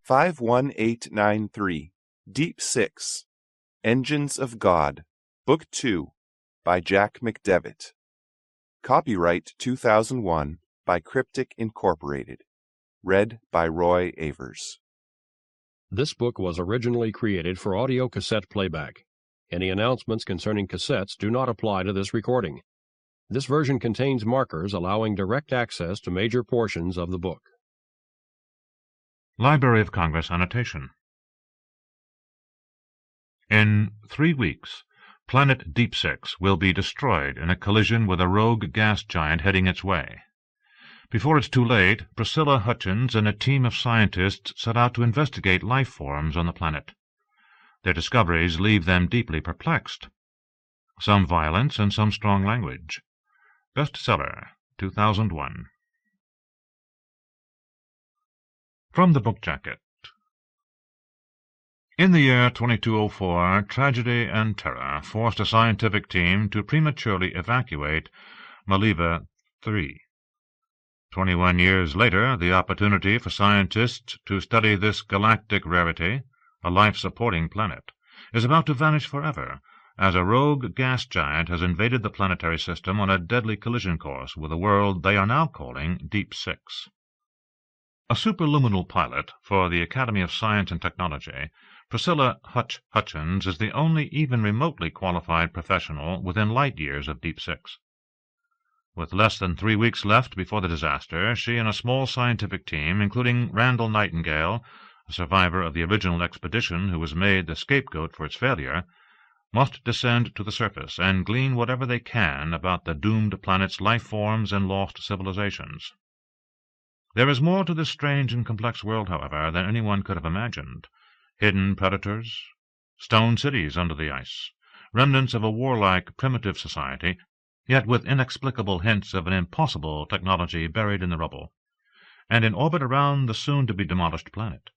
51893, Deepsix, Engines of God, Book 2, by Jack McDevitt. Copyright 2001 by Cryptic Incorporated. Read by Roy Avers. This book was originally created for audio cassette playback. Any announcements concerning cassettes do not apply to this recording. This version contains markers allowing direct access to major portions of the book. Library of Congress annotation. In 3 weeks, planet Deepsix will be destroyed in a collision with a rogue gas giant heading its way. Before it's too late, Priscilla Hutchins and a team of scientists set out to investigate life forms on the planet. Their discoveries leave them deeply perplexed. Some violence and some strong language. Bestseller, 2001. From the book jacket. In the year 2204, tragedy and terror forced a scientific team to prematurely evacuate Maliva 3. 21 years later, the opportunity for scientists to study this galactic rarity, a life-supporting planet, is about to vanish forever, as a rogue gas giant has invaded the planetary system on a deadly collision course with a world they are now calling Deepsix. A superluminal pilot for the Academy of Science and Technology, Priscilla Hutchins is the only even remotely qualified professional within light years of Deepsix. With less than 3 weeks left before the disaster, she and a small scientific team, including Randall Nightingale, a survivor of the original expedition who was made the scapegoat for its failure, must descend to the surface and glean whatever they can about the doomed planet's life forms and lost civilizations. There is more to this strange and complex world, however, than anyone could have imagined. Hidden predators, stone cities under the ice, remnants of a warlike primitive society, yet with inexplicable hints of an impossible technology buried in the rubble, and in orbit around the soon-to-be-demolished planet.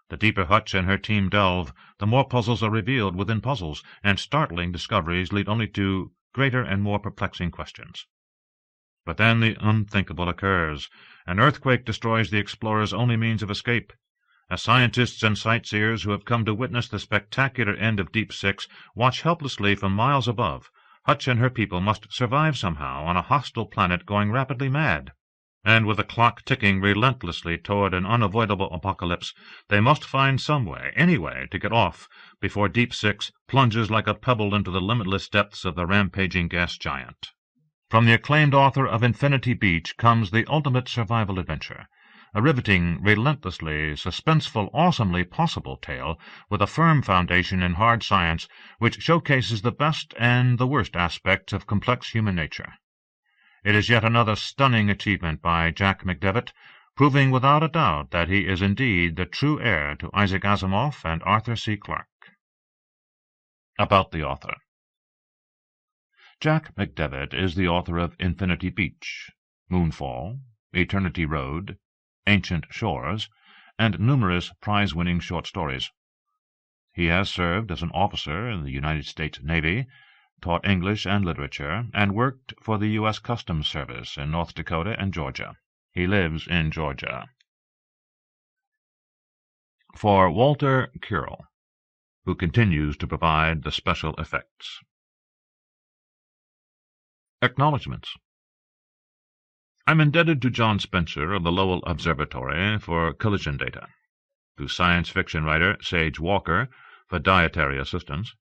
The deeper Hutch and her team delve, the more puzzles are revealed within puzzles, and startling discoveries lead only to greater and more perplexing questions. But then the unthinkable occurs. An earthquake destroys the explorers' only means of escape. As scientists and sightseers who have come to witness the spectacular end of Deepsix watch helplessly from miles above, Hutch and her people must survive somehow on a hostile planet going rapidly mad. And with the clock ticking relentlessly toward an unavoidable apocalypse, they must find some way, any way, to get off before Deepsix plunges like a pebble into the limitless depths of the rampaging gas giant. From the acclaimed author of Infinity Beach comes the ultimate survival adventure, a riveting, relentlessly suspenseful, awesomely possible tale with a firm foundation in hard science which showcases the best and the worst aspects of complex human nature. It is yet another stunning achievement by Jack McDevitt, proving without a doubt that he is indeed the true heir to Isaac Asimov and Arthur C. Clarke. About the author. Jack McDevitt is the author of Infinity Beach, Moonfall, Eternity Road, Ancient Shores, and numerous prize-winning short stories. He has served as an officer in the United States Navy, taught English and literature, and worked for the U.S. Customs Service in North Dakota and Georgia. He lives in Georgia. For Walter Curl, who continues to provide the special effects. Acknowledgments. I'm indebted to John Spencer of the Lowell Observatory for collision data, to science fiction writer Sage Walker for dietary assistance,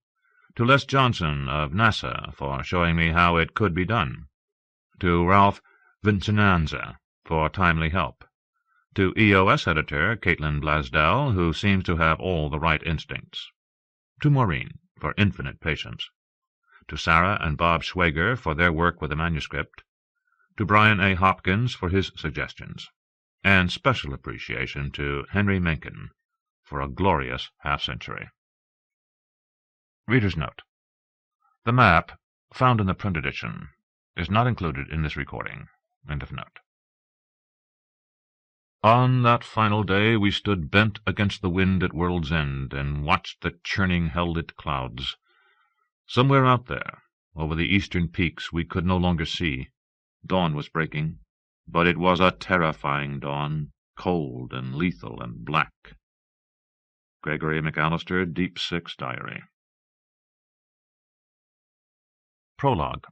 to Les Johnson of NASA for showing me how it could be done, to Ralph Vincenanza for timely help, to EOS editor Caitlin Blasdell, who seems to have all the right instincts, to Maureen for infinite patience, to Sarah and Bob Schwager for their work with the manuscript, to Brian A. Hopkins for his suggestions, and special appreciation to Henry Mencken for a glorious half-century. Reader's note. The map, found in the print edition, is not included in this recording. End of note. On that final day we stood bent against the wind at world's end and watched the churning hell-lit clouds. Somewhere out there, over the eastern peaks, we could no longer see. Dawn was breaking, but it was a terrifying dawn, cold and lethal and black. Gregory McAllister, Deepsix Diary. Prologue,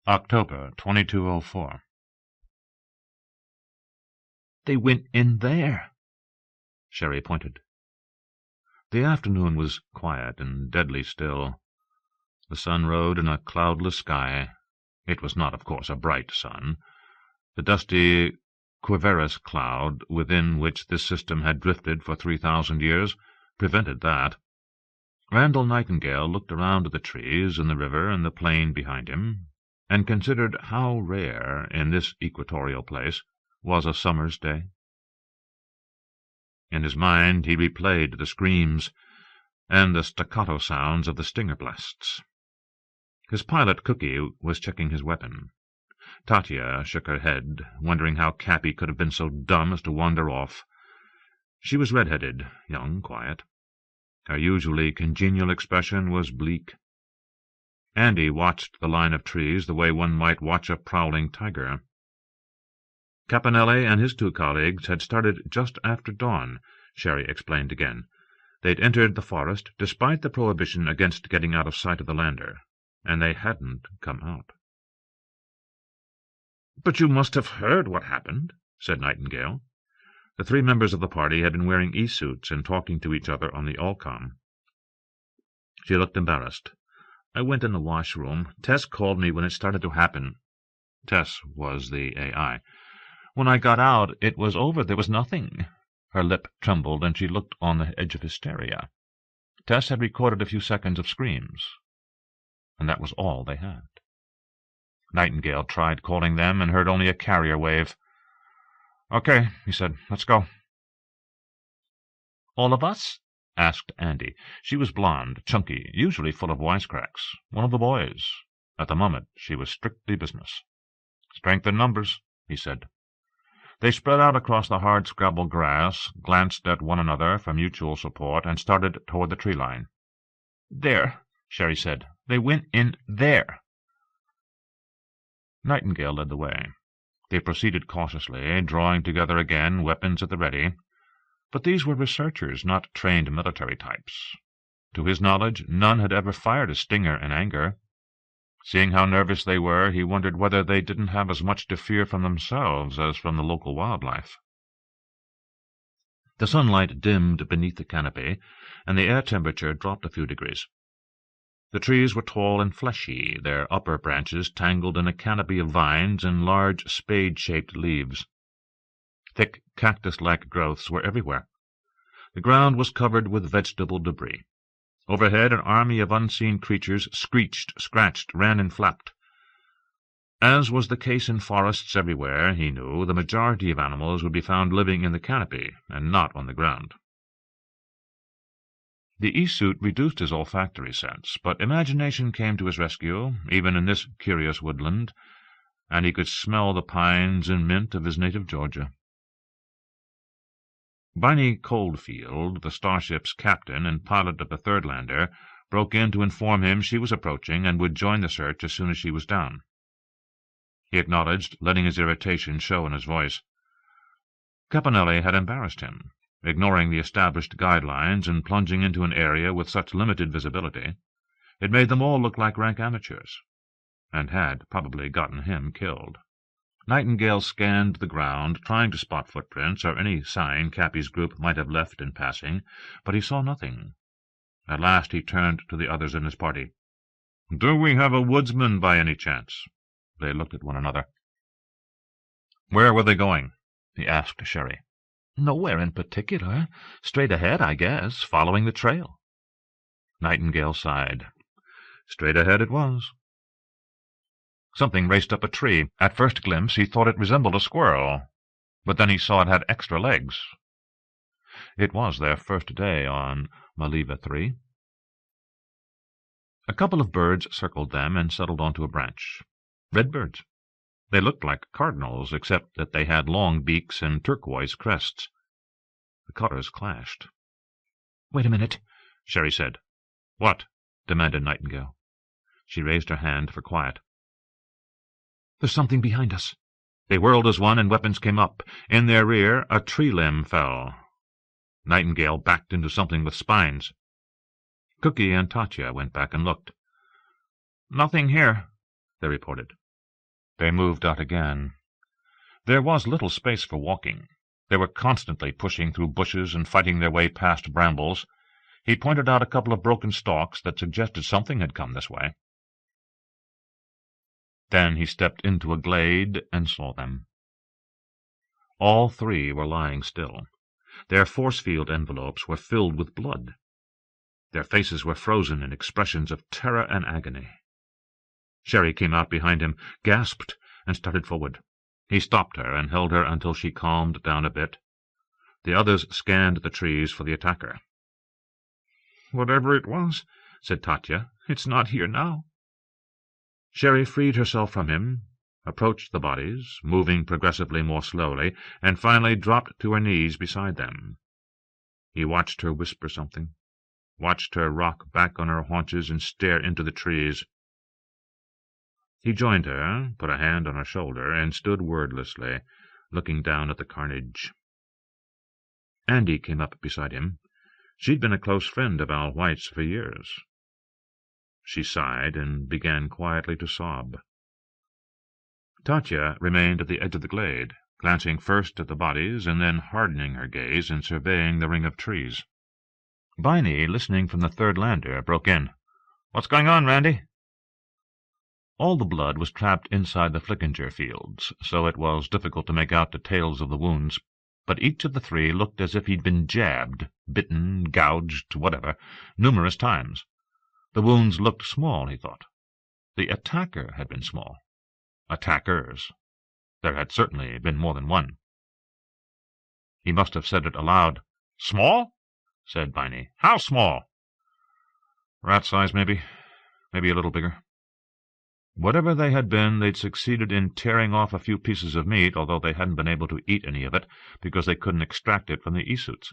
October 2204. "They went in there." Sherry pointed. The afternoon was quiet and deadly still. The sun rode in a cloudless sky. It was not, of course, a bright sun. The dusty quiverous cloud within which this system had drifted for 3,000 years prevented that. Randall Nightingale looked around at the trees and the river and the plain behind him, and considered how rare, in this equatorial place, was a summer's day. In his mind he replayed the screams and the staccato sounds of the stinger blasts. His pilot, Cookie, was checking his weapon. Tatia shook her head, wondering how Cappy could have been so dumb as to wander off. She was red-headed, young, quiet. Her usually congenial expression was bleak. Andy watched the line of trees the way one might watch a prowling tiger. Caponelli and his two colleagues had started just after dawn, Sherry explained again. They'd entered the forest despite the prohibition against getting out of sight of the lander, and they hadn't come out. "But you must have heard what happened," said Nightingale. The three members of the party had been wearing e-suits and talking to each other on the Allcom. She looked embarrassed. "I went in the washroom. Tess called me when it started to happen." Tess was the AI. "When I got out, it was over. There was nothing." Her lip trembled, and she looked on the edge of hysteria. Tess had recorded a few seconds of screams, and that was all they had. Nightingale tried calling them and heard only a carrier wave. "Okay," he said. "Let's go." "All of us?" asked Andy. She was blonde, chunky, usually full of wisecracks, one of the boys. At the moment she was strictly business. "Strength in numbers," he said. They spread out across the hard scrabble grass, glanced at one another for mutual support, and started toward the tree line. "There," Sherry said. "They went in there." Nightingale led the way. They proceeded cautiously, drawing together again, weapons at the ready. But these were researchers, not trained military types. To his knowledge, none had ever fired a stinger in anger. Seeing how nervous they were, he wondered whether they didn't have as much to fear from themselves as from the local wildlife. The sunlight dimmed beneath the canopy, and the air temperature dropped a few degrees. The trees were tall and fleshy, their upper branches tangled in a canopy of vines and large spade-shaped leaves. Thick cactus-like growths were everywhere. The ground was covered with vegetable debris. Overhead, an army of unseen creatures screeched, scratched, ran and flapped. As was the case in forests everywhere, he knew, the majority of animals would be found living in the canopy and not on the ground. The e-suit reduced his olfactory sense, but imagination came to his rescue, even in this curious woodland, and he could smell the pines and mint of his native Georgia. Barney Coldfield, the starship's captain and pilot of the third lander, broke in to inform him she was approaching and would join the search as soon as she was down. He acknowledged, letting his irritation show in his voice. Caponelli had embarrassed him, ignoring the established guidelines and plunging into an area with such limited visibility. It made them all look like rank amateurs, and had probably gotten him killed. Nightingale scanned the ground, trying to spot footprints or any sign Cappy's group might have left in passing, but he saw nothing. At last he turned to the others in his party. "Do we have a woodsman by any chance?" They looked at one another. "Where were they going?" he asked Sherry. "Nowhere in particular. Straight ahead, I guess, following the trail." Nightingale sighed. Straight ahead it was. Something raced up a tree. At first glimpse he thought it resembled a squirrel, but then he saw it had extra legs. It was their first day on Maliva 3. A couple of birds circled them and settled onto a branch. Redbirds. They looked like cardinals, except that they had long beaks and turquoise crests. The colors clashed. "Wait a minute," Sherry said. "What?" demanded Nightingale. She raised her hand for quiet. "There's something behind us." They whirled as one, and weapons came up. In their rear, a tree limb fell. Nightingale backed into something with spines. Cookie and Tatya went back and looked. "Nothing here," they reported. They moved out again. There was little space for walking. They were constantly pushing through bushes and fighting their way past brambles. He pointed out a couple of broken stalks that suggested something had come this way. Then he stepped into a glade and saw them. All three were lying still. Their force-field envelopes were filled with blood. Their faces were frozen in expressions of terror and agony. Sherry came out behind him, gasped, and started forward. He stopped her and held her until she calmed down a bit. The others scanned the trees for the attacker. "Whatever it was," said Tatya, "it's not here now." Sherry freed herself from him, approached the bodies, moving progressively more slowly, and finally dropped to her knees beside them. He watched her whisper something, watched her rock back on her haunches and stare into the trees. He joined her, put a hand on her shoulder, and stood wordlessly, looking down at the carnage. Andy came up beside him. She'd been a close friend of Al White's for years. She sighed and began quietly to sob. Tatya remained at the edge of the glade, glancing first at the bodies and then hardening her gaze and surveying the ring of trees. Biney, listening from the third lander, broke in. "What's going on, Randy?" All the blood was trapped inside the Flickinger fields, so it was difficult to make out details of the wounds, but each of the three looked as if he'd been jabbed, bitten, gouged, whatever, numerous times. The wounds looked small, he thought. The attacker had been small. Attackers. There had certainly been more than one. He must have said it aloud. "Small?" said Biney. "How small?" "Rat size, maybe. Maybe a little bigger." Whatever they had been, they'd succeeded in tearing off a few pieces of meat, although they hadn't been able to eat any of it, because they couldn't extract it from the E-suits.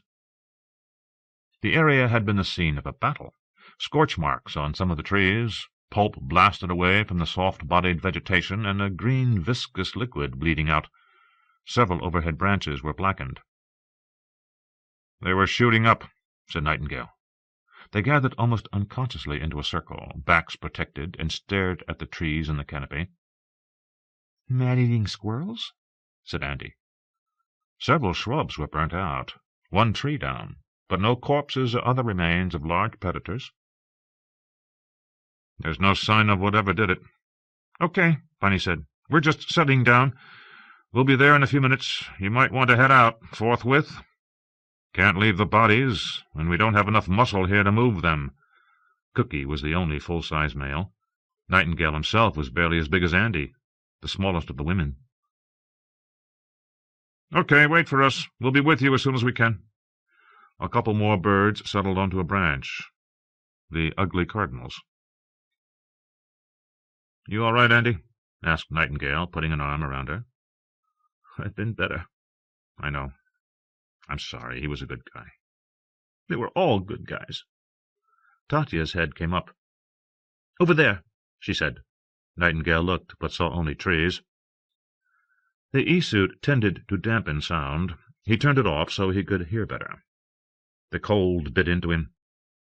The area had been the scene of a battle. Scorch marks on some of the trees, pulp blasted away from the soft-bodied vegetation, and a green viscous liquid bleeding out. Several overhead branches were blackened. "They were shooting up," said Nightingale. They gathered almost unconsciously into a circle, backs protected, and stared at the trees in the canopy. "Man-eating squirrels?" said Andy. Several shrubs were burnt out, one tree down, but no corpses or other remains of large predators. "There's no sign of whatever did it." "Okay," Bunny said. "We're just settling down. We'll be there in a few minutes. You might want to head out forthwith. Can't leave the bodies, and we don't have enough muscle here to move them." Cookie was the only full-size male. Nightingale himself was barely as big as Andy, the smallest of the women. "Okay, wait for us. We'll be with you as soon as we can." A couple more birds settled onto a branch. The ugly cardinals. "You all right, Andy?" asked Nightingale, putting an arm around her. "I've been better." "I know. I'm sorry. He was a good guy." "They were all good guys." Tatya's head came up. "Over there," she said. Nightingale looked, but saw only trees. The E-suit tended to dampen sound. He turned it off so he could hear better. The cold bit into him,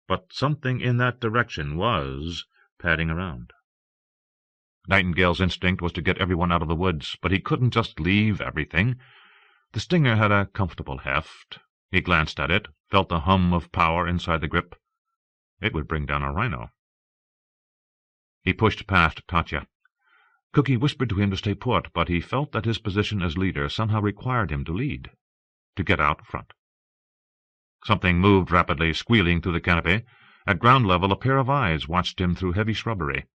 but something in that direction was padding around. Nightingale's instinct was to get everyone out of the woods, but he couldn't just leave everything. The stinger had a comfortable heft. He glanced at it, felt the hum of power inside the grip. It would bring down a rhino. He pushed past Tatya. Cookie whispered to him to stay put, but he felt that his position as leader somehow required him to lead, to get out front. Something moved rapidly, squealing through the canopy. At ground level, a pair of eyes watched him through heavy shrubbery.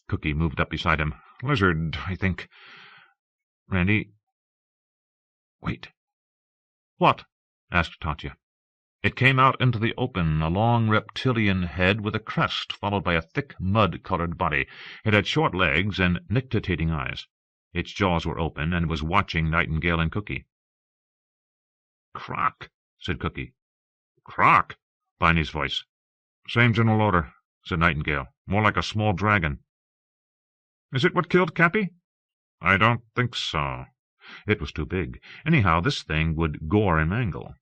Cookie moved up beside him. "Lizard, I think." "Randy—" "Wait." "What?" asked Tatya. It came out into the open, a long reptilian head with a crest, followed by a thick mud-colored body. It had short legs and nictitating eyes. Its jaws were open, and was watching Nightingale and Cookie. "Croc," said Cookie. "Croc?" Biney's voice. "Same general order," said Nightingale. "More like a small dragon." "Is it what killed Cappy?" "I don't think so. It was too big. Anyhow, this thing would gore and mangle.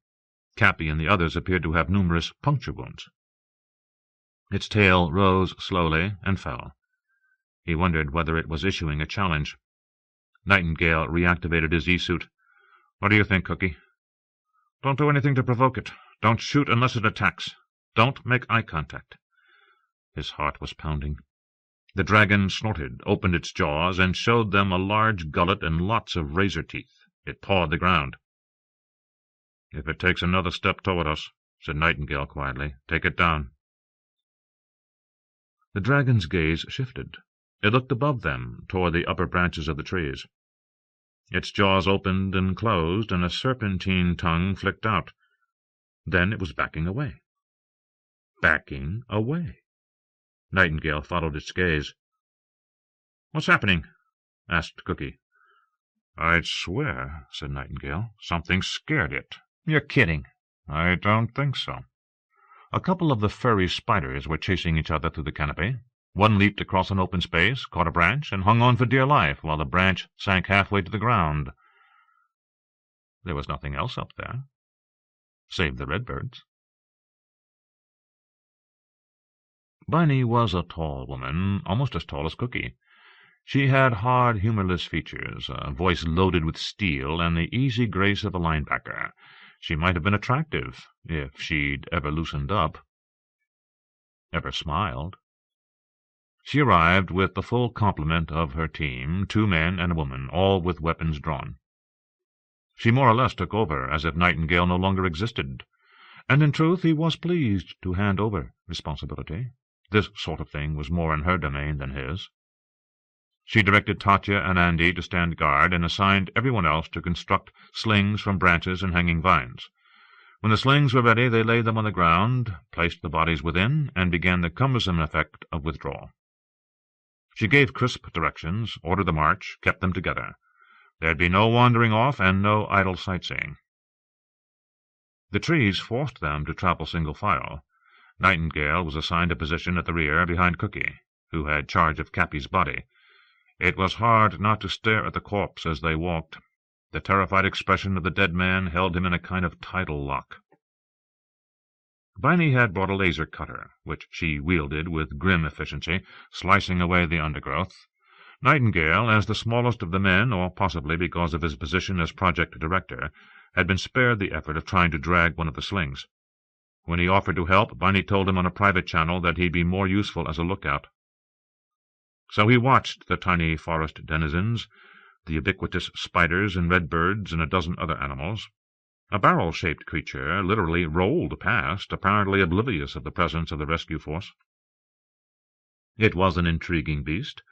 Cappy and the others appeared to have numerous puncture wounds. Its tail rose slowly and fell. He wondered whether it was issuing a challenge. Nightingale reactivated his E-suit. "What do you think, Cookie?" "Don't do anything to provoke it. Don't shoot unless it attacks. Don't make eye contact." His heart was pounding. The dragon snorted, opened its jaws, and showed them a large gullet and lots of razor teeth. It pawed the ground. "If it takes another step toward us," said Nightingale quietly, "take it down." The dragon's gaze shifted. It looked above them, toward the upper branches of the trees. Its jaws opened and closed, and a serpentine tongue flicked out. Then it was backing away. Backing away. Nightingale followed its gaze. "What's happening?" asked Cookie. "I'd swear," said Nightingale, "something scared it." "You're kidding." "I don't think so." A couple of the furry spiders were chasing each other through the canopy. One leaped across an open space, caught a branch, and hung on for dear life, while the branch sank halfway to the ground. There was nothing else up there, save the redbirds. Biny was a tall woman, almost as tall as Cookie. She had hard, humorless features, a voice loaded with steel, and the easy grace of a linebacker. She might have been attractive, if she'd ever loosened up, ever smiled. She arrived with the full complement of her team, 2 men and a woman, all with weapons drawn. She more or less took over, as if Nightingale no longer existed, and in truth he was pleased to hand over responsibility. This sort of thing was more in her domain than his. She directed Tatya and Andy to stand guard, and assigned everyone else to construct slings from branches and hanging vines. When the slings were ready, they laid them on the ground, placed the bodies within, and began the cumbersome effect of withdrawal. She gave crisp directions, ordered the march, kept them together. There'd be no wandering off and no idle sightseeing. The trees forced them to travel single file. Nightingale was assigned a position at the rear behind Cookie, who had charge of Cappy's body. It was hard not to stare at the corpse as they walked. The terrified expression of the dead man held him in a kind of tidal lock. Biny had brought a laser cutter, which she wielded with grim efficiency, slicing away the undergrowth. Nightingale, as the smallest of the men, or possibly because of his position as project director, had been spared the effort of trying to drag one of the slings. When he offered to help, Biny told him on a private channel that he'd be more useful as a lookout. So he watched the tiny forest denizens, the ubiquitous spiders and redbirds and a dozen other animals. A barrel-shaped creature literally rolled past, apparently oblivious of the presence of the rescue force. It was an intriguing beast,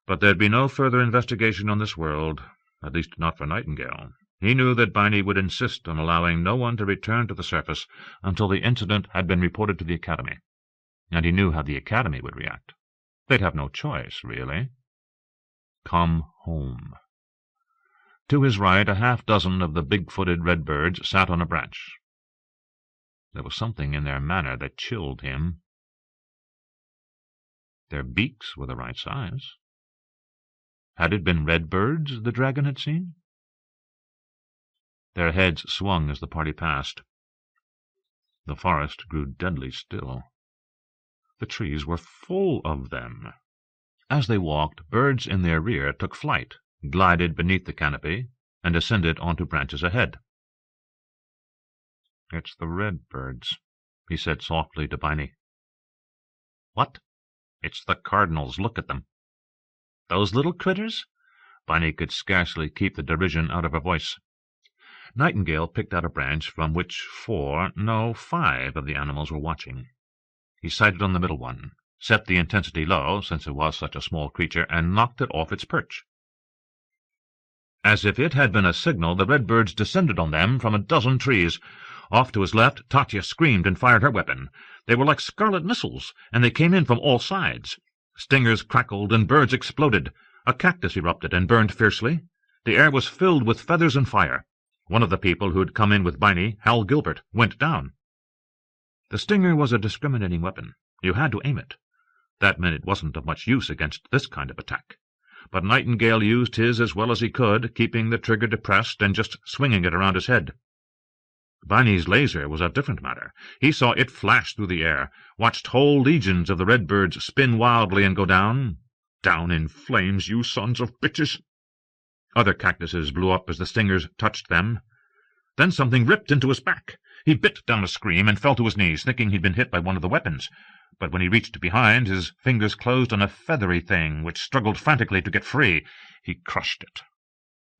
but there'd be no further investigation on this world, at least not for Nightingale. He knew that Biny would insist on allowing no one to return to the surface until the incident had been reported to the Academy, and he knew how the Academy would react. They'd have no choice, really. Come home. To his right, a half-dozen of the big-footed redbirds sat on a branch. There was something in their manner that chilled him. Their beaks were the right size. Had it been redbirds the dragon had seen? Their heads swung as the party passed. The forest grew deadly still. The trees were full of them. As they walked, birds in their rear took flight, glided beneath the canopy, and ascended onto branches ahead. "It's the redbirds," he said softly to Biny. "What?" "It's the cardinals. Look at them." "Those little critters?" Biny could scarcely keep the derision out of her voice. Nightingale picked out a branch from which 5 of the animals were watching. He sighted on the middle one, set the intensity low, since it was such a small creature, and knocked it off its perch. As if it had been a signal, the redbirds descended on them from a dozen trees. Off to his left, Tatya screamed and fired her weapon. They were like scarlet missiles, and they came in from all sides. Stingers crackled and birds exploded. A cactus erupted and burned fiercely. The air was filled with feathers and fire. One of the people who had come in with Biny, Hal Gilbert, went down. The stinger was a discriminating weapon. You had to aim it. That meant it wasn't of much use against this kind of attack. But Nightingale used his as well as he could, keeping the trigger depressed and just swinging it around his head. Viney's laser was a different matter. He saw it flash through the air, watched whole legions of the redbirds spin wildly and go down. Down in flames, you sons of bitches! Other cactuses blew up as the stingers touched them. Then something ripped into his back. He bit down a scream and fell to his knees, thinking he'd been hit by one of the weapons. But when he reached behind, his fingers closed on a feathery thing which struggled frantically to get free. He crushed it.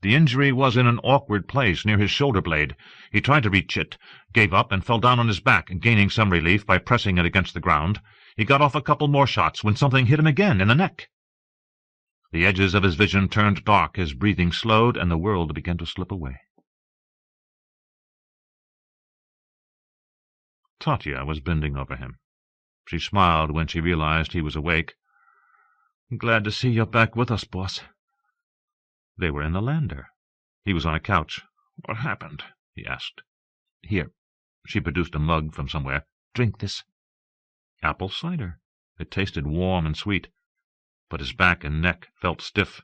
The injury was in an awkward place near his shoulder blade. He tried to reach it, gave up, and fell down on his back, gaining some relief by pressing it against the ground. He got off a couple more shots when something hit him again in the neck. The edges of his vision turned dark, his breathing slowed, and the world began to slip away. Tatya was bending over him. She smiled when she realized he was awake. "Glad to see you're back with us, boss." They were in the lander. He was on a couch. "What happened?" he asked. "Here." She produced a mug from somewhere. "Drink this." Apple cider. It tasted warm and sweet, but his back and neck felt stiff.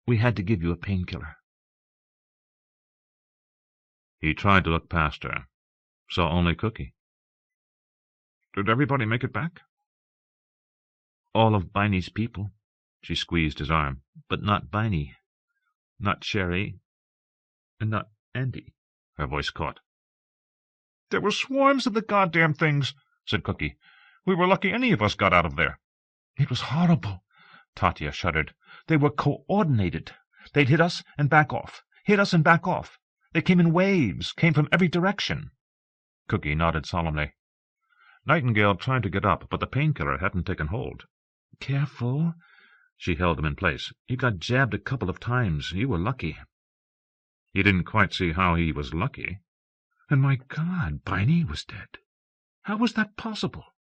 "We had to give you a painkiller." He tried to look past her. Saw only Cookie. "Did everybody make it back?" "All of Biney's people." She squeezed his arm. "But not Biney. Not Sherry. And not Andy." Her voice caught. "There were swarms of the goddamn things," said Cookie. "We were lucky any of us got out of there." "It was horrible." Tatya shuddered. "They were coordinated. They'd hit us and back off. Hit us and back off. They came in waves, came from every direction." Cookie nodded solemnly. Nightingale tried to get up, but the painkiller hadn't taken hold. "Careful." She held him in place. "You got jabbed a couple of times. You were lucky." He didn't quite see how he was lucky. And my God, Biney was dead. How was that possible?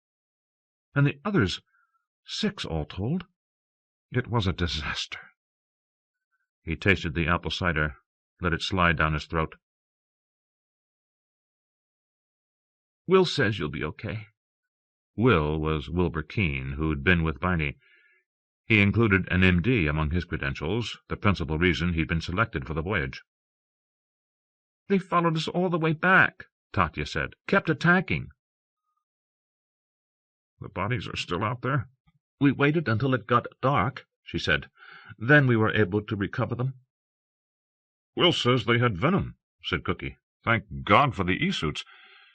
And the others, 6 all told. It was a disaster. He tasted the apple cider, let it slide down his throat. "Will says you'll be okay." Will was Wilbur Keene, who'd been with Biney. He included an M.D. among his credentials, the principal reason he'd been selected for the voyage. "They followed us all the way back," Tatya said. "Kept attacking." "The bodies are still out there?" "We waited until it got dark," she said. "Then we were able to recover them." "Will says they had venom," said Cookie. "Thank God for the E-suits.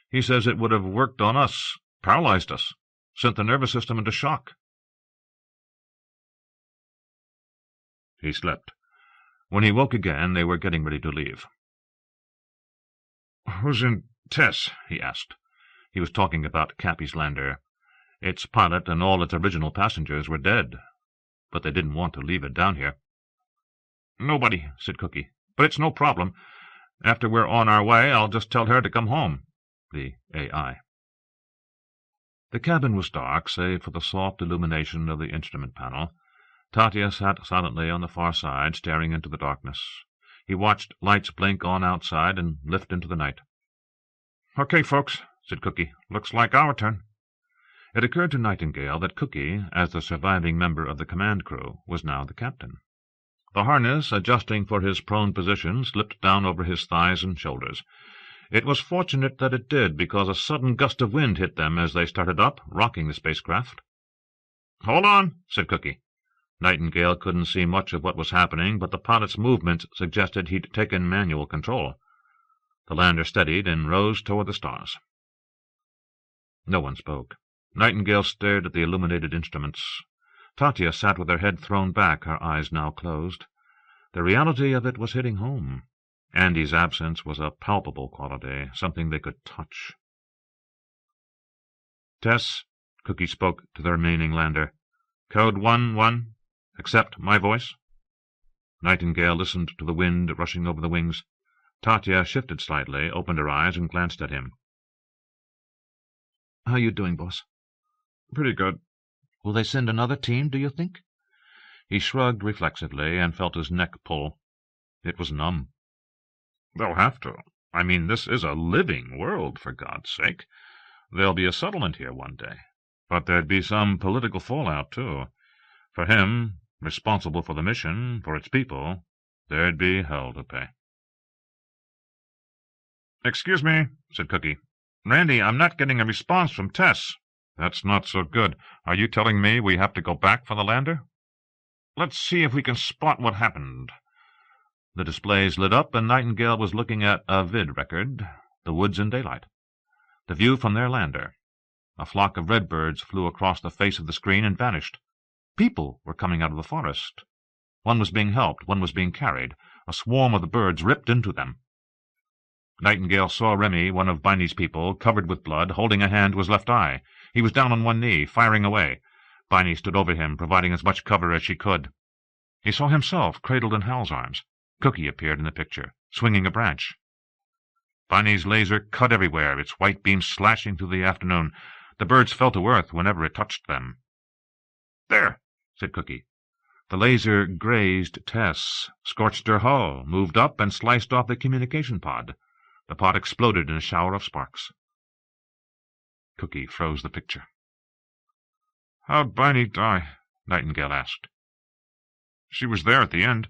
He says it would have worked on us, paralyzed us, sent the nervous system into shock." He slept. When he woke again, they were getting ready to leave. "Who's in Tess?" he asked. He was talking about Cappy's lander. Its pilot and all its original passengers were dead, but they didn't want to leave it down here. "Nobody," said Cookie. "But it's no problem. After we're on our way, I'll just tell her to come home." The AI. The cabin was dark, save for the soft illumination of the instrument panel. Tatya sat silently on the far side, staring into the darkness. He watched lights blink on outside and lift into the night. "Okay, folks," said Cookie. "Looks like our turn." It occurred to Nightingale that Cookie, as the surviving member of the command crew, was now the captain. The harness, adjusting for his prone position, slipped down over his thighs and shoulders. It was fortunate that it did, because a sudden gust of wind hit them as they started up, rocking the spacecraft. "Hold on," said Cookie. Nightingale couldn't see much of what was happening, but the pilot's movements suggested he'd taken manual control. The lander steadied and rose toward the stars. No one spoke. Nightingale stared at the illuminated instruments. Tatya sat with her head thrown back, her eyes now closed. The reality of it was hitting home. Andy's absence was a palpable quality, something they could touch. "Tess," Cookie spoke to the remaining lander. "Code 1-1. Accept my voice." Nightingale listened to the wind rushing over the wings. Tatya shifted slightly, opened her eyes, and glanced at him. "How you doing, boss?" "Pretty good." "Will they send another team, do you think?" He shrugged reflexively and felt his neck pull. It was numb. "They'll have to. I mean, this is a living world, for God's sake. There'll be a settlement here one day. But there'd be some political fallout, too. For him, responsible for the mission, for its people, there'd be hell to pay." "Excuse me," said Cookie. "Randy, I'm not getting a response from Tess." "That's not so good. Are you telling me we have to go back for the lander?" "Let's see if we can spot what happened." The displays lit up, and Nightingale was looking at a vid record, the woods in daylight. The view from their lander. A flock of redbirds flew across the face of the screen and vanished. People were coming out of the forest. One was being helped, one was being carried. A swarm of the birds ripped into them. Nightingale saw Remy, one of Biney's people, covered with blood, holding a hand to his left eye. He was down on one knee, firing away. Biney stood over him, providing as much cover as she could. He saw himself cradled in Hal's arms. Cookie appeared in the picture, swinging a branch. Biney's laser cut everywhere, its white beam slashing through the afternoon. The birds fell to earth whenever it touched them. "There," said Cookie. The laser grazed Tess, scorched her hull, moved up, and sliced off the communication pod. The pod exploded in a shower of sparks. Cookie froze the picture. "How'd Biney die?" Nightingale asked. "She was there at the end.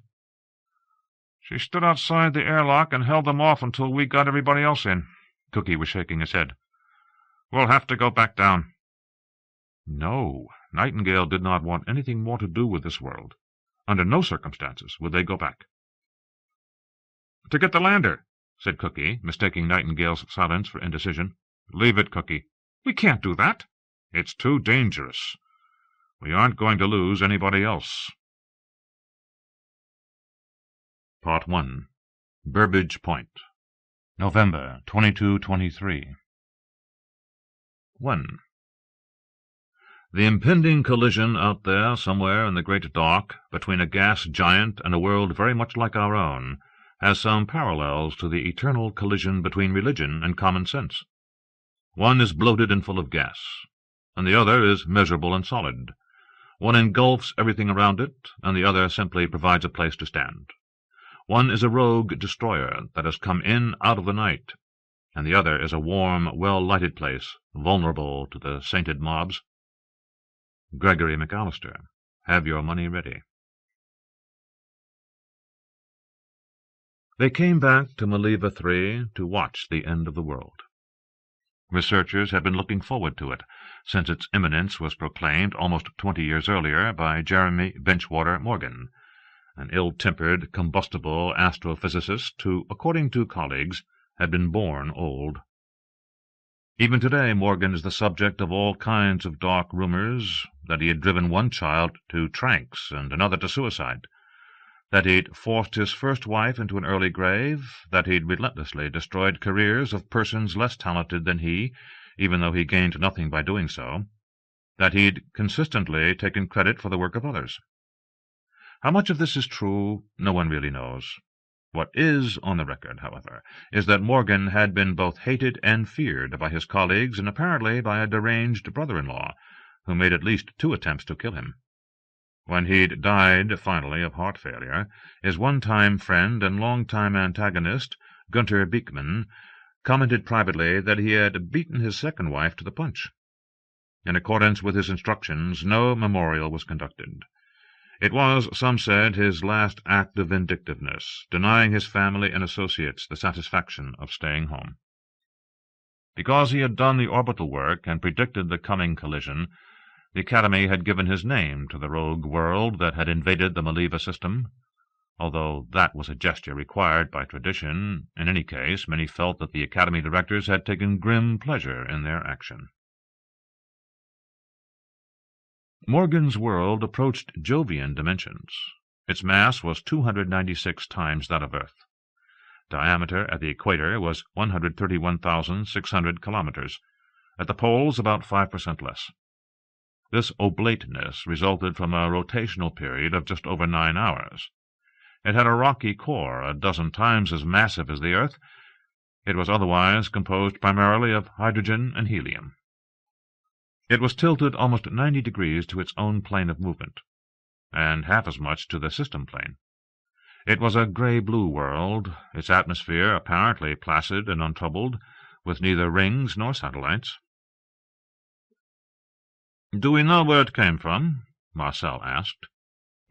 She stood outside the airlock and held them off until we got everybody else in." Cookie was shaking his head. "We'll have to go back down." No, Nightingale did not want anything more to do with this world. Under no circumstances would they go back. "To get the lander," said Cookie, mistaking Nightingale's silence for indecision. "Leave it, Cookie. We can't do that. It's too dangerous. We aren't going to lose anybody else." Part 1. Burbage Point, November 22-23. 1. The impending collision out there somewhere in the great dark, between a gas giant and a world very much like our own, has some parallels to the eternal collision between religion and common sense. One is bloated and full of gas, and the other is miserable and solid. One engulfs everything around it, and the other simply provides a place to stand. One is a rogue destroyer that has come in out of the night, and the other is a warm, well-lighted place, vulnerable to the sainted mobs. Gregory McAllister, have your money ready. They came back to Maliva 3 to watch the end of the world. Researchers had been looking forward to it, since its imminence was proclaimed almost 20 years earlier by Jeremy Benchwater Morgan, an ill-tempered, combustible astrophysicist who, according to colleagues, had been born old. Even today Morgan is the subject of all kinds of dark rumors, that he had driven one child to tranks and another to suicide, that he'd forced his first wife into an early grave, that he'd relentlessly destroyed careers of persons less talented than he, even though he gained nothing by doing so, that he'd consistently taken credit for the work of others. How much of this is true, no one really knows. What is on the record, however, is that Morgan had been both hated and feared by his colleagues, and apparently by a deranged brother-in-law, who made at least 2 attempts to kill him. When he'd died, finally, of heart failure, his one-time friend and long-time antagonist, Gunter Beekman, commented privately that he had beaten his second wife to the punch. In accordance with his instructions, no memorial was conducted. It was, some said, his last act of vindictiveness, denying his family and associates the satisfaction of staying home. Because he had done the orbital work and predicted the coming collision, the Academy had given his name to the rogue world that had invaded the Maliva system. Although that was a gesture required by tradition, in any case many felt that the Academy directors had taken grim pleasure in their action. Morgan's world approached Jovian dimensions. Its mass was 296 times that of Earth. Diameter at the equator was 131,600 kilometers. At the poles, about 5% less. This oblateness resulted from a rotational period of just over 9 hours. It had a rocky core 12 times as massive as the Earth. It was otherwise composed primarily of hydrogen and helium. It was tilted almost 90 degrees to its own plane of movement, and half as much to the system plane. It was a gray-blue world, its atmosphere apparently placid and untroubled, with neither rings nor satellites. "Do we know where it came from?" Marcel asked.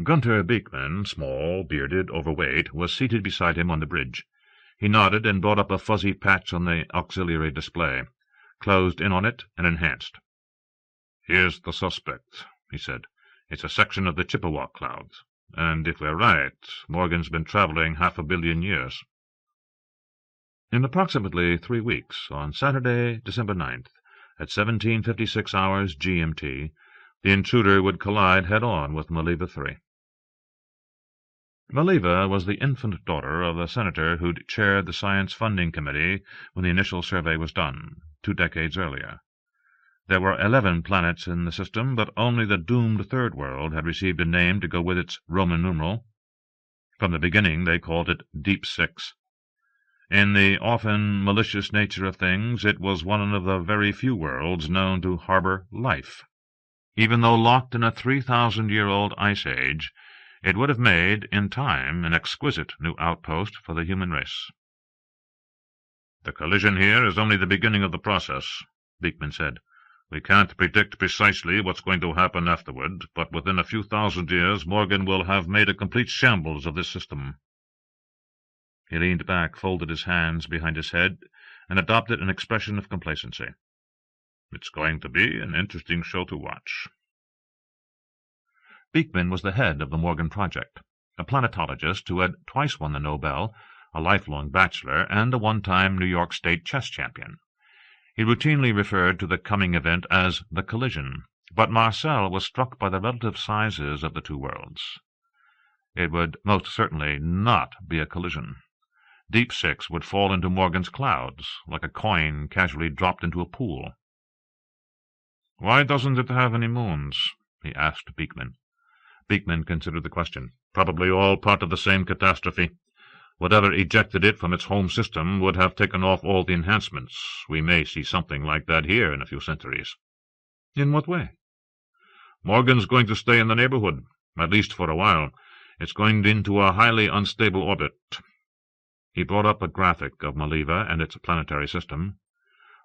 Gunter Beekman, small, bearded, overweight, was seated beside him on the bridge. He nodded and brought up a fuzzy patch on the auxiliary display, closed in on it, and enhanced. "Here's the suspect," he said. "It's a section of the Chippewa clouds, and if we're right, Morgan's been traveling 500 million years." In approximately 3 weeks, on Saturday, December 9th, at 1756 hours GMT, the intruder would collide head-on with Maliva 3. Maliva was the infant daughter of the senator who'd chaired the Science Funding Committee when the initial survey was done, 2 decades earlier. There were 11 planets in the system, but only the doomed Third World had received a name to go with its Roman numeral. From the beginning they called it Deepsix. In the often malicious nature of things, it was one of the very few worlds known to harbor life. Even though locked in a 3,000-year-old ice age, it would have made, in time, an exquisite new outpost for the human race. "The collision here is only the beginning of the process," Beekman said. "We can't predict precisely what's going to happen afterward, but within a few thousand years Morgan will have made a complete shambles of this system." He leaned back, folded his hands behind his head, and adopted an expression of complacency. "It's going to be an interesting show to watch." Beekman was the head of the Morgan Project, a planetologist who had twice won the Nobel, a lifelong bachelor, and a one-time New York State chess champion. He routinely referred to the coming event as the collision, but Marcel was struck by the relative sizes of the two worlds. It would most certainly not be a collision. Deepsix would fall into Morgan's clouds, like a coin casually dropped into a pool. "Why doesn't it have any moons?" he asked Beekman. Beekman considered the question. "Probably all part of the same catastrophe. Whatever ejected it from its home system would have taken off all the enhancements. We may see something like that here in a few centuries." "In what way?" "Morgan's going to stay in the neighborhood, at least for a while. It's going into a highly unstable orbit." He brought up a graphic of Maliva and its planetary system.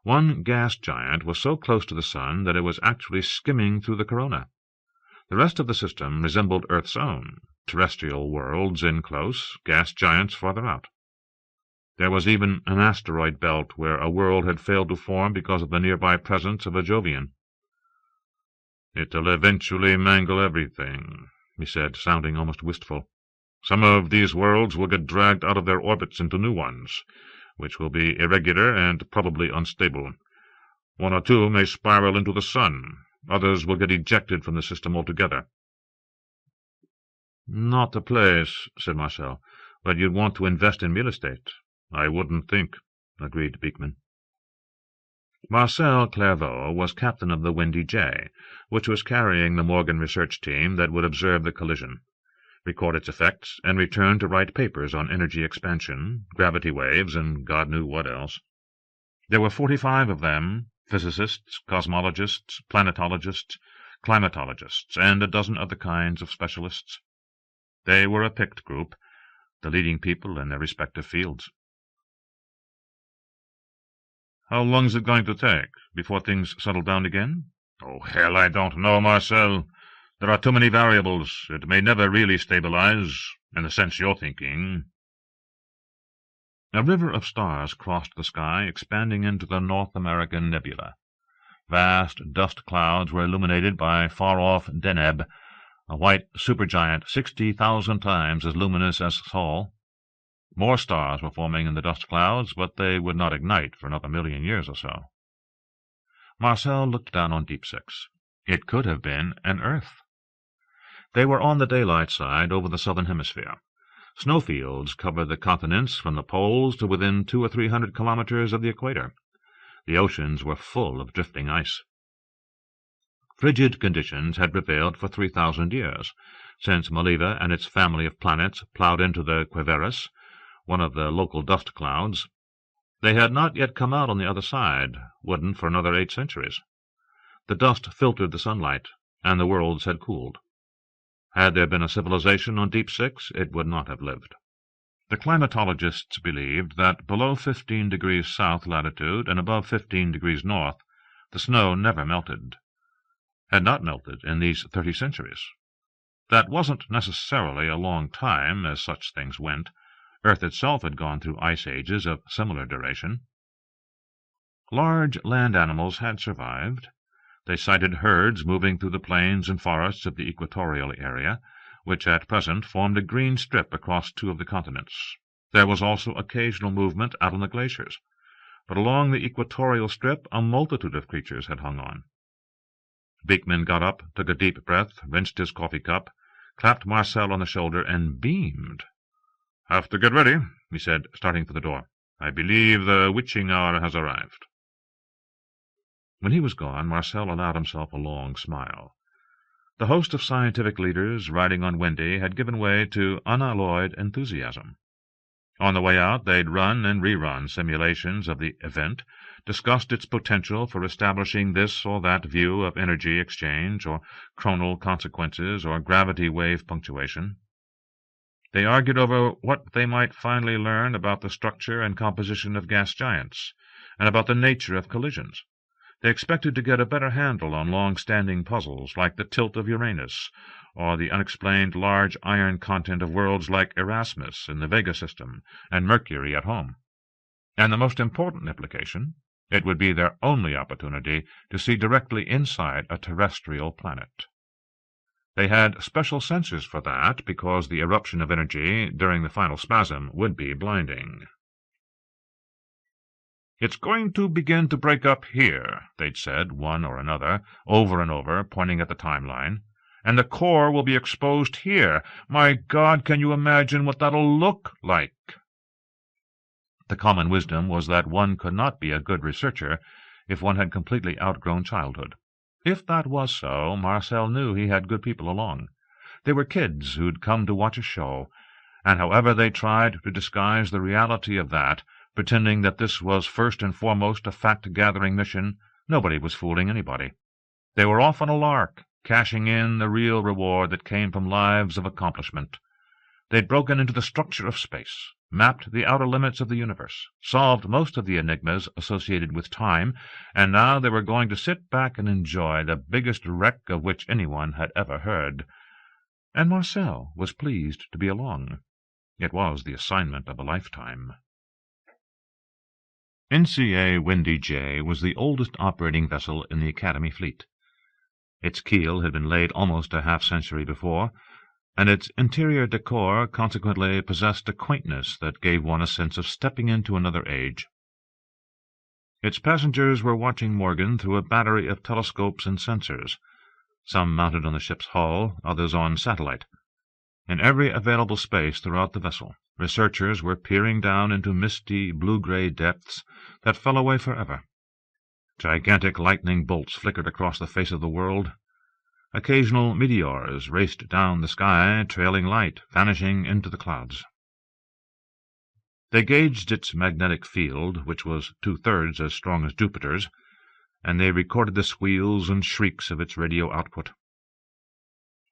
One gas giant was so close to the sun that it was actually skimming through the corona. The rest of the system resembled Earth's own, terrestrial worlds in close, gas giants farther out. There was even an asteroid belt where a world had failed to form because of the nearby presence of a Jovian. "It'll eventually mangle everything," he said, sounding almost wistful. "Some of these worlds will get dragged out of their orbits into new ones, which will be irregular and probably unstable. 1 or 2 may spiral into the sun. Others will get ejected from the system altogether." "Not a place," said Marcel, "but you'd want to invest in real estate." "I wouldn't think," agreed Beekman. Marcel Clairvaux was captain of the Windy J, which was carrying the Morgan research team that would observe the collision, record its effects, and return to write papers on energy expansion, gravity waves, and God knew what else. There were 45 of them, physicists, cosmologists, planetologists, climatologists, and a dozen other kinds of specialists. They were a picked group, the leading people in their respective fields. "How long's it going to take before things settle down again?" "Oh, hell, I don't know, Marcel. There are too many variables. It may never really stabilize, in the sense you're thinking." A river of stars crossed the sky, expanding into the North American nebula. Vast dust clouds were illuminated by far-off Deneb, a white supergiant 60,000 times as luminous as Sol. More stars were forming in the dust clouds, but they would not ignite for another 1,000,000 years or so. Marcel looked down on Deepsix. It could have been an Earth. They were on the daylight side over the southern hemisphere. Snowfields covered the continents from the poles to within 200 or 300 kilometers of the equator. The oceans were full of drifting ice. Frigid conditions had prevailed for 3,000 years, since Maliva and its family of planets plowed into the Quiverus, one of the local dust clouds. They had not yet come out on the other side, wouldn't for another 8 centuries. The dust filtered the sunlight, and the worlds had cooled. Had there been a civilization on Deepsix, it would not have lived. The climatologists believed that below 15 degrees south latitude and above 15 degrees north, the snow never melted. Had not melted in these 30 centuries. That wasn't necessarily a long time, as such things went. Earth itself had gone through ice ages of similar duration. Large land animals had survived. They sighted herds moving through the plains and forests of the equatorial area, which at present formed a green strip across 2 of the continents. There was also occasional movement out on the glaciers, but along the equatorial strip a multitude of creatures had hung on. Beekman got up, took a deep breath, rinsed his coffee cup, clapped Marcel on the shoulder, and beamed. "Have to get ready," he said, starting for the door. "I believe the witching hour has arrived." When he was gone, Marcel allowed himself a long smile. The host of scientific leaders riding on Wendy had given way to unalloyed enthusiasm. On the way out, they'd run and rerun simulations of the event, discussed its potential for establishing this or that view of energy exchange, or chronal consequences, or gravity wave punctuation. They argued over what they might finally learn about the structure and composition of gas giants, and about the nature of collisions. They expected to get a better handle on long-standing puzzles like the tilt of Uranus, or the unexplained large iron content of worlds like Erasmus in the Vega system and Mercury at home. And the most important implication, it would be their only opportunity to see directly inside a terrestrial planet. They had special sensors for that, because the eruption of energy during the final spasm would be blinding. "It's going to begin to break up here," they'd said, one or another, over and over, pointing at the timeline. "And the core will be exposed here. My God, can you imagine what that'll look like?" The common wisdom was that one could not be a good researcher if one had completely outgrown childhood. If that was so, Marcel knew he had good people along. They were kids who'd come to watch a show, and however they tried to disguise the reality of that, pretending that this was first and foremost a fact-gathering mission, nobody was fooling anybody. They were off on a lark, cashing in the real reward that came from lives of accomplishment. They'd broken into the structure of space, mapped the outer limits of the universe, solved most of the enigmas associated with time, and now they were going to sit back and enjoy the biggest wreck of which anyone had ever heard. And Marcel was pleased to be along. It was the assignment of a lifetime. NCA Windy J was the oldest operating vessel in the Academy fleet. Its keel had been laid almost a half-century before, and its interior decor consequently possessed a quaintness that gave one a sense of stepping into another age. Its passengers were watching Morgan through a battery of telescopes and sensors, some mounted on the ship's hull, others on satellite. In every available space throughout the vessel, researchers were peering down into misty, blue-gray depths that fell away forever. Gigantic lightning bolts flickered across the face of the world. Occasional meteors raced down the sky, trailing light, vanishing into the clouds. They gauged its magnetic field, which was 2/3 as strong as Jupiter's, and they recorded the squeals and shrieks of its radio output.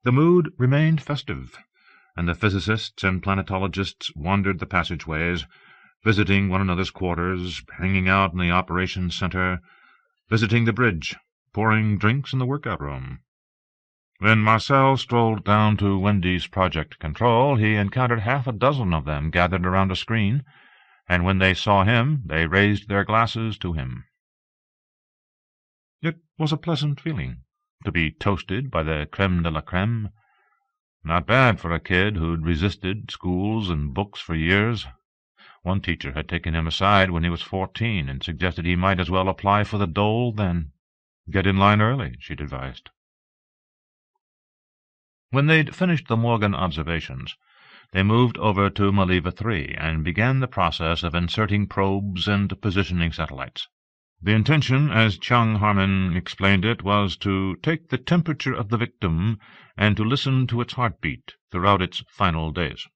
The mood remained festive, and the physicists and planetologists wandered the passageways, visiting one another's quarters, hanging out in the operations center, visiting the bridge, pouring drinks in the workout room. When Marcel strolled down to Wendy's project control, he encountered 6 of them gathered around a screen, and when they saw him, they raised their glasses to him. It was a pleasant feeling, to be toasted by the crème de la crème. Not bad for a kid who'd resisted schools and books for years. One teacher had taken him aside when he was 14 and suggested he might as well apply for the dole then. "Get in line early," she'd advised. When they'd finished the Morgan observations, they moved over to Maliva 3 and began the process of inserting probes and positioning satellites. The intention, as Chung Harmon explained it, was to take the temperature of the victim and to listen to its heartbeat throughout its final days.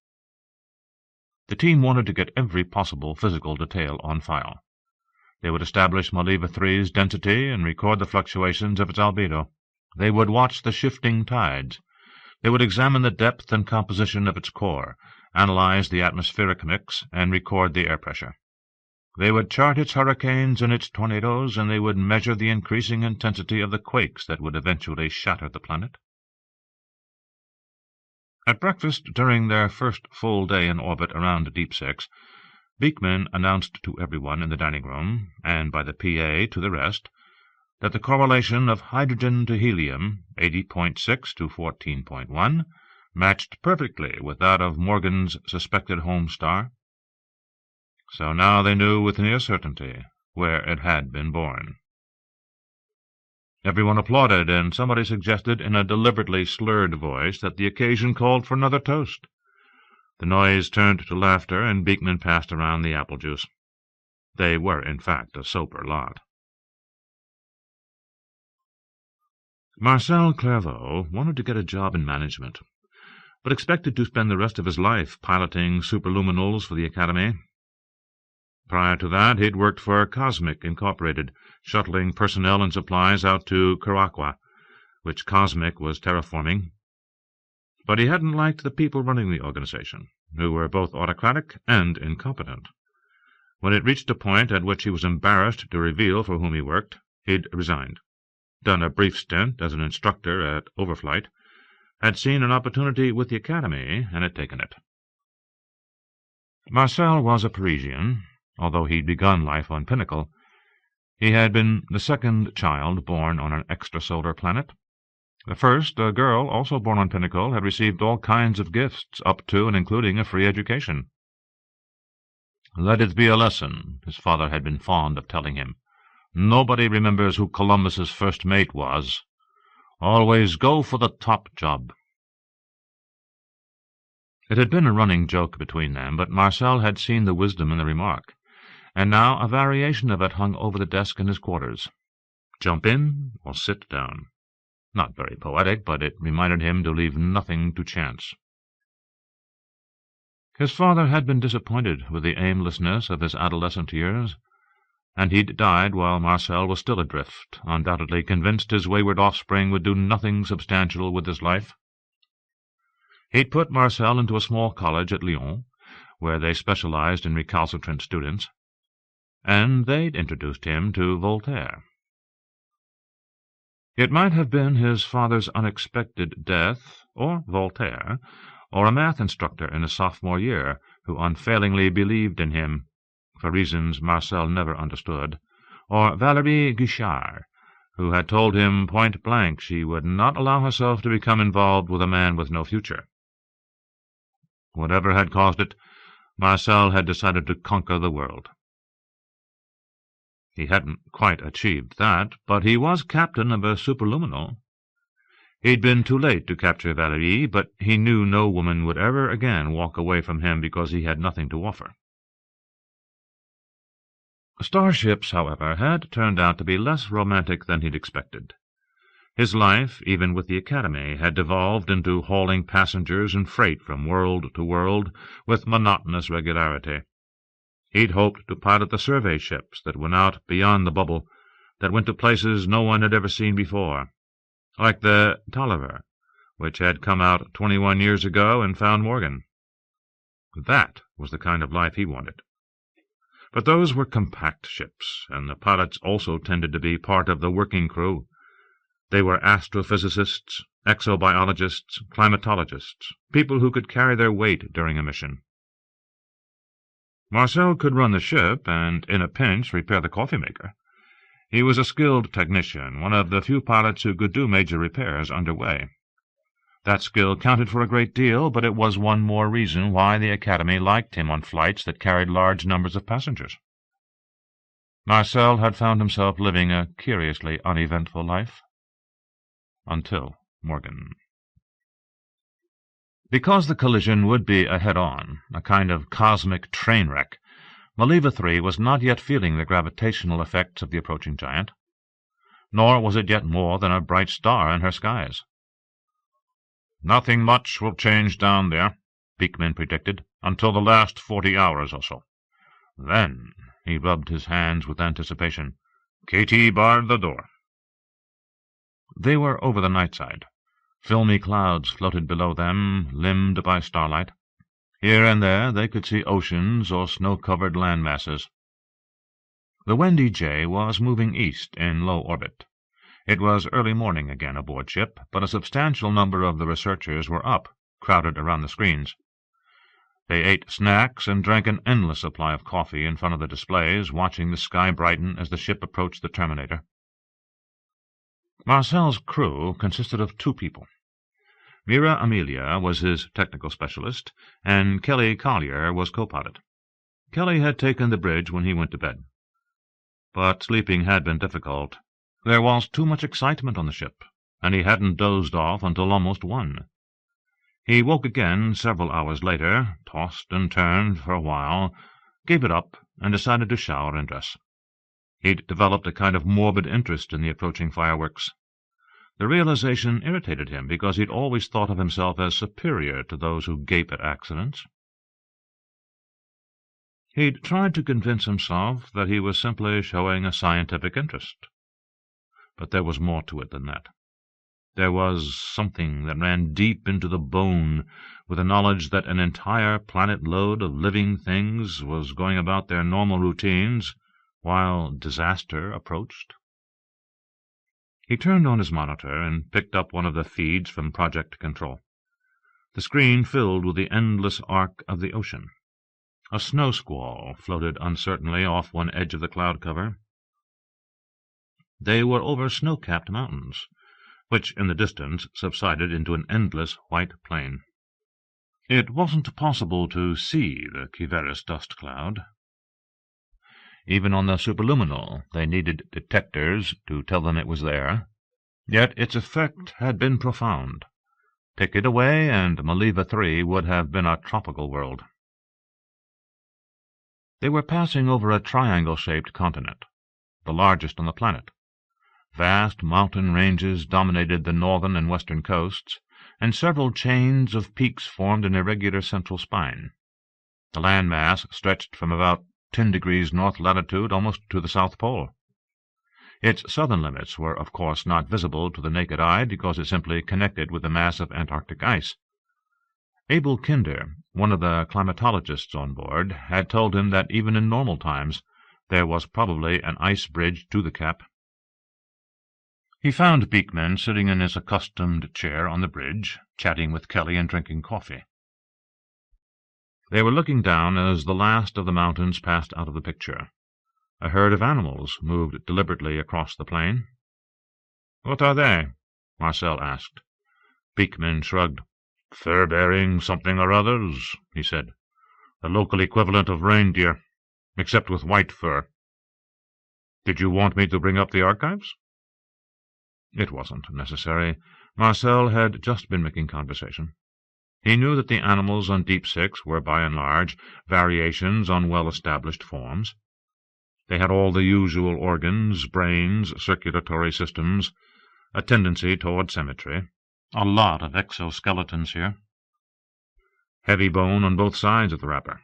The team wanted to get every possible physical detail on file. They would establish Maliva 3's density and record the fluctuations of its albedo. They would watch the shifting tides. They would examine the depth and composition of its core, analyze the atmospheric mix, and record the air pressure. They would chart its hurricanes and its tornadoes, and they would measure the increasing intensity of the quakes that would eventually shatter the planet. At breakfast, during their first full day in orbit around Deepsix, Beekman announced to everyone in the dining-room, and by the PA to the rest, that the correlation of hydrogen to helium, 80.6 to 14.1, matched perfectly with that of Morgan's suspected home star. So now they knew with near certainty where it had been born. Everyone applauded, and somebody suggested in a deliberately slurred voice that the occasion called for another toast. The noise turned to laughter, and Beekman passed around the apple juice. They were, in fact, a sober lot. Marcel Clairvaux wanted to get a job in management, but expected to spend the rest of his life piloting superluminals for the Academy. Prior to that, he'd worked for Cosmic Incorporated, shuttling personnel and supplies out to Curacao, which Cosmic was terraforming. But he hadn't liked the people running the organization, who were both autocratic and incompetent. When it reached a point at which he was embarrassed to reveal for whom he worked, he'd resigned, done a brief stint as an instructor at Overflight, had seen an opportunity with the Academy, and had taken it. Marcel was a Parisian. Although he'd begun life on Pinnacle, he had been the second child born on an extrasolar planet. The first, a girl also born on Pinnacle, had received all kinds of gifts, up to and including a free education. "Let it be a lesson," his father had been fond of telling him. "Nobody remembers who Columbus's first mate was. Always go for the top job." It had been a running joke between them, but Marcel had seen the wisdom in the remark, and now a variation of it hung over the desk in his quarters. Jump in or sit down. Not very poetic, but it reminded him to leave nothing to chance. His father had been disappointed with the aimlessness of his adolescent years, and he'd died while Marcel was still adrift, undoubtedly convinced his wayward offspring would do nothing substantial with his life. He'd put Marcel into a small college at Lyon, where they specialized in recalcitrant students, and they'd introduced him to Voltaire. It might have been his father's unexpected death, or Voltaire, or a math instructor in his sophomore year who unfailingly believed in him, for reasons Marcel never understood, or Valérie Guichard, who had told him point-blank she would not allow herself to become involved with a man with no future. Whatever had caused it, Marcel had decided to conquer the world. He hadn't quite achieved that, but he was captain of a superluminal. He'd been too late to capture Valérie, but he knew no woman would ever again walk away from him because he had nothing to offer. Starships, however, had turned out to be less romantic than he'd expected. His life, even with the Academy, had devolved into hauling passengers and freight from world to world with monotonous regularity. He'd hoped to pilot the survey ships that went out beyond the bubble, that went to places no one had ever seen before, like the Tolliver, which had come out 21 years ago and found Morgan. That was the kind of life he wanted. But those were compact ships, and the pilots also tended to be part of the working crew. They were astrophysicists, exobiologists, climatologists, people who could carry their weight during a mission. Marcel could run the ship and, in a pinch, repair the coffee-maker. He was a skilled technician, one of the few pilots who could do major repairs underway. That skill counted for a great deal, but it was one more reason why the Academy liked him on flights that carried large numbers of passengers. Marcel had found himself living a curiously uneventful life. Until Morgan. Because the collision would be a head-on, a kind of cosmic train wreck, Maliva 3 was not yet feeling the gravitational effects of the approaching giant, nor was it yet more than a bright star in her skies. "Nothing much will change down there," Beekman predicted, "until the last 40 hours or so. Then," he rubbed his hands with anticipation, "Katie barred the door." They were over the night side. Filmy clouds floated below them, limned by starlight. Here and there they could see oceans or snow-covered land masses. The Wendy J was moving east in low orbit. It was early morning again aboard ship, but a substantial number of the researchers were up, crowded around the screens. They ate snacks and drank an endless supply of coffee in front of the displays, watching the sky brighten as the ship approached the Terminator. Marcel's crew consisted of 2 people. Mira Amelia was his technical specialist, and Kelly Collier was co-pilot. Kelly had taken the bridge when he went to bed. But sleeping had been difficult. There was too much excitement on the ship, and he hadn't dozed off until almost 1. He woke again several hours later, tossed and turned for a while, gave it up, and decided to shower and dress. He'd developed a kind of morbid interest in the approaching fireworks. The realization irritated him because he'd always thought of himself as superior to those who gape at accidents. He'd tried to convince himself that he was simply showing a scientific interest. But there was more to it than that. There was something that ran deep into the bone, with the knowledge that an entire planet-load of living things was going about their normal routines, while disaster approached. He turned on his monitor and picked up one of the feeds from Project Control. The screen filled with the endless arc of the ocean. A snow squall floated uncertainly off one edge of the cloud cover. They were over snow-capped mountains, which in the distance subsided into an endless white plain. It wasn't possible to see the Quiverous dust cloud. Even on the superluminal they needed detectors to tell them it was there. Yet its effect had been profound. Take it away, and Maliva 3 would have been a tropical world. They were passing over a triangle-shaped continent, the largest on the planet. Vast mountain ranges dominated the northern and western coasts, and several chains of peaks formed an irregular central spine. The land mass stretched from about 10 degrees north latitude almost to the South Pole. Its southern limits were, of course, not visible to the naked eye because it simply connected with the mass of Antarctic ice. Abel Kinder, one of the climatologists on board, had told him that even in normal times there was probably an ice bridge to the cap. He found Beekman sitting in his accustomed chair on the bridge, chatting with Kelly and drinking coffee. They were looking down as the last of the mountains passed out of the picture. A herd of animals moved deliberately across the plain. "What are they?" Marcel asked. Beekman shrugged. "Fur-bearing something or others," he said. "The local equivalent of reindeer, except with white fur. Did you want me to bring up the archives?" It wasn't necessary. Marcel had just been making conversation. He knew that the animals on Deepsix were, by and large, variations on well-established forms. They had all the usual organs, brains, circulatory systems, a tendency toward symmetry. A lot of exoskeletons here. Heavy bone on both sides of the wrapper.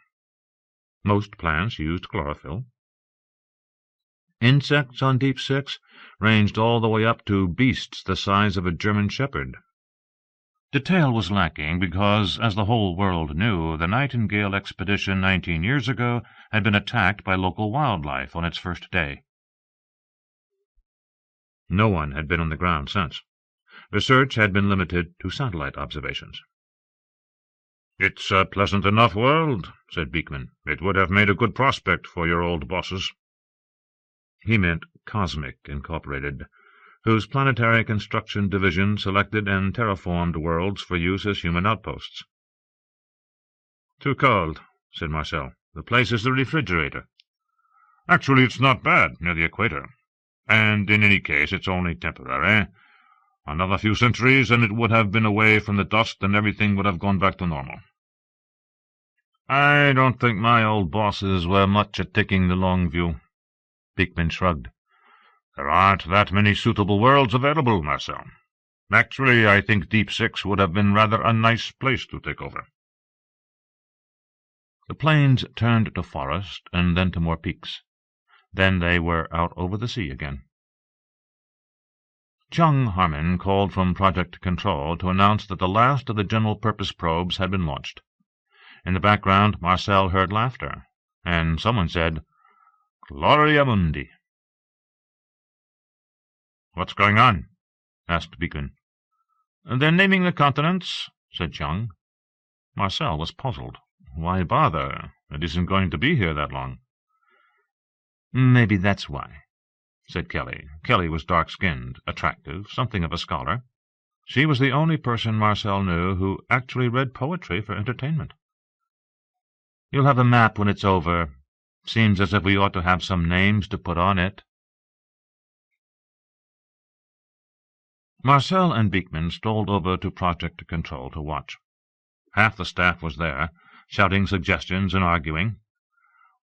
Most plants used chlorophyll. Insects on Deepsix ranged all the way up to beasts the size of a German shepherd. Detail was lacking because, as the whole world knew, the Nightingale expedition 19 years ago had been attacked by local wildlife on its first day. No one had been on the ground since. Research had been limited to satellite observations. "It's a pleasant enough world," said Beekman. "It would have made a good prospect for your old bosses." He meant Cosmic Incorporated, whose planetary construction division selected and terraformed worlds for use as human outposts. "Too cold," said Marcel. "The place is the refrigerator." "Actually, it's not bad near the equator. And in any case, it's only temporary. Another few centuries, and it would have been away from the dust, and everything would have gone back to normal." "I don't think my old bosses were much at taking the long view." Beekman shrugged. "There aren't that many suitable worlds available, Marcel. Actually, I think Deepsix would have been rather a nice place to take over." The plains turned to forest, and then to more peaks. Then they were out over the sea again. Chung Harmon called from Project Control to announce that the last of the general-purpose probes had been launched. In the background, Marcel heard laughter, and someone said, "Gloria Mundi." "What's going on?" asked Beacon. "They're naming the continents," said Chung. Marcel was puzzled. Why bother? It isn't going to be here that long. "Maybe that's why," said Kelly. Kelly was dark-skinned, attractive, something of a scholar. She was the only person Marcel knew who actually read poetry for entertainment. "You'll have a map when it's over. Seems as if we ought to have some names to put on it." Marcel and Beekman strolled over to Project Control to watch. Half the staff was there, shouting suggestions and arguing.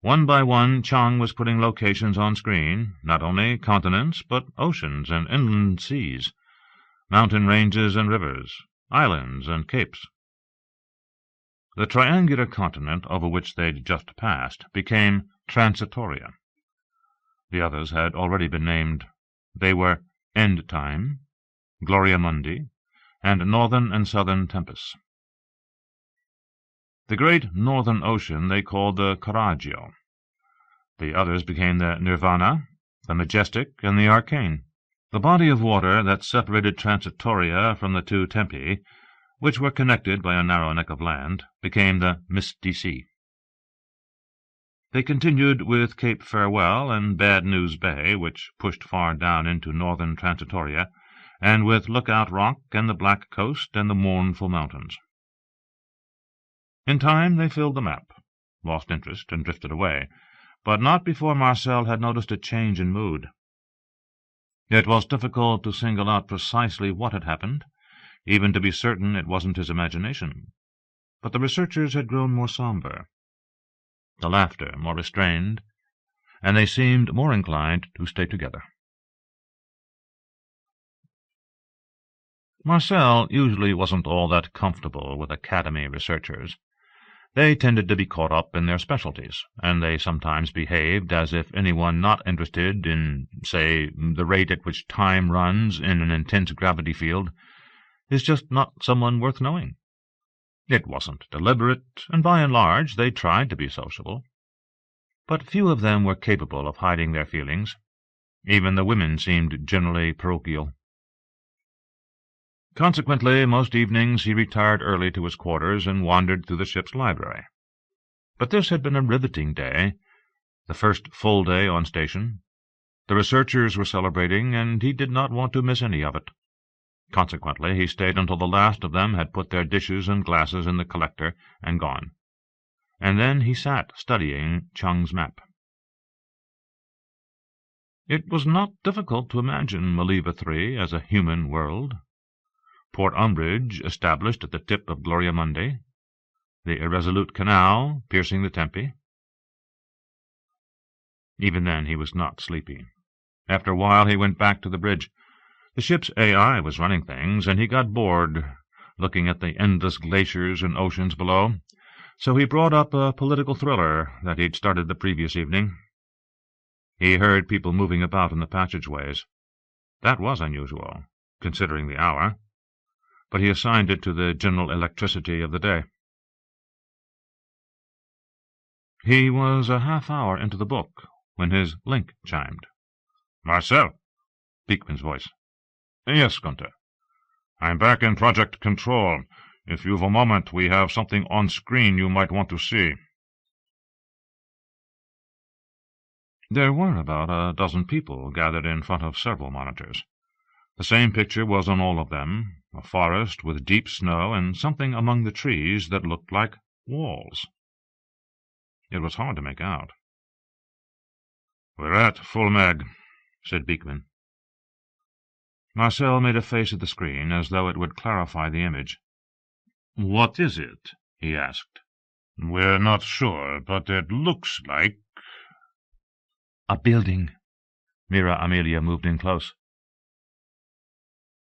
One by one, Chang was putting locations on screen, not only continents, but oceans and inland seas, mountain ranges and rivers, islands and capes. The triangular continent over which they'd just passed became Transitoria. The others had already been named. They were End Time, Gloria Mundi, and Northern and Southern Tempest. The great northern ocean they called the Carraggio. The others became the Nirvana, the Majestic, and the Arcane. The body of water that separated Transitoria from the two Tempi, which were connected by a narrow neck of land, became the Misty Sea. They continued with Cape Farewell and Bad News Bay, which pushed far down into northern Transitoria, and with Lookout Rock and the Black Coast and the Mournful Mountains. In time they filled the map, lost interest, and drifted away, but not before Marcel had noticed a change in mood. It was difficult to single out precisely what had happened, even to be certain it wasn't his imagination. But the researchers had grown more somber, the laughter more restrained, and they seemed more inclined to stay together. Marcel usually wasn't all that comfortable with academy researchers. They tended to be caught up in their specialties, and they sometimes behaved as if anyone not interested in, say, the rate at which time runs in an intense gravity field is just not someone worth knowing. It wasn't deliberate, and by and large they tried to be sociable. But few of them were capable of hiding their feelings. Even the women seemed generally parochial. Consequently, most evenings he retired early to his quarters and wandered through the ship's library. But this had been a riveting day, the first full day on station. The researchers were celebrating, and he did not want to miss any of it. Consequently, he stayed until the last of them had put their dishes and glasses in the collector and gone. And then he sat studying Chang's map. It was not difficult to imagine Maliva 3 as a human world. Port Umbridge established at the tip of Gloria Mundi, the Irresolute Canal piercing the Tempi. Even then he was not sleepy. After a while he went back to the bridge. The ship's AI was running things, and he got bored looking at the endless glaciers and oceans below, so he brought up a political thriller that he'd started the previous evening. He heard people moving about in the passageways. That was unusual, considering the hour, but he assigned it to the general electricity of the day. He was a half-hour into the book when his link chimed. "Marcel!" Beekman's voice. "Yes, Gunther. I'm back in Project Control. If you've a moment, we have something on screen you might want to see." There were about a dozen people gathered in front of several monitors. The same picture was on all of them, a forest with deep snow and something among the trees that looked like walls. It was hard to make out. "We're at full mag," said Beekman. Marcel made a face at the screen, as though it would clarify the image. "What is it?" he asked. "We're not sure, but it looks like—" "A building." Mira Amelia moved in close.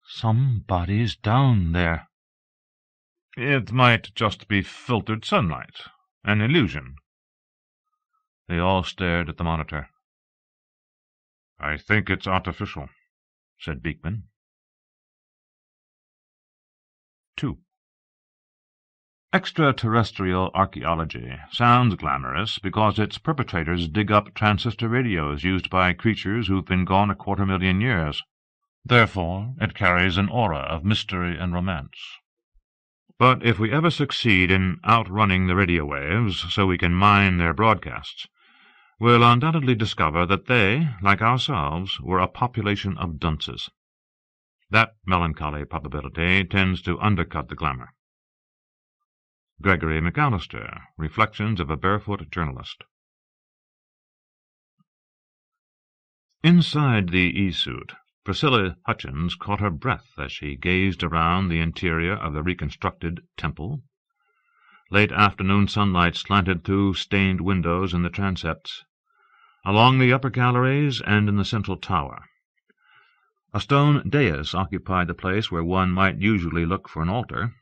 "Somebody's down there." "It might just be filtered sunlight, an illusion." They all stared at the monitor. "I think it's artificial," said Beekman. 2. Extraterrestrial archaeology sounds glamorous because its perpetrators dig up transistor radios used by creatures who've been gone 250,000 years. Therefore, it carries an aura of mystery and romance. But if we ever succeed in outrunning the radio waves so we can mine their broadcasts, we'll undoubtedly discover that they, like ourselves, were a population of dunces. That melancholy probability tends to undercut the glamour. Gregory McAllister, Reflections of a Barefoot Journalist. Inside the E-suit, Priscilla Hutchins caught her breath as she gazed around the interior of the reconstructed temple. Late afternoon sunlight slanted through stained windows in the transepts, along the upper galleries and in the central tower. A stone dais occupied the place where one might usually look for an altar.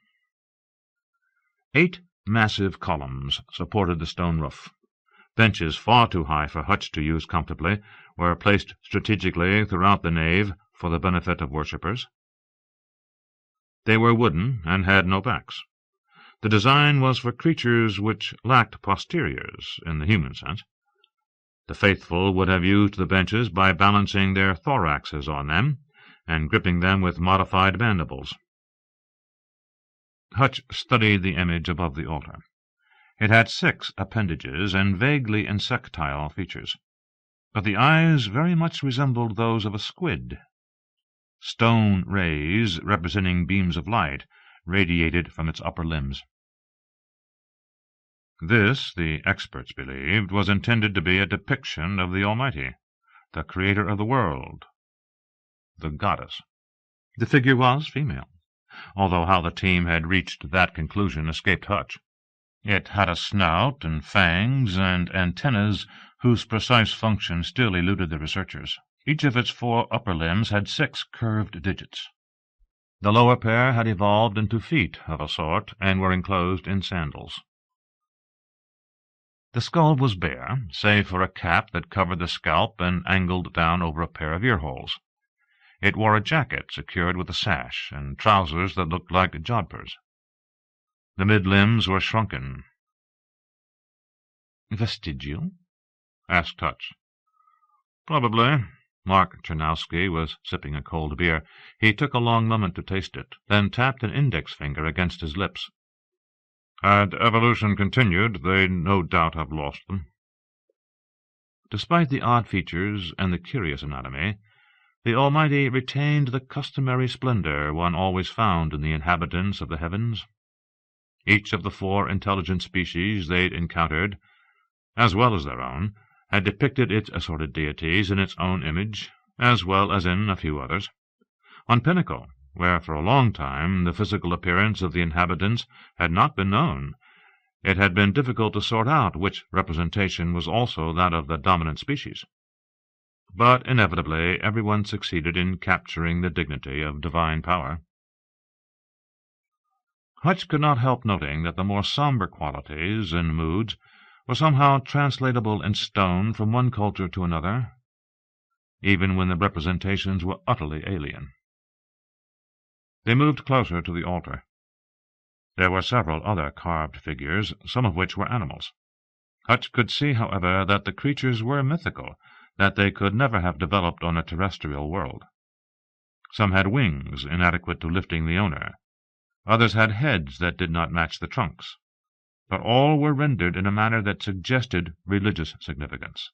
8 massive columns supported the stone roof. Benches far too high for Hutch to use comfortably were placed strategically throughout the nave for the benefit of worshippers. They were wooden and had no backs. The design was for creatures which lacked posteriors in the human sense. The faithful would have used the benches by balancing their thoraxes on them and gripping them with modified mandibles. Hutch studied the image above the altar. It had 6 appendages and vaguely insectile features, but the eyes very much resembled those of a squid. Stone rays, representing beams of light, radiated from its upper limbs. This, the experts believed, was intended to be a depiction of the Almighty, the creator of the world, the goddess. The figure was female, although how the team had reached that conclusion escaped Hutch. It had a snout and fangs and antennas whose precise function still eluded the researchers. Each of its 4 upper limbs had 6 curved digits. The lower pair had evolved into feet of a sort and were enclosed in sandals. The skull was bare, save for a cap that covered the scalp and angled down over a pair of ear-holes. It wore a jacket secured with a sash and trousers that looked like jodhpurs. The mid-limbs were shrunken. "Vestigial?" asked Hutch. "Probably." Mark Chernowski was sipping a cold beer. He took a long moment to taste it, then tapped an index finger against his lips. "Had evolution continued, they'd no doubt have lost them." Despite the odd features and the curious anatomy, the Almighty retained the customary splendor one always found in the inhabitants of the heavens. Each of the 4 intelligent species they'd encountered, as well as their own, had depicted its assorted deities in its own image, as well as in a few others. On Pinnacle, where for a long time the physical appearance of the inhabitants had not been known, it had been difficult to sort out which representation was also that of the dominant species. But inevitably everyone succeeded in capturing the dignity of divine power. Hutch could not help noting that the more somber qualities and moods were somehow translatable in stone from one culture to another, even when the representations were utterly alien. They moved closer to the altar. There were several other carved figures, some of which were animals. Hutch could see, however, that the creatures were mythical, that they could never have developed on a terrestrial world. Some had wings inadequate to lifting the owner. Others had heads that did not match the trunks. But all were rendered in a manner that suggested religious significance.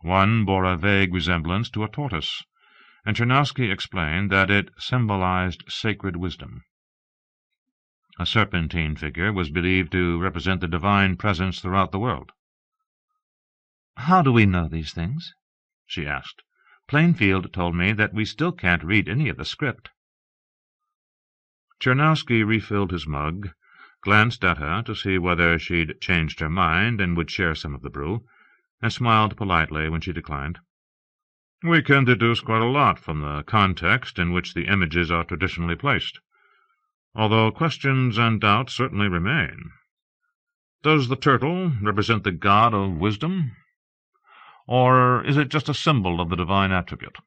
One bore a vague resemblance to a tortoise, and Chernowski explained that it symbolized sacred wisdom. A serpentine figure was believed to represent the divine presence throughout the world. "How do we know these things?" she asked. "Plainfield told me that we still can't read any of the script." Chernowski refilled his mug, glanced at her to see whether she'd changed her mind and would share some of the brew, and smiled politely when she declined. "We can deduce quite a lot from the context in which the images are traditionally placed, although questions and doubts certainly remain. Does the turtle represent the god of wisdom? Or is it just a symbol of the divine attribute?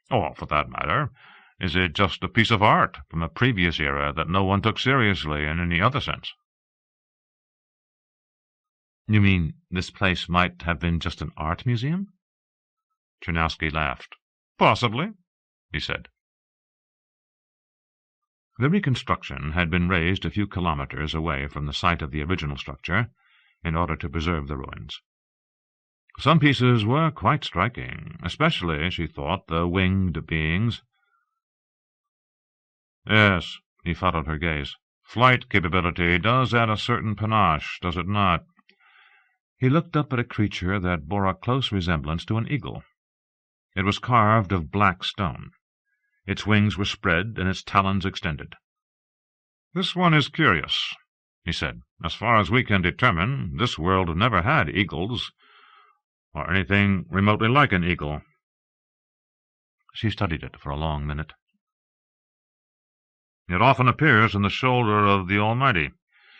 Or, for that matter, is it just a piece of art from a previous era that no one took seriously in any other sense?" "You mean this place might have been just an art museum?" Chernowski laughed. "Possibly," he said. The reconstruction had been raised a few kilometers away from the site of the original structure in order to preserve the ruins. Some pieces were quite striking, especially, she thought, the winged beings. Yes, he followed her gaze. Flight capability does add a certain panache, does it not? He looked up at a creature that bore a close resemblance to an eagle. It was carved of black stone. Its wings were spread and its talons extended. This one is curious, he said. As far as we can determine, this world never had eagles, or anything remotely like an eagle. She studied it for a long minute. It often appears in the shoulder of the Almighty,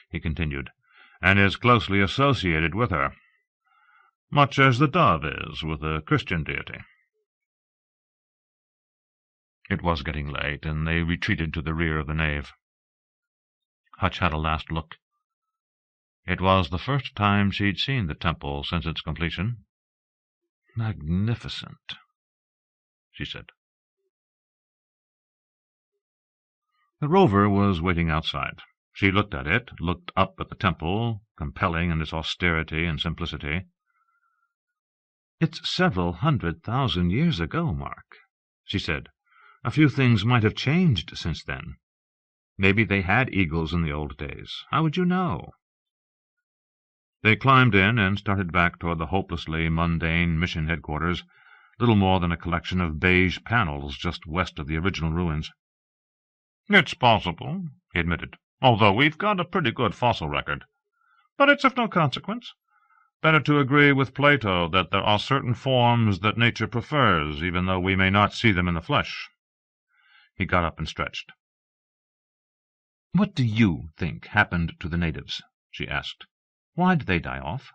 he continued, and is closely associated with her, much as the dove is with the Christian deity. It was getting late, and they retreated to the rear of the nave. Hutch had a last look. It was the first time she'd seen the temple since its completion. Magnificent, she said. The rover was waiting outside. She looked at it, looked up at the temple, compelling in its austerity and simplicity. "It's several 100,000 years ago, Mark," she said. "A few things might have changed since then. Maybe they had eagles in the old days. How would you know?" They climbed in and started back toward the hopelessly mundane mission headquarters, little more than a collection of beige panels just west of the original ruins. "It's possible," he admitted, "although we've got a pretty good fossil record. But it's of no consequence. Better to agree with Plato that there are certain forms that nature prefers, even though we may not see them in the flesh." He got up and stretched. "What do you think happened to the natives?" she asked. "Why did they die off?"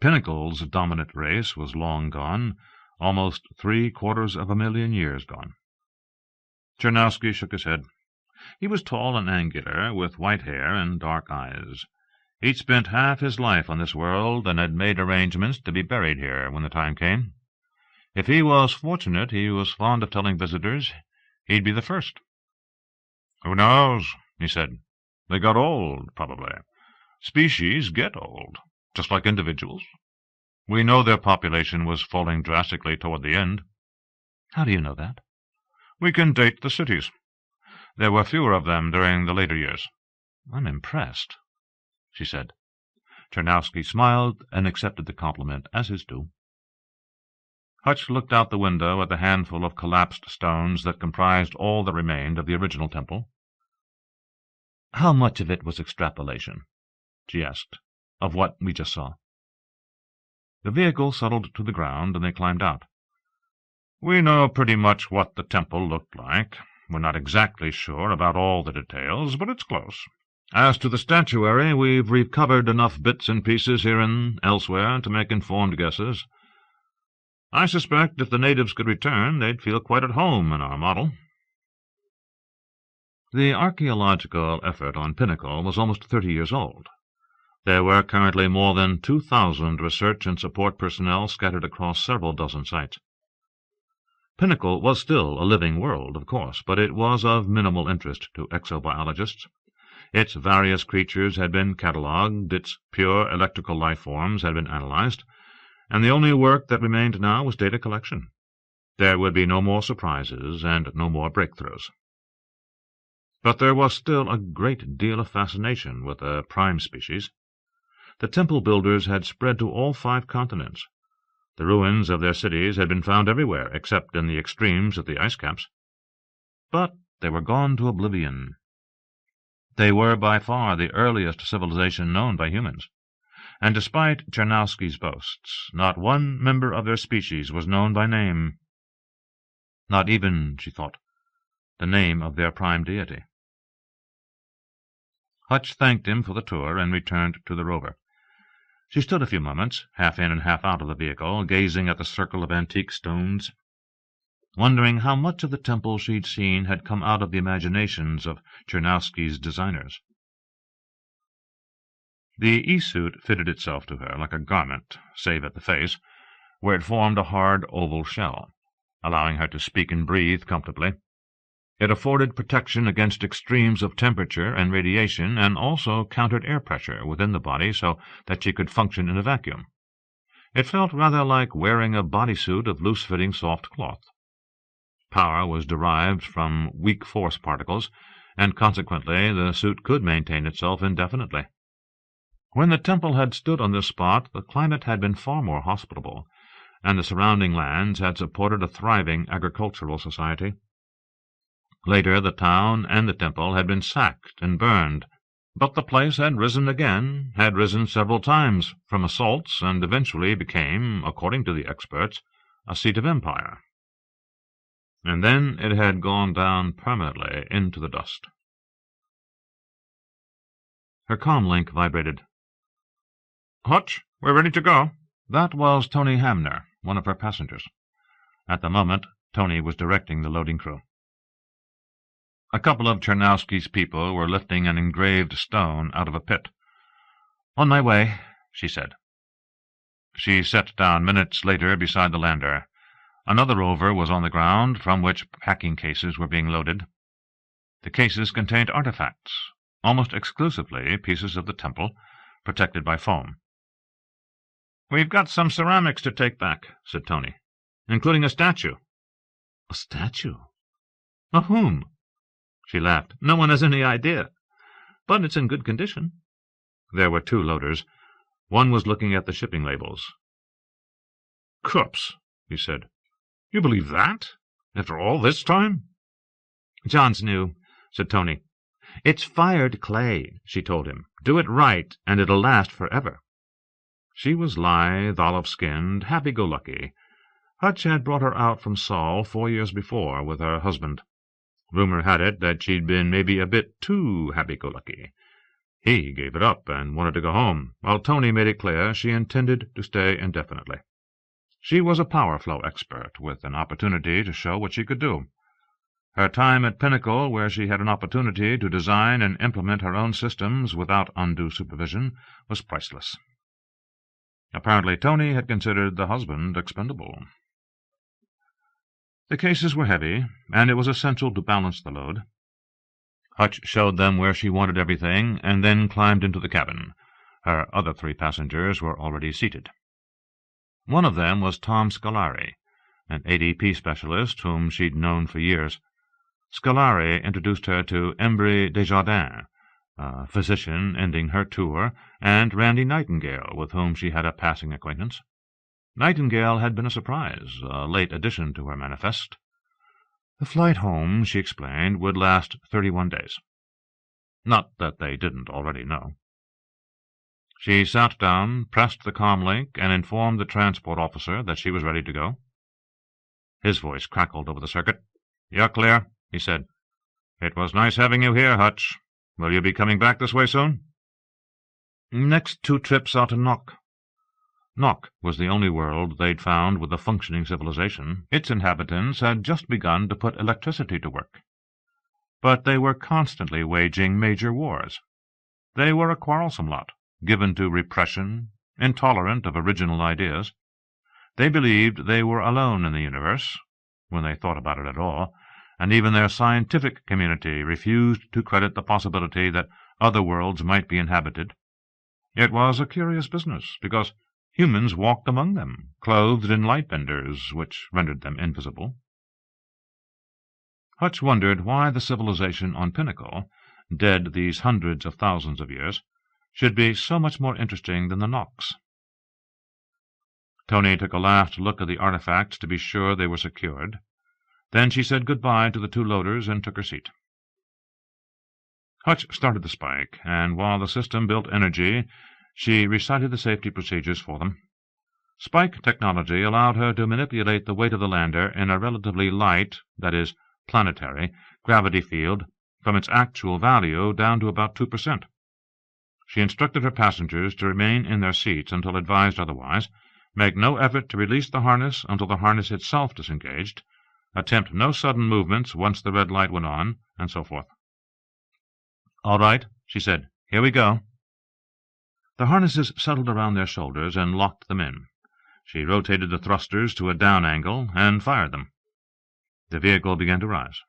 Pinnacle's dominant race was long gone, almost 750,000 years gone. Chernowski shook his head. He was tall and angular, with white hair and dark eyes. He'd spent half his life on this world, and had made arrangements to be buried here when the time came. If he was fortunate, he was fond of telling visitors, he'd be the first. "Who knows?" he said. "They got old, probably. Species get old, just like individuals. We know their population was falling drastically toward the end." "How do you know that?" "We can date the cities. There were fewer of them during the later years." "I'm impressed," she said. Chernowski smiled and accepted the compliment as his due. Hutch looked out the window at the handful of collapsed stones that comprised all that remained of the original temple. "How much of it was extrapolation?" she asked, "of what we just saw?" The vehicle settled to the ground, and they climbed out. "We know pretty much what the temple looked like. We're not exactly sure about all the details, but it's close. As to the statuary, we've recovered enough bits and pieces here and elsewhere to make informed guesses. I suspect if the natives could return, they'd feel quite at home in our model." The archaeological effort on Pinnacle was almost 30 years old. There were currently more than 2,000 research and support personnel scattered across several dozen sites. Pinnacle was still a living world, of course, but it was of minimal interest to exobiologists. Its various creatures had been catalogued, its pure electrical life forms had been analyzed, and the only work that remained now was data collection. There would be no more surprises and no more breakthroughs. But there was still a great deal of fascination with the prime species. The temple builders had spread to all 5 continents. The ruins of their cities had been found everywhere, except in the extremes of the ice caps. But they were gone to oblivion. They were by far the earliest civilization known by humans, and despite Chernowski's boasts, not one member of their species was known by name. Not even, she thought, the name of their prime deity. Hutch thanked him for the tour and returned to the rover. She stood a few moments, half in and half out of the vehicle, gazing at the circle of antique stones, wondering how much of the temple she'd seen had come out of the imaginations of Chernowski's designers. The e-suit fitted itself to her like a garment, save at the face, where it formed a hard oval shell, allowing her to speak and breathe comfortably. It afforded protection against extremes of temperature and radiation, and also countered air pressure within the body so that she could function in a vacuum. It felt rather like wearing a bodysuit of loose-fitting soft cloth. Power was derived from weak force particles, and consequently the suit could maintain itself indefinitely. When the temple had stood on this spot, the climate had been far more hospitable, and the surrounding lands had supported a thriving agricultural society. Later the town and the temple had been sacked and burned, but the place had risen again, had risen several times from assaults, and eventually became, according to the experts, a seat of empire. And then it had gone down permanently into the dust. Her comlink vibrated. "Hutch, we're ready to go." That was Tony Hamner, one of her passengers. At the moment, Tony was directing the loading crew. A couple of Chernowski's people were lifting an engraved stone out of a pit. "On my way," she said. She sat down minutes later beside the lander. Another rover was on the ground, from which packing cases were being loaded. The cases contained artifacts, almost exclusively pieces of the temple, protected by foam. "We've got some ceramics to take back," said Tony, "including a statue." "A statue? Of whom?" She laughed. "No one has any idea, but it's in good condition." There were two loaders. One was looking at the shipping labels. "Cups," he said. "You believe that? After all this time?" "John's new," said Tony. "It's fired clay," she told him. "Do it right, and it'll last forever." She was lithe, olive-skinned, happy-go-lucky. Hutch had brought her out from Saul 4 years before with her husband. Rumor had it that she'd been maybe a bit too happy-go-lucky. He gave it up and wanted to go home, while Tony made it clear she intended to stay indefinitely. She was a power flow expert, with an opportunity to show what she could do. Her time at Pinnacle, where she had an opportunity to design and implement her own systems without undue supervision, was priceless. Apparently Tony had considered the husband expendable. The cases were heavy, and it was essential to balance the load. Hutch showed them where she wanted everything, and then climbed into the cabin. Her other 3 passengers were already seated. One of them was Tom Scolari, an ADP specialist whom she'd known for years. Scolari introduced her to Embry Desjardins, a physician ending her tour, and Randy Nightingale, with whom she had a passing acquaintance. Nightingale had been a surprise, a late addition to her manifest. The flight home, she explained, would last 31 days. Not that they didn't already know. She sat down, pressed the comlink, and informed the transport officer that she was ready to go. His voice crackled over the circuit. "You're clear," he said. "It was nice having you here, Hutch. Will you be coming back this way soon?" "Next 2 trips are to Nock." Nock was the only world they'd found with a functioning civilization. Its inhabitants had just begun to put electricity to work. But they were constantly waging major wars. They were a quarrelsome lot, given to repression, intolerant of original ideas. They believed they were alone in the universe, when they thought about it at all, and even their scientific community refused to credit the possibility that other worlds might be inhabited. It was a curious business, because humans walked among them, clothed in light benders, which rendered them invisible. Hutch wondered why the civilization on Pinnacle, dead these hundreds of thousands of years, should be so much more interesting than the Nocks. Tony took a last look at the artifacts to be sure they were secured. Then she said good-bye to the 2 loaders and took her seat. Hutch started the spike, and while the system built energy, she recited the safety procedures for them. Spike technology allowed her to manipulate the weight of the lander in a relatively light, that is, planetary, gravity field from its actual value down to about 2%. She instructed her passengers to remain in their seats until advised otherwise, make no effort to release the harness until the harness itself disengaged, attempt no sudden movements once the red light went on, and so forth. "All right," she said. "Here we go." The harnesses settled around their shoulders and locked them in. She rotated the thrusters to a down angle and fired them. The vehicle began to rise.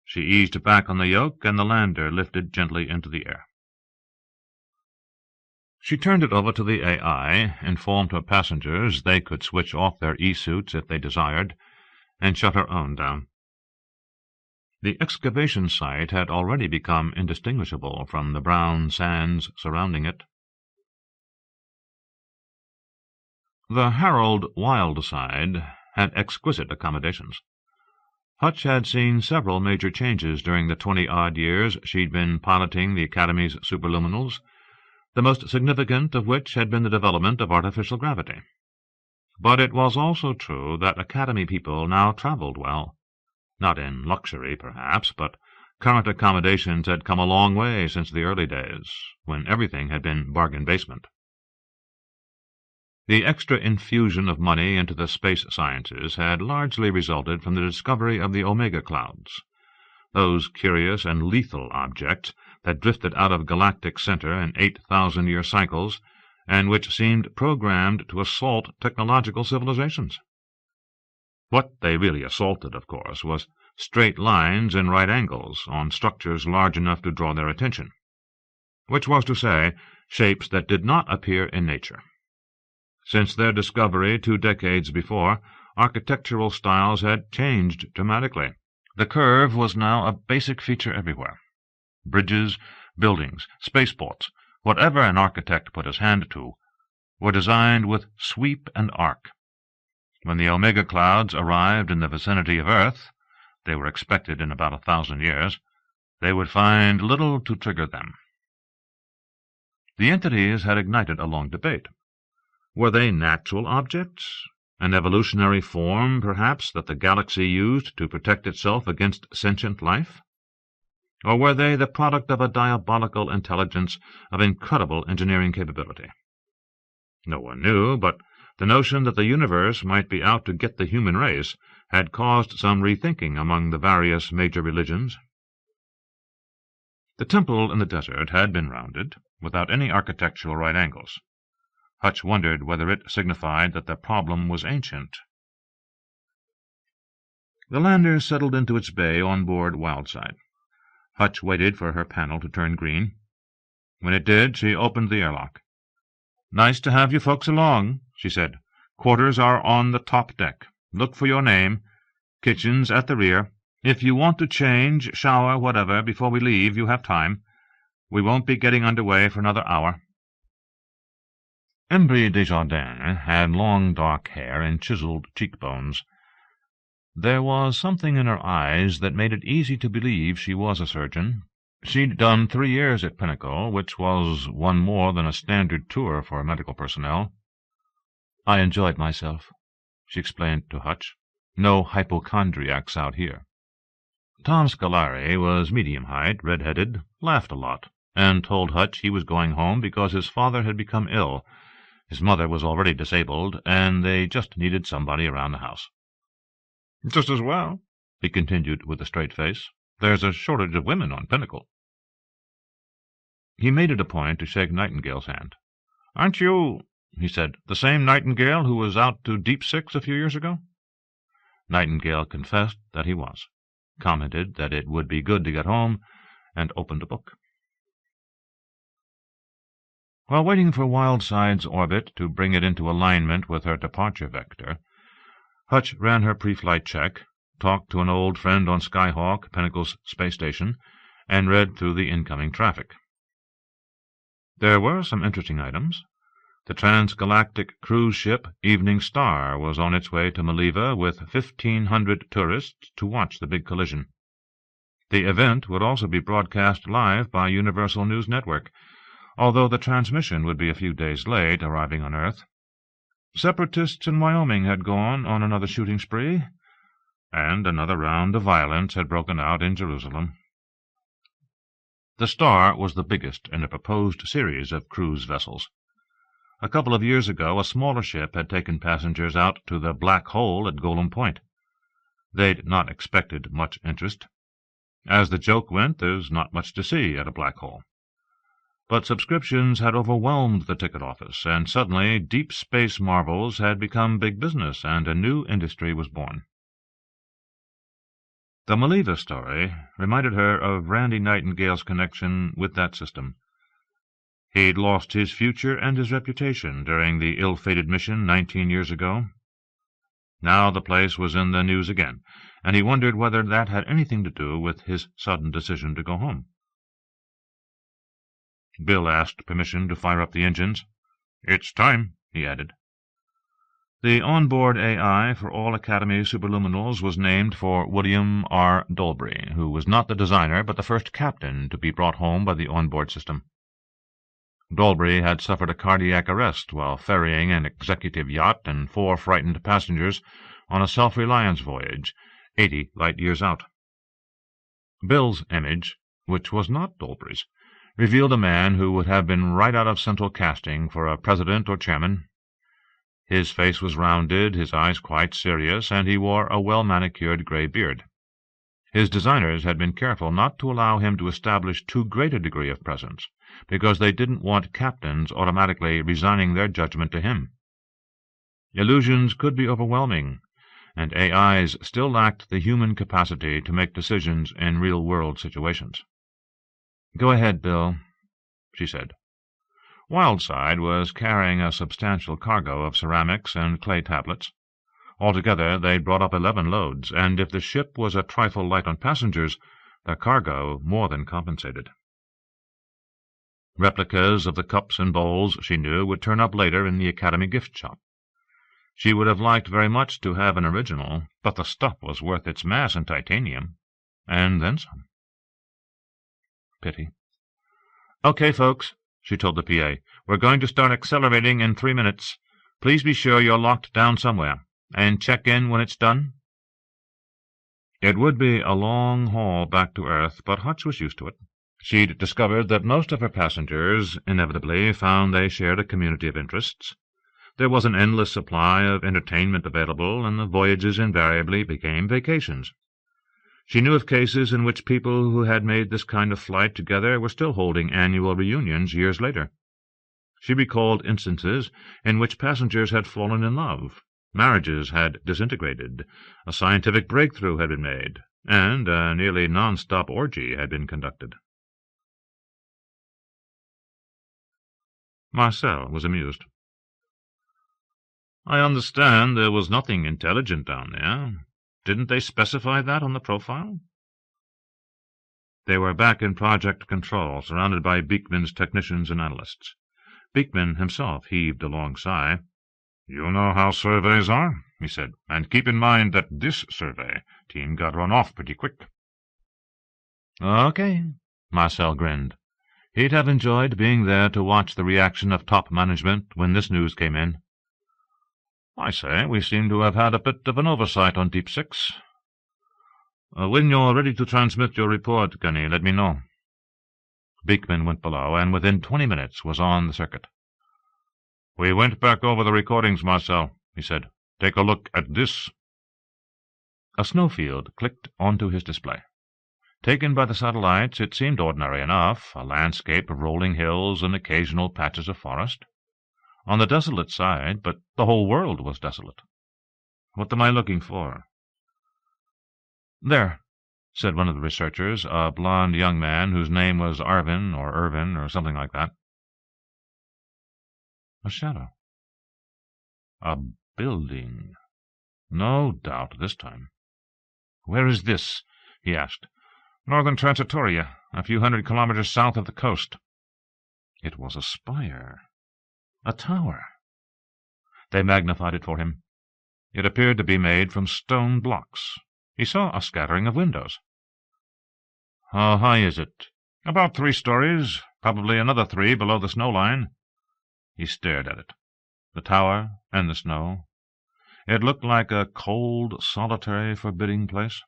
She eased back on the yoke, and the lander lifted gently into the air. She turned it over to the AI, informed her passengers they could switch off their e-suits if they desired, and shut her own down. The excavation site had already become indistinguishable from the brown sands surrounding it. The Harold Wildside had exquisite accommodations. Hutch had seen several major changes during the 20-odd years she'd been piloting the Academy's superluminals, the most significant of which had been the development of artificial gravity. But it was also true that Academy people now traveled well. Not in luxury, perhaps, but current accommodations had come a long way since the early days, when everything had been bargain basement. The extra infusion of money into the space sciences had largely resulted from the discovery of the Omega Clouds, those curious and lethal objects that drifted out of galactic center in 8,000-year cycles, and which seemed programmed to assault technological civilizations. What they really assaulted, of course, was straight lines and right angles on structures large enough to draw their attention, which was to say, shapes that did not appear in nature. Since their discovery 2 decades before, architectural styles had changed dramatically. The curve was now a basic feature everywhere. Bridges, buildings, spaceports, whatever an architect put his hand to, were designed with sweep and arc. When the Omega Clouds arrived in the vicinity of Earth, they were expected in about 1,000 years, they would find little to trigger them. The entities had ignited a long debate. Were they natural objects, an evolutionary form, perhaps, that the galaxy used to protect itself against sentient life? Or were they the product of a diabolical intelligence of incredible engineering capability? No one knew, but the notion that the universe might be out to get the human race had caused some rethinking among the various major religions. The temple in the desert had been rounded, without any architectural right angles. Hutch wondered whether it signified that the problem was ancient. The lander settled into its bay on board Wildside. Hutch waited for her panel to turn green. When it did, she opened the airlock. "Nice to have you folks along," she said. "Quarters are on the top deck. Look for your name. Kitchen's at the rear. If you want to change, shower, whatever, before we leave, you have time. We won't be getting under way for another hour." Embry Desjardins had long dark hair and chiseled cheekbones. There was something in her eyes that made it easy to believe she was a surgeon. She'd done 3 years at Pinnacle, which was one more than a standard tour for medical personnel. "I enjoyed myself," she explained to Hutch. "No hypochondriacs out here." Tom Scolari was medium height, red-headed, laughed a lot, and told Hutch he was going home because his father had become ill. His mother was already disabled, and they just needed somebody around the house. "Just as well," he continued with a straight face. "There's a shortage of women on Pinnacle." He made it a point to shake Nightingale's hand. "Aren't you," he said, "the same Nightingale who was out to Deepsix a few years ago?" Nightingale confessed that he was, commented that it would be good to get home, and opened a book. While waiting for Wildside's orbit to bring it into alignment with her departure vector, Hutch ran her pre-flight check, talked to an old friend on Skyhawk, Pinnacle's space station, and read through the incoming traffic. There were some interesting items. The transgalactic cruise ship Evening Star was on its way to Maliva with 1,500 tourists to watch the big collision. The event would also be broadcast live by Universal News Network, although the transmission would be a few days late, arriving on Earth. Separatists in Wyoming had gone on another shooting spree, and another round of violence had broken out in Jerusalem. The Star was the biggest in a proposed series of cruise vessels. A couple of years ago, a smaller ship had taken passengers out to the Black Hole at Golem Point. They'd not expected much interest. As the joke went, there's not much to see at a black hole. But subscriptions had overwhelmed the ticket office, and suddenly deep space marvels had become big business, and a new industry was born. The Maliva story reminded her of Randy Nightingale's connection with that system. He'd lost his future and his reputation during the ill-fated mission 19 years ago. Now the place was in the news again, and he wondered whether that had anything to do with his sudden decision to go home. Bill asked permission to fire up the engines. "It's time," he added. The onboard AI for all Academy superluminals was named for William R. Dolbery, who was not the designer but the first captain to be brought home by the onboard system. Dolbery had suffered a cardiac arrest while ferrying an executive yacht and 4 frightened passengers on a self-reliance voyage, 80 light-years out. Bill's image, which was not Dolbery's, revealed a man who would have been right out of central casting for a president or chairman. His face was rounded, his eyes quite serious, and he wore a well-manicured gray beard. His designers had been careful not to allow him to establish too great a degree of presence, because they didn't want captains automatically resigning their judgment to him. Illusions could be overwhelming, and AIs still lacked the human capacity to make decisions in real-world situations. "Go ahead, Bill," she said. Wildside was carrying a substantial cargo of ceramics and clay tablets. Altogether they'd brought up 11 loads, and if the ship was a trifle light on passengers, the cargo more than compensated. Replicas of the cups and bowls, she knew, would turn up later in the Academy gift shop. She would have liked very much to have an original, but the stuff was worth its mass in titanium, and then some. Pity. "Okay, folks," she told the PA. "We're going to start accelerating in 3 minutes. Please be sure you're locked down somewhere, and check in when it's done." It would be a long haul back to Earth, but Hutch was used to it. She'd discovered that most of her passengers inevitably found they shared a community of interests. There was an endless supply of entertainment available, and the voyages invariably became vacations. She knew of cases in which people who had made this kind of flight together were still holding annual reunions years later. She recalled instances in which passengers had fallen in love, marriages had disintegrated, a scientific breakthrough had been made, and a nearly non-stop orgy had been conducted. Marcel was amused. "I understand there was nothing intelligent down there. Didn't they specify that on the profile?" They were back in Project Control, surrounded by Beekman's technicians and analysts. Beekman himself heaved a long sigh. "You know how surveys are," he said, "and keep in mind that this survey team got run off pretty quick." "Okay," Marcel grinned. He'd have enjoyed being there to watch the reaction of top management when this news came in. "I say, we seem to have had a bit of an oversight on Deepsix. When you're ready to transmit your report, Gunny, let me know." Beekman went below, and within 20 minutes was on the circuit. "We went back over the recordings, Marcel," he said. "Take a look at this." A snowfield clicked onto his display. Taken by the satellites, it seemed ordinary enough, a landscape of rolling hills and occasional patches of forest. On the desolate side, but the whole world was desolate. "What am I looking for?" "There," said one of the researchers, a blond young man whose name was Irvin or something like that. A shadow. A building. No doubt this time. "Where is this?" he asked. "Northern Transitoria, a few 100 kilometers south of the coast." It was a spire. A tower. They magnified it for him. It appeared to be made from stone blocks. He saw a scattering of windows. "How high is it?" "About 3 stories, probably another 3 below the snow line." He stared at it. The tower and the snow. It looked like a cold, solitary, forbidding place.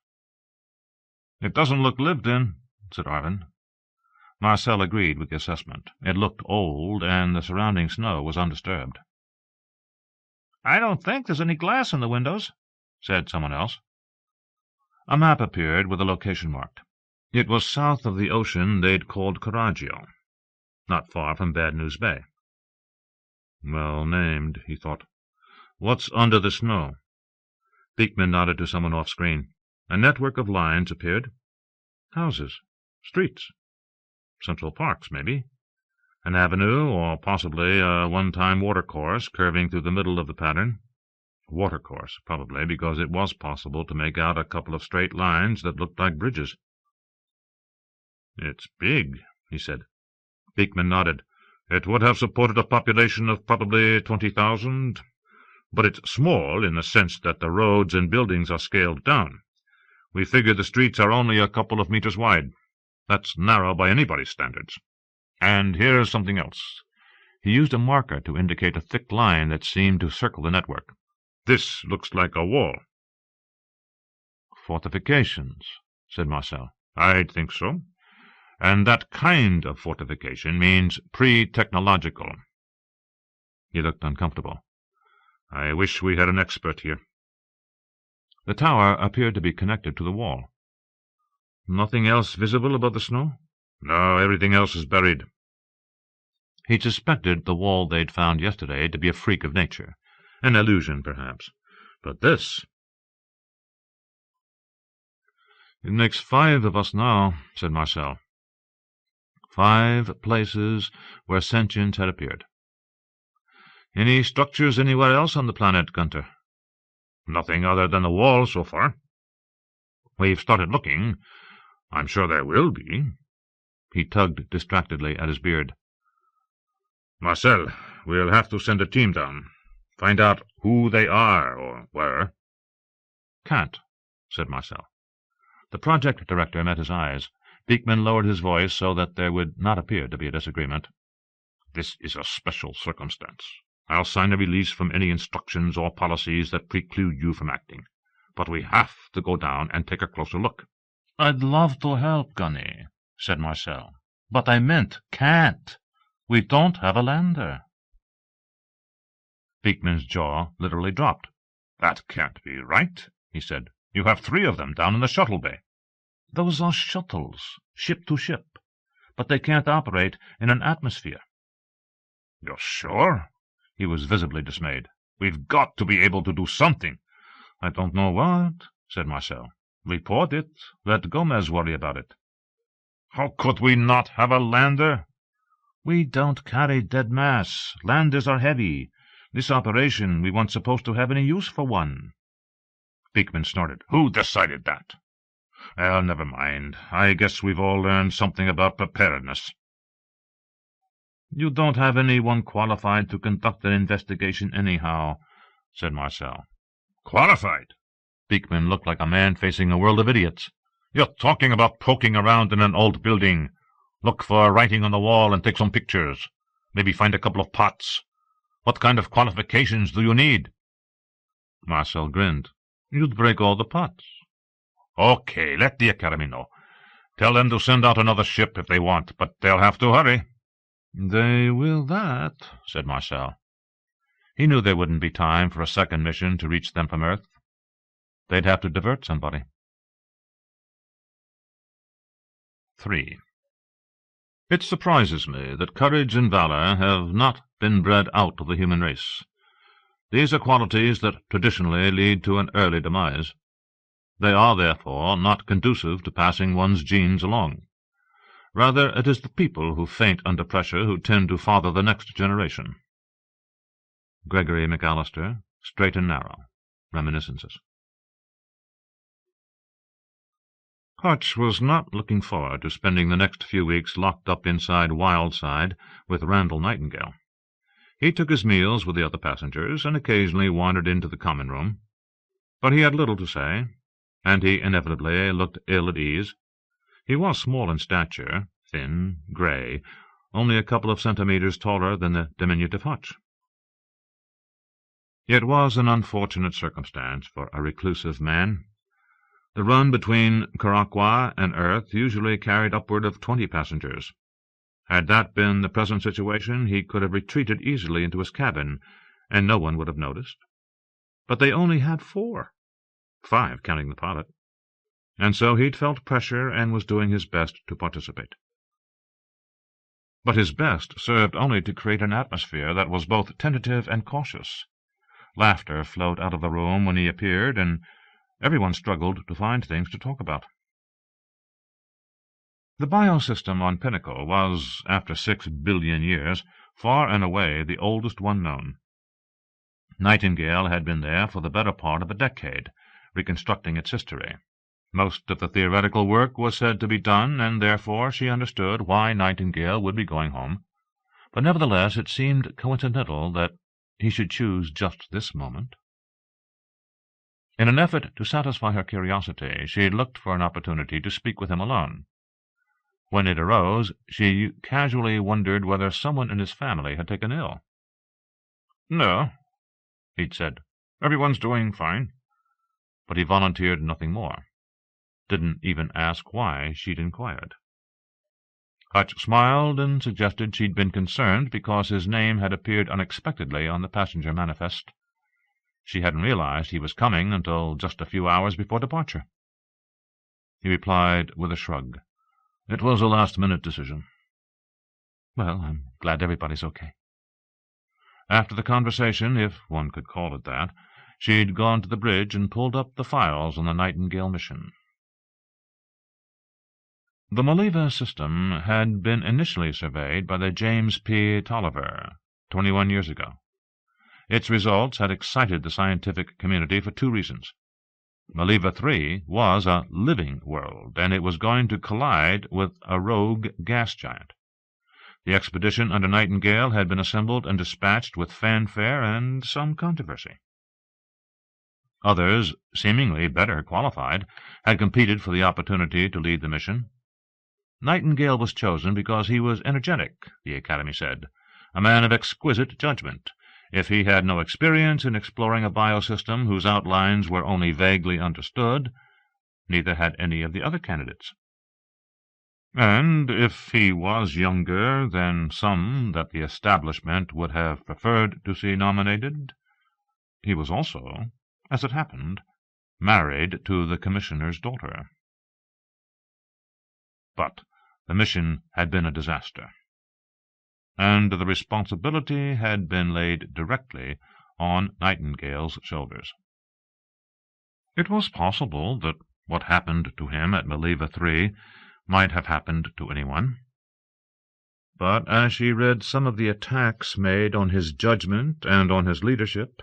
"It doesn't look lived in," said Arvin. Marcel agreed with the assessment. It looked old, and the surrounding snow was undisturbed. "I don't think there's any glass in the windows," said someone else. A map appeared with a location marked. It was south of the ocean they'd called Coragio, not far from Bad News Bay. Well named, he thought. "What's under the snow?" Beekman nodded to someone off-screen. A network of lines appeared. Houses, streets, Central Parks, maybe. An avenue, or possibly a one-time watercourse curving through the middle of the pattern. Watercourse, probably, because it was possible to make out a couple of straight lines that looked like bridges. "It's big," he said. Beekman nodded. "It would have supported a population of probably 20,000, but it's small in the sense that the roads and buildings are scaled down. We figure the streets are only a couple of meters wide. That's narrow by anybody's standards. And here's something else." He used a marker to indicate a thick line that seemed to circle the network. "This looks like a wall." "Fortifications," said Marcel. "I'd think so. And that kind of fortification means pre-technological." He looked uncomfortable. "I wish we had an expert here." The tower appeared to be connected to the wall. "Nothing else visible above the snow?" "No, everything else is buried." He suspected the wall they'd found yesterday to be a freak of nature, an illusion, perhaps. But this— "It makes 5 of us now," said Marcel. 5 places where sentience had appeared. "Any structures anywhere else on the planet, Gunter?" "Nothing other than the wall so far. We've started looking. I'm sure there will be." He tugged distractedly at his beard. "Marcel, we'll have to send a team down. Find out who they are, or were." "Can't," said Marcel. The project director met his eyes. Beekman lowered his voice so that there would not appear to be a disagreement. "This is a special circumstance. I'll sign a release from any instructions or policies that preclude you from acting. But we have to go down and take a closer look." "I'd love to help, Gunny," said Marcel. "But I meant can't. We don't have a lander." Beekman's jaw literally dropped. "That can't be right," he said. "You have 3 of them down in the shuttle bay." "Those are shuttles, ship to ship, but they can't operate in an atmosphere." "You're sure?" He was visibly dismayed. "We've got to be able to do something." "I don't know what," said Marcel. "Report it. Let Gomez worry about it." "How could we not have a lander?" "We don't carry dead mass. Landers are heavy. This operation, we weren't supposed to have any use for one." Beekman snorted. "Who decided that?" "Well, never mind. I guess we've all learned something about preparedness." "You don't have anyone qualified to conduct an investigation anyhow," said Marcel. "Qualified?" Beekman looked like a man facing a world of idiots. "You're talking about poking around in an old building. Look for writing on the wall and take some pictures. Maybe find a couple of pots. What kind of qualifications do you need?" Marcel grinned. "You'd break all the pots." "Okay, let the Academy know. Tell them to send out another ship if they want, but they'll have to hurry." "They will that," said Marcel. He knew there wouldn't be time for a second mission to reach them from Earth. They'd have to divert somebody. 3. It surprises me that courage and valor have not been bred out of the human race. These are qualities that traditionally lead to an early demise. They are, therefore, not conducive to passing one's genes along. Rather, it is the people who faint under pressure who tend to father the next generation. Gregory McAllister, Straight and Narrow, Reminiscences. Hutch was not looking forward to spending the next few weeks locked up inside Wildside with Randall Nightingale. He took his meals with the other passengers, and occasionally wandered into the common room. But he had little to say, and he inevitably looked ill at ease. He was small in stature, thin, grey, only a couple of centimeters taller than the diminutive Hutch. It was an unfortunate circumstance for a reclusive man. The run between Curraqua and Earth usually carried upward of 20 passengers. Had that been the present situation, he could have retreated easily into his cabin, and no one would have noticed. But they only had 4, 5 counting the pilot, and so he'd felt pressure and was doing his best to participate. But his best served only to create an atmosphere that was both tentative and cautious. Laughter flowed out of the room when he appeared, and Everyone struggled to find things to talk about. The biosystem on Pinnacle was, after 6 billion years, far and away the oldest one known. Nightingale had been there for the better part of a decade, reconstructing its history. Most of the theoretical work was said to be done, and therefore she understood why Nightingale would be going home. But nevertheless it seemed coincidental that he should choose just this moment. In an effort to satisfy her curiosity, she looked for an opportunity to speak with him alone. When it arose, she casually wondered whether someone in his family had taken ill. "No," he'd said. "Everyone's doing fine." But he volunteered nothing more. Didn't even ask why she'd inquired. Hutch smiled and suggested she'd been concerned because his name had appeared unexpectedly on the passenger manifest. She hadn't realized he was coming until just a few hours before departure. He replied with a shrug. "It was a last-minute decision." "Well, I'm glad everybody's okay." After the conversation, if one could call it that, she'd gone to the bridge and pulled up the files on the Nightingale mission. The Maliva system had been initially surveyed by the James P. Tolliver 21 years ago. Its results had excited the scientific community for 2 reasons. Maliva 3 was a living world, and it was going to collide with a rogue gas giant. The expedition under Nightingale had been assembled and dispatched with fanfare and some controversy. Others, seemingly better qualified, had competed for the opportunity to lead the mission. Nightingale was chosen because he was energetic, the Academy said, a man of exquisite judgment. If he had no experience in exploring a biosystem whose outlines were only vaguely understood, neither had any of the other candidates. And if he was younger than some that the establishment would have preferred to see nominated, he was also, as it happened, married to the commissioner's daughter. But the mission had been a disaster, and the responsibility had been laid directly on Nightingale's shoulders. It was possible that what happened to him at Maliva 3 might have happened to anyone. But as she read some of the attacks made on his judgment and on his leadership,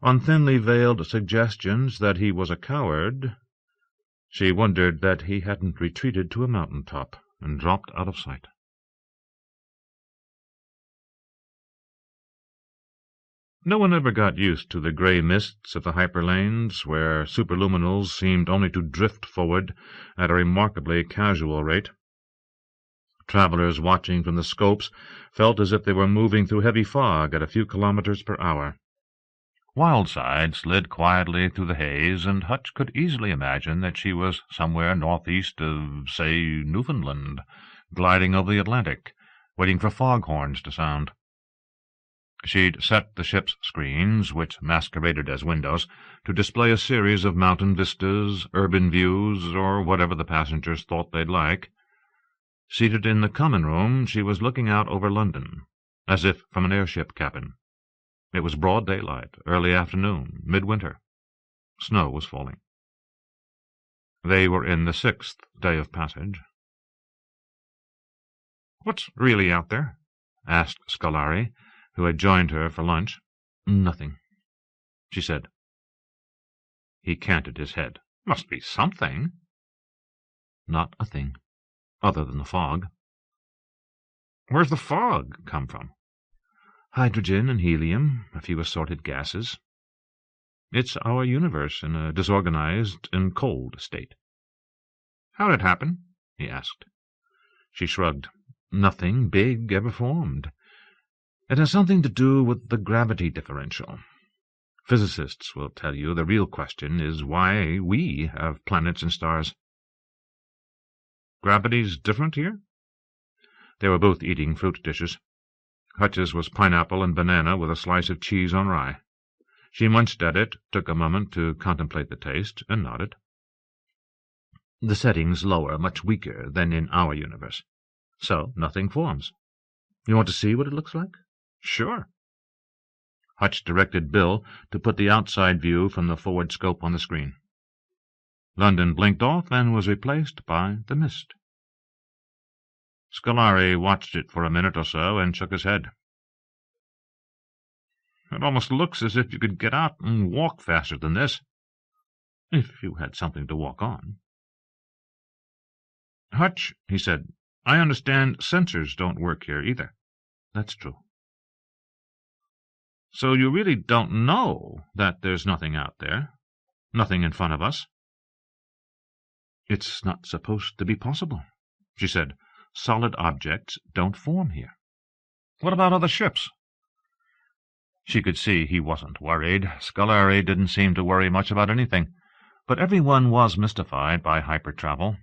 on thinly veiled suggestions that he was a coward, she wondered that he hadn't retreated to a mountain-top and dropped out of sight. No one ever got used to the grey mists of the hyperlanes, where superluminals seemed only to drift forward at a remarkably casual rate. Travelers watching from the scopes felt as if they were moving through heavy fog at a few kilometers per hour. Wildside slid quietly through the haze, and Hutch could easily imagine that she was somewhere northeast of, say, Newfoundland, gliding over the Atlantic, waiting for foghorns to sound. She'd set the ship's screens, which masqueraded as windows, to display a series of mountain vistas, urban views, or whatever the passengers thought they'd like. Seated in the common room, she was looking out over London, as if from an airship cabin. It was broad daylight, early afternoon, midwinter. Snow was falling. They were in the 6th day of passage. "What's really out there?" asked Scolari, who had joined her for lunch. "Nothing," she said. He canted his head. "Must be something." "Not a thing, other than the fog." "Where's the fog come from?" "Hydrogen and helium, a few assorted gases. It's our universe in a disorganized and cold state." "How'd it happen?" he asked. She shrugged. "Nothing big ever formed. It has something to do with the gravity differential. Physicists will tell you the real question is why we have planets and stars." "Gravity's different here?" They were both eating fruit dishes. Hutch's was pineapple and banana with a slice of cheese on rye. She munched at it, took a moment to contemplate the taste, and nodded. "The setting's lower, much weaker than in our universe. So nothing forms. You want to see what it looks like?" "Sure." Hutch directed Bill to put the outside view from the forward scope on the screen. London blinked off and was replaced by the mist. Scolari watched it for a minute or so and shook his head. "It almost looks as if you could get out and walk faster than this, if you had something to walk on." "Hutch," he said, "I understand sensors don't work here either." "That's true." "So you really don't know that there's nothing out there? Nothing in front of us?" "It's not supposed to be possible," she said. "Solid objects don't form here." "What about other ships?" She could see he wasn't worried. Scolari didn't seem to worry much about anything, but everyone was mystified by hypertravel,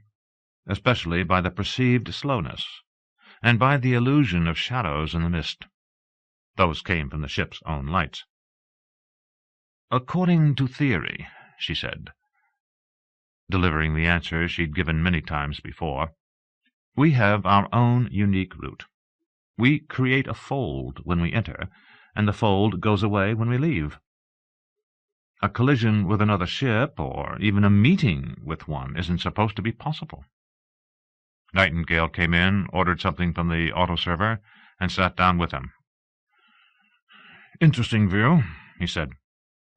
especially by the perceived slowness, and by the illusion of shadows in the mist. Those came from the ship's own lights. "According to theory," she said, delivering the answer she'd given many times before, "we have our own unique route. We create a fold when we enter, and the fold goes away when we leave. A collision with another ship, or even a meeting with one, isn't supposed to be possible." Nightingale came in, ordered something from the auto-server, and sat down with him. "Interesting view," he said.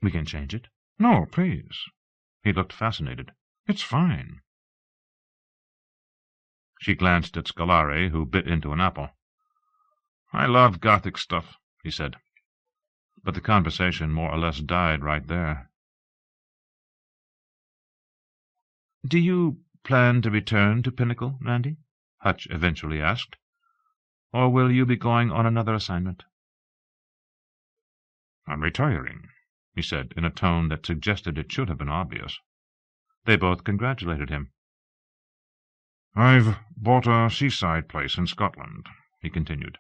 "We can change it." "No, please." He looked fascinated. "It's fine." She glanced at Scolari, who bit into an apple. "I love Gothic stuff," he said. But the conversation more or less died right there. "Do you plan to return to Pinnacle, Randy?" Hutch eventually asked. "Or will you be going on another assignment?" "I'm retiring," he said, in a tone that suggested it should have been obvious. They both congratulated him. "I've bought a seaside place in Scotland," he continued.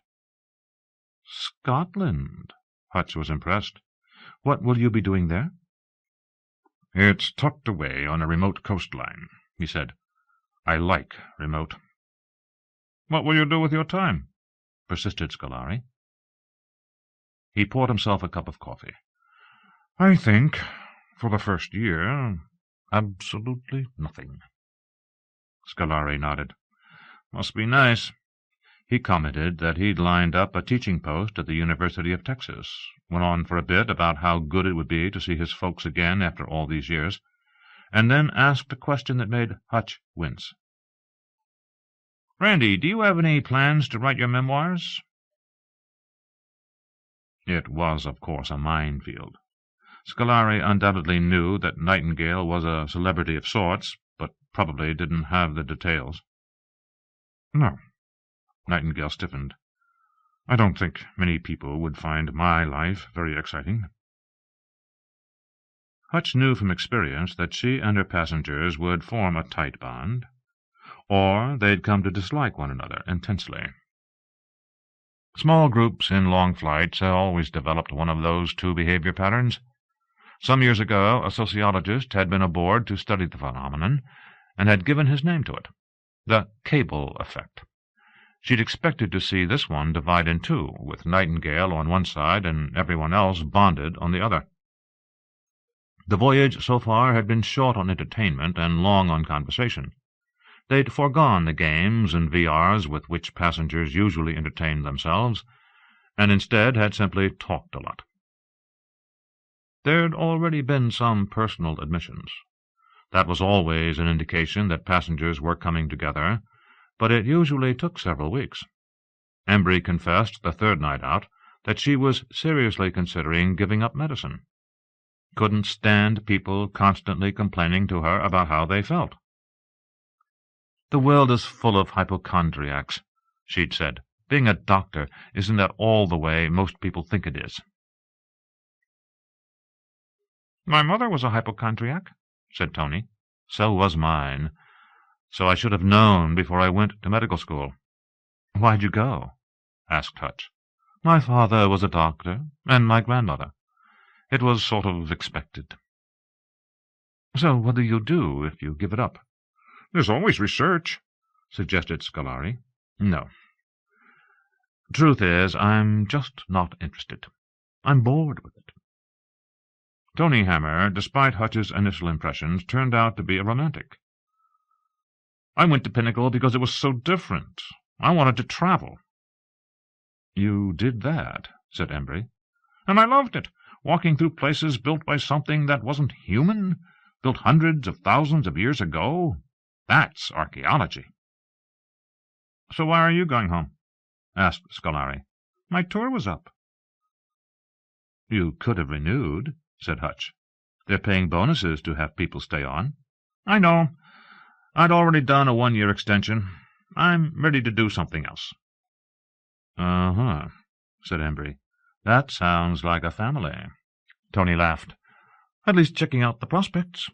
"Scotland?" Hutch was impressed. "What will you be doing there?" "It's tucked away on a remote coastline," he said. "I like remote." "What will you do with your time?" persisted Scolari. He poured himself a cup of coffee. "I think, for the first year, absolutely nothing." Scolari nodded. "Must be nice." He commented that he'd lined up a teaching post at the University of Texas, went on for a bit about how good it would be to see his folks again after all these years, and then asked a question that made Hutch wince. "Randy, do you have any plans to write your memoirs?" It was, of course, a minefield. Scolari undoubtedly knew that Nightingale was a celebrity of sorts, but probably didn't have the details. "No." Nightingale stiffened. "I don't think many people would find my life very exciting." Hutch knew from experience that she and her passengers would form a tight bond, or they'd come to dislike one another intensely. Small groups in long flights had always developed one of those two behavior patterns. Some years ago, a sociologist had been aboard to study the phenomenon, and had given his name to it, the cable effect. She'd expected to see this one divide in two, with Nightingale on one side and everyone else bonded on the other. The voyage so far had been short on entertainment and long on conversation. They'd foregone the games and VRs with which passengers usually entertained themselves, and instead had simply talked a lot. There'd already been some personal admissions. That was always an indication that passengers were coming together, but it usually took several weeks. Embry confessed the third night out that she was seriously considering giving up medicine. Couldn't stand people constantly complaining to her about how they felt. "The world is full of hypochondriacs," she'd said. "Being a doctor isn't at all the way most people think it is." "My mother was a hypochondriac," said Tony. "So was mine. So I should have known before I went to medical school." "Why'd you go?" asked Hutch. "My father was a doctor, and my grandmother. It was sort of expected." "So what do you do if you give it up?" "There's always research," suggested Scolari. "No. Truth is, I'm just not interested. I'm bored with it." Tony Hammer, despite Hutch's initial impressions, turned out to be a romantic. "I went to Pinnacle because it was so different. I wanted to travel." "You did that," said Embry. "And I loved it, walking through places built by something that wasn't human, built hundreds of thousands of years ago. That's archaeology." "So why are you going home?" asked Scolari. "My tour was up." "You could have renewed," said Hutch. "They're paying bonuses to have people stay on." "I know. I'd already done a 1-year extension. I'm ready to do something else." "Uh-huh," said Embry. "That sounds like a family." Tony laughed. "At least checking out the prospects."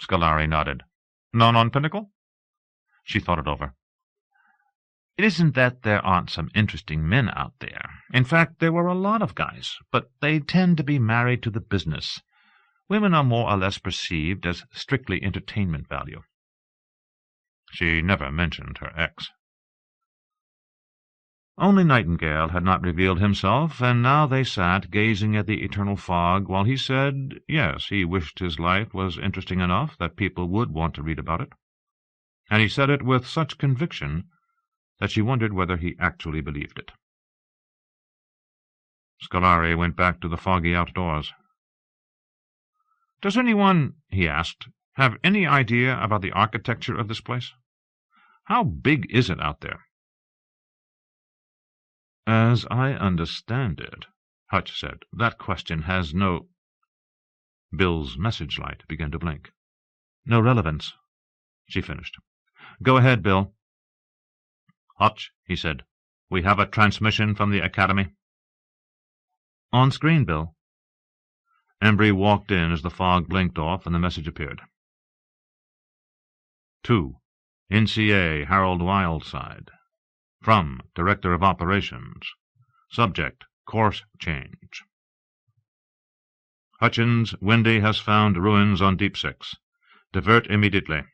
Scolari nodded. "None on Pinnacle?" She thought it over. "It isn't that there aren't some interesting men out there. In fact, there were a lot of guys, but they tend to be married to the business. Women are more or less perceived as strictly entertainment value." She never mentioned her ex. Only Nightingale had not revealed himself, and now they sat gazing at the eternal fog while he said, yes, he wished his life was interesting enough that people would want to read about it. And he said it with such conviction that she wondered whether he actually believed it. Scolari went back to the foggy outdoors. "Does anyone," he asked, "have any idea about the architecture of this place? How big is it out there?" "As I understand it," Hutch said, "that question has no—" Bill's message light began to blink. "No relevance," she finished. "Go ahead, Bill." "Hutch," he said, "we have a transmission from the Academy." "On screen, Bill." Embry walked in as the fog blinked off and the message appeared. 2. NCA Harold Wildside. From Director of Operations. Subject, course change. Hutchins, Wendy has found ruins on Deepsix. Divert immediately.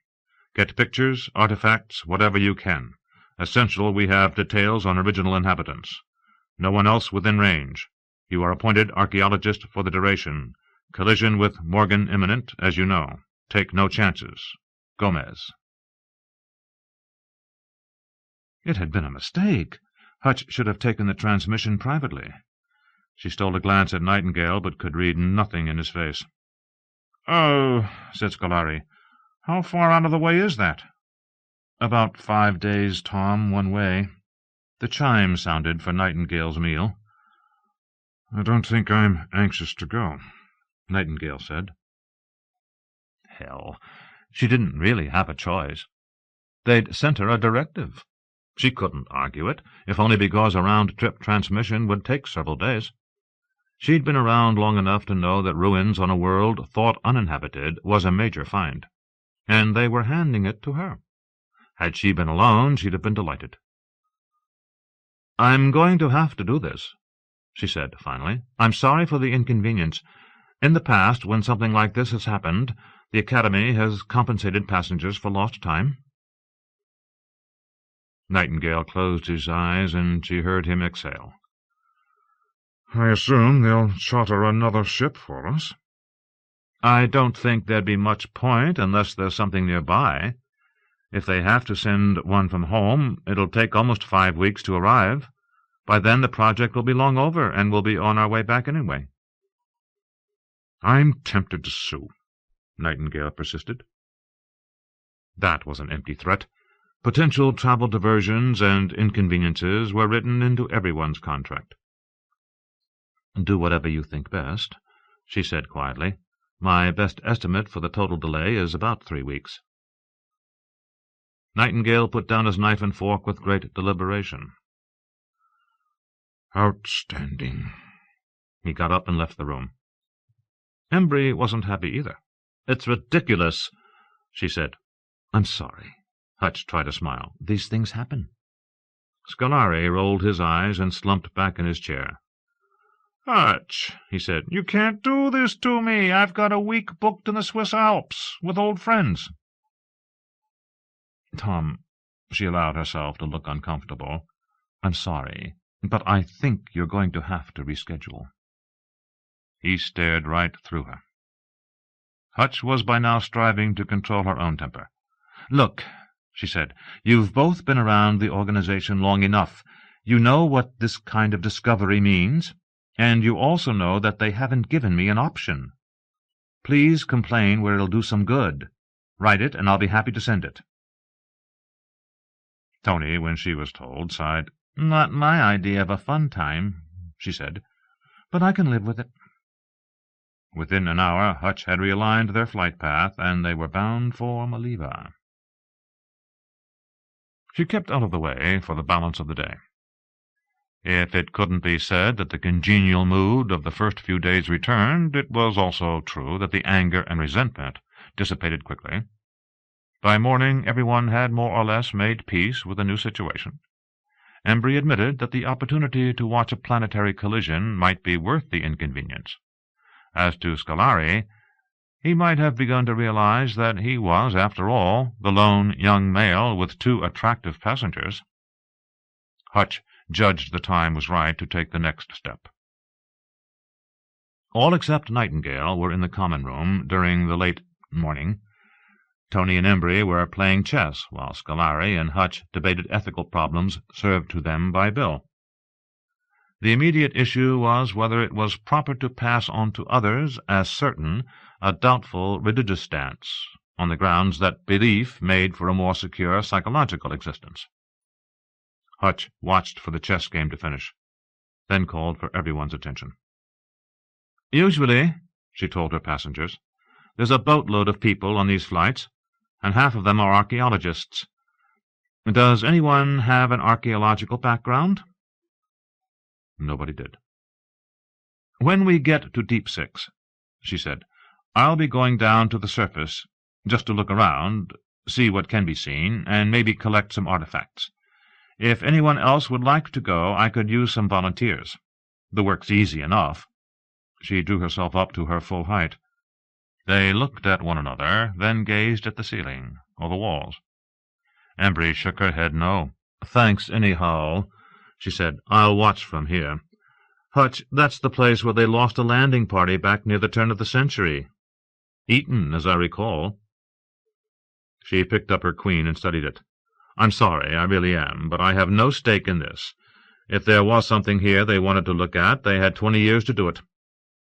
Get pictures, artifacts, whatever you can. Essential we have details on original inhabitants. No one else within range. You are appointed archaeologist for the duration. Collision with Morgan imminent, as you know. Take no chances. Gomez. It had been a mistake. Hutch should have taken the transmission privately. She stole a glance at Nightingale, but could read nothing in his face. "Oh," said Scolari, "how far out of the way is that?" "About 5 days, Tom, one way." The chime sounded for Nightingale's meal. "I don't think I'm anxious to go," Nightingale said. Hell, she didn't really have a choice. They'd sent her a directive. She couldn't argue it, if only because a round-trip transmission would take several days. She'd been around long enough to know that ruins on a world thought uninhabited was a major find, and they were handing it to her. Had she been alone, she'd have been delighted. "I'm going to have to do this," she said finally. "I'm sorry for the inconvenience. In the past, when something like this has happened, the Academy has compensated passengers for lost time." Nightingale closed his eyes, and she heard him exhale. "I assume they'll charter another ship for us." "I don't think there'd be much point unless there's something nearby. If they have to send one from home, it'll take almost 5 weeks to arrive. By then the project will be long over, and we'll be on our way back anyway." "I'm tempted to sue," Nightingale persisted. That was an empty threat. Potential travel diversions and inconveniences were written into everyone's contract. "Do whatever you think best," she said quietly. "My best estimate for the total delay is about 3 weeks." Nightingale put down his knife and fork with great deliberation. "Outstanding." He got up and left the room. Embry wasn't happy either. "It's ridiculous," she said. "I'm sorry." Hutch tried to smile. "These things happen." Scolari rolled his eyes and slumped back in his chair. "Hutch," he said, "you can't do this to me. I've got a week booked in the Swiss Alps with old friends." "Tom," she allowed herself to look uncomfortable, "I'm sorry, but I think you're going to have to reschedule." He stared right through her. Hutch was by now striving to control her own temper. "Look," she said, "you've both been around the organization long enough. You know what this kind of discovery means, and you also know that they haven't given me an option. Please complain where it'll do some good. Write it, and I'll be happy to send it." Tony, when she was told, sighed. "Not my idea of a fun time," she said, "but I can live with it." Within an hour, Hutch had realigned their flight path, and they were bound for Maliva. She kept out of the way for the balance of the day. If it couldn't be said that the congenial mood of the first few days returned, it was also true that the anger and resentment dissipated quickly. By morning everyone had more or less made peace with the new situation. Embry admitted that the opportunity to watch a planetary collision might be worth the inconvenience. As to Scolari, he might have begun to realize that he was, after all, the lone young male with 2 attractive passengers. Hutch judged the time was right to take the next step. All except Nightingale were in the common room during the late morning. Tony and Embry were playing chess, while Scolari and Hutch debated ethical problems served to them by Bill. The immediate issue was whether it was proper to pass on to others as certain a doubtful religious stance, on the grounds that belief made for a more secure psychological existence. Hutch watched for the chess game to finish, then called for everyone's attention. "Usually," she told her passengers, "there's a boatload of people on these flights, and half of them are archaeologists. Does anyone have an archaeological background?" Nobody did. "When we get to Deepsix," she said, "I'll be going down to the surface, just to look around, see what can be seen, and maybe collect some artifacts. If anyone else would like to go, I could use some volunteers. The work's easy enough." She drew herself up to her full height. They looked at one another, then gazed at the ceiling, or the walls. Embry shook her head no. "Thanks, anyhow," she said. "I'll watch from here. Hutch, that's the place where they lost a landing party back near the turn of the century. Eton, as I recall." She picked up her queen and studied it. "I'm sorry, I really am, but I have no stake in this. If there was something here they wanted to look at, they had 20 years to do it.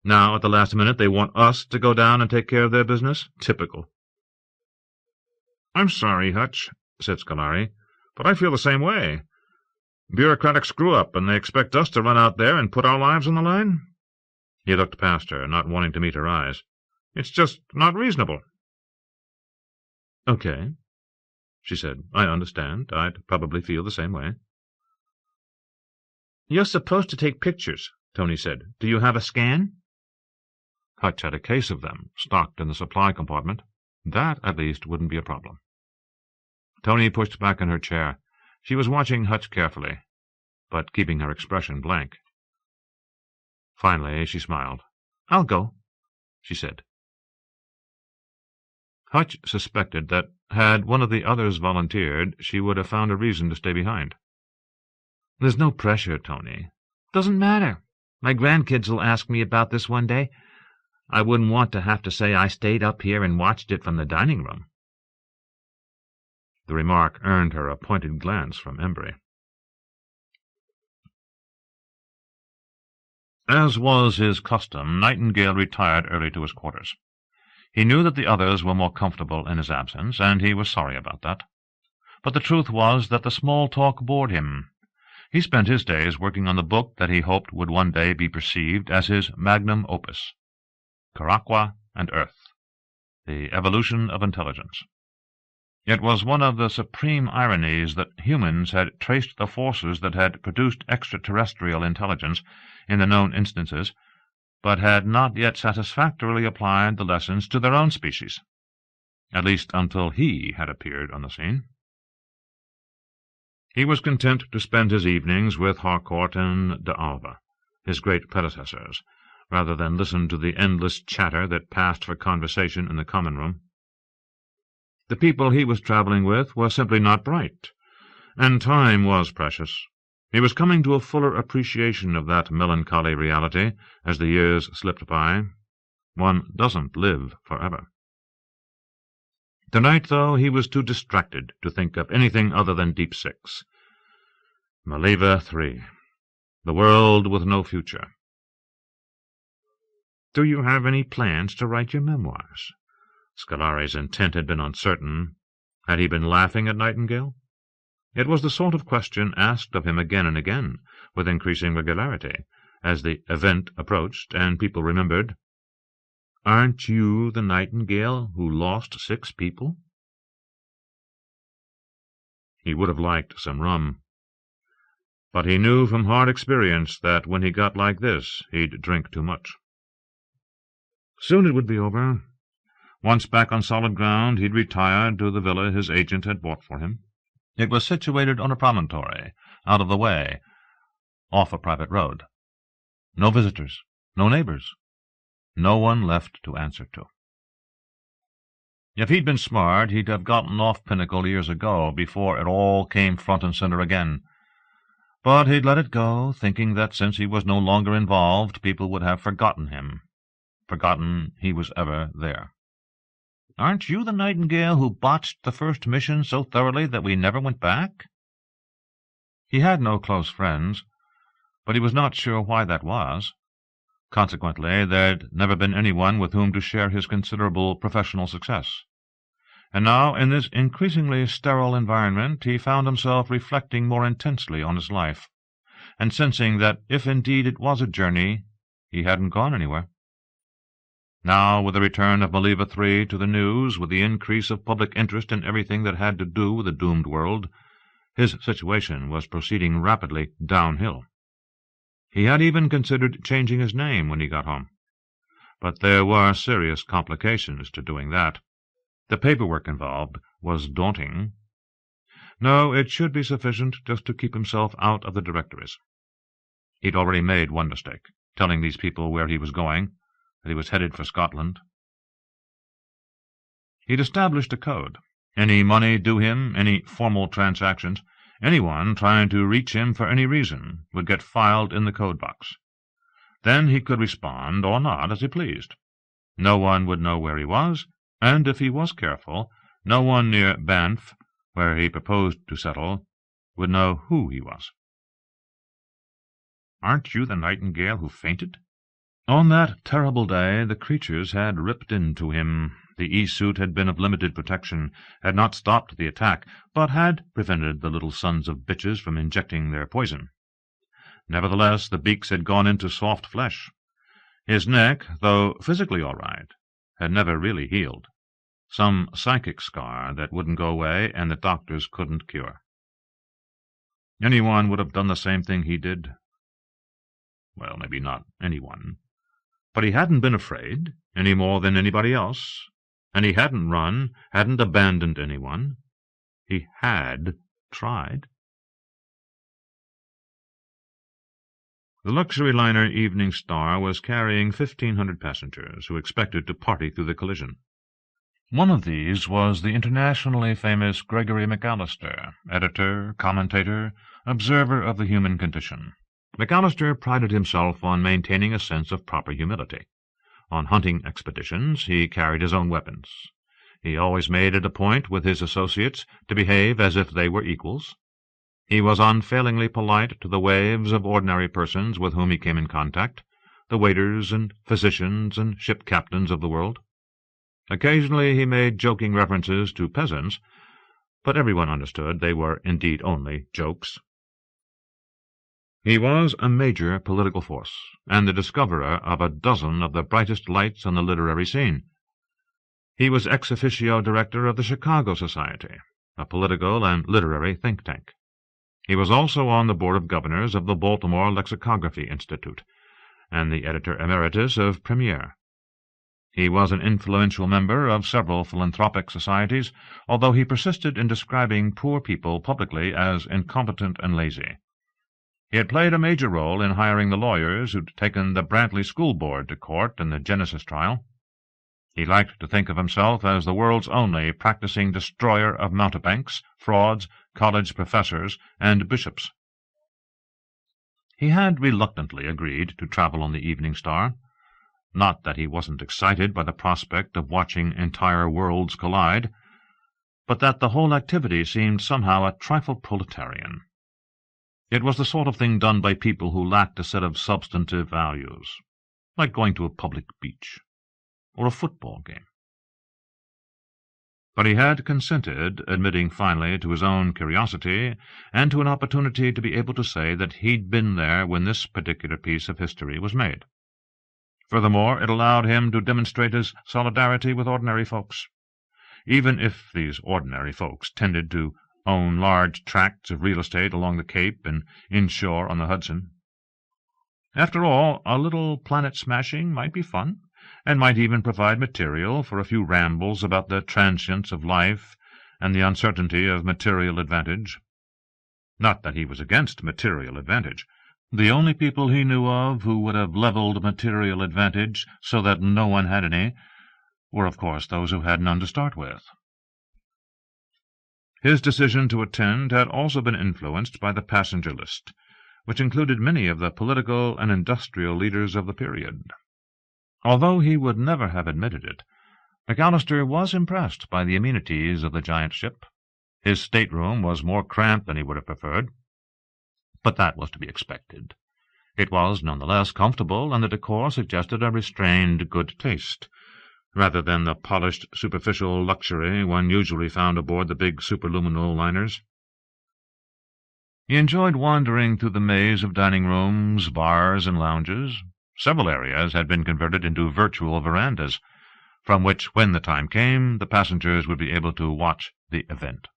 Now, at the last minute, they want us to go down and take care of their business? Typical." "I'm sorry, Hutch," said Scolari, "but I feel the same way. Bureaucratic screw-up, and they expect us to run out there and put our lives on the line?" He looked past her, not wanting to meet her eyes. "It's just not reasonable." "Okay," she said. "I understand. I'd probably feel the same way." "You're supposed to take pictures," Tony said. "Do you have a scan?" Hutch had a case of them, stocked in the supply compartment. That, at least, wouldn't be a problem. Tony pushed back in her chair. She was watching Hutch carefully, but keeping her expression blank. Finally, she smiled. "I'll go," she said. Hutch suspected that, had one of the others volunteered, she would have found a reason to stay behind. "There's no pressure, Tony. Doesn't matter. My grandkids will ask me about this one day. I wouldn't want to have to say I stayed up here and watched it from the dining room." The remark earned her a pointed glance from Embry. As was his custom, Nightingale retired early to his quarters. He knew that the others were more comfortable in his absence, and he was sorry about that. But the truth was that the small talk bored him. He spent his days working on the book that he hoped would one day be perceived as his magnum opus, Caraqua and Earth, The Evolution of Intelligence. It was one of the supreme ironies that humans had traced the forces that had produced extraterrestrial intelligence in the known instances, but had not yet satisfactorily applied the lessons to their own species, at least until he had appeared on the scene. He was content to spend his evenings with Harcourt and de Alva, his great predecessors, rather than listen to the endless chatter that passed for conversation in the common room. The people he was travelling with were simply not bright, and time was precious. He was coming to a fuller appreciation of that melancholy reality as the years slipped by. One doesn't live forever. Tonight, though, he was too distracted to think of anything other than Deepsix. Maliva 3. The world with no future. "Do you have any plans to write your memoirs?" Scolari's intent had been uncertain. Had he been laughing at Nightingale? It was the sort of question asked of him again and again, with increasing regularity, as the event approached and people remembered. "Aren't you the Nightingale who lost 6 people?" He would have liked some rum, but he knew from hard experience that when he got like this he'd drink too much. Soon it would be over. Once back on solid ground, he'd retired to the villa his agent had bought for him. It was situated on a promontory, out of the way, off a private road. No visitors, no neighbors, no one left to answer to. If he'd been smart, he'd have gotten off Pinnacle years ago, before it all came front and center again. But he'd let it go, thinking that since he was no longer involved, people would have forgotten him, forgotten he was ever there. "Aren't you the Nightingale who botched the first mission so thoroughly that we never went back?" He had no close friends, but he was not sure why that was. Consequently, there'd never been anyone with whom to share his considerable professional success. And now, in this increasingly sterile environment, he found himself reflecting more intensely on his life, and sensing that if indeed it was a journey, he hadn't gone anywhere. Now, with the return of Maliva 3 to the news, with the increase of public interest in everything that had to do with the doomed world, his situation was proceeding rapidly downhill. He had even considered changing his name when he got home. But there were serious complications to doing that. The paperwork involved was daunting. No, it should be sufficient just to keep himself out of the directories. He'd already made one mistake, telling these people where he was going, that he was headed for Scotland. He'd established a code. Any money due him, any formal transactions, anyone trying to reach him for any reason, would get filed in the code box. Then he could respond or not as he pleased. No one would know where he was, and if he was careful, no one near Banff, where he proposed to settle, would know who he was. "Aren't you the Nightingale who fainted?" On that terrible day the creatures had ripped into him. The E-suit had been of limited protection, had not stopped the attack, but had prevented the little sons of bitches from injecting their poison. Nevertheless, the beaks had gone into soft flesh. His neck, though physically all right, had never really healed. Some psychic scar that wouldn't go away and the doctors couldn't cure. Anyone would have done the same thing he did. Well, maybe not anyone. But he hadn't been afraid, any more than anybody else, and he hadn't run, hadn't abandoned anyone. He had tried. The luxury liner Evening Star was carrying 1,500 passengers who expected to party through the collision. One of these was the internationally famous Gregory McAllister, editor, commentator, observer of the human condition. McAllister prided himself on maintaining a sense of proper humility. On hunting expeditions he carried his own weapons. He always made it a point with his associates to behave as if they were equals. He was unfailingly polite to the waves of ordinary persons with whom he came in contact, the waiters and physicians and ship captains of the world. Occasionally he made joking references to peasants, but everyone understood they were indeed only jokes. He was a major political force, and the discoverer of a dozen of the brightest lights on the literary scene. He was ex officio director of the Chicago Society, a political and literary think tank. He was also on the board of governors of the Baltimore Lexicography Institute, and the editor emeritus of Premier. He was an influential member of several philanthropic societies, although he persisted in describing poor people publicly as incompetent and lazy. He had played a major role in hiring the lawyers who'd taken the Brantley School Board to court in the Genesis trial. He liked to think of himself as the world's only practicing destroyer of mountebanks, frauds, college professors, and bishops. He had reluctantly agreed to travel on the Evening Star. Not that he wasn't excited by the prospect of watching entire worlds collide, but that the whole activity seemed somehow a trifle proletarian. It was the sort of thing done by people who lacked a set of substantive values, like going to a public beach or a football game. But he had consented, admitting finally to his own curiosity and to an opportunity to be able to say that he'd been there when this particular piece of history was made. Furthermore, it allowed him to demonstrate his solidarity with ordinary folks, even if these ordinary folks tended to own large tracts of real estate along the Cape and inshore on the Hudson. After all, a little planet-smashing might be fun, and might even provide material for a few rambles about the transience of life and the uncertainty of material advantage. Not that he was against material advantage. The only people he knew of who would have leveled material advantage so that no one had any were, of course, those who had none to start with. His decision to attend had also been influenced by the passenger list, which included many of the political and industrial leaders of the period. Although he would never have admitted it, McAllister was impressed by the amenities of the giant ship. His stateroom was more cramped than he would have preferred, but that was to be expected. It was none the less comfortable, and the decor suggested a restrained good taste, rather than the polished, superficial luxury one usually found aboard the big superluminal liners. He enjoyed wandering through the maze of dining rooms, bars, and lounges. Several areas had been converted into virtual verandas, from which, when the time came, the passengers would be able to watch the event.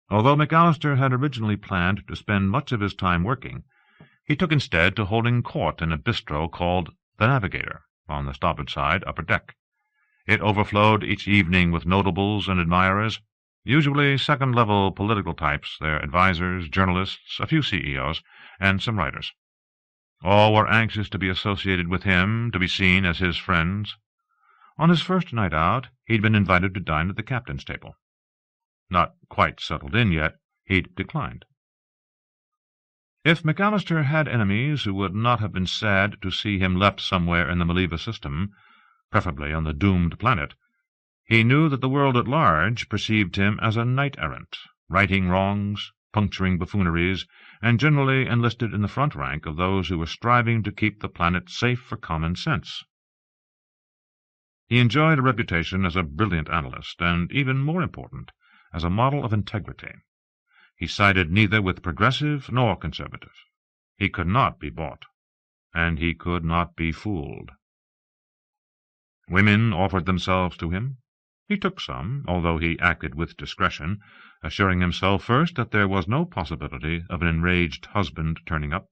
Although McAllister had originally planned to spend much of his time working, he took instead to holding court in a bistro called the Navigator, on the starboard side upper deck. It overflowed each evening with notables and admirers, usually second-level political types, their advisers, journalists, a few CEOs, and some writers. All were anxious to be associated with him, to be seen as his friends. On his first night out, he'd been invited to dine at the captain's table. Not quite settled in yet, he'd declined. If McAllister had enemies who would not have been sad to see him left somewhere in the Maliva system, preferably on the doomed planet, he knew that the world at large perceived him as a knight-errant, righting wrongs, puncturing buffooneries, and generally enlisted in the front rank of those who were striving to keep the planet safe for common sense. He enjoyed a reputation as a brilliant analyst, and, even more important, as a model of integrity. He sided neither with progressive nor conservative. He could not be bought, and he could not be fooled. Women offered themselves to him. He took some, although he acted with discretion, assuring himself first that there was no possibility of an enraged husband turning up.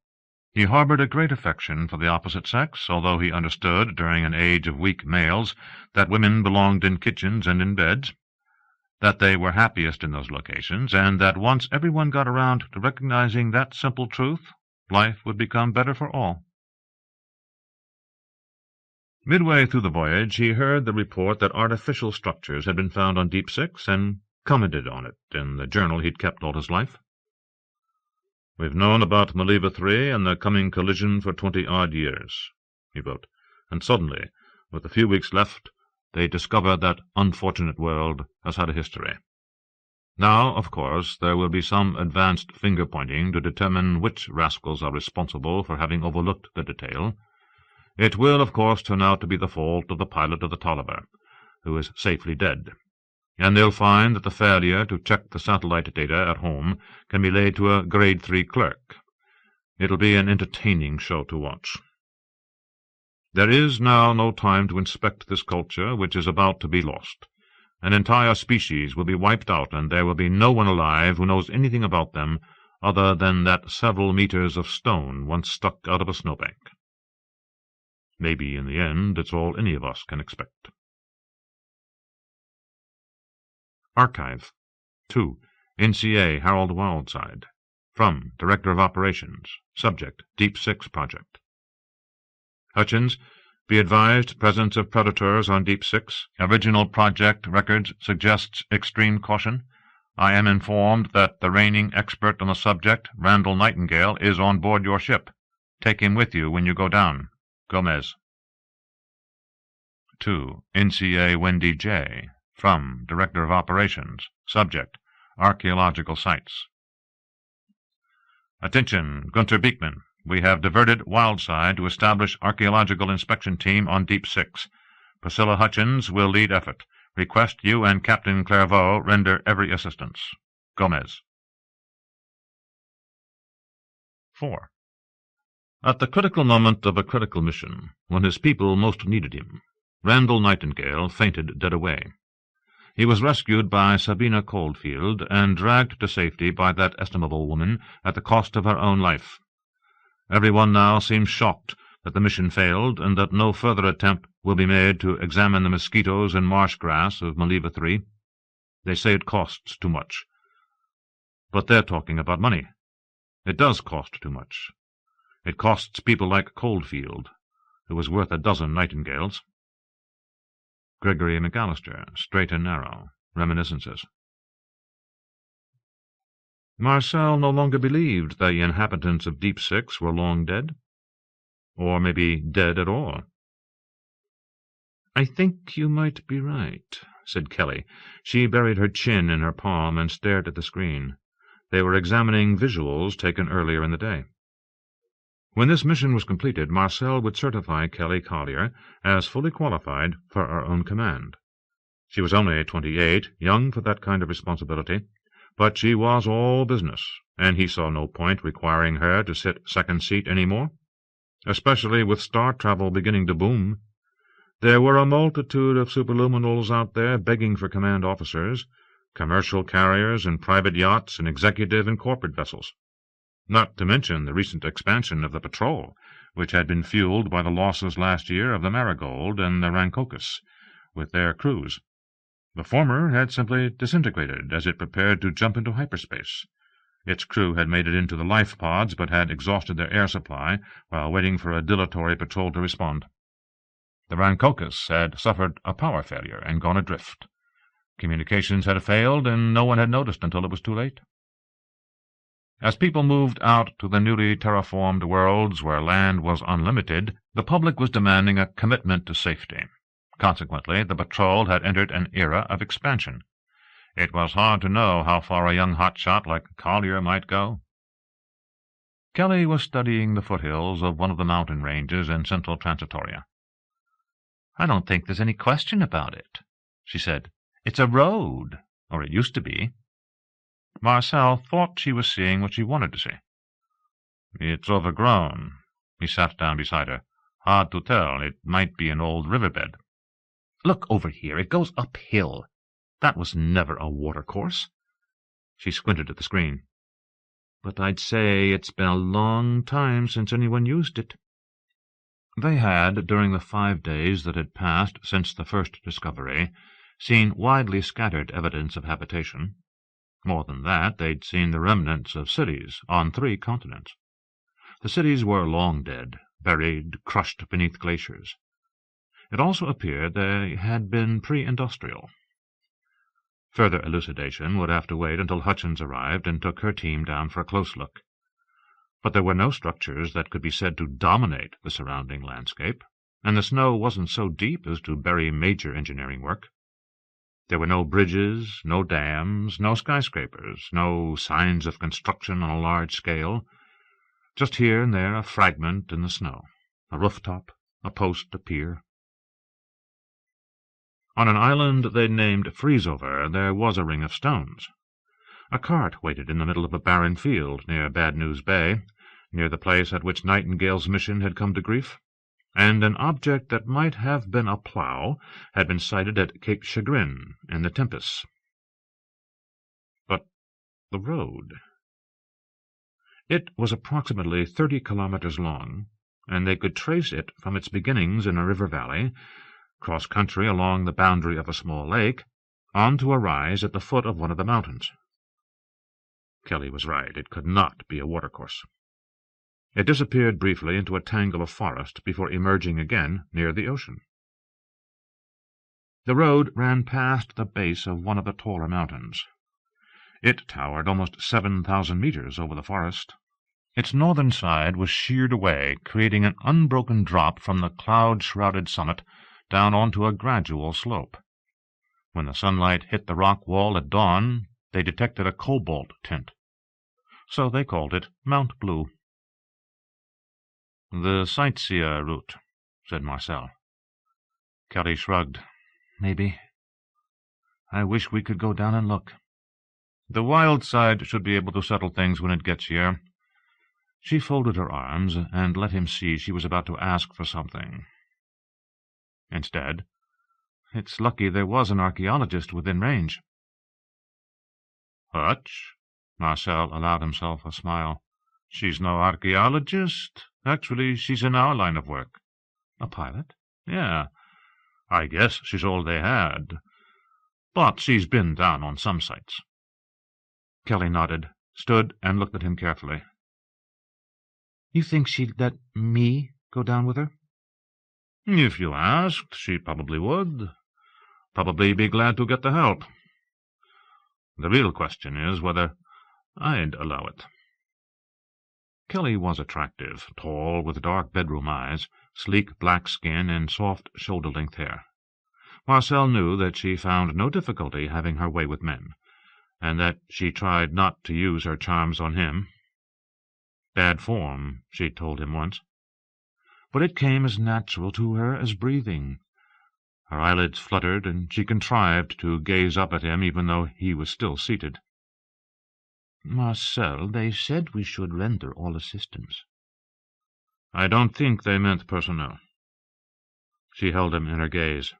He harbored a great affection for the opposite sex, although he understood, during an age of weak males, that women belonged in kitchens and in beds, that they were happiest in those locations, and that once everyone got around to recognizing that simple truth, life would become better for all. Midway through the voyage, he heard the report that artificial structures had been found on Deepsix, and commented on it in the journal he'd kept all his life. "We've known about Maliva 3 and the coming collision for 20-odd years," he wrote, "and suddenly, with a few weeks left, they discover that unfortunate world has had a history. Now, of course, there will be some advanced finger-pointing to determine which rascals are responsible for having overlooked the detail. It will, of course, turn out to be the fault of the pilot of the Tolliver, who is safely dead, and they'll find that the failure to check the satellite data at home can be laid to a Grade 3 clerk. It'll be an entertaining show to watch. There is now no time to inspect this culture, which is about to be lost. An entire species will be wiped out, and there will be no one alive who knows anything about them other than that several meters of stone once stuck out of a snowbank. Maybe, in the end, it's all any of us can expect." Archive. 2. NCA Harold Wildside. From Director of Operations. Subject, Deepsix Project. Hutchins, be advised, presence of predators on Deepsix. Original project records suggests extreme caution. I am informed that the reigning expert on the subject, Randall Nightingale, is on board your ship. Take him with you when you go down. Gomez. 2. NCA Wendy J. From Director of Operations. Subject, Archaeological Sites. Attention, Gunter Beekman. We have diverted Wildside to establish archaeological inspection team on Deepsix. Priscilla Hutchins will lead effort. Request you and Captain Clairvaux render every assistance. Gomez. 4. At the critical moment of a critical mission, when his people most needed him, Randall Nightingale fainted dead away. He was rescued by Sabina Coldfield and dragged to safety by that estimable woman at the cost of her own life. Everyone now seems shocked that the mission failed, and that no further attempt will be made to examine the mosquitoes and marsh grass of Maliva 3. They say it costs too much. But they're talking about money. It does cost too much. It costs people like Coldfield, who was worth a dozen Nightingales. Gregory McAllister, Straight and Narrow, Reminiscences. Marcel no longer believed the inhabitants of Deepsix were long dead, or maybe dead at all. "I think you might be right," said Kelly. She buried her chin in her palm and stared at the screen. They were examining visuals taken earlier in the day. When this mission was completed, Marcel would certify Kelly Collier as fully qualified for her own command. She was only 28, young for that kind of responsibility, but she was all business, and he saw no point requiring her to sit second seat any more, especially with star travel beginning to boom. There were a multitude of superluminals out there begging for command officers, commercial carriers and private yachts and executive and corporate vessels. Not to mention the recent expansion of the patrol, which had been fueled by the losses last year of the Marigold and the Rancocus, with their crews. The former had simply disintegrated as it prepared to jump into hyperspace. Its crew had made it into the life pods, but had exhausted their air supply while waiting for a dilatory patrol to respond. The Rancocus had suffered a power failure and gone adrift. Communications had failed, and no one had noticed until it was too late. As people moved out to the newly terraformed worlds where land was unlimited, the public was demanding a commitment to safety. Consequently, the patrol had entered an era of expansion. It was hard to know how far a young hotshot like Collier might go. Kelly was studying the foothills of one of the mountain ranges in central Transitoria. "I don't think there's any question about it," she said. "It's a road, or it used to be." Marcel thought she was seeing what she wanted to see. "It's overgrown." He sat down beside her. "Hard to tell. It might be an old riverbed." "Look over here. It goes uphill. That was never a watercourse." She squinted at the screen. "But I'd say it's been a long time since anyone used it." They had, during the 5 days that had passed since the first discovery, seen widely scattered evidence of habitation. More than that, they'd seen the remnants of cities on 3 continents. The cities were long dead, buried, crushed beneath glaciers. It also appeared they had been pre-industrial. Further elucidation would have to wait until Hutchins arrived and took her team down for a close look. But there were no structures that could be said to dominate the surrounding landscape, and the snow wasn't so deep as to bury major engineering work. There were no bridges, no dams, no skyscrapers, no signs of construction on a large scale. Just here and there a fragment in the snow, a rooftop, a post, a pier. On an island they'd named Freezeover there was a ring of stones. A cart waited in the middle of a barren field near Bad News Bay, near the place at which Nightingale's mission had come to grief, and an object that might have been a plough had been sighted at Cape Chagrin in the Tempest. But the road. It was approximately 30 kilometers long, and they could trace it from its beginnings in a river valley, cross-country along the boundary of a small lake, on to a rise at the foot of one of the mountains. Kelly was right. It could not be a watercourse. It disappeared briefly into a tangle of forest before emerging again near the ocean. The road ran past the base of one of the taller mountains. It towered almost 7,000 meters over the forest. Its northern side was sheared away, creating an unbroken drop from the cloud-shrouded summit down onto a gradual slope. When the sunlight hit the rock wall at dawn, they detected a cobalt tint. So they called it Mount Blue. "The sightseer route," said Marcel. Kelly shrugged. "Maybe. I wish we could go down and look." "The wild side should be able to settle things when it gets here." She folded her arms and let him see she was about to ask for something. Instead, "It's lucky there was an archaeologist within range." "Hutch?" Marcel allowed himself a smile. "She's no archaeologist. Actually, she's in our line of work." "A pilot?" "Yeah. I guess she's all they had. But she's been down on some sites." Kelly nodded, stood, and looked at him carefully. "You think she'd let me go down with her?" "If you asked, she probably would. Probably be glad to get the help. The real question is whether I'd allow it." Kelly was attractive, tall, with dark bedroom eyes, sleek black skin, and soft shoulder-length hair. Marcel knew that she found no difficulty having her way with men, and that she tried not to use her charms on him. Bad form, she'd told him once. But it came as natural to her as breathing. Her eyelids fluttered, and she contrived to gaze up at him even though he was still seated. "Marcel, they said we should render all assistance." "I don't think they meant personnel." She held him in her gaze.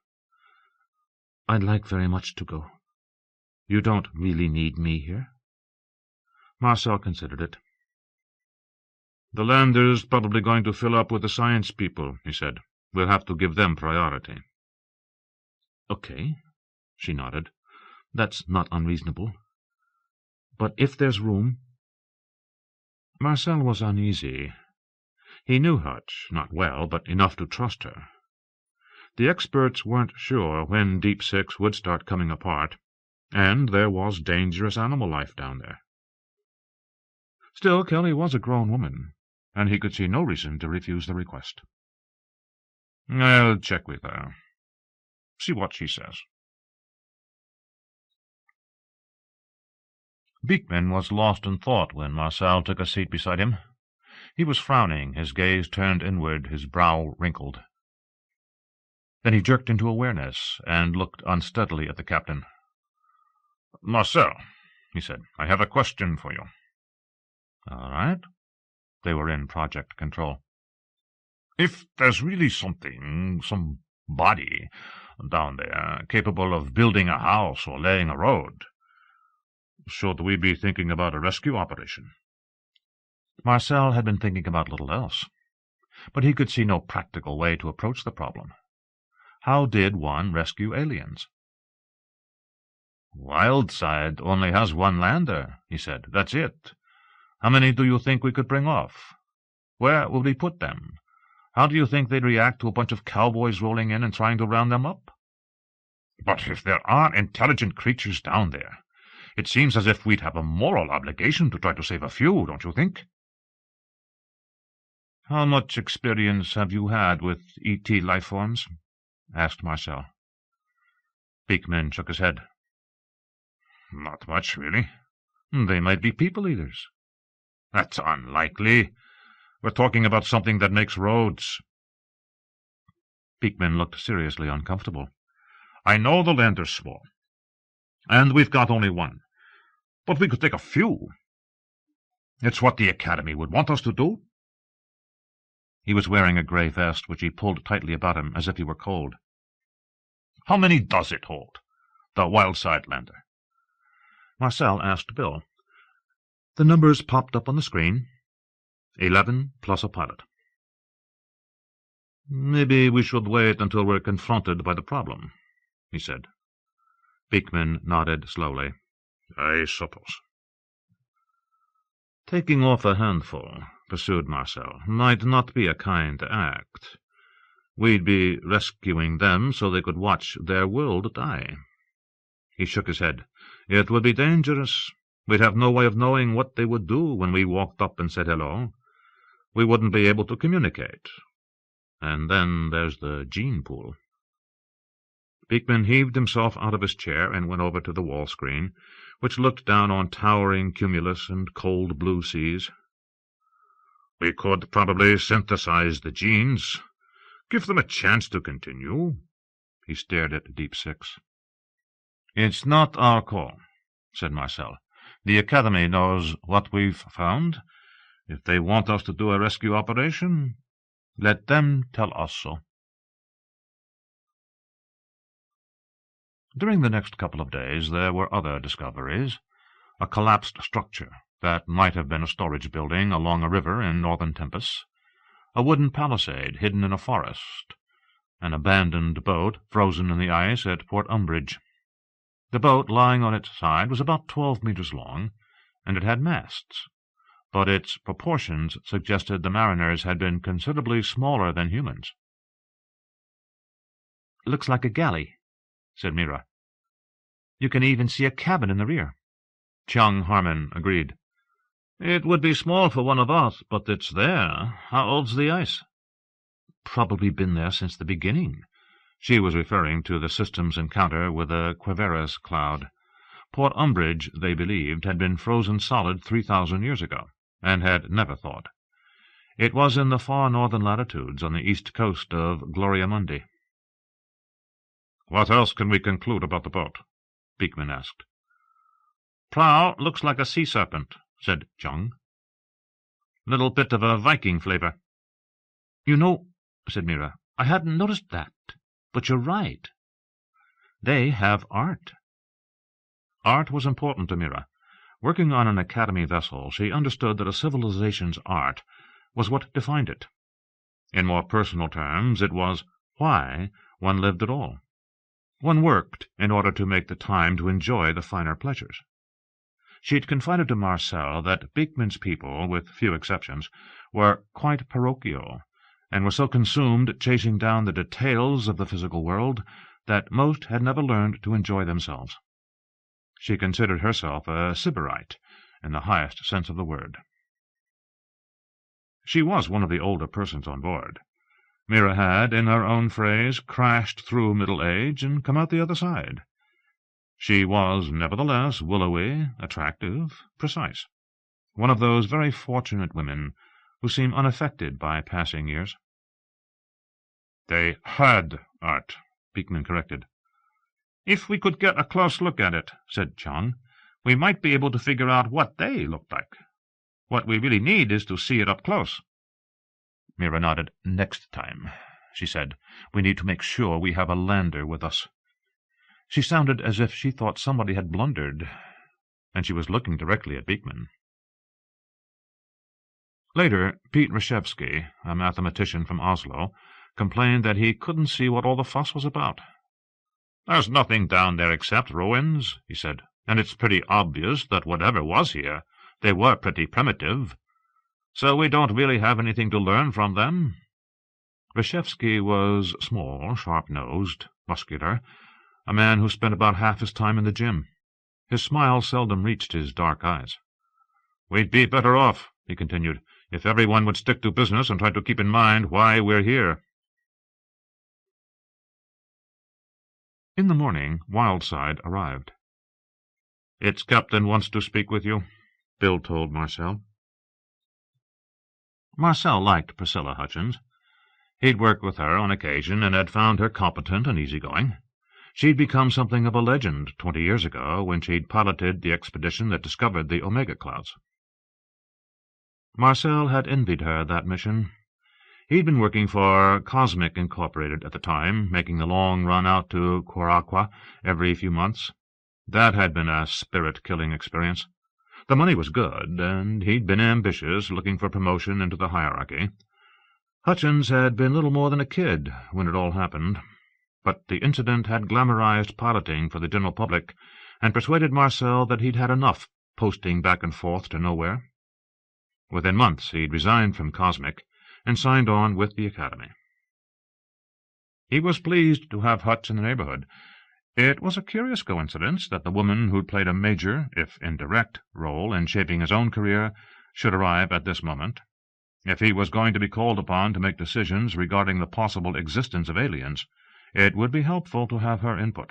"I'd like very much to go. You don't really need me here?" Marcel considered it. "The lander's probably going to fill up with the science people," he said. "We'll have to give them priority." "Okay," she nodded. "That's not unreasonable. But if there's room—" Marcel was uneasy. He knew Hutch, not well, but enough to trust her. The experts weren't sure when Deepsix would start coming apart, and there was dangerous animal life down there. Still, Kelly was a grown woman, and he could see no reason to refuse the request. "I'll check with her. See what she says." Beekman was lost in thought when Marcel took a seat beside him. He was frowning, his gaze turned inward, his brow wrinkled. Then he jerked into awareness and looked unsteadily at the captain. "Marcel," he said, "I have a question for you." "All right." They were in project control. "If there's really something, some body, down there, capable of building a house or laying a road, should we be thinking about a rescue operation?" Marcel had been thinking about little else, but he could see no practical way to approach the problem. How did one rescue aliens? "Wildside only has one lander," he said. "That's it. How many do you think we could bring off? Where would we put them? How do you think they'd react to a bunch of cowboys rolling in and trying to round them up?" "But if there are intelligent creatures down there, it seems as if we'd have a moral obligation to try to save a few, don't you think?" "How much experience have you had with E.T. life forms?" asked Marcel. Beekman shook his head. "Not much, really. They might be people-eaters." "That's unlikely. We're talking about something that makes roads." Beekman looked seriously uncomfortable. "I know the lander's small, and we've got only one, but we could take a few. It's what the Academy would want us to do." He was wearing a gray vest, which he pulled tightly about him as if he were cold. "How many does it hold, the Wildside lander?" Marcel asked Bill. The numbers popped up on the screen. 11 plus a pilot. "Maybe we should wait until we're confronted by the problem," he said. Beekman nodded slowly. "I suppose." "Taking off a handful," pursued Marcel, "might not be a kind act. We'd be rescuing them so they could watch their world die." He shook his head. "It would be dangerous. We'd have no way of knowing what they would do when we walked up and said hello. We wouldn't be able to communicate. And then there's the gene pool." Beekman heaved himself out of his chair and went over to the wall screen, which looked down on towering cumulus and cold blue seas. "We could probably synthesize the genes. Give them a chance to continue." He stared at Deepsix. "It's not our call," said Marcel. "The Academy knows what we've found. If they want us to do a rescue operation, let them tell us so." During the next couple of days there were other discoveries. A collapsed structure that might have been a storage building along a river in northern Tempest, a wooden palisade hidden in a forest, an abandoned boat frozen in the ice at Port Umbridge. The boat, lying on its side, was about 12 meters long, and it had masts, but its proportions suggested the mariners had been considerably smaller than humans. "Looks like a galley," said Mira. "You can even see a cabin in the rear." Chung Harmon agreed. "It would be small for one of us, but it's there. How old's the ice?" "Probably been there since the beginning." She was referring to the system's encounter with the Quiveras cloud. Port Umbridge, they believed, had been frozen solid 3,000 years ago, and had never thawed. It was in the far northern latitudes on the east coast of Gloria Mundi. "What else can we conclude about the boat?" Beekman asked. "Prow looks like a sea serpent," said Chung. "Little bit of a Viking flavor." "You know," said Mira, "I hadn't noticed that, but you're right. They have art." Art was important to Mira. Working on an Academy vessel, she understood that a civilization's art was what defined it. In more personal terms, it was why one lived at all. One worked in order to make the time to enjoy the finer pleasures. She had confided to Marcel that Beekman's people, with few exceptions, were quite parochial, and were so consumed chasing down the details of the physical world that most had never learned to enjoy themselves. She considered herself a sybarite, in the highest sense of the word. She was one of the older persons on board. Mira had, in her own phrase, crashed through middle age and come out the other side. She was, nevertheless, willowy, attractive, precise, one of those very fortunate women who seem unaffected by passing years. "They had art," Beekman corrected. "If we could get a close look at it," said Chung, "we might be able to figure out what they looked like. What we really need is to see it up close." Mira nodded. "Next time," she said, "we need to make sure we have a lander with us." She sounded as if she thought somebody had blundered, and she was looking directly at Beekman. Later, Pete Reshevsky, a mathematician from Oslo, complained that he couldn't see what all the fuss was about. "There's nothing down there except ruins," he said, "and it's pretty obvious that whatever was here, they were pretty primitive. So we don't really have anything to learn from them." Reshevsky was small, sharp-nosed, muscular, a man who spent about half his time in the gym. His smile seldom reached his dark eyes. "We'd be better off," he continued, "if everyone would stick to business and try to keep in mind why we're here." In the morning, Wildside arrived. "Its captain wants to speak with you," Bill told Marcel. Marcel liked Priscilla Hutchins. He'd worked with her on occasion and had found her competent and easygoing. She'd become something of a legend 20 years ago when she'd piloted the expedition that discovered the Omega Clouds. Marcel had envied her that mission. He'd been working for Cosmic Incorporated at the time, making the long run out to Quaraqua every few months. That had been a spirit-killing experience. The money was good, and he'd been ambitious, looking for promotion into the hierarchy. Hutchins had been little more than a kid when it all happened, but the incident had glamorized piloting for the general public and persuaded Marcel that he'd had enough posting back and forth to nowhere. Within months he'd resigned from Cosmic and signed on with the Academy. He was pleased to have Hutch in the neighborhood. It was a curious coincidence that the woman who'd played a major, if indirect, role in shaping his own career should arrive at this moment. If he was going to be called upon to make decisions regarding the possible existence of aliens, it would be helpful to have her input.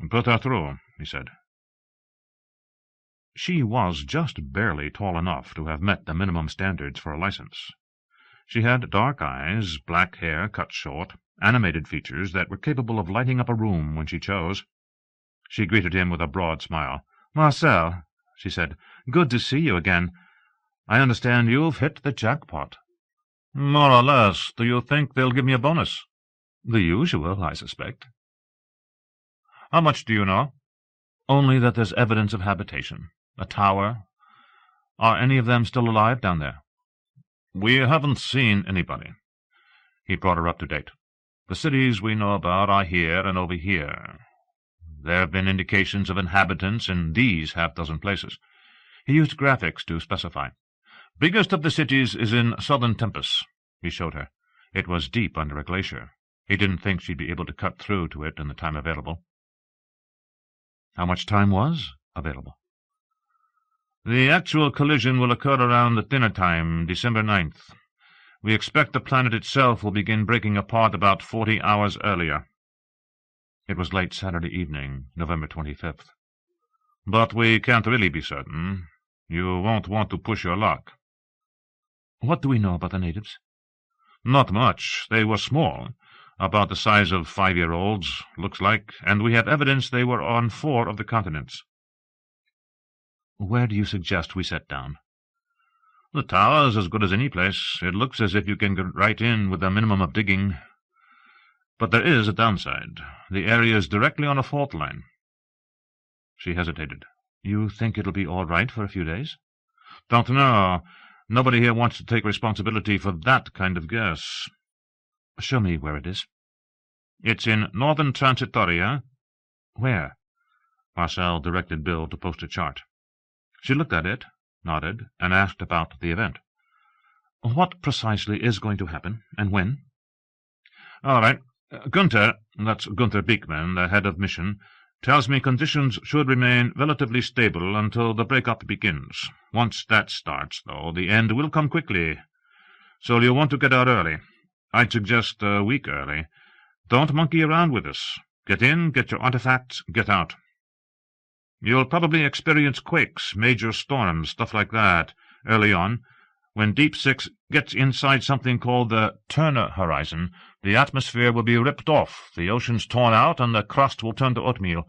"Put her through," he said. She was just barely tall enough to have met the minimum standards for a license. She had dark eyes, black hair cut short, animated features that were capable of lighting up a room when she chose. She greeted him with a broad smile. "Marcel," she said, "good to see you again. I understand you've hit the jackpot." "More or less. Do you think they'll give me a bonus?" "The usual, I suspect." "How much do you know?" "Only that there's evidence of habitation. A tower. Are any of them still alive down there?" "We haven't seen anybody." He brought her up to date. "The cities we know about are here and over here. There have been indications of inhabitants in these half-dozen places." He used graphics to specify. "Biggest of the cities is in southern Tempest," he showed her. It was deep under a glacier. He didn't think she'd be able to cut through to it in the time available. How much time was available? "The actual collision will occur around dinner time, December 9th. We expect the planet itself will begin breaking apart about 40 hours earlier." It was late Saturday evening, November 25th. "But we can't really be certain. You won't want to push your luck." "What do we know about the natives?" "Not much. They were small, about the size of 5-year-olds, looks like, and we have evidence they were on 4 of the continents." "Where do you suggest we set down?" "The tower's as good as any place. It looks as if you can get right in with a minimum of digging. But there is a downside. The area is directly on a fault line." She hesitated. "You think it'll be all right for a few days?" "Don't know. Nobody here wants to take responsibility for that kind of guess." "Show me where it is." "It's in northern Transitoria." "Where?" Marcel directed Bill to post a chart. She looked at it, nodded, and asked about the event. "What precisely is going to happen, and when?" "All right. Gunther, that's Gunther Beekman, the head of mission, tells me conditions should remain relatively stable until the breakup begins. Once that starts, though, the end will come quickly. So you'll want to get out early. I'd suggest a week early. Don't monkey around with us. Get in, get your artifacts, get out. You'll probably experience quakes, major storms, stuff like that, early on. When Deepsix gets inside something called the Turner Horizon, the atmosphere will be ripped off, the oceans torn out, and the crust will turn to oatmeal,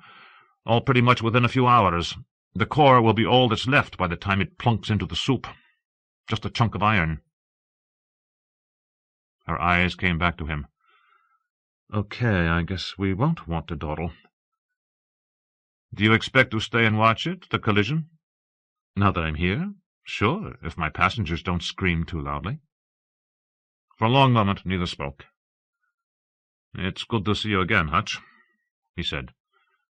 all pretty much within a few hours. The core will be all that's left by the time it plunks into the soup. Just a chunk of iron." Her eyes came back to him. "Okay, I guess we won't want to dawdle." "Do you expect to stay and watch it, the collision?" "Now that I'm here? Sure, if my passengers don't scream too loudly." For a long moment neither spoke. "It's good to see you again, Hutch," he said.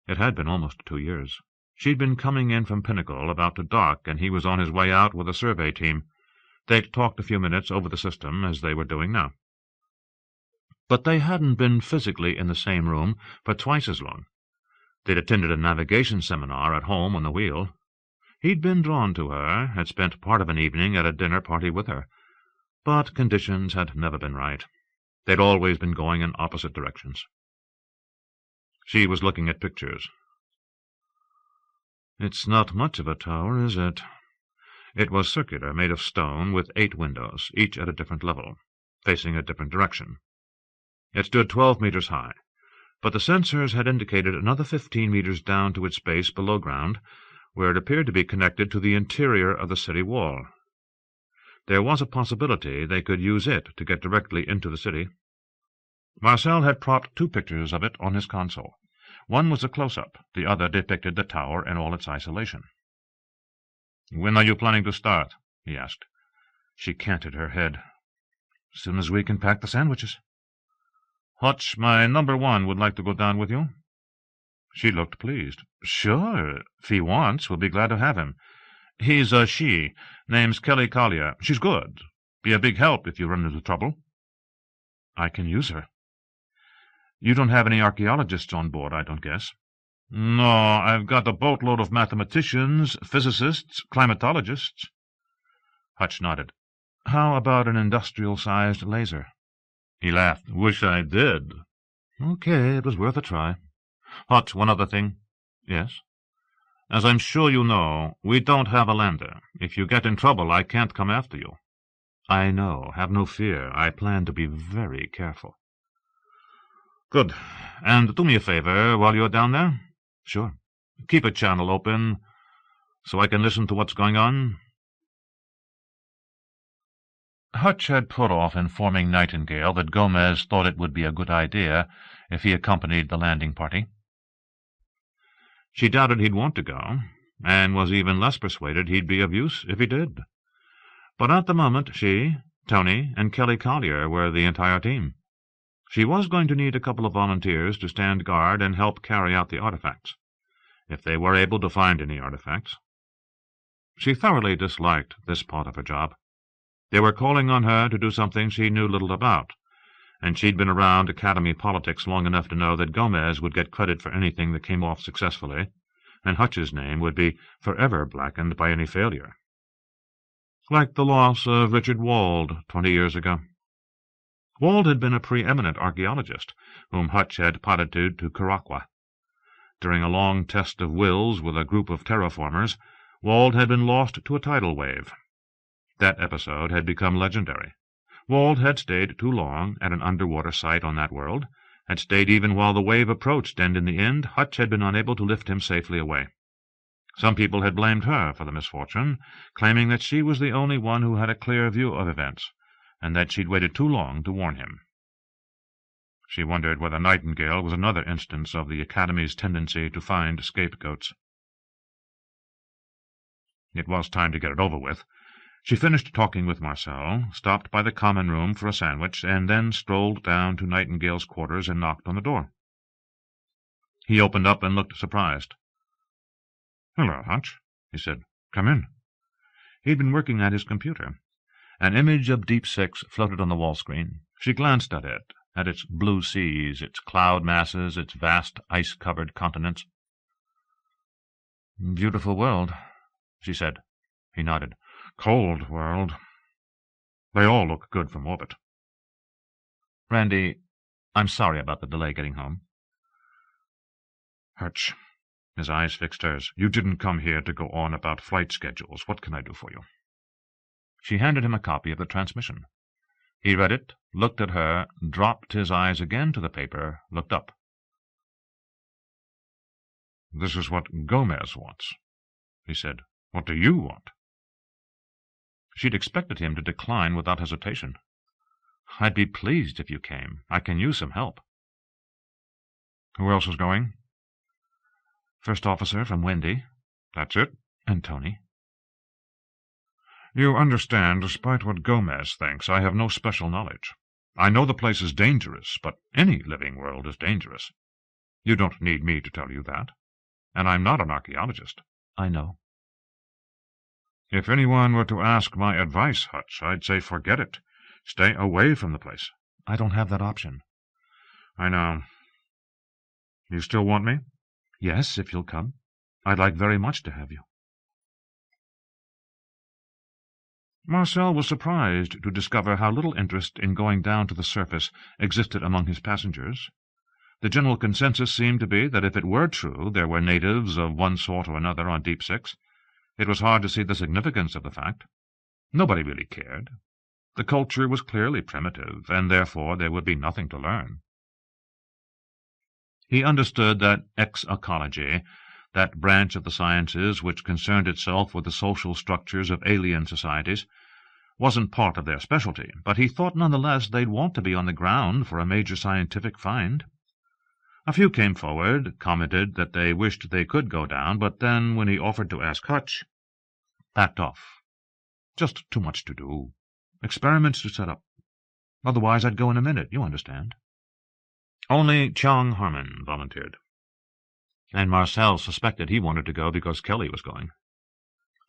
It had been almost 2 years. She'd been coming in from Pinnacle about to dock, and he was on his way out with a survey team. They'd talked a few minutes over the system, as they were doing now. But they hadn't been physically in the same room for twice as long. They'd attended a navigation seminar at home on the wheel. He'd been drawn to her, had spent part of an evening at a dinner party with her. But conditions had never been right. They'd always been going in opposite directions. She was looking at pictures. "It's not much of a tower, is it?" It was circular, made of stone, with 8 windows, each at a different level, facing a different direction. It stood 12 meters high, but the sensors had indicated another 15 meters down to its base below ground, where it appeared to be connected to the interior of the city wall. There was a possibility they could use it to get directly into the city. Marcel had propped 2 pictures of it on his console. One was a close-up, the other depicted the tower in all its isolation. "When are you planning to start?" he asked. She canted her head. "Soon as we can pack the sandwiches." "Hutch, my number 1 would like to go down with you." She looked pleased. "Sure, if he wants, we'll be glad to have him. He's a she, name's Kelly Collier. She's good. Be a big help if you run into trouble." "I can use her." You don't have any archaeologists on board, I don't guess. No, I've got a boatload of mathematicians, physicists, climatologists. Hutch nodded. How about an industrial-sized laser? He laughed. Wish I did. Okay, it was worth a try. Hutch, one other thing. Yes? As I'm sure you know, we don't have a lander. If you get in trouble, I can't come after you. I know. Have no fear. I plan to be very careful. Good. And do me a favor while you're down there. Sure. Keep a channel open so I can listen to what's going on. Hutch had put off informing Nightingale that Gomez thought it would be a good idea if he accompanied the landing party. She doubted he'd want to go, and was even less persuaded he'd be of use if he did. But at the moment she, Tony, and Kelly Collier were the entire team. She was going to need a couple of volunteers to stand guard and help carry out the artifacts, if they were able to find any artifacts. She thoroughly disliked this part of her job. They were calling on her to do something she knew little about, and she'd been around Academy politics long enough to know that Gomez would get credit for anything that came off successfully, and Hutch's name would be forever blackened by any failure. Like the loss of Richard Wald 20 years ago. Wald had been a preeminent archaeologist, whom Hutch had piloted to Curacao. During a long test of wills with a group of terraformers, Wald had been lost to a tidal wave. That episode had become legendary. Wald had stayed too long at an underwater site on that world, had stayed even while the wave approached, and in the end Hutch had been unable to lift him safely away. Some people had blamed her for the misfortune, claiming that she was the only one who had a clear view of events, and that she'd waited too long to warn him. She wondered whether Nightingale was another instance of the Academy's tendency to find scapegoats. It was time to get it over with. She finished talking with Marcel, stopped by the common room for a sandwich, and then strolled down to Nightingale's quarters and knocked on the door. He opened up and looked surprised. "Hello, Hutch," he said. "Come in." He'd been working at his computer. An image of Deepsix floated on the wall screen. She glanced at it, at its blue seas, its cloud masses, its vast ice-covered continents. "Beautiful world," she said. He nodded. "Cold world. They all look good from orbit." "Randy, I'm sorry about the delay getting home." "Hutch." His eyes fixed hers. "You didn't come here to go on about flight schedules. What can I do for you?" She handed him a copy of the transmission. He read it, looked at her, dropped his eyes again to the paper, looked up. "This is what Gomez wants," he said. "What do you want?" She'd expected him to decline without hesitation. "I'd be pleased if you came. I can use some help." "Who else is going?" "First officer from Wendy." "That's it?" "And Tony." "You understand, despite what Gomez thinks, I have no special knowledge. I know the place is dangerous, but any living world is dangerous. You don't need me to tell you that. And I'm not an archaeologist." "I know." "If anyone were to ask my advice, Hutch, I'd say forget it. Stay away from the place." "I don't have that option." "I know. You still want me?" "Yes, if you'll come. I'd like very much to have you." Marcel was surprised to discover how little interest in going down to the surface existed among his passengers. The general consensus seemed to be that if it were true there were natives of one sort or another on Deepsix, it was hard to see the significance of the fact. Nobody really cared. The culture was clearly primitive, and therefore there would be nothing to learn. He understood that exocology, that branch of the sciences which concerned itself with the social structures of alien societies, wasn't part of their specialty, but he thought nonetheless they'd want to be on the ground for a major scientific find. A few came forward, commented that they wished they could go down, but then, when he offered to ask Hutch, backed off. Just too much to do. Experiments to set up. Otherwise I'd go in a minute, you understand. Only Chong Harmon volunteered, and Marcel suspected he wanted to go because Kelly was going.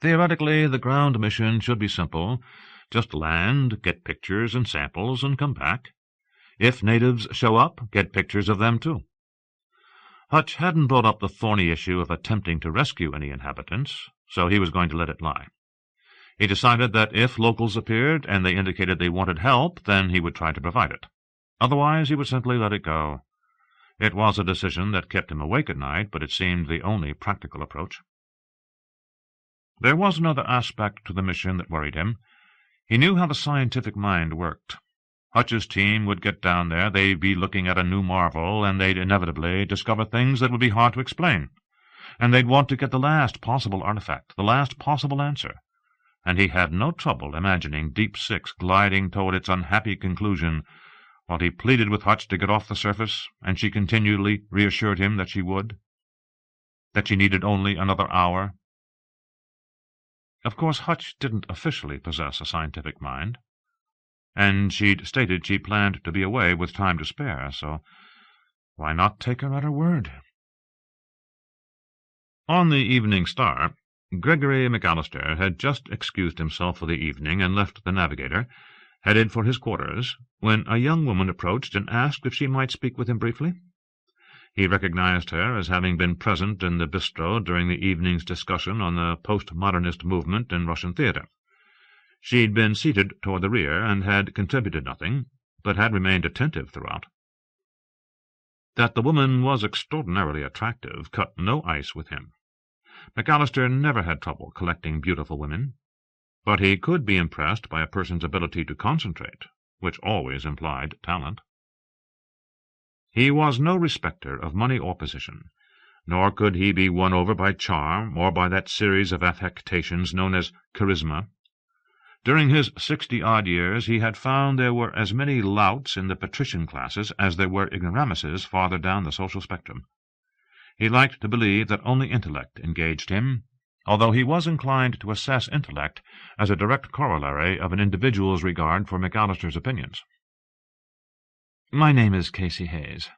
Theoretically, the ground mission should be simple. Just land, get pictures and samples, and come back. If natives show up, get pictures of them too. Hutch hadn't brought up the thorny issue of attempting to rescue any inhabitants, so he was going to let it lie. He decided that if locals appeared and they indicated they wanted help, then he would try to provide it. Otherwise, he would simply let it go. It was a decision that kept him awake at night, but it seemed the only practical approach. There was another aspect to the mission that worried him. He knew how the scientific mind worked. Hutch's team would get down there, they'd be looking at a new marvel, and they'd inevitably discover things that would be hard to explain. And they'd want to get the last possible artifact, the last possible answer. And he had no trouble imagining Deepsix gliding toward its unhappy conclusion, while he pleaded with Hutch to get off the surface, and she continually reassured him that she would, that she needed only another hour. Of course, Hutch didn't officially possess a scientific mind, and she'd stated she planned to be away with time to spare, so why not take her at her word? On the Evening Star, Gregory McAllister had just excused himself for the evening and left the Navigator, headed for his quarters, when a young woman approached and asked if she might speak with him briefly. He recognized her as having been present in the bistro during the evening's discussion on the postmodernist movement in Russian theatre. She'd been seated toward the rear and had contributed nothing, but had remained attentive throughout. That the woman was extraordinarily attractive cut no ice with him. McAllister never had trouble collecting beautiful women, but he could be impressed by a person's ability to concentrate, which always implied talent. He was no respecter of money or position, nor could he be won over by charm or by that series of affectations known as charisma. During his 60-odd years he had found there were as many louts in the patrician classes as there were ignoramuses farther down the social spectrum. He liked to believe that only intellect engaged him, although he was inclined to assess intellect as a direct corollary of an individual's regard for McAllister's opinions. "My name is Casey Hayes,"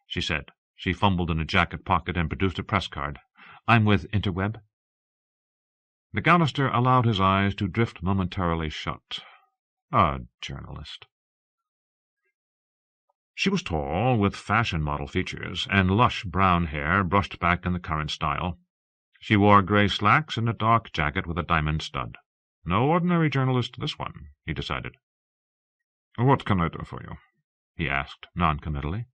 she said. She fumbled in a jacket pocket and produced a press card. "I'm with Interweb." McAllister allowed his eyes to drift momentarily shut. A journalist. She was tall, with fashion-model features, and lush brown hair brushed back in the current style. She wore grey slacks and a dark jacket with a diamond stud. No ordinary journalist, this one, he decided. "What can I do for you?" he asked, noncommittally.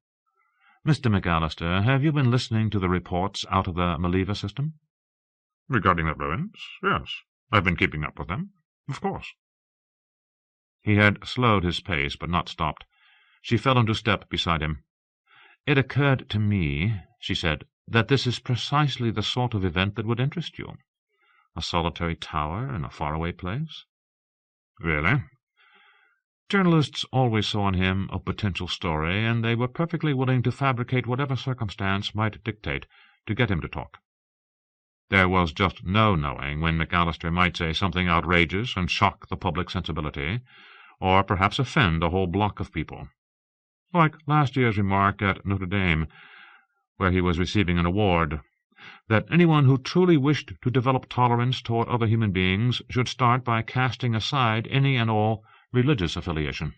"Mr. McAllister, have you been listening to the reports out of the Maliva system?" "Regarding the ruins? Yes. I've been keeping up with them. Of course." He had slowed his pace, but not stopped. She fell into step beside him. "It occurred to me," she said, "that this is precisely the sort of event that would interest you. A solitary tower in a faraway place." "Really?" Journalists always saw in him a potential story, and they were perfectly willing to fabricate whatever circumstance might dictate to get him to talk. There was just no knowing when McAllister might say something outrageous and shock the public sensibility, or perhaps offend a whole block of people. Like last year's remark at Notre Dame, where he was receiving an award, that anyone who truly wished to develop tolerance toward other human beings should start by casting aside any and all religious affiliation.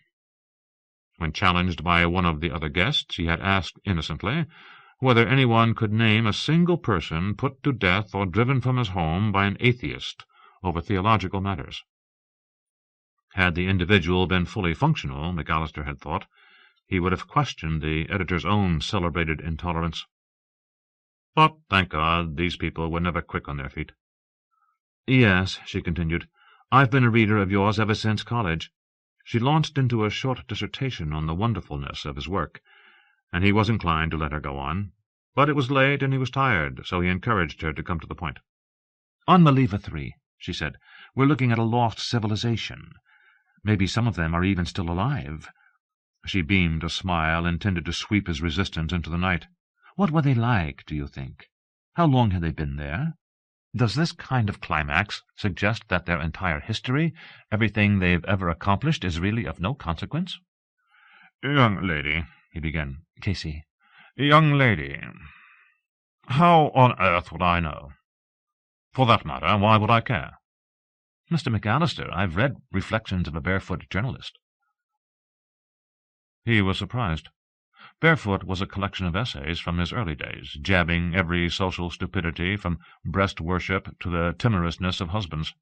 When challenged by one of the other guests, he had asked innocently whether anyone could name a single person put to death or driven from his home by an atheist over theological matters. Had the individual been fully functional, McAllister had thought, he would have questioned the editor's own celebrated intolerance. But, thank God, these people were never quick on their feet. "Yes," she continued, "I've been a reader of yours ever since college." She launched into a short dissertation on the wonderfulness of his work, and he was inclined to let her go on. But it was late and he was tired, so he encouraged her to come to the point. "On Maliva 3, she said, "we're looking at a lost civilization. Maybe some of them are even still alive." She beamed a smile intended to sweep his resistance into the night. "What were they like, do you think? How long had they been there? Does this kind of climax suggest that their entire history, everything they've ever accomplished, is really of no consequence?" "Young lady," he began. "Casey." "Young lady, how on earth would I know? For that matter, why would I care?" "Mr. McAllister, I've read Reflections of a Barefoot Journalist." He was surprised. Barefoot was a collection of essays from his early days, jabbing every social stupidity from breast-worship to the timorousness of husbands.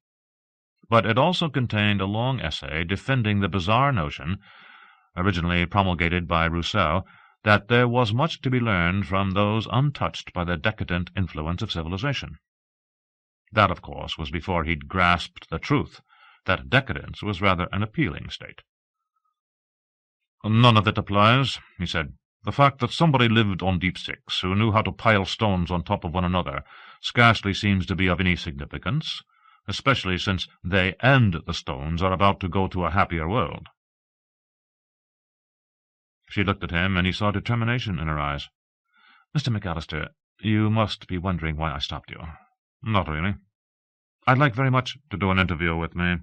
But it also contained a long essay defending the bizarre notion, originally promulgated by Rousseau, that there was much to be learned from those untouched by the decadent influence of civilization. That, of course, was before he'd grasped the truth, that decadence was rather an appealing state. "None of it applies," he said. "The fact that somebody lived on Deepsix who knew how to pile stones on top of one another scarcely seems to be of any significance, especially since they and the stones are about to go to a happier world." She looked at him, and he saw determination in her eyes. "Mr. McAllister, you must be wondering why I stopped you." "Not really. I'd like very much to do an interview with me."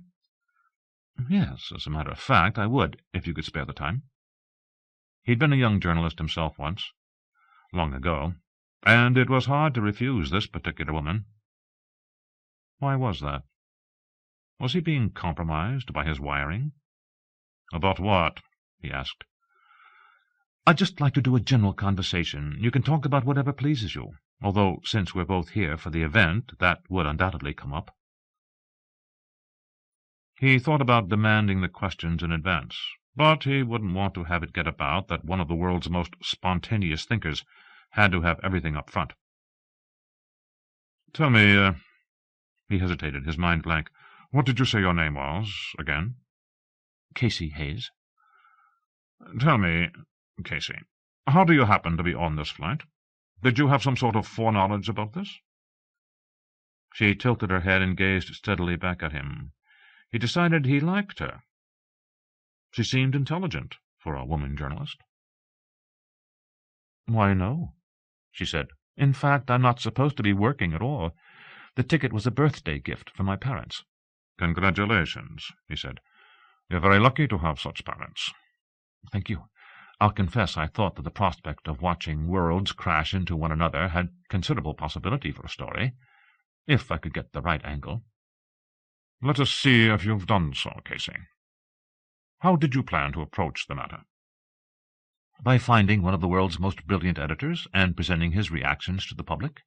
"Yes, as a matter of fact, I would, if you could spare the time." He'd been a young journalist himself once, long ago, and it was hard to refuse this particular woman. Why was that? Was he being compromised by his wiring? "About what?" he asked. "I'd just like to do a general conversation. You can talk about whatever pleases you, although, since we're both here for the event, that would undoubtedly come up." He thought about demanding the questions in advance, but he wouldn't want to have it get about that one of the world's most spontaneous thinkers had to have everything up front. "Tell me," he hesitated, his mind blank, "what did you say your name was, again?" "Casey Hayes." "Tell me, Casey, how do you happen to be on this flight? Did you have some sort of foreknowledge about this?" She tilted her head and gazed steadily back at him. He decided he liked her. She seemed intelligent for a woman journalist. "Why, no," she said. "In fact, I'm not supposed to be working at all. The ticket was a birthday gift from my parents." "Congratulations," he said. "You're very lucky to have such parents." "Thank you. I'll confess I thought that the prospect of watching worlds crash into one another had considerable possibility for a story, if I could get the right angle." "Let us see if you've done so, Casey. How did you plan to approach the matter?" "By finding one of the world's most brilliant editors and presenting his reactions to the public."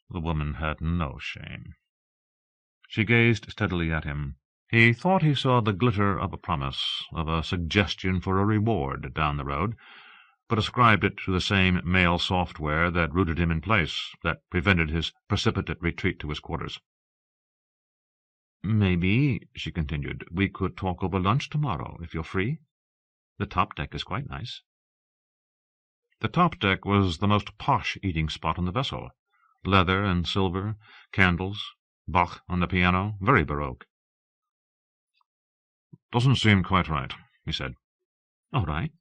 The woman had no shame. She gazed steadily at him. He thought he saw the glitter of a promise, of a suggestion for a reward down the road, but ascribed it to the same male software that rooted him in place, that prevented his precipitate retreat to his quarters. "Maybe," she continued, "we could talk over lunch tomorrow, if you're free. The top deck is quite nice." The top deck was the most posh eating spot on the vessel. Leather and silver, candles, Bach on the piano, very baroque. "Doesn't seem quite right," he said. "All right."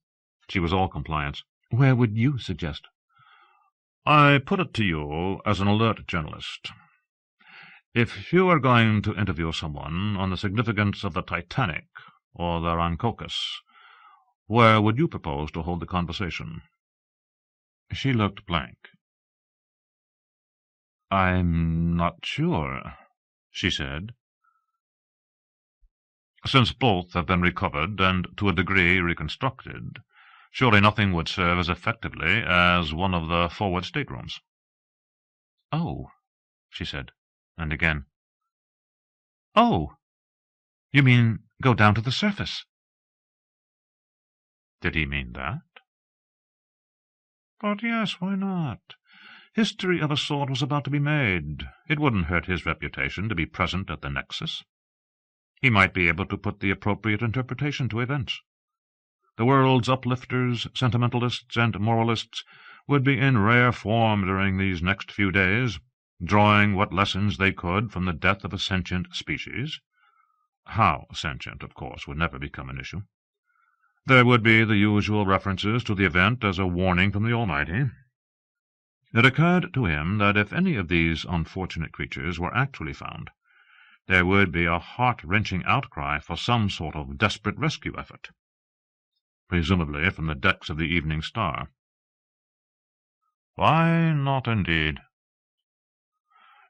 She was all compliance. "Where would you suggest?" "I put it to you as an alert journalist. If you were going to interview someone on the significance of the Titanic or the Rancocas, where would you propose to hold the conversation?" She looked blank. "I'm not sure," she said. "Since both have been recovered and to a degree reconstructed, surely nothing would serve as effectively as one of the forward staterooms." "Oh," she said, and again. "Oh, you mean go down to the surface?" Did he mean that? But yes, why not? History of a sort was about to be made. It wouldn't hurt his reputation to be present at the nexus. He might be able to put the appropriate interpretation to events. The world's uplifters, sentimentalists, and moralists would be in rare form during these next few days, drawing what lessons they could from the death of a sentient species. How sentient, of course, would never become an issue. There would be the usual references to the event as a warning from the Almighty. It occurred to him that if any of these unfortunate creatures were actually found, there would be a heart-wrenching outcry for some sort of desperate rescue effort, presumably from the decks of the Evening Star. Why not, indeed?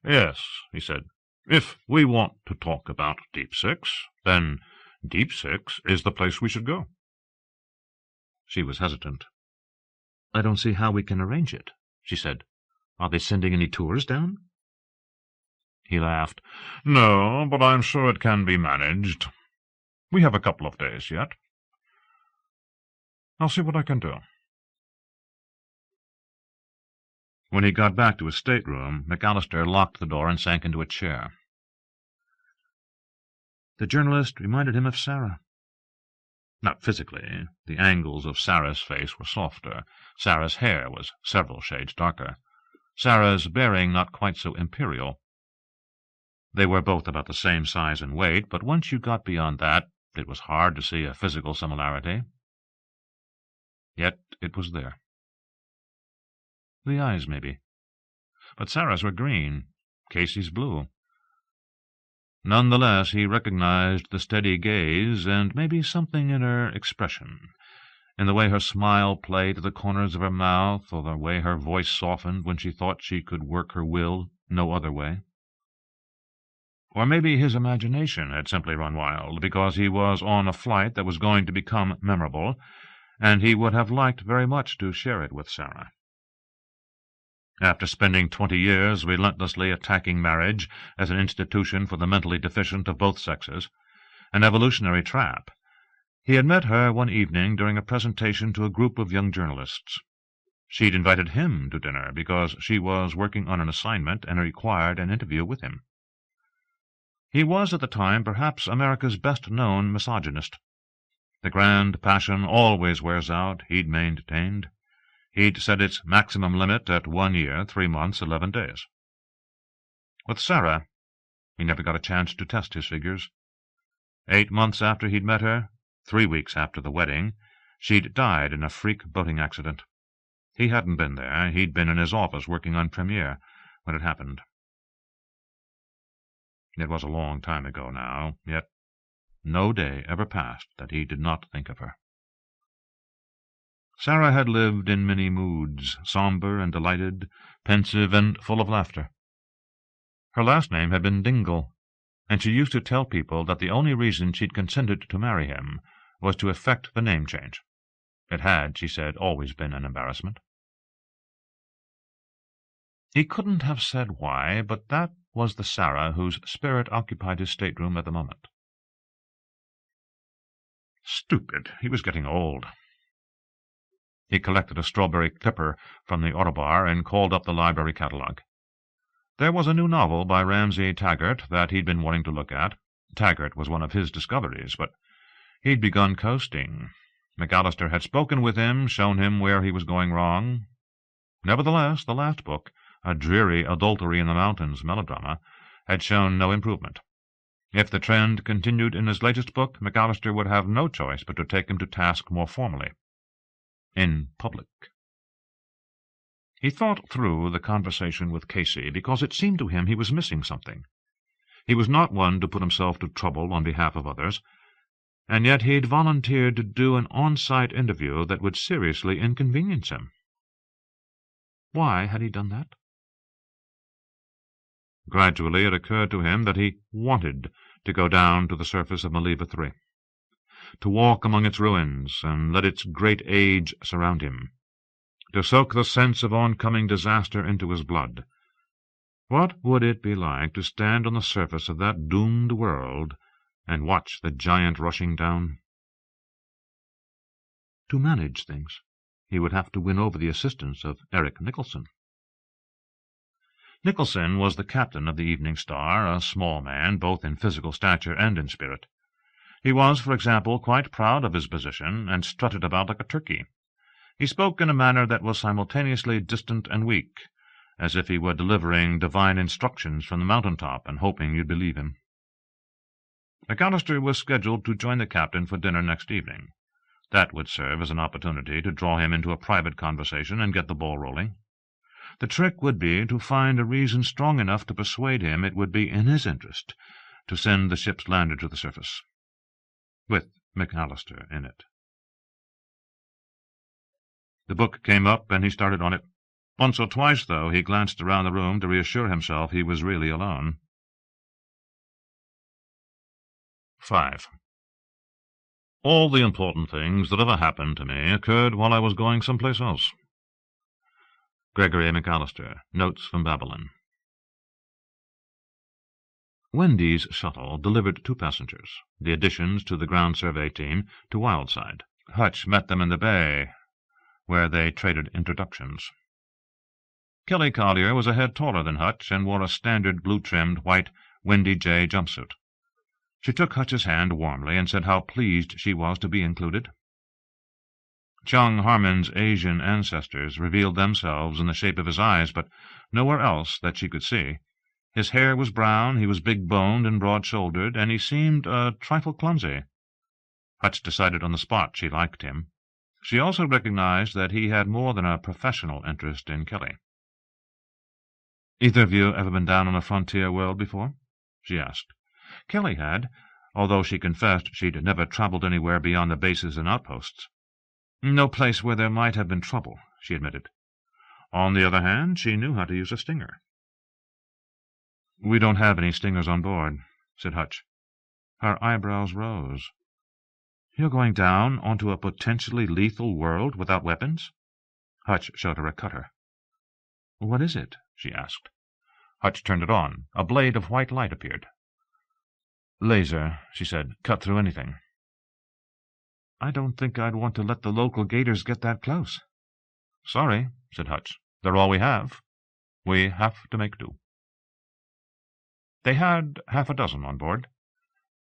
"Yes," he said, "if we want to talk about Deepsix, then Deepsix is the place we should go." She was hesitant. "I don't see how we can arrange it," she said. "Are they sending any tours down?" He laughed. "No, but I'm sure it can be managed. We have a couple of days yet. I'll see what I can do." When he got back to his stateroom, McAllister locked the door and sank into a chair. The journalist reminded him of Sarah. Not physically. The angles of Sarah's face were softer. Sarah's hair was several shades darker. Sarah's bearing not quite so imperial. They were both about the same size and weight, but once you got beyond that, it was hard to see a physical similarity. Yet it was there. The eyes, maybe. But Sarah's were green, Casey's blue. None the less, he recognized the steady gaze and maybe something in her expression, in the way her smile played at the corners of her mouth, or the way her voice softened when she thought she could work her will no other way. Or maybe his imagination had simply run wild, because he was on a flight that was going to become memorable, and he would have liked very much to share it with Sarah. After spending 20 years relentlessly attacking marriage as an institution for the mentally deficient of both sexes, an evolutionary trap, he had met her one evening during a presentation to a group of young journalists. She'd invited him to dinner because she was working on an assignment and required an interview with him. He was at the time perhaps America's best-known misogynist. The grand passion always wears out, he'd maintained. He'd set its maximum limit at 1 year, 3 months, 11 days. With Sarah, he never got a chance to test his figures. 8 months after he'd met her, 3 weeks after the wedding, she'd died in a freak boating accident. He hadn't been there. He'd been in his office working on Premiere when it happened. It was a long time ago now, yet no day ever passed that he did not think of her. Sarah had lived in many moods, sombre and delighted, pensive and full of laughter. Her last name had been Dingle, and she used to tell people that the only reason she'd consented to marry him was to effect the name change. It had, she said, always been an embarrassment. He couldn't have said why, but that was the Sarah whose spirit occupied his stateroom at the moment. Stupid. He was getting old. He collected a strawberry clipper from the Autobar and called up the library catalogue. There was a new novel by Ramsay Taggart that he'd been wanting to look at. Taggart was one of his discoveries, but he'd begun coasting. McAllister had spoken with him, shown him where he was going wrong. Nevertheless, the last book, a dreary Adultery in the Mountains melodrama, had shown no improvement. If the trend continued in his latest book, McAllister would have no choice but to take him to task more formally. In public. He thought through the conversation with Casey, because it seemed to him he was missing something. He was not one to put himself to trouble on behalf of others, and yet he'd volunteered to do an on-site interview that would seriously inconvenience him. Why had he done that? Gradually it occurred to him that he wanted to go down to the surface of Maliva 3. To walk among its ruins, and let its great age surround him, to soak the sense of oncoming disaster into his blood. What would it be like to stand on the surface of that doomed world and watch the giant rushing down? To manage things, he would have to win over the assistance of Eric Nicholson. Nicholson was the captain of the Evening Star, a small man, both in physical stature and in spirit. He was, for example, quite proud of his position, and strutted about like a turkey. He spoke in a manner that was simultaneously distant and weak, as if he were delivering divine instructions from the mountain-top and hoping you'd believe him. McAllister was scheduled to join the captain for dinner next evening. That would serve as an opportunity to draw him into a private conversation and get the ball rolling. The trick would be to find a reason strong enough to persuade him it would be in his interest to send the ship's lander to the surface, with McAllister in it. The book came up, and he started on it. Once or twice, though, he glanced around the room to reassure himself he was really alone. 5. All the important things that ever happened to me occurred while I was going someplace else. Gregory McAllister, Notes from Babylon. Wendy's shuttle delivered 2 passengers, the additions to the ground survey team, to Wildside. Hutch met them in the bay, where they traded introductions. Kelly Collier was a head taller than Hutch and wore a standard blue-trimmed white Wendy J. jumpsuit. She took Hutch's hand warmly and said how pleased she was to be included. Chung Harmon's Asian ancestors revealed themselves in the shape of his eyes, but nowhere else that she could see. His hair was brown, he was big-boned and broad-shouldered, and he seemed a trifle clumsy. Hutch decided on the spot she liked him. She also recognized that he had more than a professional interest in Kelly. "Either of you ever been down on a frontier world before?" she asked. Kelly had, although she confessed she'd never traveled anywhere beyond the bases and outposts. "No place where there might have been trouble," she admitted. On the other hand, she knew how to use a stinger. "We don't have any stingers on board," said Hutch. Her eyebrows rose. "You're going down onto a potentially lethal world without weapons?" Hutch showed her a cutter. "What is it?" she asked. Hutch turned it on. A blade of white light appeared. "Laser," she said. "Cut through anything." "I don't think I'd want to let the local gators get that close." "Sorry," said Hutch. "They're all we have. We have to make do." They had half a dozen on board.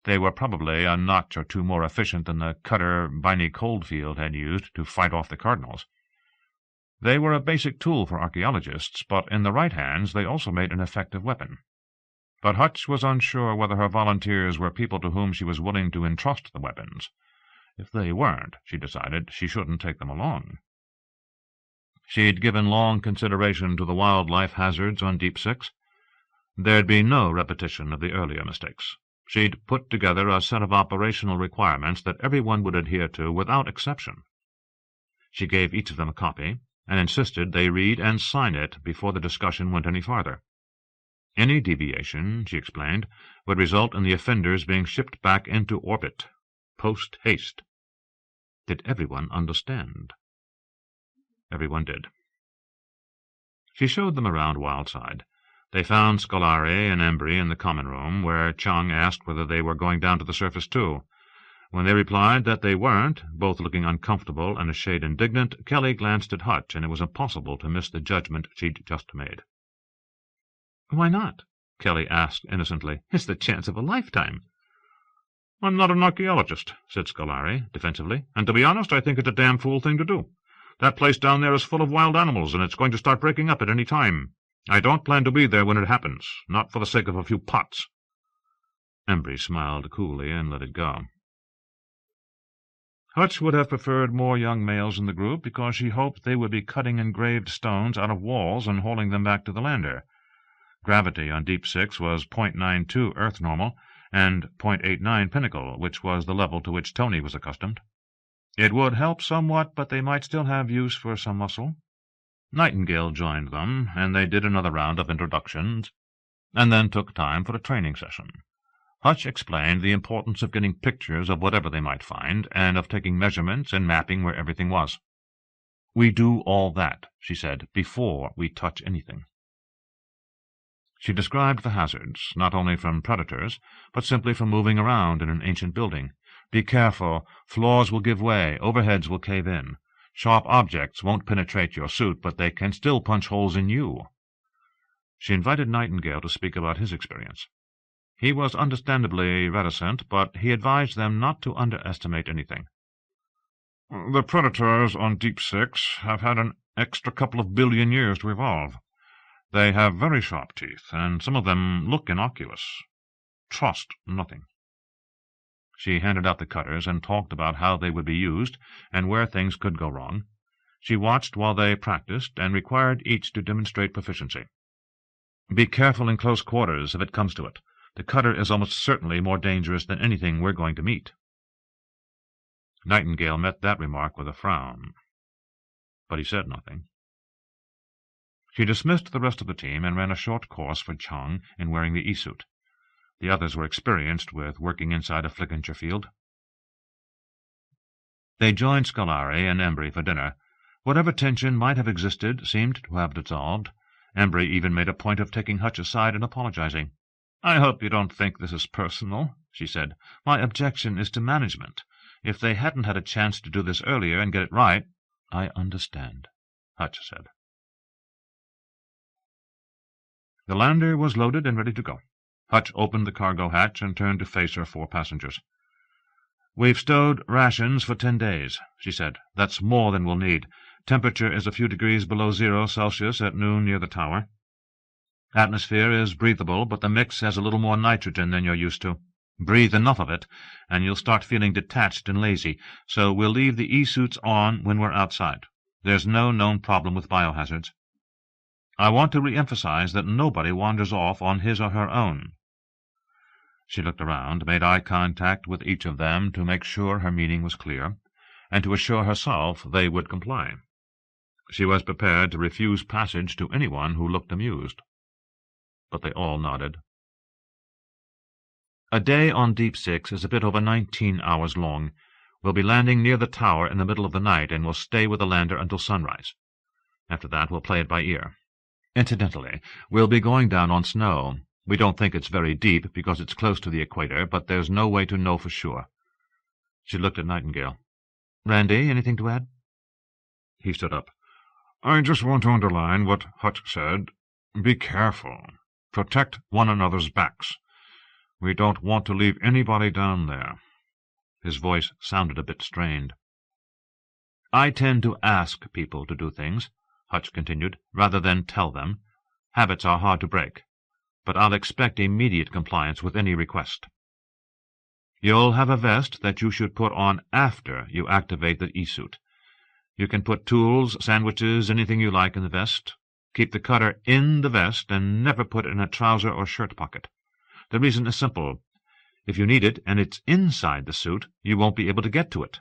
They were probably a notch or two more efficient than the cutter Biney Coldfield had used to fight off the Cardinals. They were a basic tool for archaeologists, but in the right hands they also made an effective weapon. But Hutch was unsure whether her volunteers were people to whom she was willing to entrust the weapons. If they weren't, she decided, she shouldn't take them along. She'd given long consideration to the wildlife hazards on Deepsix. There'd be no repetition of the earlier mistakes. She'd put together a set of operational requirements that everyone would adhere to without exception. She gave each of them a copy, and insisted they read and sign it before the discussion went any farther. Any deviation, she explained, would result in the offenders being shipped back into orbit, post-haste. Did everyone understand? Everyone did. She showed them around Wildside. They found Scolari and Embry in the common room, where Chung asked whether they were going down to the surface too. When they replied that they weren't, both looking uncomfortable and a shade indignant, Kelly glanced at Hutch, and it was impossible to miss the judgment she'd just made. "Why not?" Kelly asked innocently. "It's the chance of a lifetime." "I'm not an archaeologist," said Scolari, defensively, "and to be honest, I think it's a damn fool thing to do. That place down there is full of wild animals, and it's going to start breaking up at any time. I don't plan to be there when it happens, not for the sake of a few pots." Embry smiled coolly and let it go. Hutch would have preferred more young males in the group because she hoped they would be cutting engraved stones out of walls and hauling them back to the lander. Gravity on Deepsix was .92 Earth normal and .89 Pinnacle, which was the level to which Tony was accustomed. It would help somewhat, but they might still have use for some muscle. Nightingale joined them, and they did another round of introductions, and then took time for a training session. Hutch explained the importance of getting pictures of whatever they might find, and of taking measurements and mapping where everything was. "We do all that," she said, "before we touch anything." She described the hazards, not only from predators, but simply from moving around in an ancient building. "Be careful. Floors will give way. Overheads will cave in. Sharp objects won't penetrate your suit, but they can still punch holes in you." She invited Nightingale to speak about his experience. He was understandably reticent, but he advised them not to underestimate anything. "The predators on Deepsix have had an extra couple of billion years to evolve. They have very sharp teeth, and some of them look innocuous. Trust nothing." She handed out the cutters and talked about how they would be used and where things could go wrong. She watched while they practiced and required each to demonstrate proficiency. "Be careful in close quarters if it comes to it. The cutter is almost certainly more dangerous than anything we're going to meet." Nightingale met that remark with a frown, but he said nothing. She dismissed the rest of the team and ran a short course for Chung in wearing the e-suit. The others were experienced with working inside a Flickinger field. They joined Scolari and Embry for dinner. Whatever tension might have existed seemed to have dissolved. Embry even made a point of taking Hutch aside and apologizing. "I hope you don't think this is personal," she said. "My objection is to management. If they hadn't had a chance to do this earlier and get it right—" "I understand," Hutch said. The lander was loaded and ready to go. Hutch opened the cargo hatch and turned to face her 4 passengers. "We've stowed rations for 10 days, she said. "That's more than we'll need. Temperature is a few degrees below 0 Celsius at noon near the tower. Atmosphere is breathable, but the mix has a little more nitrogen than you're used to. Breathe enough of it, and you'll start feeling detached and lazy, so we'll leave the E-suits on when we're outside. There's no known problem with biohazards. I want to re-emphasize that nobody wanders off on his or her own." She looked around, made eye contact with each of them to make sure her meaning was clear, and to assure herself they would comply. She was prepared to refuse passage to anyone who looked amused. But they all nodded. A day on Deepsix is a bit over 19 hours long. We'll be landing near the tower in the middle of the night, and we'll stay with the lander until sunrise. After that, we'll play it by ear. Incidentally, we'll be going down on snow. We don't think it's very deep, because it's close to the equator, but there's no way to know for sure. She looked at Nightingale. "Randy, anything to add?" He stood up. "I just want to underline what Hutch said. Be careful. Protect one another's backs. We don't want to leave anybody down there." His voice sounded a bit strained. "I tend to ask people to do things," Hutch continued, "rather than tell them. Habits are hard to break. But I'll expect immediate compliance with any request. You'll have a vest that you should put on after you activate the E-suit. You can put tools, sandwiches, anything you like in the vest. Keep the cutter in the vest and never put it in a trouser or shirt pocket. The reason is simple. If you need it and it's inside the suit, you won't be able to get to it.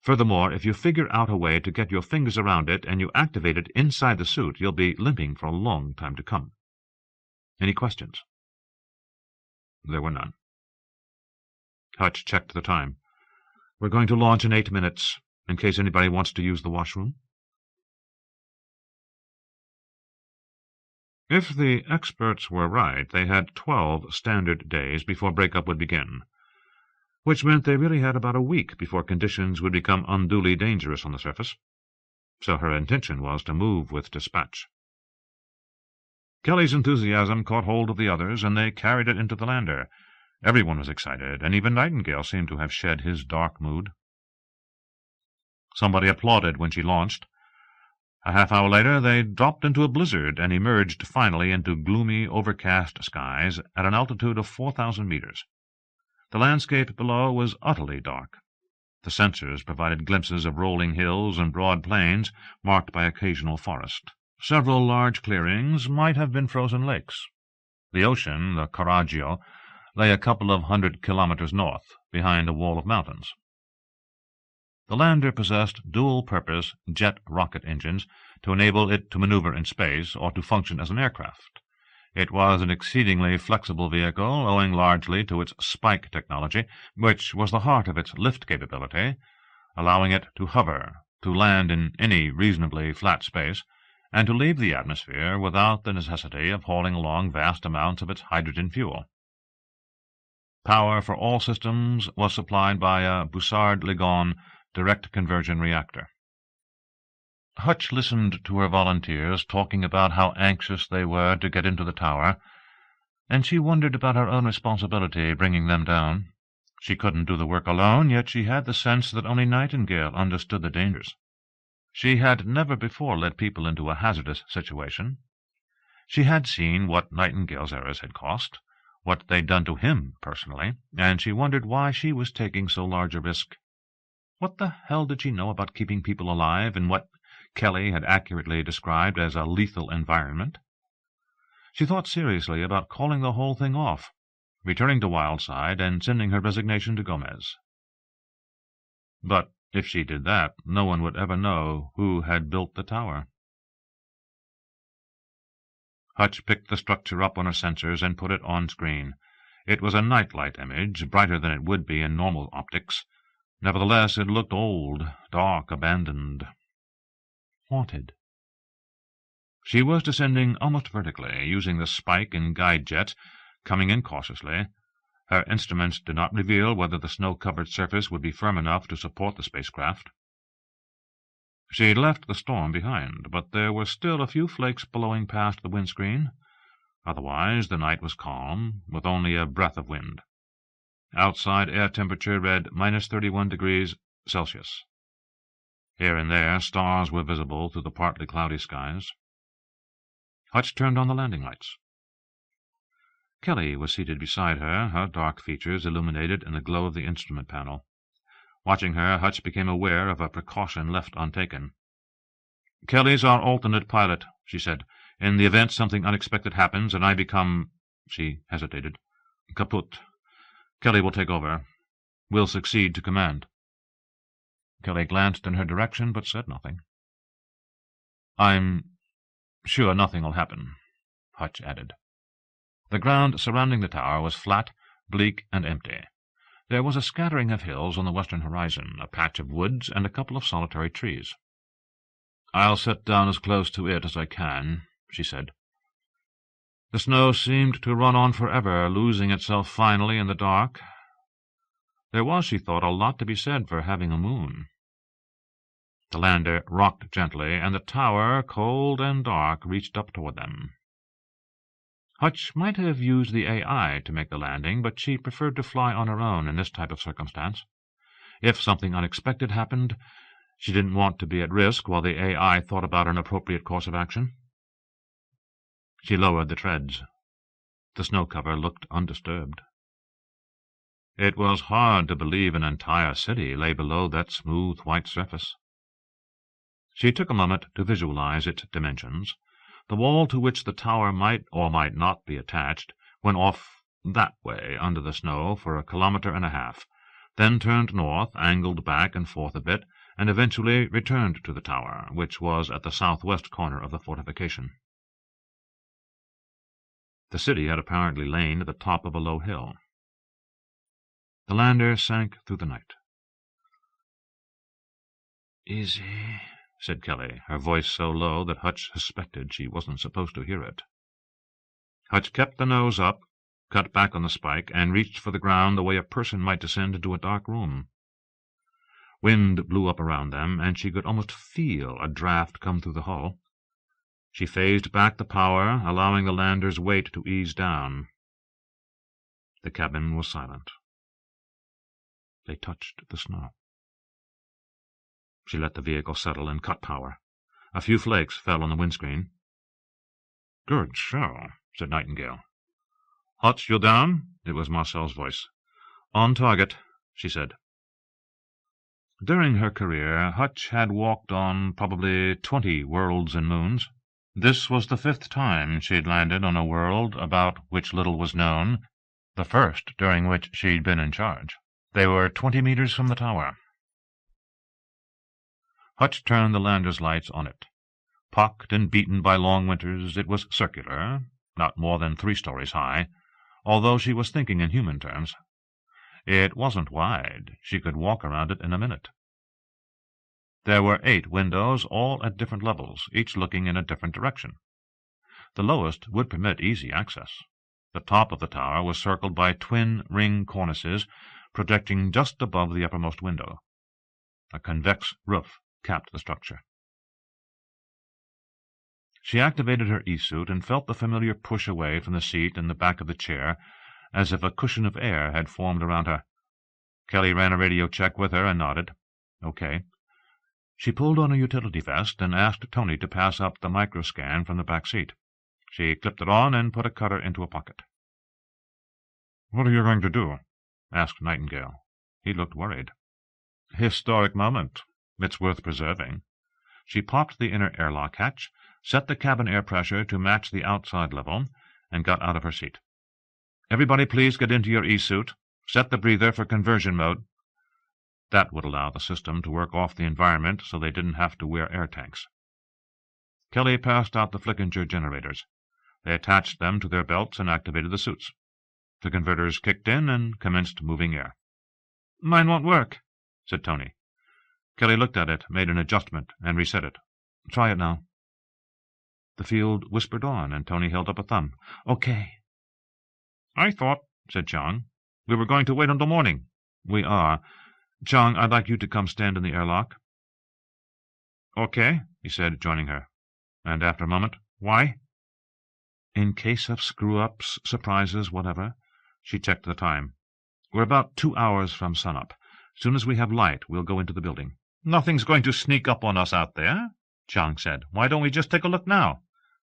Furthermore, if you figure out a way to get your fingers around it and you activate it inside the suit, you'll be limping for a long time to come. Any questions?" There were none. Hutch checked the time. "We're going to launch in 8 minutes, in case anybody wants to use the washroom." If the experts were right, they had 12 standard days before breakup would begin, which meant they really had about a week before conditions would become unduly dangerous on the surface. So her intention was to move with dispatch. Kelly's enthusiasm caught hold of the others, and they carried it into the lander. Everyone was excited, and even Nightingale seemed to have shed his dark mood. Somebody applauded when she launched. A half-hour later they dropped into a blizzard and emerged finally into gloomy, overcast skies at an altitude of 4,000 meters. The landscape below was utterly dark. The sensors provided glimpses of rolling hills and broad plains marked by occasional forest. Several large clearings might have been frozen lakes. The ocean, the Carraggio, lay a couple of 100 kilometers north, behind a wall of mountains. The lander possessed dual-purpose jet rocket engines to enable it to maneuver in space or to function as an aircraft. It was an exceedingly flexible vehicle, owing largely to its spike technology, which was the heart of its lift capability, allowing it to hover, to land in any reasonably flat space, and to leave the atmosphere without the necessity of hauling along vast amounts of its hydrogen fuel. Power for all systems was supplied by a Bussard-Legon direct conversion reactor. Hutch listened to her volunteers talking about how anxious they were to get into the tower, and she wondered about her own responsibility bringing them down. She couldn't do the work alone, yet she had the sense that only Nightingale understood the dangers. She had never before led people into a hazardous situation. She had seen what Nightingale's errors had cost, what they'd done to him personally, and she wondered why she was taking so large a risk. What the hell did she know about keeping people alive in what Kelly had accurately described as a lethal environment? She thought seriously about calling the whole thing off, returning to Wildside and sending her resignation to Gomez. But if she did that, no one would ever know who had built the tower. Hutch picked the structure up on her sensors and put it on screen. It was a nightlight image, brighter than it would be in normal optics. Nevertheless, it looked old, dark, abandoned, haunted. She was descending almost vertically, using the spike and guide jets, coming in cautiously. Her instruments did not reveal whether the snow-covered surface would be firm enough to support the spacecraft. She left the storm behind, but there were still a few flakes blowing past the windscreen. Otherwise, the night was calm, with only a breath of wind. Outside air temperature read -31 degrees Celsius. Here and there stars were visible through the partly cloudy skies. Hutch turned on the landing lights. Kelly was seated beside her, her dark features illuminated in the glow of the instrument panel. Watching her, Hutch became aware of a precaution left untaken. "Kelly's our alternate pilot," she said. "In the event something unexpected happens and I become—" she hesitated. "Kaput. Kelly will take over. We'll succeed to command." Kelly glanced in her direction, but said nothing. "I'm sure nothing will happen," Hutch added. The ground surrounding the tower was flat, bleak, and empty. There was a scattering of hills on the western horizon, a patch of woods, and a couple of solitary trees. "I'll sit down as close to it as I can," she said. The snow seemed to run on forever, losing itself finally in the dark. There was, she thought, a lot to be said for having a moon. The lander rocked gently, and the tower, cold and dark, reached up toward them. Hutch might have used the AI to make the landing, but she preferred to fly on her own in this type of circumstance. If something unexpected happened, she didn't want to be at risk while the AI thought about an appropriate course of action. She lowered the treads. The snow cover looked undisturbed. It was hard to believe an entire city lay below that smooth white surface. She took a moment to visualize its dimensions. The wall to which the tower might or might not be attached went off that way under the snow for 1.5 kilometers, then turned north, angled back and forth a bit, and eventually returned to the tower, which was at the southwest corner of the fortification. The city had apparently lain at the top of a low hill. The lander sank through the night. "Easy," said Kelly, her voice so low that Hutch suspected she wasn't supposed to hear it. Hutch kept the nose up, cut back on the spike, and reached for the ground the way a person might descend into a dark room. Wind blew up around them, and she could almost feel a draft come through the hull. She phased back the power, allowing the lander's weight to ease down. The cabin was silent. They touched the snow. She let the vehicle settle and cut power. A few flakes fell on the windscreen. "Good show," said Nightingale. "Hutch, you're down?" It was Marcel's voice. "On target," she said. During her career, Hutch had walked on probably 20 worlds and moons. This was the 5th time she'd landed on a world about which little was known, the first during which she'd been in charge. They were 20 meters from the tower. Hutch turned the lander's lights on it. Pocked and beaten by long winters, it was circular, not more than 3 stories high, although she was thinking in human terms. It wasn't wide. She could walk around it in a minute. There were 8 windows, all at different levels, each looking in a different direction. The lowest would permit easy access. The top of the tower was circled by twin ring cornices projecting just above the uppermost window. A convex roof capped the structure. She activated her e-suit and felt the familiar push away from the seat and the back of the chair, as if a cushion of air had formed around her. Kelly ran a radio check with her and nodded. "Okay." She pulled on a utility vest and asked Tony to pass up the microscan from the back seat. She clipped it on and put a cutter into a pocket. "What are you going to do?" asked Nightingale. He looked worried. "Historic moment. It's worth preserving." She popped the inner airlock hatch, set the cabin air pressure to match the outside level, and got out of her seat. "Everybody please get into your e-suit. Set the breather for conversion mode." That would allow the system to work off the environment so they didn't have to wear air tanks. Kelly passed out the Flickinger generators. They attached them to their belts and activated the suits. The converters kicked in and commenced moving air. "Mine won't work," said Tony. Kelly looked at it, made an adjustment, and reset it. "Try it now." The field whispered on, and Tony held up a thumb. "Okay." "I thought," said Chang, "we were going to wait until morning." "We are. Chang, I'd like you to come stand in the airlock." "Okay," he said, joining her. And after a moment, "Why?" "In case of screw-ups, surprises, whatever." She checked the time. "We're about 2 hours from sunup. Soon as we have light, we'll go into the building." "Nothing's going to sneak up on us out there," Chang said. "Why don't we just take a look now?"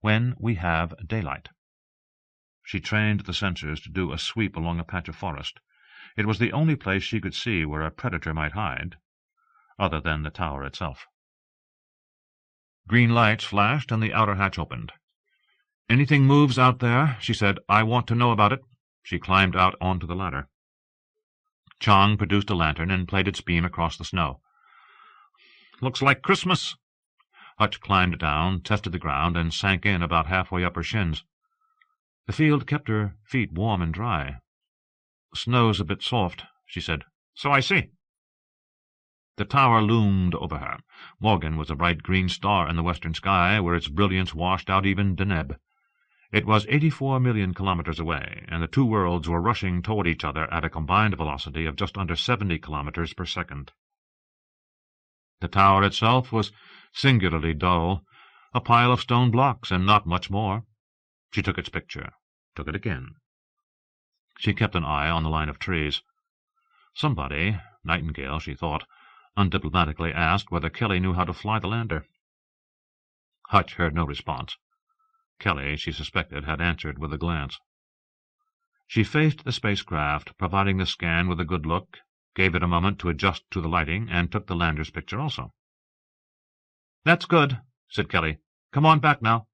"When we have daylight." She trained the sensors to do a sweep along a patch of forest. It was the only place she could see where a predator might hide, other than the tower itself. Green lights flashed, and the outer hatch opened. "Anything moves out there," she said, "I want to know about it." She climbed out onto the ladder. Chang produced a lantern and played its beam across the snow. "Looks like Christmas." Hutch climbed down, tested the ground, and sank in about halfway up her shins. The field kept her feet warm and dry. "Snow's a bit soft," she said. "So I see." The tower loomed over her. Morgan was a bright green star in the western sky, where its brilliance washed out even Deneb. It was 84 million kilometers away, and the two worlds were rushing toward each other at a combined velocity of just under 70 kilometers per second. The tower itself was singularly dull, a pile of stone blocks, and not much more. She took its picture, took it again. She kept an eye on the line of trees. Somebody, Nightingale, she thought, undiplomatically asked whether Kelly knew how to fly the lander. Hutch heard no response. Kelly, she suspected, had answered with a glance. She faced the spacecraft, providing the scan with a good look, gave it a moment to adjust to the lighting, and took the lander's picture also. "That's good," said Kelly. "Come on back now."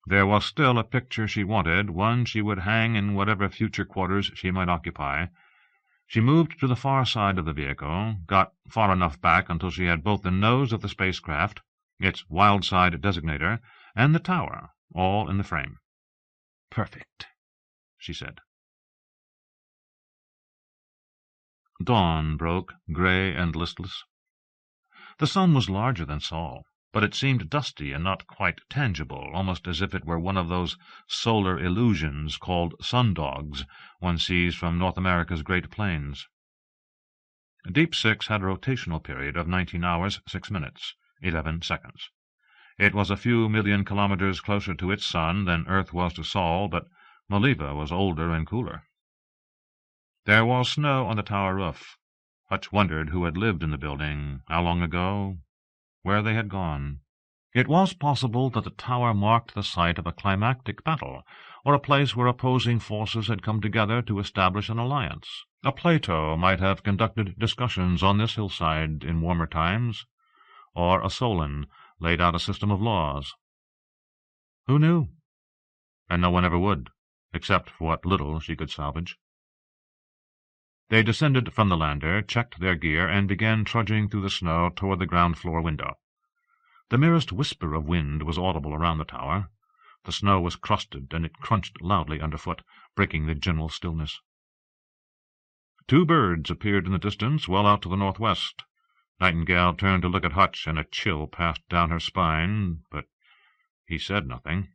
There was still a picture she wanted, one she would hang in whatever future quarters she might occupy. She moved to the far side of the vehicle, got far enough back until she had both the nose of the spacecraft, its wild-side designator, and the tower, all in the frame. "Perfect," she said. Dawn broke, gray and listless. The sun was larger than Sol, but it seemed dusty and not quite tangible, almost as if it were one of those solar illusions called sundogs one sees from North America's Great Plains. Deepsix had a rotational period of 19 hours, 6 minutes, 11 seconds. It was a few million kilometers closer to its sun than Earth was to Sol, but Maliva was older and cooler. There was snow on the tower roof. Hutch wondered who had lived in the building, how long ago, where they had gone. It was possible that the tower marked the site of a climactic battle, or a place where opposing forces had come together to establish an alliance. A Plato might have conducted discussions on this hillside in warmer times, or a Solon laid out a system of laws. Who knew? And no one ever would, except for what little she could salvage. They descended from the lander, checked their gear, and began trudging through the snow toward the ground-floor window. The merest whisper of wind was audible around the tower. The snow was crusted, and it crunched loudly underfoot, breaking the general stillness. 2 birds appeared in the distance, well out to the northwest. Nightingale turned to look at Hutch, and a chill passed down her spine, but he said nothing.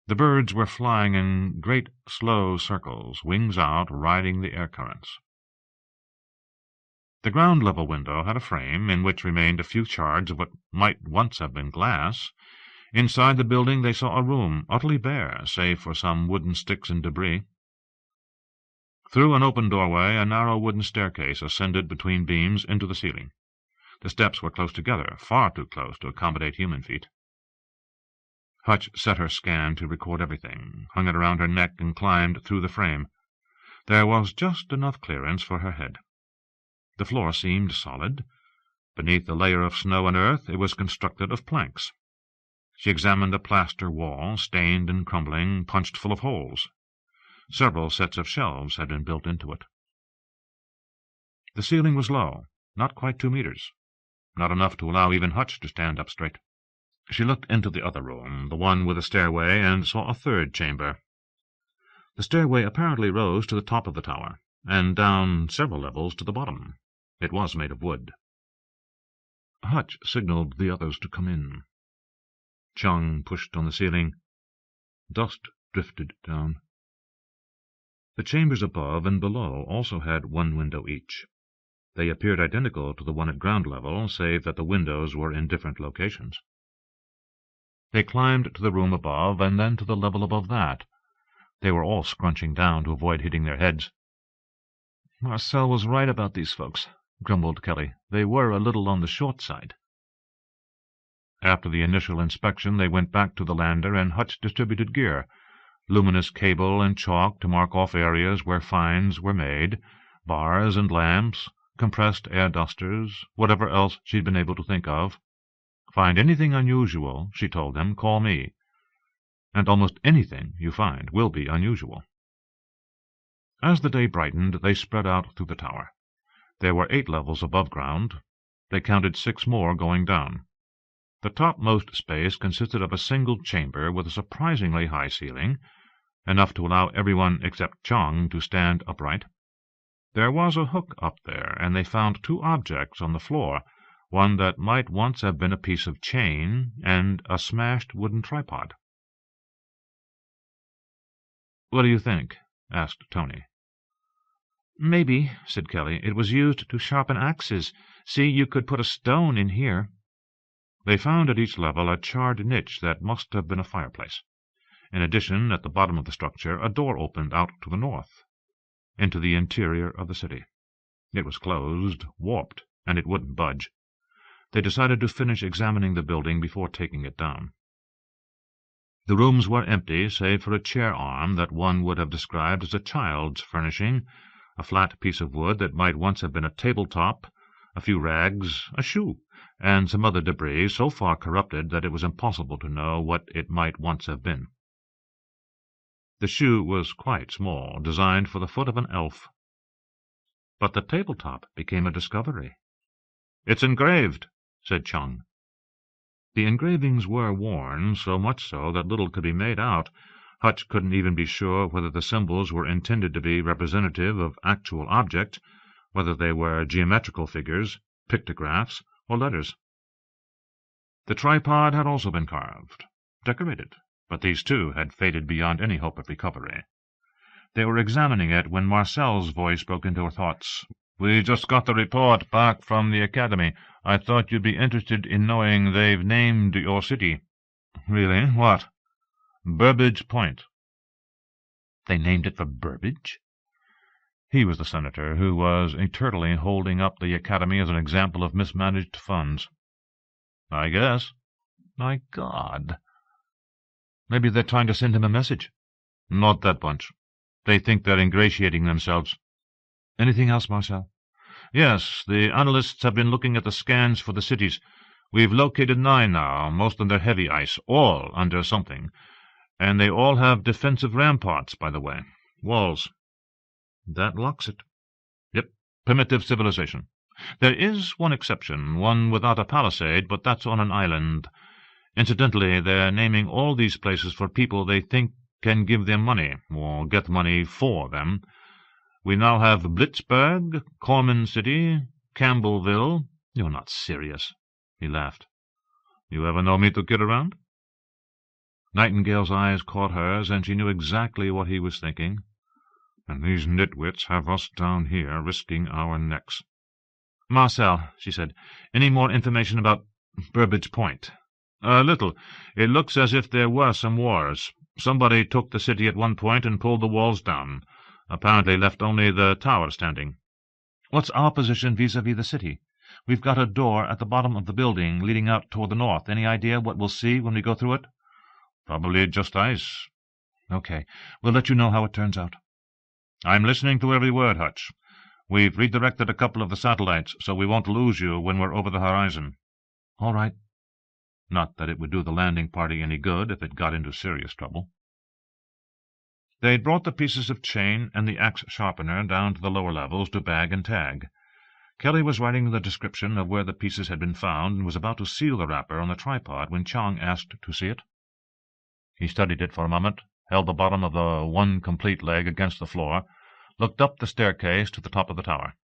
The birds were flying in great, slow circles, wings out, riding the air currents. The ground-level window had a frame in which remained a few shards of what might once have been glass. Inside the building they saw a room, utterly bare, save for some wooden sticks and debris. Through an open doorway, a narrow wooden staircase ascended between beams into the ceiling. The steps were close together, far too close to accommodate human feet. Hutch set her scan to record everything, hung it around her neck, and climbed through the frame. There was just enough clearance for her head. The floor seemed solid. Beneath the layer of snow and earth it was constructed of planks. She examined the plaster wall, stained and crumbling, punched full of holes. Several sets of shelves had been built into it. The ceiling was low, not quite 2 meters, not enough to allow even Hutch to stand up straight. She looked into the other room, the one with a stairway, and saw a third chamber. The stairway apparently rose to the top of the tower, and down several levels to the bottom. It was made of wood. Hutch signaled the others to come in. Chung pushed on the ceiling. Dust drifted down. The chambers above and below also had one window each. They appeared identical to the one at ground level, save that the windows were in different locations. They climbed to the room above, and then to the level above that. They were all scrunching down to avoid hitting their heads. "Marcel was right about these folks," grumbled Kelly. "They were a little on the short side." After the initial inspection, they went back to the lander, and Hutch distributed gear, luminous cable and chalk to mark off areas where finds were made, bars and lamps, compressed air dusters, whatever else she'd been able to think of. Find anything unusual, she told them, call me. And almost anything you find will be unusual. As the day brightened, they spread out through the tower. There were 8 levels above ground. They counted 6 more going down. The topmost space consisted of a single chamber with a surprisingly high ceiling, enough to allow everyone except Chung to stand upright. There was a hook up there, and they found 2 objects on the floor, one that might once have been a piece of chain, and a smashed wooden tripod. "What do you think?" asked Tony. "Maybe," said Kelly, "it was used to sharpen axes. See, you could put a stone in here." They found at each level a charred niche that must have been a fireplace. In addition, at the bottom of the structure, a door opened out to the north, into the interior of the city. It was closed, warped, and it wouldn't budge. They decided to finish examining the building before taking it down. The rooms were empty, save for a chair arm that one would have described as a child's furnishing, a flat piece of wood that might once have been a tabletop, a few rags, a shoe, and some other debris so far corrupted that it was impossible to know what it might once have been. The shoe was quite small, designed for the foot of an elf. But the tabletop became a discovery. "It's engraved," said Chung. The engravings were worn, so much so that little could be made out. Hutch couldn't even be sure whether the symbols were intended to be representative of actual objects, whether they were geometrical figures, pictographs, or letters. The tripod had also been carved, decorated, but these too had faded beyond any hope of recovery. They were examining it when Marcel's voice broke into her thoughts. "We just got the report back from the Academy. I thought you'd be interested in knowing they've named your city." "Really? What?" "Burbage Point." "They named it for Burbage?" He was the senator who was eternally holding up the Academy as an example of mismanaged funds. "I guess." "My God." "Maybe they're trying to send him a message." "Not that bunch. They think they're ingratiating themselves." "Anything else, Marcel?" "Yes, the analysts have been looking at the scans for the cities. We've located 9 now, most under heavy ice, all under something. And they all have defensive ramparts, by the way. Walls." "That locks it." "Yep, primitive civilization. There is one exception, one without a palisade, but that's on an island. Incidentally, they're naming all these places for people they think can give them money, or get money for them. We now have Blitzburg, Corman City, Campbellville." "You're not serious." He laughed. "You ever know me to kid around?" Nightingale's eyes caught hers, and she knew exactly what he was thinking. "And these nitwits have us down here risking our necks." "Marcel," she said, "any more information about Burbage Point?" "A little. It looks as if there were some wars. Somebody took the city at one point and pulled the walls down. Apparently left only the tower standing." "What's our position vis-à-vis the city? We've got a door at the bottom of the building leading out toward the north. Any idea what we'll see when we go through it?" "Probably just ice." "Okay. We'll let you know how it turns out." "I'm listening to every word, Hutch. We've redirected a couple of the satellites, so we won't lose you when we're over the horizon." "All right." Not that it would do the landing party any good if it got into serious trouble. They'd brought the pieces of chain and the axe sharpener down to the lower levels to bag and tag. Kelly was writing the description of where the pieces had been found and was about to seal the wrapper on the tripod when Chung asked to see it. He studied it for a moment, held the bottom of the one complete leg against the floor, looked up the staircase to the top of the tower.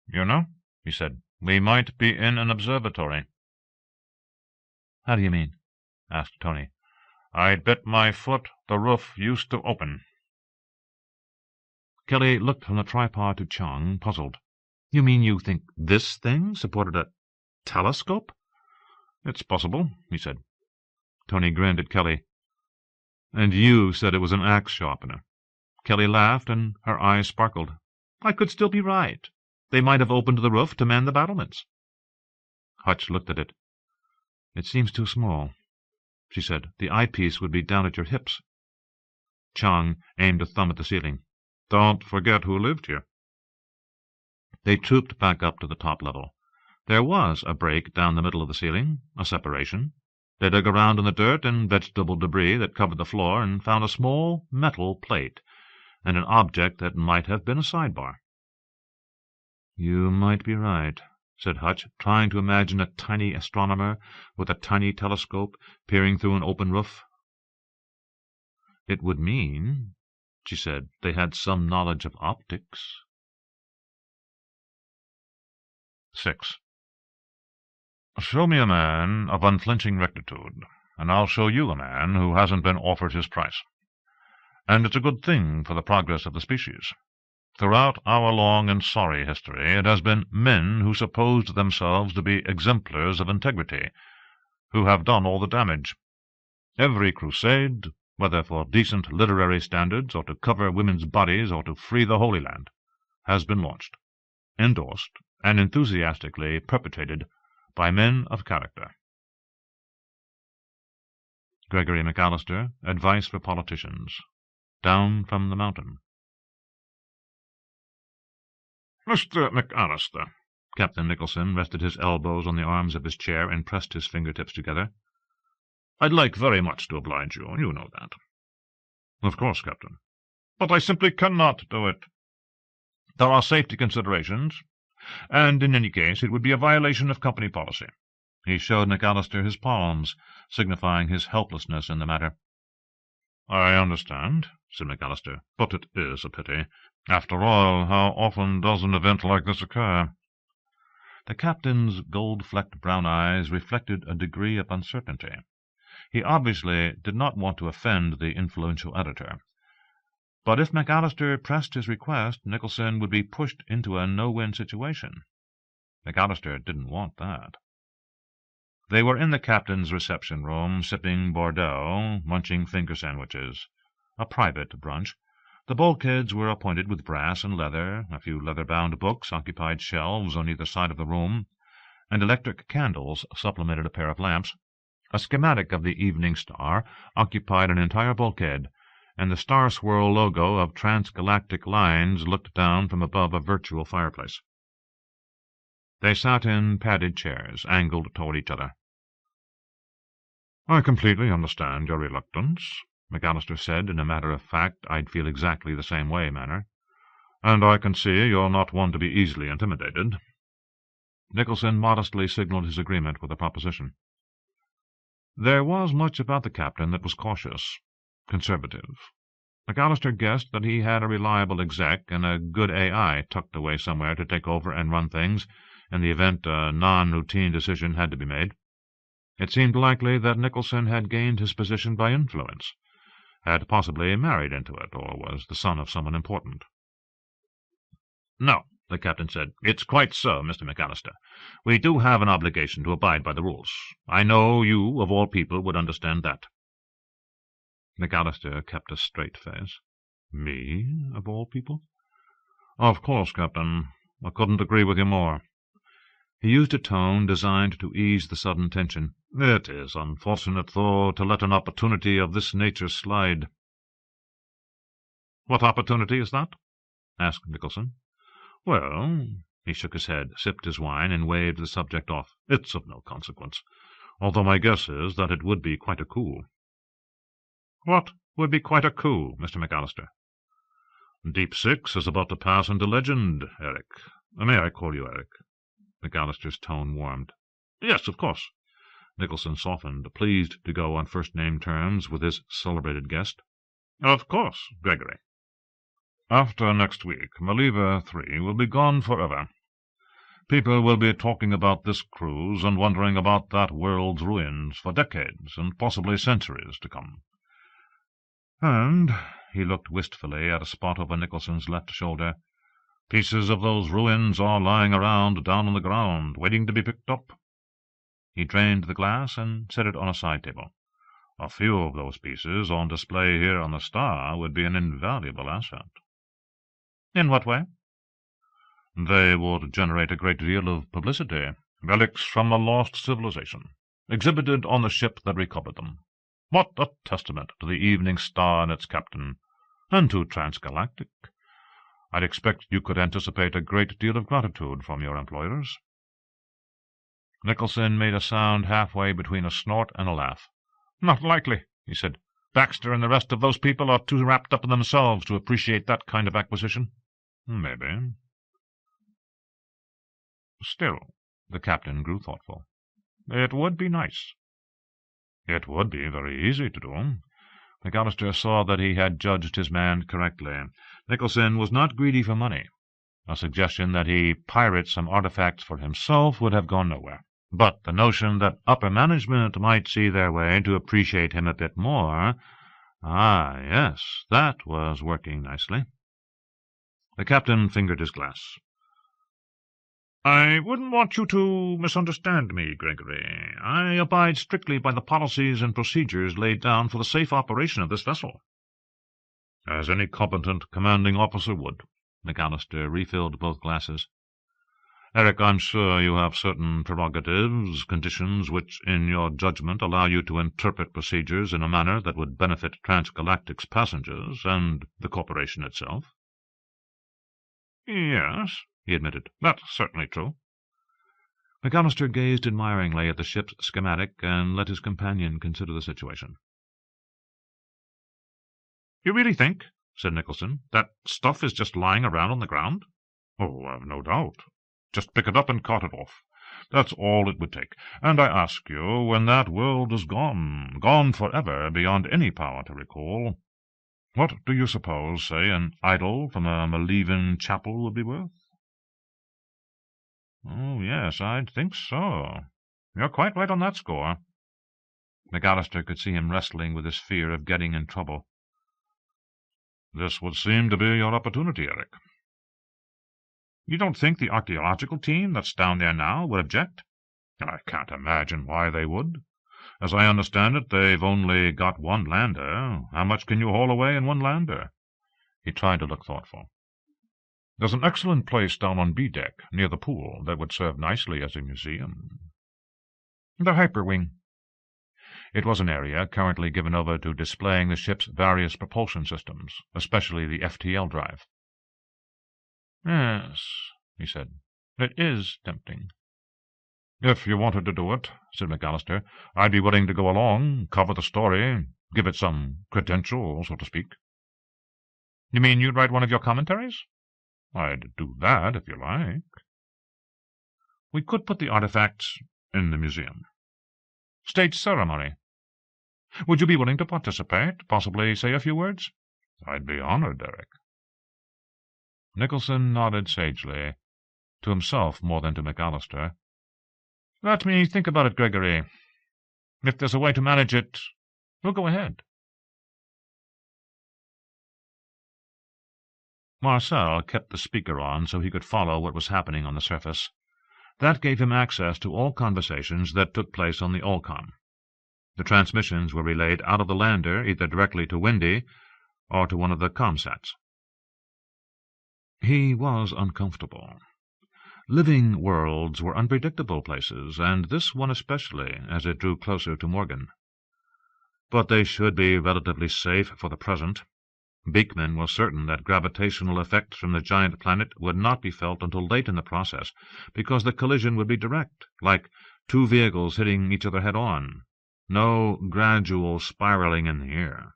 "You know," he said, "we might be in an observatory." "How do you mean?" asked Tony. "I'd bet my foot the roof used to open." Kelly looked from the tripod to Chang, puzzled. "You mean you think this thing supported a telescope?" "It's possible," he said. Tony grinned at Kelly. "And you said it was an axe sharpener." Kelly laughed, and her eyes sparkled. "I could still be right. They might have opened the roof to man the battlements." Hutch looked at it. "It seems too small," she said. "The eyepiece would be down at your hips." Chang aimed a thumb at the ceiling. "Don't forget who lived here." They trooped back up to the top level. There was a break down the middle of the ceiling, a separation. They dug around in the dirt and vegetable debris that covered the floor and found a small metal plate and an object that might have been a sidebar. "You might be right," said Hutch, trying to imagine a tiny astronomer with a tiny telescope peering through an open roof. "It would mean," she said, "they had some knowledge of optics." 6. Show me a man of unflinching rectitude, and I'll show you a man who hasn't been offered his price. And it's a good thing for the progress of the species. Throughout our long and sorry history it has been men who supposed themselves to be exemplars of integrity, who have done all the damage. Every crusade, whether for decent literary standards, or to cover women's bodies, or to free the Holy Land, has been launched, endorsed, and enthusiastically perpetrated by men of character. Gregory McAllister, Advice for Politicians. Down from the Mountain. "Mr. McAllister," Captain Nicholson rested his elbows on the arms of his chair and pressed his fingertips together. "I'd like very much to oblige you, you know that." "Of course, Captain." "But I simply cannot do it. There are safety considerations, and in any case it would be a violation of company policy." He showed McAllister his palms, signifying his helplessness in the matter. "I understand," said McAllister, "but it is a pity. After all, how often does an event like this occur?" The captain's gold-flecked brown eyes reflected a degree of uncertainty. He obviously did not want to offend the influential editor. But if McAllister pressed his request, Nicholson would be pushed into a no-win situation. McAllister didn't want that. They were in the captain's reception-room, sipping Bordeaux, munching finger sandwiches. A private brunch. The bulkheads were appointed with brass and leather. A few leather-bound books occupied shelves on either side of the room, and electric candles supplemented a pair of lamps. A schematic of the Evening Star occupied an entire bulkhead, and the Star Swirl logo of transgalactic lines looked down from above a virtual fireplace. They sat in padded chairs, angled toward each other. "I completely understand your reluctance," McAllister said in a matter-of-fact, I'd-feel-exactly-the-same-way manner. "And I can see you're not one to be easily intimidated." Nicholson modestly signaled his agreement with the proposition. There was much about the captain that was cautious, conservative. McAllister guessed that he had a reliable exec and a good AI tucked away somewhere to take over and run things in the event a non-routine decision had to be made. It seemed likely that Nicholson had gained his position by influence, had possibly married into it, or was the son of someone important. "No," the captain said. "It's quite so, Mr. McAllister. We do have an obligation to abide by the rules. I know you, of all people, would understand that." McAllister kept a straight face. "Me, of all people?" "Of course, Captain. I couldn't agree with you more." He used a tone designed to ease the sudden tension. "It is unfortunate, though, to let an opportunity of this nature slide." "What opportunity is that?" asked Nicholson. "Well," he shook his head, sipped his wine, and waved the subject off. "it's of no consequence, although my guess is that it would be quite a coup." "What would be quite a coup, Mr. McAllister?" "Deepsix is about to pass into legend, Eric. May I call you Eric?" McAllister's tone warmed. "Yes, of course." Nicholson softened, pleased to go on first-name terms with his celebrated guest. "Of course, Gregory. After next week, Maliva 3 will be gone forever. People will be talking about this cruise and wondering about that world's ruins for decades and possibly centuries to come. And," he looked wistfully at a spot over Nicholson's left shoulder, "pieces of those ruins are lying around down on the ground, waiting to be picked up." He drained the glass and set it on a side table. "A few of those pieces on display here on the Star would be an invaluable asset." "In what way?" "They would generate a great deal of publicity. Relics from a lost civilization, exhibited on the ship that recovered them. What a testament to the Evening Star and its captain, and to Transgalactic! I'd expect you could anticipate a great deal of gratitude from your employers." Nicholson made a sound halfway between a snort and a laugh. "Not likely," he said. "Baxter and the rest of those people are too wrapped up in themselves to appreciate that kind of acquisition." "Maybe." Still, the captain grew thoughtful. "It would be nice." "It would be very easy to do." McAllister saw that he had judged his man correctly. Nicholson was not greedy for money. A suggestion that he pirate some artifacts for himself would have gone nowhere. But the notion that upper management might see their way to appreciate him a bit more— yes, that was working nicely. The captain fingered his glass. "I wouldn't want you to misunderstand me, Gregory. I abide strictly by the policies and procedures laid down for the safe operation of this vessel." "As any competent commanding officer would." McAllister refilled both glasses. "Eric, I'm sure you have certain prerogatives, conditions which, in your judgment, allow you to interpret procedures in a manner that would benefit Transgalactic's passengers and the corporation itself." "Yes," he admitted. "That's certainly true." McAllister gazed admiringly at the ship's schematic and let his companion consider the situation. "You really think," said Nicholson, "that stuff is just lying around on the ground?" "Oh, I've no doubt. Just pick it up and cart it off. That's all it would take. And I ask you, when that world is gone forever, beyond any power to recall, what do you suppose, say, an idol from a Malevan chapel would be worth?" "Oh, yes, I'd think so. You're quite right on that score." McAllister could see him wrestling with his fear of getting in trouble. "This would seem to be your opportunity, Eric." "You don't think the archaeological team that's down there now would object?" "I can't imagine why they would. As I understand it, they've only got one lander. How much can you haul away in one lander?" He tried to look thoughtful. "There's an excellent place down on B-deck, near the pool, that would serve nicely as a museum." "The Hyperwing." It was an area currently given over to displaying the ship's various propulsion systems, especially the FTL drive. "Yes," he said, "it is tempting." "If you wanted to do it," said McAllister, "I'd be willing to go along, cover the story, give it some credential, so to speak." "You mean you'd write one of your commentaries?" "I'd do that, if you like." "We could put the artifacts in the museum." "Stage ceremony. Would you be willing to participate, possibly say a few words?" "I'd be honored, Eric." Nicholson nodded sagely, to himself more than to McAllister. "Let me think about it, Gregory. If there's a way to manage it, we'll go ahead." Marcel kept the speaker on so he could follow what was happening on the surface. That gave him access to all conversations that took place on the Olcom. The transmissions were relayed out of the lander either directly to Windy or to one of the comsats. He was uncomfortable. Living worlds were unpredictable places, and this one especially, as it drew closer to Morgan. But they should be relatively safe for the present. Beekman was certain that gravitational effects from the giant planet would not be felt until late in the process, because the collision would be direct, like two vehicles hitting each other head-on. No gradual spiraling in the air.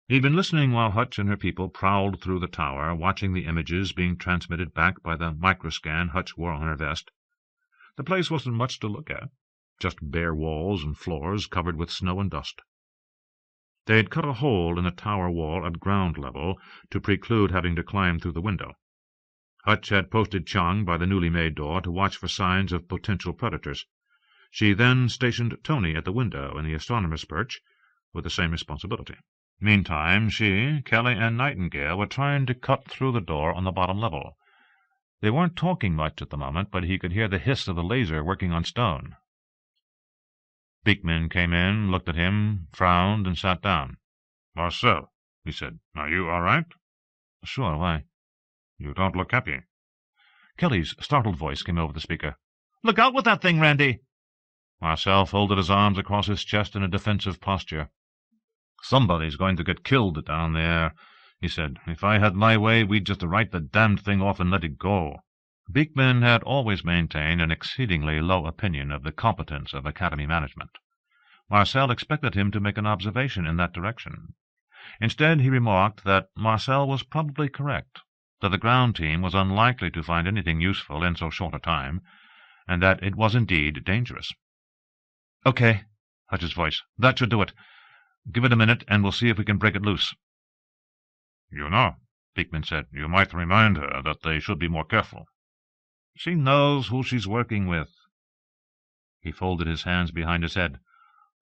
He'd been listening while Hutch and her people prowled through the tower, watching the images being transmitted back by the microscan Hutch wore on her vest. The place wasn't much to look at, just bare walls and floors covered with snow and dust. They had cut a hole in the tower wall at ground level to preclude having to climb through the window. Hutch had posted Chung by the newly made door to watch for signs of potential predators. She then stationed Tony at the window in the astronomer's perch, with the same responsibility. Meantime, she, Kelly, and Nightingale were trying to cut through the door on the bottom level. They weren't talking much at the moment, but he could hear the hiss of the laser working on stone. Beekman came in, looked at him, frowned, and sat down. "Marcel," he said, "are you all right?" "Sure, why?" "You don't look happy." Kelly's startled voice came over the speaker. "Look out with that thing, Randy!" Marcel folded his arms across his chest in a defensive posture. "Somebody's going to get killed down there," he said. "If I had my way, we'd just write the damned thing off and let it go." Beekman had always maintained an exceedingly low opinion of the competence of Academy management. Marcel expected him to make an observation in that direction. Instead, he remarked that Marcel was probably correct, that the ground team was unlikely to find anything useful in so short a time, and that it was indeed dangerous. "Okay," Hutch's voice. "That should do it. Give it a minute, and we'll see if we can break it loose." "You know," Beekman said, "you might remind her that they should be more careful. She knows who she's working with." He folded his hands behind his head.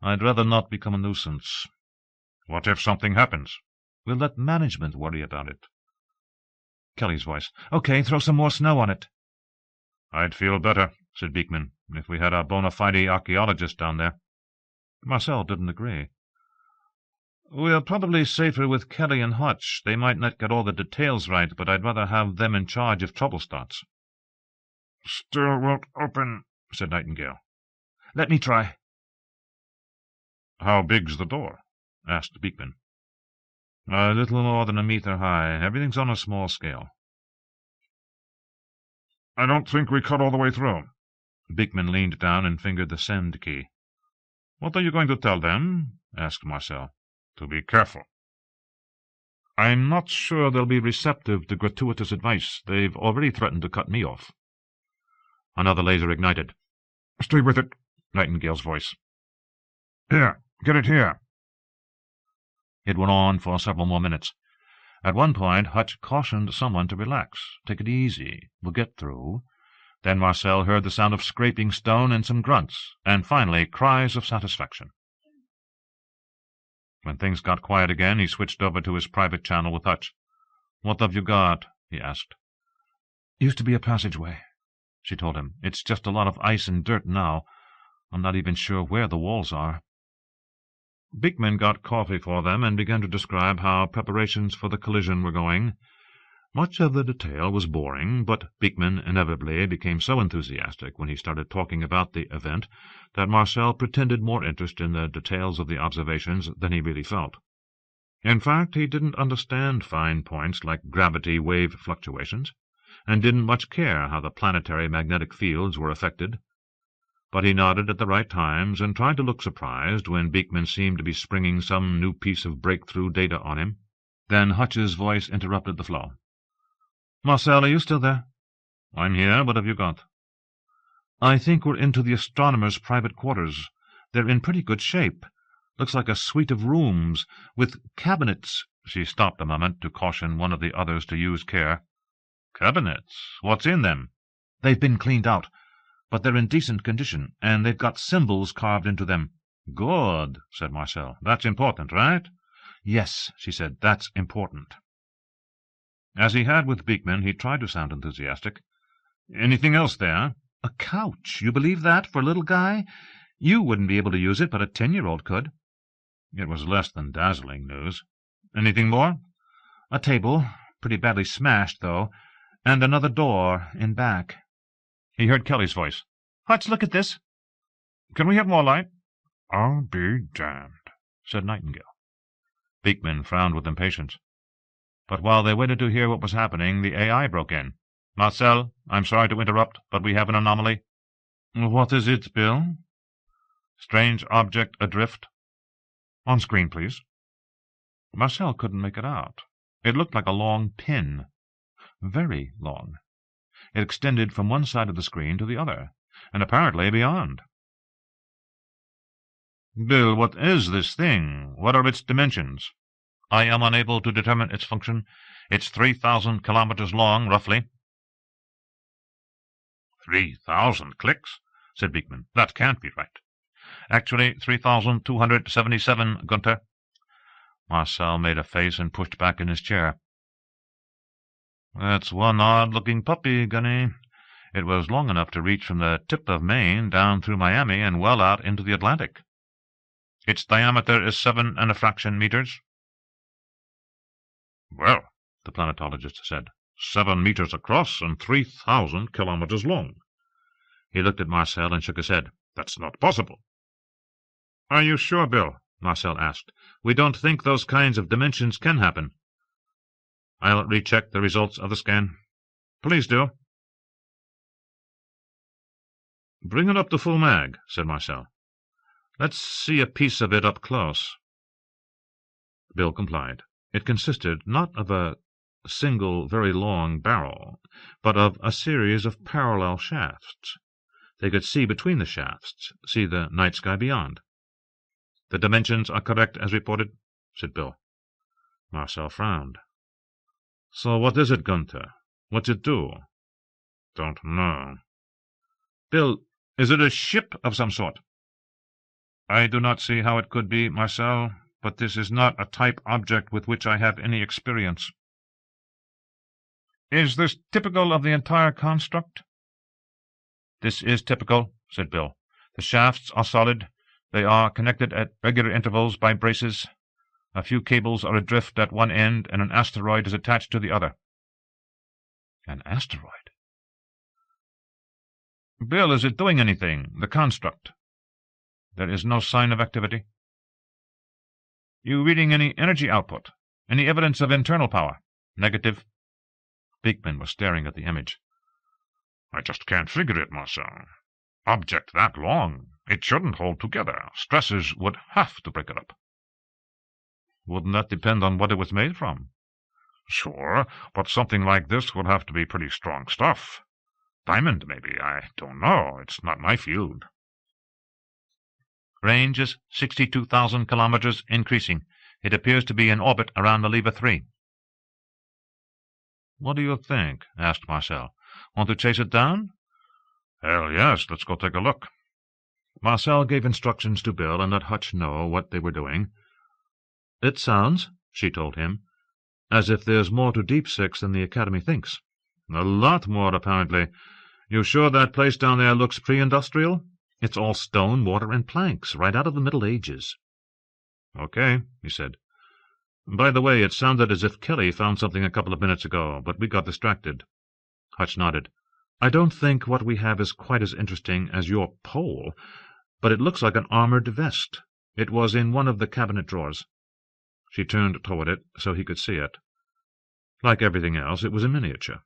"I'd rather not become a nuisance." "What if something happens?" "We'll let management worry about it." Kelly's voice. "Okay, throw some more snow on it." "I'd feel better," said Beekman, "if we had a bona fide archaeologist down there." Marcel didn't agree. "We're probably safer with Kelly and Hutch. They might not get all the details right, but I'd rather have them in charge if trouble starts." "Still won't open," said Nightingale. "Let me try." "How big's the door?" asked Beekman. "A little more than a meter high. Everything's on a small scale." "I don't think we cut all the way through." Beekman leaned down and fingered the send key. "What are you going to tell them?" asked Marcel. "To be careful." "I'm not sure they'll be receptive to gratuitous advice. They've already threatened to cut me off." Another laser ignited. "Stay with it," Nightingale's voice. "Here, get it here." It went on for several more minutes. At one point, Hutch cautioned someone to relax. "Take it easy. We'll get through." Then Marcel heard the sound of scraping stone and some grunts, and finally cries of satisfaction. When things got quiet again, he switched over to his private channel with Hutch. "What have you got?" he asked. "Used to be a passageway," she told him. "It's just a lot of ice and dirt now. I'm not even sure where the walls are." Beekman got coffee for them and began to describe how preparations for the collision were going. Much of the detail was boring, but Beekman inevitably became so enthusiastic when he started talking about the event that Marcel pretended more interest in the details of the observations than he really felt. In fact, he didn't understand fine points like gravity wave fluctuations, and didn't much care how the planetary magnetic fields were affected. But he nodded at the right times and tried to look surprised when Beekman seemed to be springing some new piece of breakthrough data on him. Then Hutch's voice interrupted the flow. "Marcel, are you still there?" "I'm here. What have you got?" "I think we're into the astronomer's private quarters. They're in pretty good shape. Looks like a suite of rooms, with cabinets—" She stopped a moment to caution one of the others to use care. "Cabinets? What's in them?" "They've been cleaned out, but they're in decent condition, and they've got symbols carved into them." "Good," said Marcel. "That's important, right?" "Yes," she said, "that's important." As he had with Beekman, he tried to sound enthusiastic. "Anything else there?" "A couch. You believe that, for a little guy? You wouldn't be able to use it, but a 10-year-old could." It was less than dazzling news. "Anything more?" "A table, pretty badly smashed, though, and another door in back." He heard Kelly's voice. "Hutch, look at this." "Can we have more light?" "I'll be damned," said Nightingale. Beekman frowned with impatience. But while they waited to hear what was happening, the AI broke in. "Marcel, I'm sorry to interrupt, but we have an anomaly." "What is it, Bill?" "Strange object adrift." "On screen, please." Marcel couldn't make it out. It looked like a long pin. Very long. It extended from one side of the screen to the other, and apparently beyond. "Bill, what is this thing? What are its dimensions?" "I am unable to determine its function. It's 3,000 kilometers long, roughly." 3,000 clicks, said Beekman. That can't be right. Actually, 3,277, Gunther. Marcel made a face and pushed back in his chair. That's one odd-looking puppy, Gunny. It was long enough to reach from the tip of Maine down through Miami and well out into the Atlantic. Its diameter is 7 1/fraction meters. Well, the planetologist said, 7 meters across and 3,000 kilometers long. He looked at Marcel and shook his head. That's not possible. Are you sure, Bill? Marcel asked. We don't think those kinds of dimensions can happen. I'll recheck the results of the scan. Please do. Bring it up to full mag, said Marcel. Let's see a piece of it up close. Bill complied. It consisted not of a single very long barrel, but of a series of parallel shafts. They could see between the shafts, see the night sky beyond. The dimensions are correct as reported, said Bill. Marcel frowned. So what is it, Gunther? What's it do? Don't know. Bill, is it a ship of some sort? I do not see how it could be, Marcel, but this is not a type object with which I have any experience. Is this typical of the entire construct? This is typical, said Bill. The shafts are solid. They are connected at regular intervals by braces. A few cables are adrift at one end, and an asteroid is attached to the other. An asteroid? Bill, is it doing anything, the construct? There is no sign of activity. You reading any energy output? Any evidence of internal power? Negative. Beekman was staring at the image. I just can't figure it, Marcel. Object that long. It shouldn't hold together. Stresses would have to break it up. Wouldn't that depend on what it was made from? Sure, but something like this would have to be pretty strong stuff. Diamond, maybe. I don't know. It's not my field. Range is 62,000 kilometers, increasing. It appears to be in orbit around Maleva 3. What do you think? Asked Marcel. Want to chase it down? Hell yes, let's go take a look. Marcel gave instructions to Bill and let Hutch know what they were doing. It sounds, she told him, as if there's more to Deepsix than the Academy thinks. A lot more, apparently. You sure that place down there looks pre-industrial? It's all stone, mortar, and planks, right out of the Middle Ages. Okay, he said. By the way, it sounded as if Kelly found something a couple of minutes ago, but we got distracted. Hutch nodded. I don't think what we have is quite as interesting as your pole, but it looks like an armored vest. It was in one of the cabinet drawers. She turned toward it so he could see it. Like everything else, it was a miniature.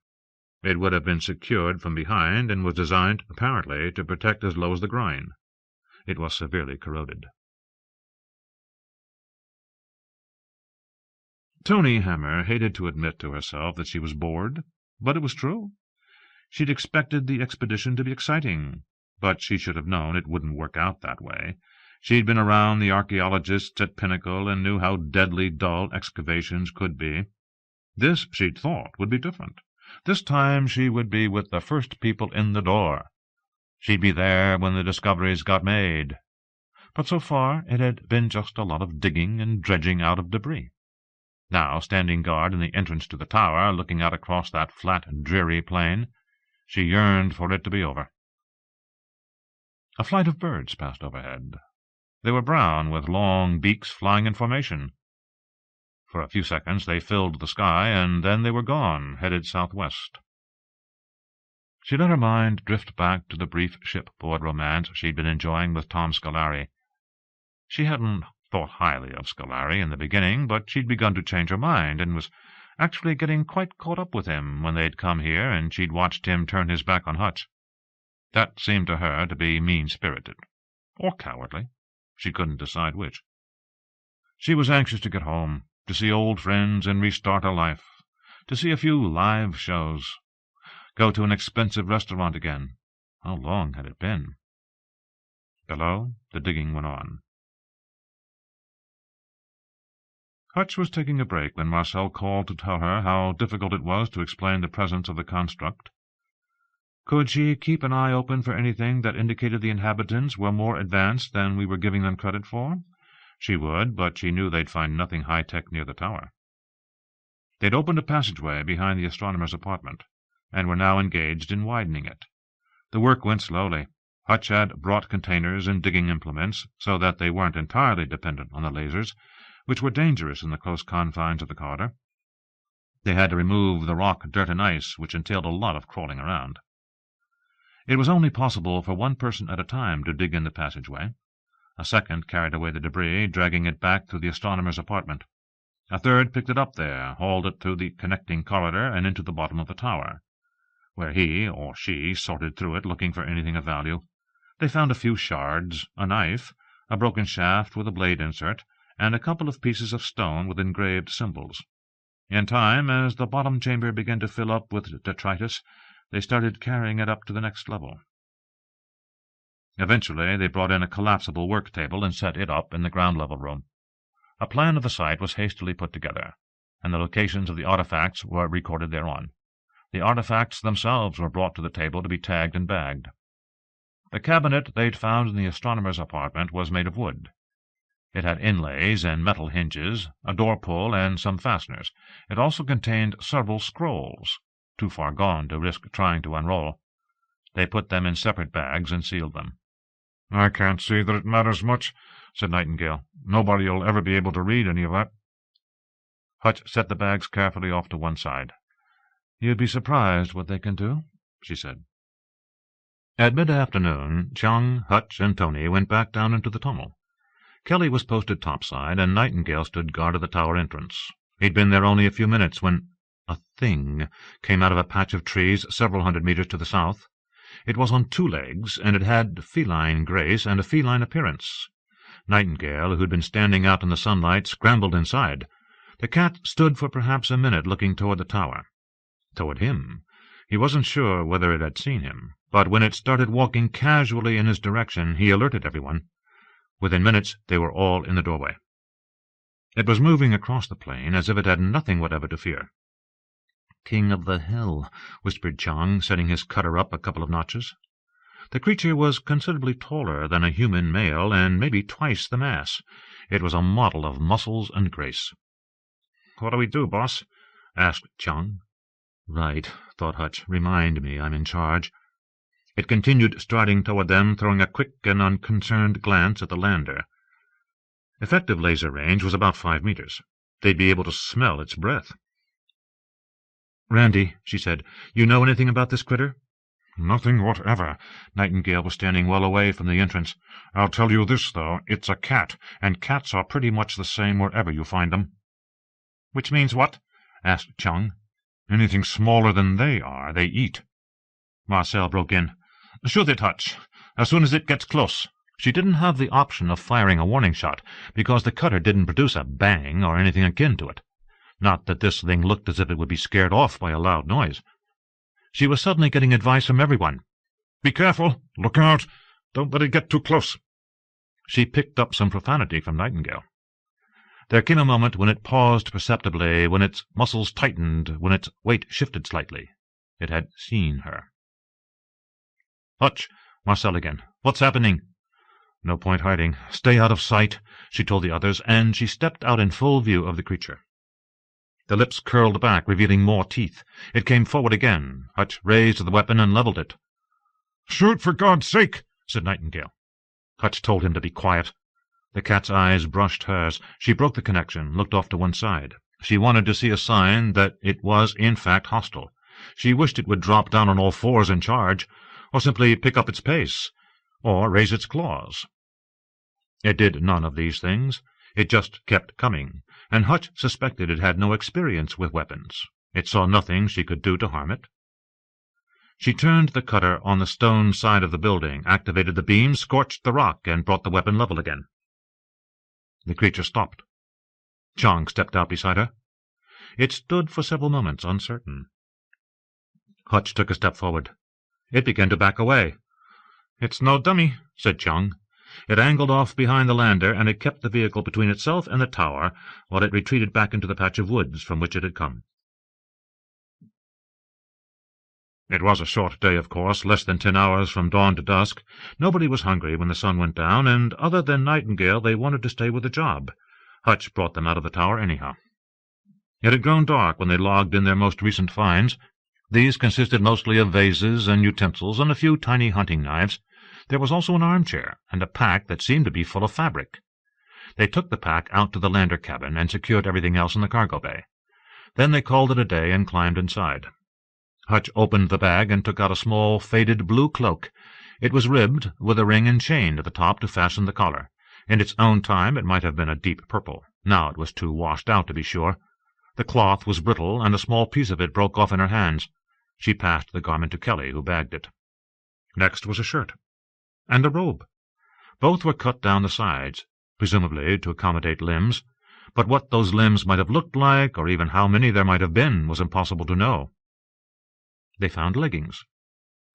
It would have been secured from behind and was designed, apparently, to protect as low as the groin. It was severely corroded. Tony Hammer hated to admit to herself that she was bored, but it was true. She'd expected the expedition to be exciting, but she should have known it wouldn't work out that way. She'd been around the archaeologists at Pinnacle and knew how deadly dull excavations could be. This, she'd thought, would be different. This time she would be with the first people in the door. She'd be there when the discoveries got made. But so far it had been just a lot of digging and dredging out of debris. Now, standing guard in the entrance to the tower, looking out across that flat, dreary plain, she yearned for it to be over. A flight of birds passed overhead. They were brown, with long beaks flying in formation. For a few seconds they filled the sky, and then they were gone, headed southwest. She let her mind drift back to the brief shipboard romance she'd been enjoying with Tom Scolari. She hadn't thought highly of Scolari in the beginning, but she'd begun to change her mind, and was actually getting quite caught up with him when they'd come here, and she'd watched him turn his back on Hutch. That seemed to her to be mean-spirited, or cowardly. She couldn't decide which. She was anxious to get home, to see old friends and restart her life, to see a few live shows, go to an expensive restaurant again. How long had it been? Below, the digging went on. Hutch was taking a break when Marcel called to tell her how difficult it was to explain the presence of the construct. Could she keep an eye open for anything that indicated the inhabitants were more advanced than we were giving them credit for? She would, but she knew they'd find nothing high-tech near the tower. They'd opened a passageway behind the astronomer's apartment, and were now engaged in widening it. The work went slowly. Hutch had brought containers and digging implements, so that they weren't entirely dependent on the lasers, which were dangerous in the close confines of the corridor. They had to remove the rock, dirt, and ice, which entailed a lot of crawling around. It was only possible for one person at a time to dig in the passageway. A second carried away the debris, dragging it back through the astronomer's apartment. A third picked it up there, hauled it through the connecting corridor and into the bottom of the tower, where he or she sorted through it looking for anything of value. They found a few shards, a knife, a broken shaft with a blade insert, and a couple of pieces of stone with engraved symbols. In time, as the bottom chamber began to fill up with detritus, they started carrying it up to the next level. Eventually, they brought in a collapsible work table and set it up in the ground-level room. A plan of the site was hastily put together, and the locations of the artifacts were recorded thereon. The artifacts themselves were brought to the table to be tagged and bagged. The cabinet they'd found in the astronomer's apartment was made of wood. It had inlays and metal hinges, a door-pull, and some fasteners. It also contained several scrolls, too far gone to risk trying to unroll. They put them in separate bags and sealed them. "I can't see that it matters much," said Nightingale. "Nobody'll ever be able to read any of that." Hutch set the bags carefully off to one side. "You'd be surprised what they can do," she said. At mid-afternoon, Chung, Hutch, and Tony went back down into the tunnel. Kelly was posted topside, and Nightingale stood guard at the tower entrance. He'd been there only a few minutes when a thing came out of a patch of trees several hundred meters to the south. It was on two legs, and it had feline grace and a feline appearance. Nightingale, who'd been standing out in the sunlight, scrambled inside. The cat stood for perhaps a minute looking toward the tower. Toward him. He wasn't sure whether it had seen him, but when it started walking casually in his direction, he alerted everyone. Within minutes, they were all in the doorway. It was moving across the plain as if it had nothing whatever to fear. "King of the hill," whispered Chang, setting his cutter up a couple of notches. The creature was considerably taller than a human male, and maybe twice the mass. It was a model of muscles and grace. "What do we do, boss?" asked Chang. "Right," thought Hutch. "Remind me I'm in charge." It continued striding toward them, throwing a quick and unconcerned glance at the lander. Effective laser range was about 5 meters. They'd be able to smell its breath. "Randy," she said, "you know anything about this critter?" "Nothing whatever." Nightingale was standing well away from the entrance. "I'll tell you this, though. It's a cat, and cats are pretty much the same wherever you find them." "Which means what?" asked Chung. "Anything smaller than they are, they eat." Marcel broke in. "Shoot it, Hutch, as soon as it gets close." She didn't have the option of firing a warning shot, because the cutter didn't produce a bang or anything akin to it. Not that this thing looked as if it would be scared off by a loud noise. She was suddenly getting advice from everyone. "Be careful! Look out! Don't let it get too close!" She picked up some profanity from Nightingale. There came a moment when it paused perceptibly, when its muscles tightened, when its weight shifted slightly. It had seen her. "Hutch," Marcel again. "What's happening?" "No point hiding. Stay out of sight," she told the others, and she stepped out in full view of the creature. The lips curled back, revealing more teeth. It came forward again. Hutch raised the weapon and leveled it. "Shoot, for God's sake!" said Nightingale. Hutch told him to be quiet. The cat's eyes brushed hers. She broke the connection, looked off to one side. She wanted to see a sign that it was, in fact, hostile. She wished it would drop down on all fours and charge, or simply pick up its pace, or raise its claws. It did none of these things. It just kept coming, and Hutch suspected it had no experience with weapons. It saw nothing she could do to harm it. She turned the cutter on the stone side of the building, activated the beam, scorched the rock, and brought the weapon level again. The creature stopped. Chang stepped out beside her. It stood for several moments, uncertain. Hutch took a step forward. It began to back away. "It's no dummy," said Chung. It angled off behind the lander, and it kept the vehicle between itself and the tower while it retreated back into the patch of woods from which it had come. It was a short day, of course, less than 10 hours from dawn to dusk. Nobody was hungry when the sun went down, and other than Nightingale, they wanted to stay with the job. Hutch brought them out of the tower anyhow. It had grown dark when they logged in their most recent finds. These consisted mostly of vases and utensils and a few tiny hunting knives. There was also an armchair and a pack that seemed to be full of fabric. They took the pack out to the lander cabin and secured everything else in the cargo bay. Then they called it a day and climbed inside. Hutch opened the bag and took out a small, faded blue cloak. It was ribbed, with a ring and chain at the top to fasten the collar. In its own time it might have been a deep purple. Now it was too washed out to be sure. The cloth was brittle, and a small piece of it broke off in her hands. She passed the garment to Kelly, who bagged it. Next was a shirt. And a robe. Both were cut down the sides, presumably to accommodate limbs, but what those limbs might have looked like, or even how many there might have been, was impossible to know. They found leggings,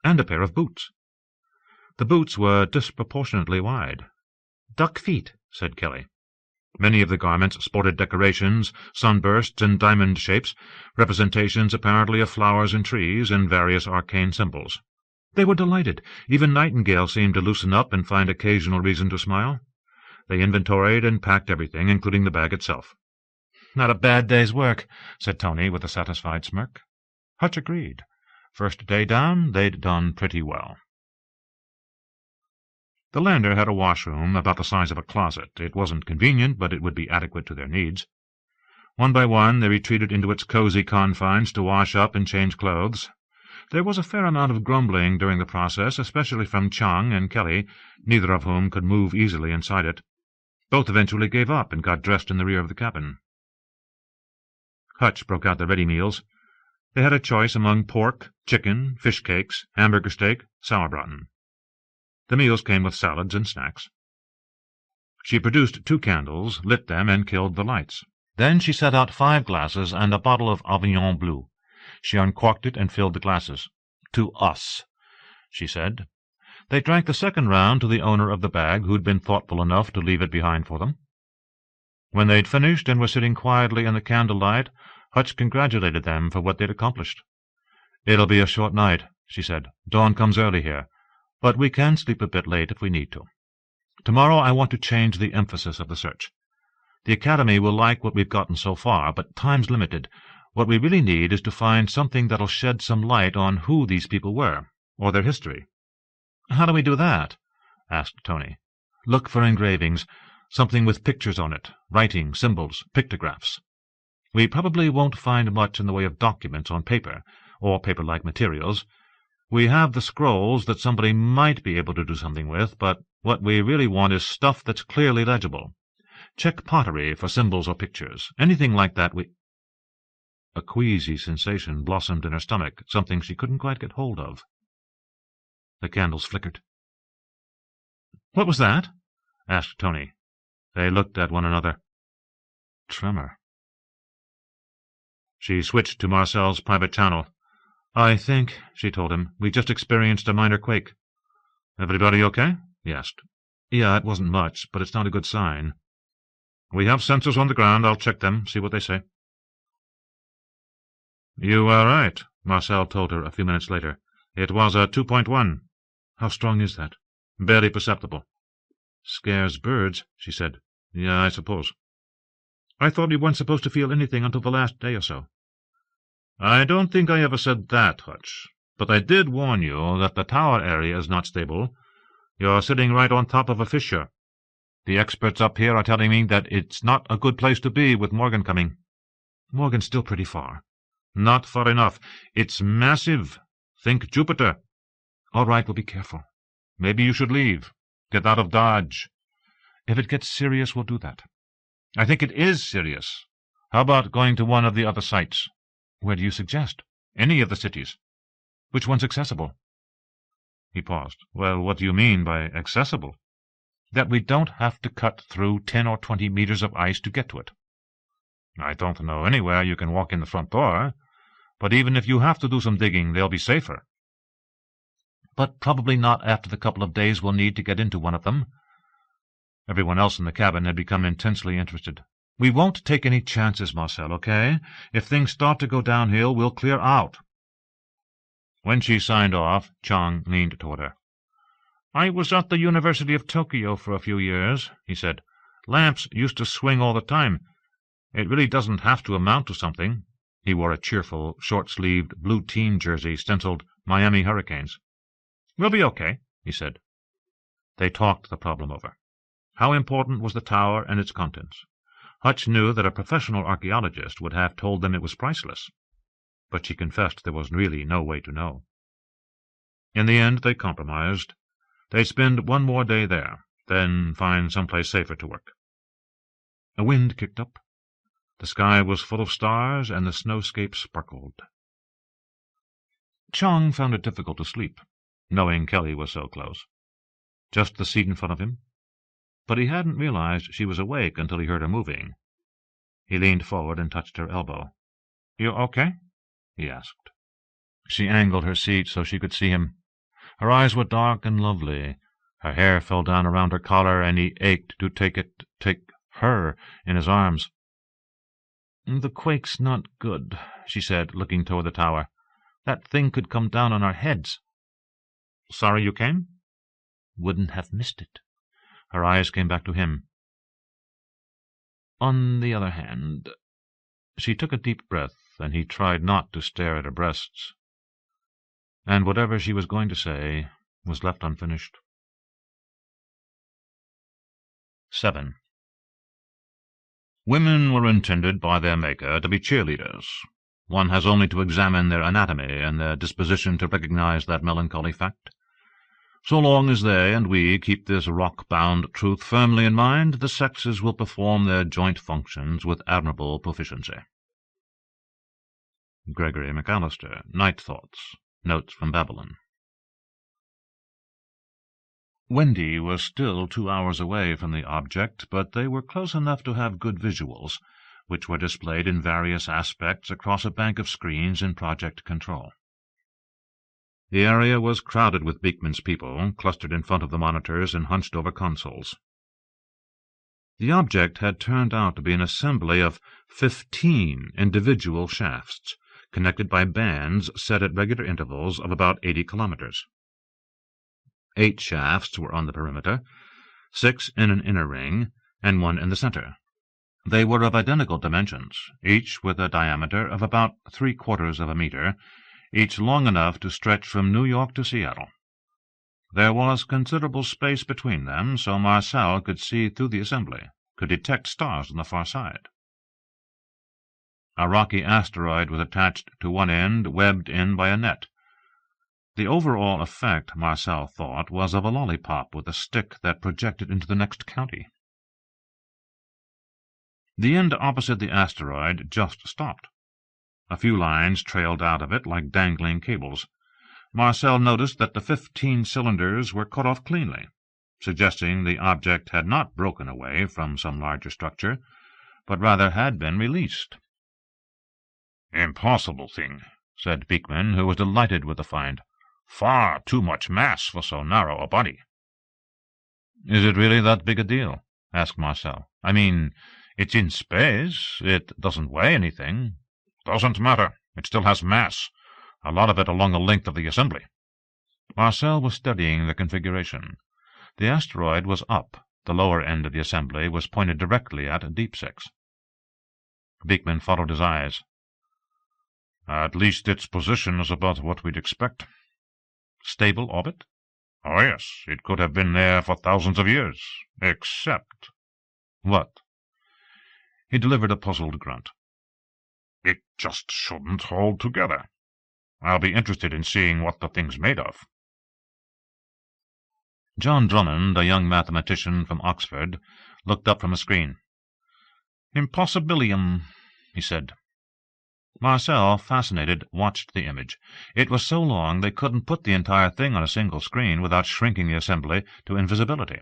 and a pair of boots. The boots were disproportionately wide. "Duck feet," said Kelly. Many of the garments sported decorations, sunbursts, and diamond shapes, representations apparently of flowers and trees, and various arcane symbols. They were delighted. Even Nightingale seemed to loosen up and find occasional reason to smile. They inventoried and packed everything, including the bag itself. "Not a bad day's work," said Tony with a satisfied smirk. Hutch agreed. First day down, they'd done pretty well. The lander had a washroom about the size of a closet. It wasn't convenient, but it would be adequate to their needs. One by one they retreated into its cozy confines to wash up and change clothes. There was a fair amount of grumbling during the process, especially from Chang and Kelly, neither of whom could move easily inside it. Both eventually gave up and got dressed in the rear of the cabin. Hutch broke out the ready meals. They had a choice among pork, chicken, fish cakes, hamburger steak, sauerbraten. The meals came with salads and snacks. She produced 2 candles, lit them, and killed the lights. Then she set out 5 glasses and a bottle of Avignon Blue. She uncorked it and filled the glasses. "To us," she said. They drank the second round to the owner of the bag, who'd been thoughtful enough to leave it behind for them. When they'd finished and were sitting quietly in the candlelight, Hutch congratulated them for what they'd accomplished. "It'll be a short night," she said. "Dawn comes early here, but we can sleep a bit late if we need to. Tomorrow I want to change the emphasis of the search. The Academy will like what we've gotten so far, but time's limited. What we really need is to find something that'll shed some light on who these people were, or their history." "How do we do that?" asked Tony. "Look for engravings, something with pictures on it, writing, symbols, pictographs. We probably won't find much in the way of documents on paper, or paper-like materials. We have the scrolls that somebody might be able to do something with, but what we really want is stuff that's clearly legible. Check pottery for symbols or pictures. Anything like that we—" A queasy sensation blossomed in her stomach, something she couldn't quite get hold of. The candles flickered. "What was that?" asked Tony. They looked at one another. Tremor. She switched to Marcel's private channel. "I think," she told him, "we just experienced a minor quake." "Everybody okay?" he asked. "Yeah, it wasn't much, but it's not a good sign." "We have sensors on the ground. I'll check them, see what they say." "You were right," Marcel told her a few minutes later. "It was a 2.1. "How strong is that?" "Barely perceptible." "Scares birds," she said. "Yeah, I suppose." "I thought we weren't supposed to feel anything until the last day or so." "I don't think I ever said that, Hutch. But I did warn you that the tower area is not stable. You're sitting right on top of a fissure. The experts up here are telling me that it's not a good place to be with Morgan coming." "Morgan's still pretty far." "Not far enough. It's massive. Think Jupiter." "All right, we'll be careful." "Maybe you should leave. Get out of Dodge." "If it gets serious, we'll do that." "I think it is serious. How about going to one of the other sites?" "Where do you suggest?" "Any of the cities." "Which one's accessible?" He paused. "Well, what do you mean by accessible?" "That we don't have to cut through 10 or 20 meters of ice to get to it." "I don't know anywhere you can walk in the front door. But even if you have to do some digging, they'll be safer." "But probably not after the couple of days we'll need to get into one of them." Everyone else in the cabin had become intensely interested. "We won't take any chances, Marcel, okay? If things start to go downhill, we'll clear out." When she signed off, Chang leaned toward her. "I was at the University of Tokyo for a few years," he said. "Lamps used to swing all the time. It really doesn't have to amount to something." He wore a cheerful, short-sleeved blue team jersey stenciled Miami Hurricanes. "We'll be okay," he said. They talked the problem over. How important was the tower and its contents? Hutch knew that a professional archaeologist would have told them it was priceless, but she confessed there was really no way to know. In the end, they compromised. They'd spend one more day there, then find someplace safer to work. A wind kicked up. The sky was full of stars, and the snowscape sparkled. Chang found it difficult to sleep, knowing Kelly was so close. Just the seat in front of him. But he hadn't realized she was awake until he heard her moving. He leaned forward and touched her elbow. "You okay?" he asked. She angled her seat so she could see him. Her eyes were dark and lovely. Her hair fell down around her collar, and he ached to take her in his arms. "The quake's not good," she said, looking toward the tower. "That thing could come down on our heads." "Sorry you came?" "Wouldn't have missed it." Her eyes came back to him. "On the other hand—" She took a deep breath, and he tried not to stare at her breasts. And whatever she was going to say was left unfinished. 7. Women were intended by their Maker to be cheerleaders. One has only to examine their anatomy and their disposition to recognize that melancholy fact. So long as they and we keep this rock-bound truth firmly in mind, the sexes will perform their joint functions with admirable proficiency. Gregory McAllister, Night Thoughts, Notes from Babylon. Wendy was still 2 hours away from the object, but they were close enough to have good visuals, which were displayed in various aspects across a bank of screens in Project Control. The area was crowded with Beekman's people, clustered in front of the monitors and hunched over consoles. The object had turned out to be an assembly of 15 individual shafts, connected by bands set at regular intervals of about 80 kilometers. 8 shafts were on the perimeter, 6 in an inner ring, and 1 in the center. They were of identical dimensions, each with a diameter of about 3/4 of a meter, each long enough to stretch from New York to Seattle. There was considerable space between them, so Marcel could see through the assembly, could detect stars on the far side. A rocky asteroid was attached to one end, webbed in by a net. The overall effect, Marcel thought, was of a lollipop with a stick that projected into the next county. The end opposite the asteroid just stopped. A few lines trailed out of it like dangling cables. Marcel noticed that the 15 cylinders were cut off cleanly, suggesting the object had not broken away from some larger structure, but rather had been released. "Impossible thing," said Beekman, who was delighted with the find. "Far too much mass for so narrow a body." "Is it really that big a deal?" asked Marcel. "I mean, it's in space. It doesn't weigh anything." "Doesn't matter. It still has mass, a lot of it along the length of the assembly." Marcel was studying the configuration. The asteroid was up. The lower end of the assembly was pointed directly at Deepsix. Beekman followed his eyes. "At least its position is about what we'd expect." "Stable orbit?" "Oh, yes. It could have been there for thousands of years. Except—" "What?" He delivered a puzzled grunt. "It just shouldn't hold together. I'll be interested in seeing what the thing's made of." John Drummond, a young mathematician from Oxford, looked up from a screen. "Impossibilium," he said. Marcel, fascinated, watched the image. It was so long they couldn't put the entire thing on a single screen without shrinking the assembly to invisibility.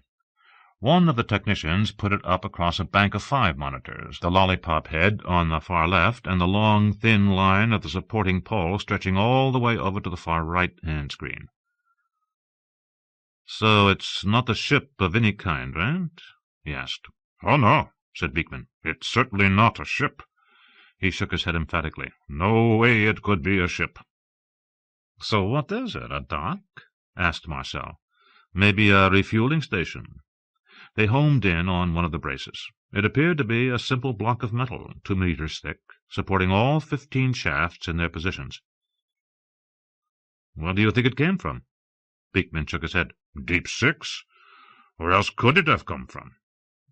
One of the technicians put it up across a bank of 5 monitors, the lollipop head on the far left, and the long, thin line of the supporting pole stretching all the way over to the far right-hand screen. "So it's not a ship of any kind, right?" he asked. "Oh, no," said Beekman. "It's certainly not a ship." He shook his head emphatically. "No way it could be a ship." "So what is it, a dock?" asked Marcel. "Maybe a refueling station." They homed in on one of the braces. It appeared to be a simple block of metal, 2 meters thick, supporting all 15 shafts in their positions. "Where do you think it came from?" Beekman shook his head. "Deepsix? Where else could it have come from?"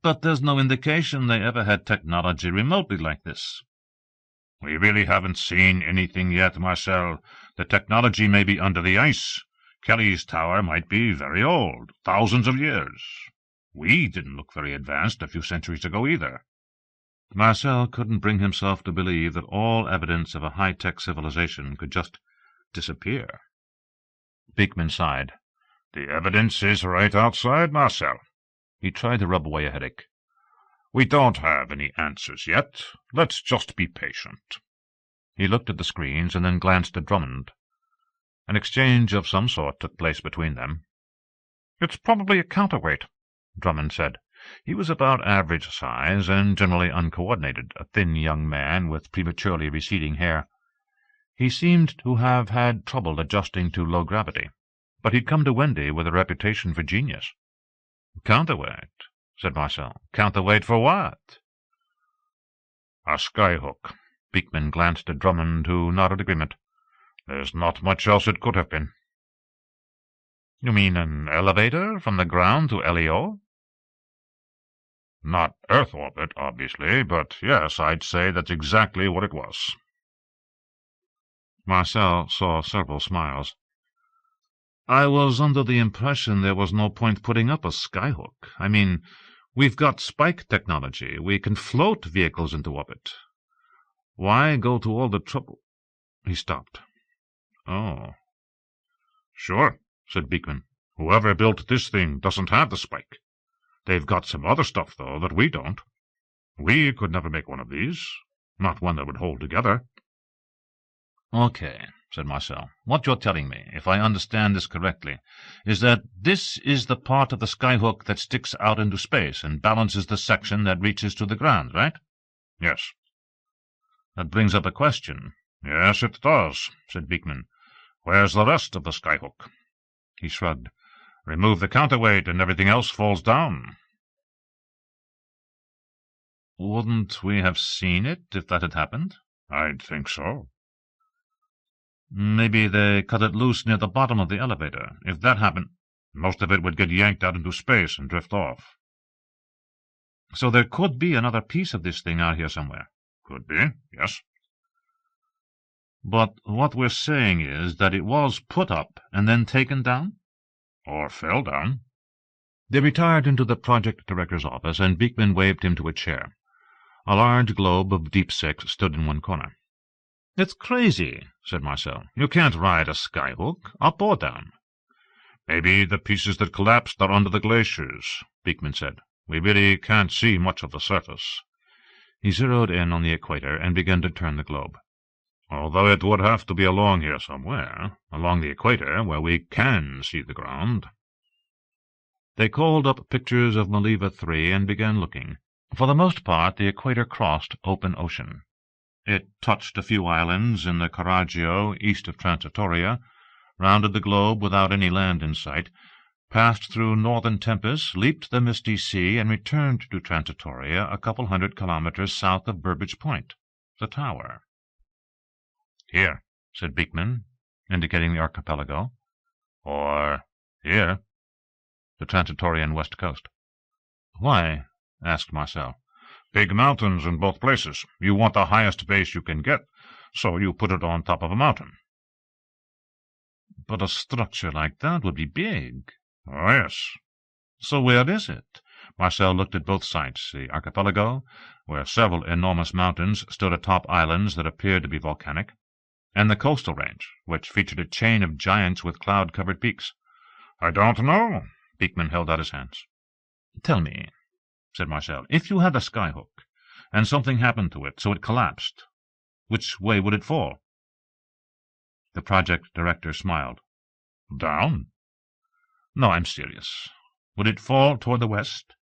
"But there's no indication they ever had technology remotely like this." "We really haven't seen anything yet, Marcel. The technology may be under the ice. Kelly's tower might be very old, thousands of years. We didn't look very advanced a few centuries ago either." Marcel couldn't bring himself to believe that all evidence of a high-tech civilization could just disappear. Beekman sighed. "The evidence is right outside, Marcel." He tried to rub away a headache. "We don't have any answers yet. Let's just be patient." He looked at the screens and then glanced at Drummond. An exchange of some sort took place between them. "It's probably a counterweight," Drummond said. He was about average size and generally uncoordinated, a thin young man with prematurely receding hair. He seemed to have had trouble adjusting to low gravity, but he'd come to Wendy with a reputation for genius. "Counterweight," said Marcel. "Counterweight for what?" "A skyhook." Beekman glanced at Drummond, who nodded agreement. "There's not much else it could have been." "You mean an elevator from the ground to LEO?" "Not Earth orbit, obviously, but yes, I'd say that's exactly what it was." Marcel saw several smiles. "I was under the impression there was no point putting up a skyhook. I mean, we've got spike technology. We can float vehicles into orbit. Why go to all the trouble—" He stopped. "Oh." "Sure," said Beekman. "Whoever built this thing doesn't have the spike. They've got some other stuff, though, that we don't. We could never make one of these. Not one that would hold together." "Okay," said Marcel. "What you're telling me, if I understand this correctly, is that this is the part of the skyhook that sticks out into space and balances the section that reaches to the ground, right?" "Yes." "That brings up a question." "Yes, it does," said Beekman. "Where's the rest of the skyhook?" He shrugged. "Remove the counterweight and everything else falls down." "Wouldn't we have seen it if that had happened?" "I'd think so." "Maybe they cut it loose near the bottom of the elevator. If that happened, most of it would get yanked out into space and drift off." "So there could be another piece of this thing out here somewhere." "Could be, yes." "But what we're saying is that it was put up and then taken down?" "Or fell down." They retired into the project director's office, and Beekman waved him to a chair. A large globe of Deepsix stood in one corner. "It's crazy," said Marcel. "You can't ride a skyhook, up or down." "Maybe the pieces that collapsed are under the glaciers," Beekman said. "We really can't see much of the surface." He zeroed in on the equator and began to turn the globe. "Although it would have to be along here somewhere, along the equator, where we can see the ground." They called up pictures of Maliva 3 and began looking. For the most part, the equator crossed open ocean. It touched a few islands in the Carraggio east of Transitoria, rounded the globe without any land in sight, passed through northern Tempest, leaped the misty sea, and returned to Transitoria a couple 100 kilometers south of Burbage Point, the tower. "Here," said Beekman, indicating the archipelago. "Or here." The Transitorian west coast. "Why?" asked Marcel. "Big mountains in both places. You want the highest base you can get, so you put it on top of a mountain." "But a structure like that would be big." "Oh, yes." "So where is it?" Marcel looked at both sites, the archipelago, where several enormous mountains stood atop islands that appeared to be volcanic, and the coastal range, which featured a chain of giants with cloud-covered peaks. "I don't know." Beekman held out his hands. "Tell me," said Marcel, "if you had a skyhook, and something happened to it so it collapsed, which way would it fall?" The project director smiled. "Down." "No, I'm serious. Would it fall toward the west?"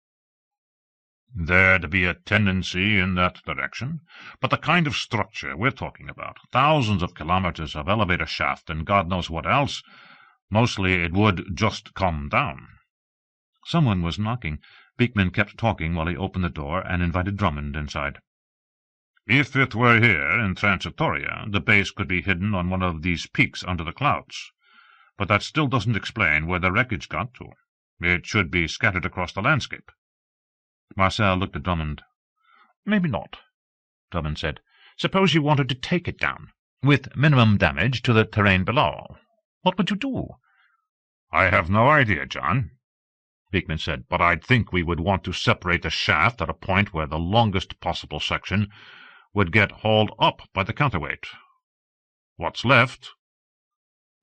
There'd be a tendency in that direction, but the kind of structure we're talking about, thousands of kilometers of elevator shaft and God knows what else, mostly it would just come down. Someone was knocking. Beekman kept talking while he opened the door and invited Drummond inside. If it were here in Transitoria, the base could be hidden on one of these peaks under the clouds. But that still doesn't explain where the wreckage got to. It should be scattered across the landscape. Marcel looked at Drummond. Maybe not, Drummond said. Suppose you wanted to take it down, with minimum damage to the terrain below. What would you do? I have no idea, John, Beekman said, but I'd think we would want to separate the shaft at a point where the longest possible section would get hauled up by the counterweight. What's left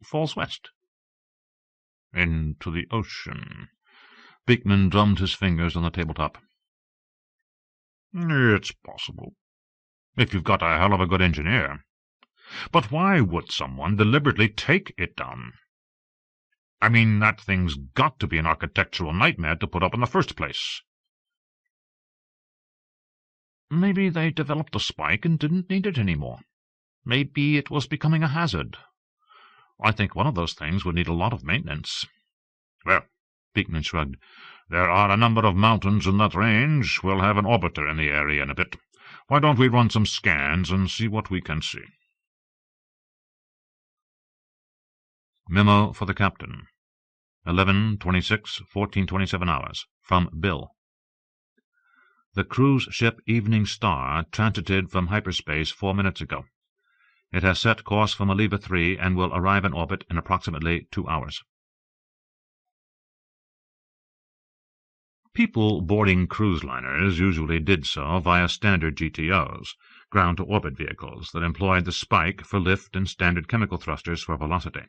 falls west. Into the ocean. Beekman drummed his fingers on the tabletop. It's possible, if you've got a hell of a good engineer. But why would someone deliberately take it down? I mean, that thing's got to be an architectural nightmare to put up in the first place. Maybe they developed the spike and didn't need it anymore. Maybe it was becoming a hazard. I think one of those things would need a lot of maintenance. Well, Beekman shrugged, there are a number of mountains in that range. We'll have an orbiter in the area in a bit. Why don't we run some scans and see what we can see? Memo for the captain. 11:26:14:27 hours. From Bill. The cruise ship Evening Star transited from hyperspace 4 minutes ago. It has set course for Maliva 3 and will arrive in orbit in approximately 2 hours. People boarding cruise liners usually did so via standard GTOs, ground-to-orbit vehicles, that employed the spike for lift and standard chemical thrusters for velocity.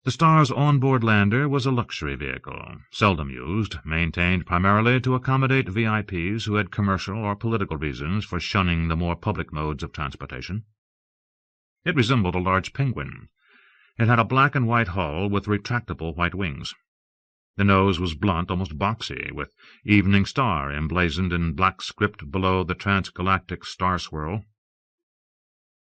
The Star's onboard lander was a luxury vehicle, seldom used, maintained primarily to accommodate VIPs who had commercial or political reasons for shunning the more public modes of transportation. It resembled a large penguin. It had a black and white hull with retractable white wings. The nose was blunt, almost boxy, with Evening Star emblazoned in black script below the transgalactic star swirl.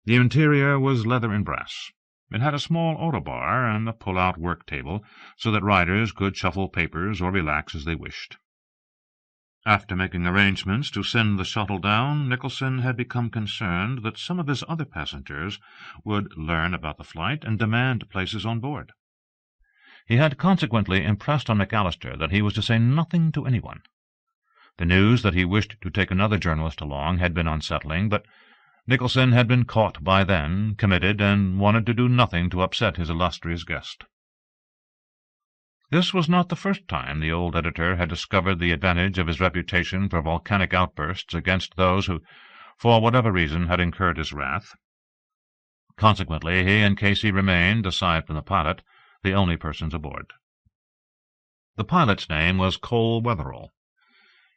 The interior was leather and brass. It had a small autobar and a pull-out work table, so that riders could shuffle papers or relax as they wished. After making arrangements to send the shuttle down, Nicholson had become concerned that some of his other passengers would learn about the flight and demand places on board. He had consequently impressed on McAllister that he was to say nothing to anyone. The news that he wished to take another journalist along had been unsettling, but Nicholson had been caught by then, committed, and wanted to do nothing to upset his illustrious guest. This was not the first time the old editor had discovered the advantage of his reputation for volcanic outbursts against those who, for whatever reason, had incurred his wrath. Consequently, he and Casey remained, aside from the pilot, the only persons aboard. The pilot's name was Cole Wetherell.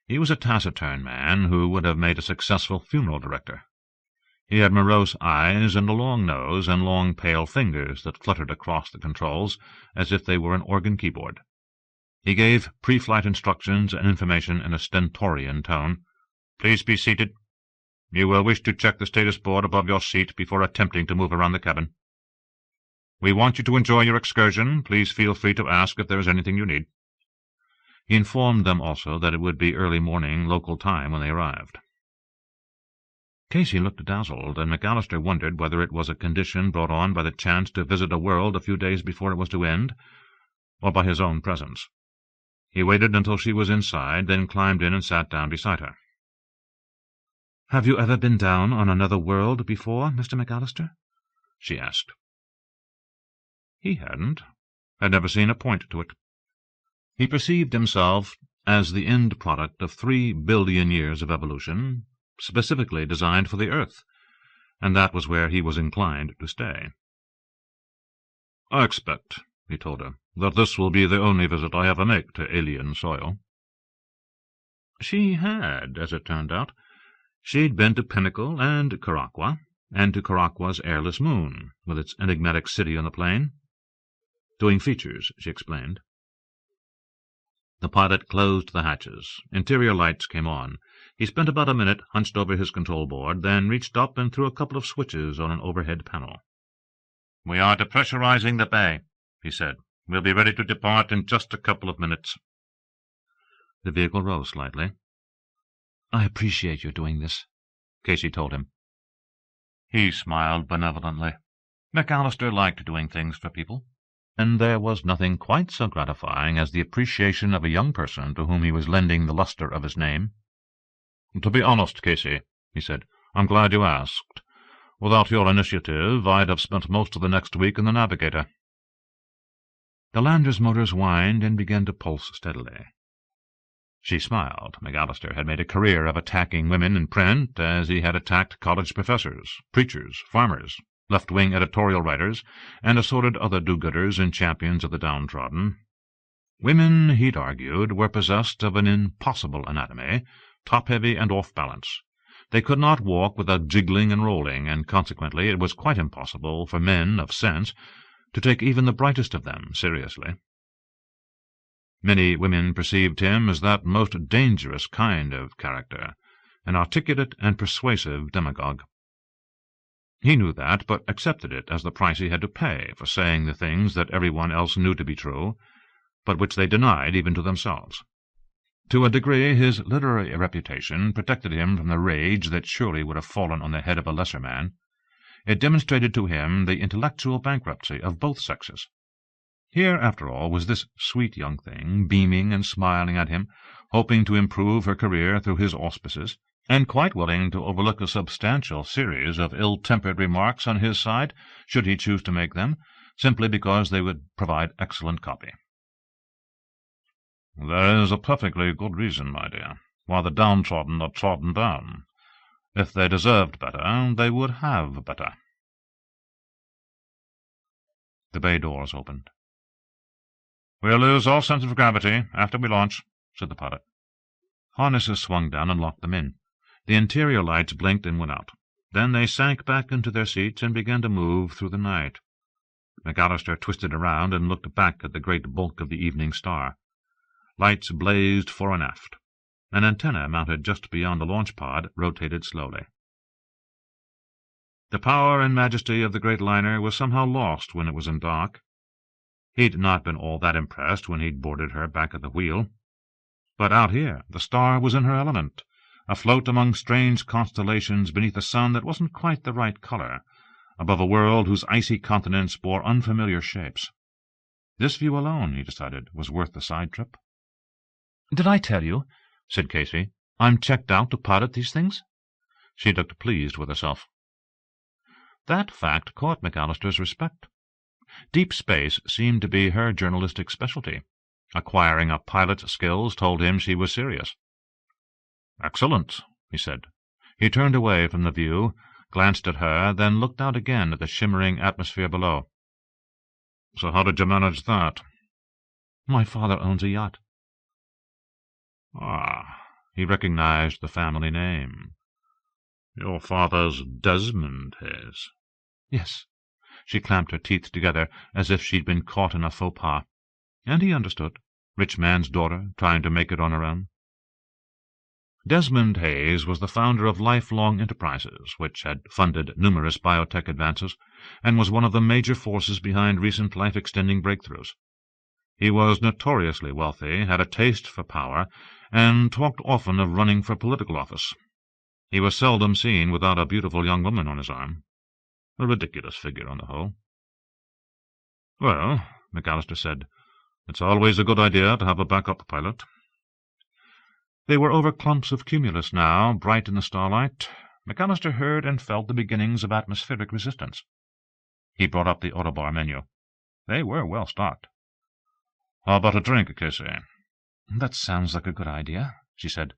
He was a taciturn man who would have made a successful funeral director. He had morose eyes and a long nose and long pale fingers that fluttered across the controls as if they were an organ keyboard. He gave pre-flight instructions and information in a stentorian tone. "Please be seated. You will wish to check the status board above your seat before attempting to move around the cabin. We want you to enjoy your excursion. Please feel free to ask if there is anything you need." He informed them also that it would be early morning local time when they arrived. Casey looked dazzled, and McAllister wondered whether it was a condition brought on by the chance to visit a world a few days before it was to end, or by his own presence. He waited until she was inside, then climbed in and sat down beside her. "Have you ever been down on another world before, Mr. McAllister?" she asked. He hadn't, had never seen a point to it. He perceived himself as the end product of 3 billion years of evolution, specifically designed for the Earth, and that was where he was inclined to stay. "I expect," he told her, "that this will be the only visit I ever make to alien soil." She had, as it turned out. She'd been to Pinnacle and Caraqua, and to Caraqua airless moon, with its enigmatic city on the plain. "Doing features," she explained. The pilot closed the hatches. Interior lights came on. He spent about a minute hunched over his control board, then reached up and threw a couple of switches on an overhead panel. "We are depressurizing the bay," he said. "We'll be ready to depart in just a couple of minutes." The vehicle rose slightly. "I appreciate your doing this," Casey told him. He smiled benevolently. McAllister liked doing things for people, and there was nothing quite so gratifying as the appreciation of a young person to whom he was lending the luster of his name. "To be honest, Casey," he said, "I'm glad you asked. Without your initiative, I'd have spent most of the next week in the Navigator." The Lander's motors whined and began to pulse steadily. She smiled. McAllister had made a career of attacking women in print, as he had attacked college professors, preachers, farmers, left-wing editorial writers, and assorted other do-gooders and champions of the downtrodden. Women, he'd argued, were possessed of an impossible anatomy, top-heavy and off-balance. They could not walk without jiggling and rolling, and consequently it was quite impossible for men of sense to take even the brightest of them seriously. Many women perceived him as that most dangerous kind of character, an articulate and persuasive demagogue. He knew that, but accepted it as the price he had to pay for saying the things that everyone else knew to be true, but which they denied even to themselves. To a degree, his literary reputation protected him from the rage that surely would have fallen on the head of a lesser man. It demonstrated to him the intellectual bankruptcy of both sexes. Here, after all, was this sweet young thing, beaming and smiling at him, hoping to improve her career through his auspices, and quite willing to overlook a substantial series of ill-tempered remarks on his side, should he choose to make them, simply because they would provide excellent copy. "There is a perfectly good reason, my dear, why the downtrodden are trodden down. If they deserved better, they would have better." The bay doors opened. "We'll lose all sense of gravity after we launch," said the pilot. Harnesses swung down and locked them in. The interior lights blinked and went out. Then they sank back into their seats and began to move through the night. McAllister twisted around and looked back at the great bulk of the evening star. Lights blazed fore and aft. An antenna mounted just beyond the launch pod rotated slowly. The power and majesty of the great liner was somehow lost when it was in dark. He'd not been all that impressed when he'd boarded her back at the wheel. But out here the star was in her element, afloat among strange constellations beneath a sun that wasn't quite the right color, above a world whose icy continents bore unfamiliar shapes. This view alone, he decided, was worth the side trip. "Did I tell you," said Casey, "I'm checked out to pilot these things?" She looked pleased with herself. That fact caught McAllister's respect. Deep space seemed to be her journalistic specialty. Acquiring a pilot's skills told him she was serious. "Excellent," he said. He turned away from the view, glanced at her, then looked out again at the shimmering atmosphere below. "So how did you manage that?" "My father owns a yacht." "Ah," he recognized the family name. "Your father's Desmond Hayes." "Yes." She clamped her teeth together as if she'd been caught in a faux pas. And he understood. Rich man's daughter, trying to make it on her own. Desmond Hayes was the founder of Lifelong Enterprises, which had funded numerous biotech advances, and was one of the major forces behind recent life-extending breakthroughs. He was notoriously wealthy, had a taste for power, and talked often of running for political office. He was seldom seen without a beautiful young woman on his arm. A ridiculous figure on the whole. "Well," McAllister said, "it's always a good idea to have a backup pilot." They were over clumps of cumulus now, bright in the starlight. McAllister heard and felt the beginnings of atmospheric resistance. He brought up the Autobar menu. They were well stocked. "How about a drink, Casey?" "That sounds like a good idea," she said.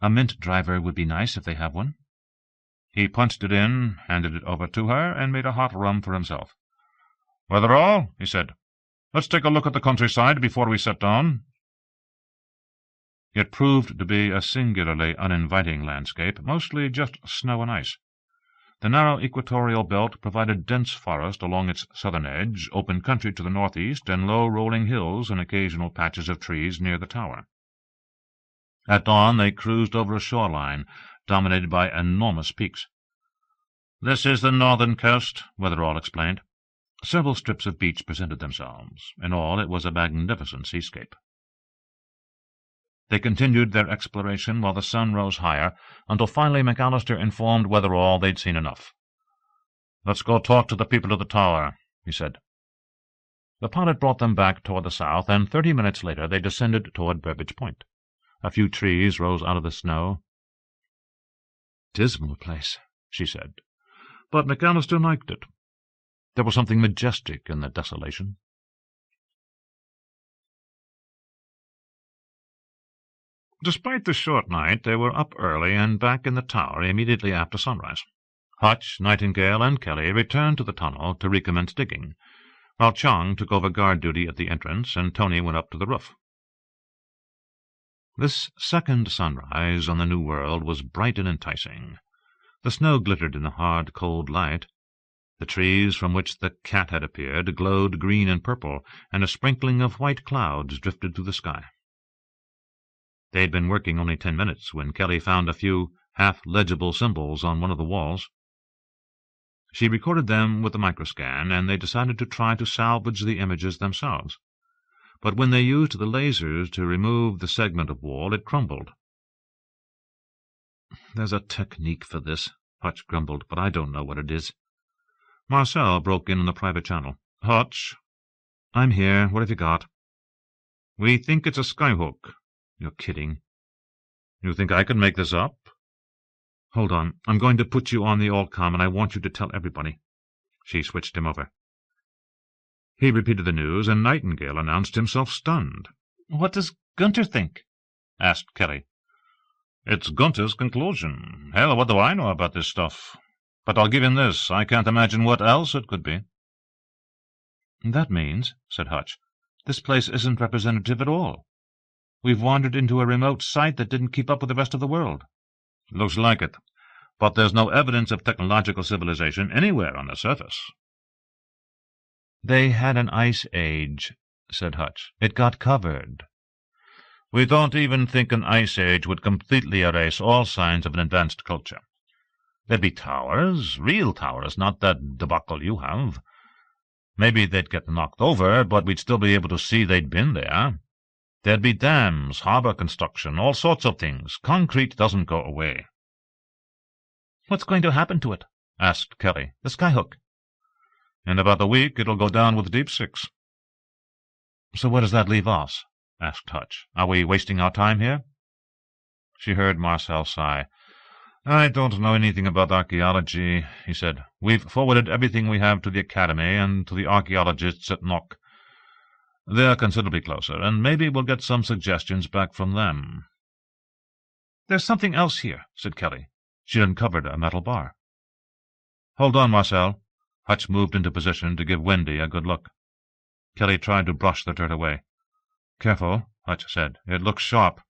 "A mint driver would be nice if they have one." He punched it in, handed it over to her, and made a hot rum for himself. "Weather all?" he said. "Let's take a look at the countryside before we set down." It proved to be a singularly uninviting landscape, mostly just snow and ice. The narrow equatorial belt provided dense forest along its southern edge, open country to the northeast, and low rolling hills and occasional patches of trees near the tower. At dawn they cruised over a shoreline dominated by enormous peaks. "This is the northern coast," Weatherall explained. Several strips of beach presented themselves. In all, it was a magnificent seascape. They continued their exploration while the sun rose higher, until finally McAllister informed Weatherall they'd seen enough. "Let's go talk to the people of the tower," he said. The pilot brought them back toward the south, and 30 minutes later they descended toward Burbage Point. A few trees rose out of the snow. "Dismal place," she said. But McAllister liked it. There was something majestic in the desolation. Despite the short night, they were up early and back in the tower immediately after sunrise. Hutch, Nightingale, and Kelly returned to the tunnel to recommence digging, while Chang took over guard duty at the entrance, and Tony went up to the roof. This second sunrise on the New World was bright and enticing. The snow glittered in the hard, cold light. The trees from which the cat had appeared glowed green and purple, and a sprinkling of white clouds drifted through the sky. They had been working only 10 minutes when Kelly found a few half-legible symbols on one of the walls. She recorded them with the microscan, and they decided to try to salvage the images themselves. But when they used the lasers to remove the segment of wall, it crumbled. "There's a technique for this," Hutch grumbled, "but I don't know what it is." Marcel broke in on the private channel. "Hutch." "I'm here. What have you got?" "We think it's a skyhook." "You're kidding." "You think I could make this up?" "Hold on. I'm going to put you on the all-com, and I want you to tell everybody." She switched him over. He repeated the news, and Nightingale announced himself stunned. "What does Gunter think?" asked Kelly. "It's Gunter's conclusion. Hell, what do I know about this stuff? But I'll give him this. I can't imagine what else it could be." "That means," said Hutch, "this place isn't representative at all. We've wandered into a remote site that didn't keep up with the rest of the world." "Looks like it. But there's no evidence of technological civilization anywhere on the surface." "They had an ice age," said Hutch. "It got covered." "We don't even think an ice age would completely erase all signs of an advanced culture. There'd be towers, real towers, not that debacle you have. Maybe they'd get knocked over, but we'd still be able to see they'd been there. There'd be dams, harbor construction, all sorts of things. Concrete doesn't go away." "What's going to happen to it?" asked Kelly. "The skyhook?" "In about a week it'll go down with Deepsix." "So where does that leave us?" asked Hutch. "Are we wasting our time here?" She heard Marcel sigh. "I don't know anything about archaeology," he said. "We've forwarded everything we have to the Academy and to the archaeologists at Nock. They're considerably closer, and maybe we'll get some suggestions back from them." "There's something else here," said Kelly. She uncovered a metal bar. "Hold on, Marcel." Hutch moved into position to give Wendy a good look. Kelly tried to brush the dirt away. "Careful," Hutch said. "It looks sharp."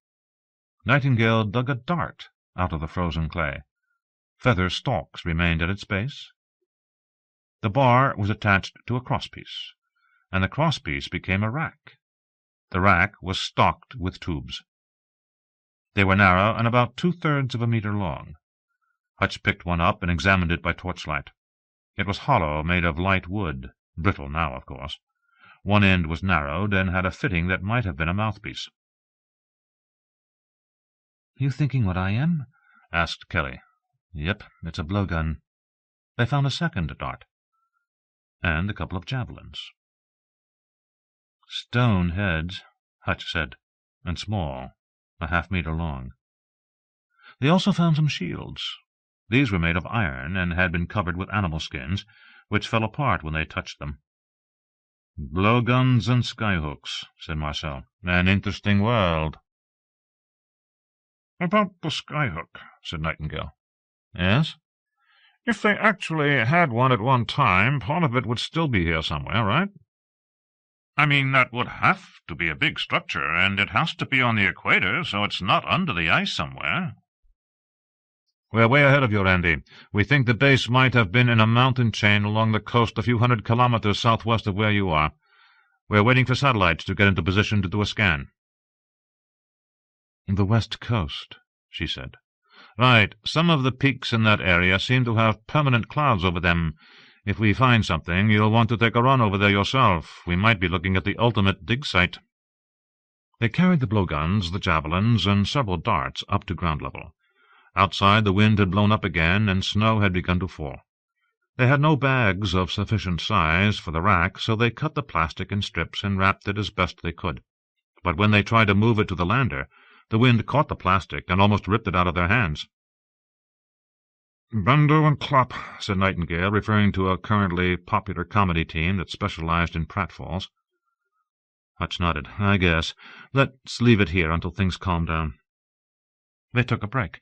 Nightingale dug a dart out of the frozen clay. Feather stalks remained at its base. The bar was attached to a crosspiece, and the crosspiece became a rack. The rack was stocked with tubes. They were narrow and about 2/3 of a meter long. Hutch picked one up and examined it by torchlight. It was hollow, made of light wood, brittle now, of course. One end was narrowed and had a fitting that might have been a mouthpiece. "You thinking what I am?" asked Kelly. "Yep, it's a blowgun." They found a second dart, and a couple of javelins. "Stone heads," Hutch said, "and small, a half-meter long." They also found some shields. These were made of iron and had been covered with animal skins, which fell apart when they touched them. "Blowguns and skyhooks," said Marcel. "An interesting world." "About the skyhook," said Nightingale. "Yes?" "If they actually had one at one time, part of it would still be here somewhere, right? I mean, that would have to be a big structure, and it has to be on the equator, so it's not under the ice somewhere." We're way ahead of you, Randy. We think the base might have been in a mountain chain along the coast a few hundred kilometers southwest of where you are. We're waiting for satellites to get into position to do a scan." "The west coast," she said. "Right. Some of the peaks in that area seem to have permanent clouds over them. If we find something, you'll want to take a run over there yourself. We might be looking at the ultimate dig site." They carried the blowguns, the javelins, and several darts up to ground level. Outside the wind had blown up again, and snow had begun to fall. They had no bags of sufficient size for the rack, so they cut the plastic in strips and wrapped it as best they could. But when they tried to move it to the lander, the wind caught the plastic and almost ripped it out of their hands. "Bendo and Clapp," said Nightingale, referring to a currently popular comedy team that specialized in pratfalls. Hutch nodded. "I guess. Let's leave it here until things calm down." They took a break.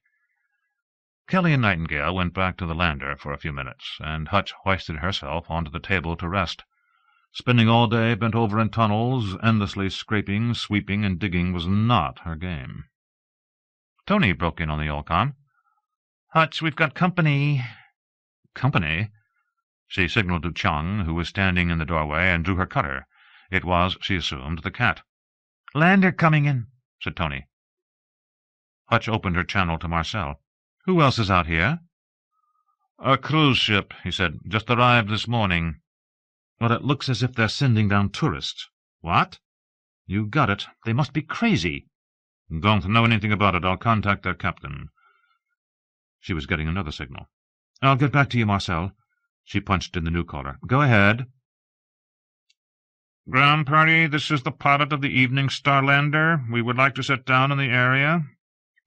Kelly and Nightingale went back to the lander for a few minutes, and Hutch hoisted herself onto the table to rest. Spending all day bent over in tunnels, endlessly scraping, sweeping, and digging was not her game. Tony broke in on the Olcom. "Hutch, we've got company." "Company?" She signaled to Chung, who was standing in the doorway, and drew her cutter. It was, she assumed, the cat. "Lander coming in," said Tony. Hutch opened her channel to Marcel. "Who else is out here?" "A cruise ship," he said. "Just arrived this morning." "Well, it looks as if they're sending down tourists." "What?" "You got it. They must be crazy." "Don't know anything about it. I'll contact their captain." She was getting another signal. "I'll get back to you, Marcel." She punched in the new caller. "Go ahead." "Ground party, this is the pilot of the Evening Star lander. We would like to set down in the area."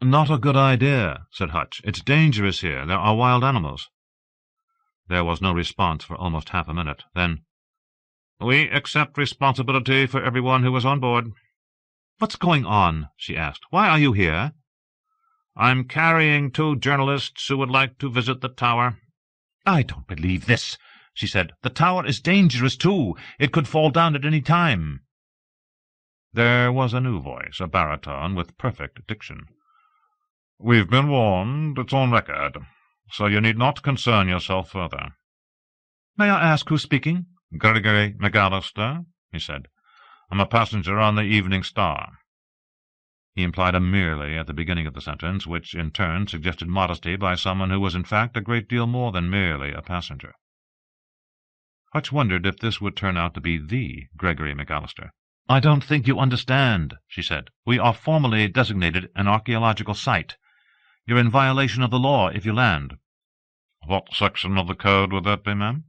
"Not a good idea," said Hutch. "It's dangerous here. There are wild animals." There was no response for almost half a minute. Then, "We accept responsibility for everyone who was on board." "What's going on?" she asked. "Why are you here?" "I'm carrying 2 journalists who would like to visit the tower." "I don't believe this," she said. "The tower is dangerous, too. It could fall down at any time." There was a new voice, a baritone with perfect diction. "We've been warned. It's on record. So you need not concern yourself further." "May I ask who's speaking?" "Gregory McAllister," he said. "I'm a passenger on the Evening Star." He implied a merely at the beginning of the sentence, which in turn suggested modesty by someone who was in fact a great deal more than merely a passenger. Hutch wondered if this would turn out to be the Gregory McAllister. "I don't think you understand," she said. "We are formally designated an archaeological site. You're in violation of the law if you land." "What section of the code would that be, ma'am?"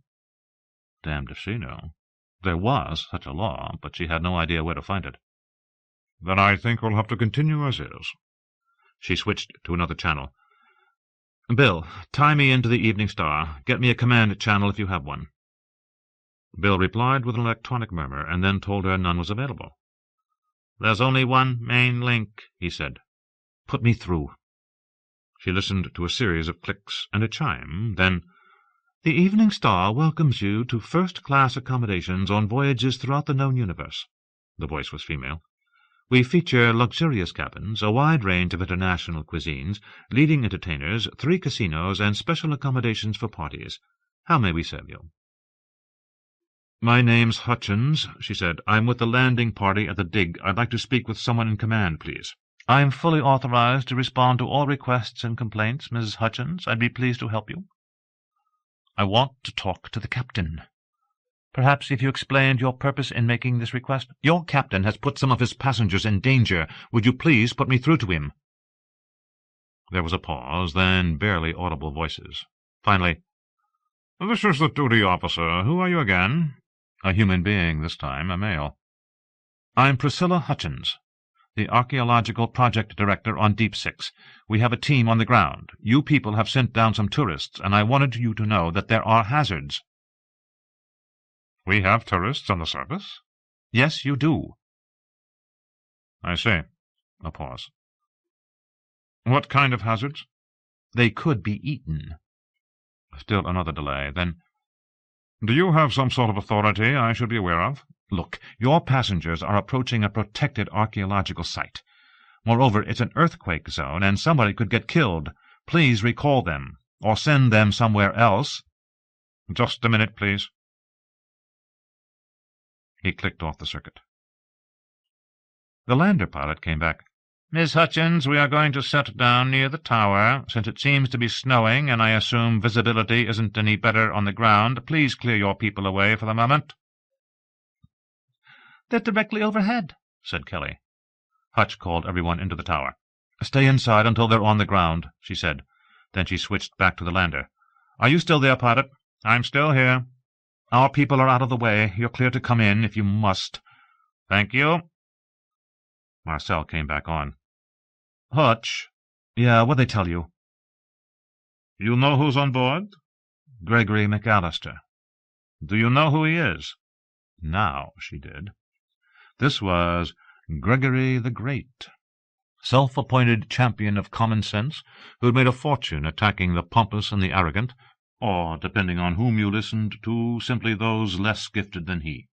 Damned if she knew. There was such a law, but she had no idea where to find it. "Then I think we'll have to continue as is." She switched to another channel. "Bill, tie me into the Evening Star. Get me a command channel if you have one." Bill replied with an electronic murmur, and then told her none was available. "There's only one main link," he said. "Put me through." She listened to a series of clicks and a chime, then, "The Evening Star welcomes you to first-class accommodations on voyages throughout the known universe." The voice was female. "We feature luxurious cabins, a wide range of international cuisines, leading entertainers, 3 casinos, and special accommodations for parties. How may we serve you?" "My name's Hutchins," she said. "I'm with the landing party at the dig. I'd like to speak with someone in command, please." "I'm fully authorized to respond to all requests and complaints, Mrs. Hutchins. I'd be pleased to help you." "I want to talk to the captain." "Perhaps if you explained your purpose in making this request—" "Your captain has put some of his passengers in danger. Would you please put me through to him?" There was a pause, then barely audible voices. Finally, "This is the duty officer. Who are you again?" A human being, this time, a male. "I'm Priscilla Hutchins, the archaeological project director on Deepsix. We have a team on the ground. You people have sent down some tourists, and I wanted you to know that there are hazards." "We have tourists on the surface?" "Yes, you do." "I see." A pause. "What kind of hazards?" "They could be eaten." Still another delay. Then, "Do you have some sort of authority I should be aware of?" "Look, your passengers are approaching a protected archaeological site. Moreover, it's an earthquake zone, and somebody could get killed. Please recall them, or send them somewhere else. Just a minute, please. He clicked off the circuit. The lander pilot came back. Miss Hutchins, we are going to set down near the tower. Since it seems to be snowing, and I assume visibility isn't any better on the ground, please clear your people away for the moment. They're directly overhead, said Kelly. Hutch called everyone into the tower. Stay inside until they're on the ground, she said. Then she switched back to the lander. Are you still there, pilot? I'm still here. Our people are out of the way. You're clear to come in, if you must. Thank you. Marcel came back on. Hutch. Yeah, what'd they tell you? You know who's on board? Gregory McAllister. Do you know who he is? Now she did. This was Gregory the Great, self-appointed champion of common sense, who had made a fortune attacking the pompous and the arrogant, or, depending on whom you listened to, simply those less gifted than he.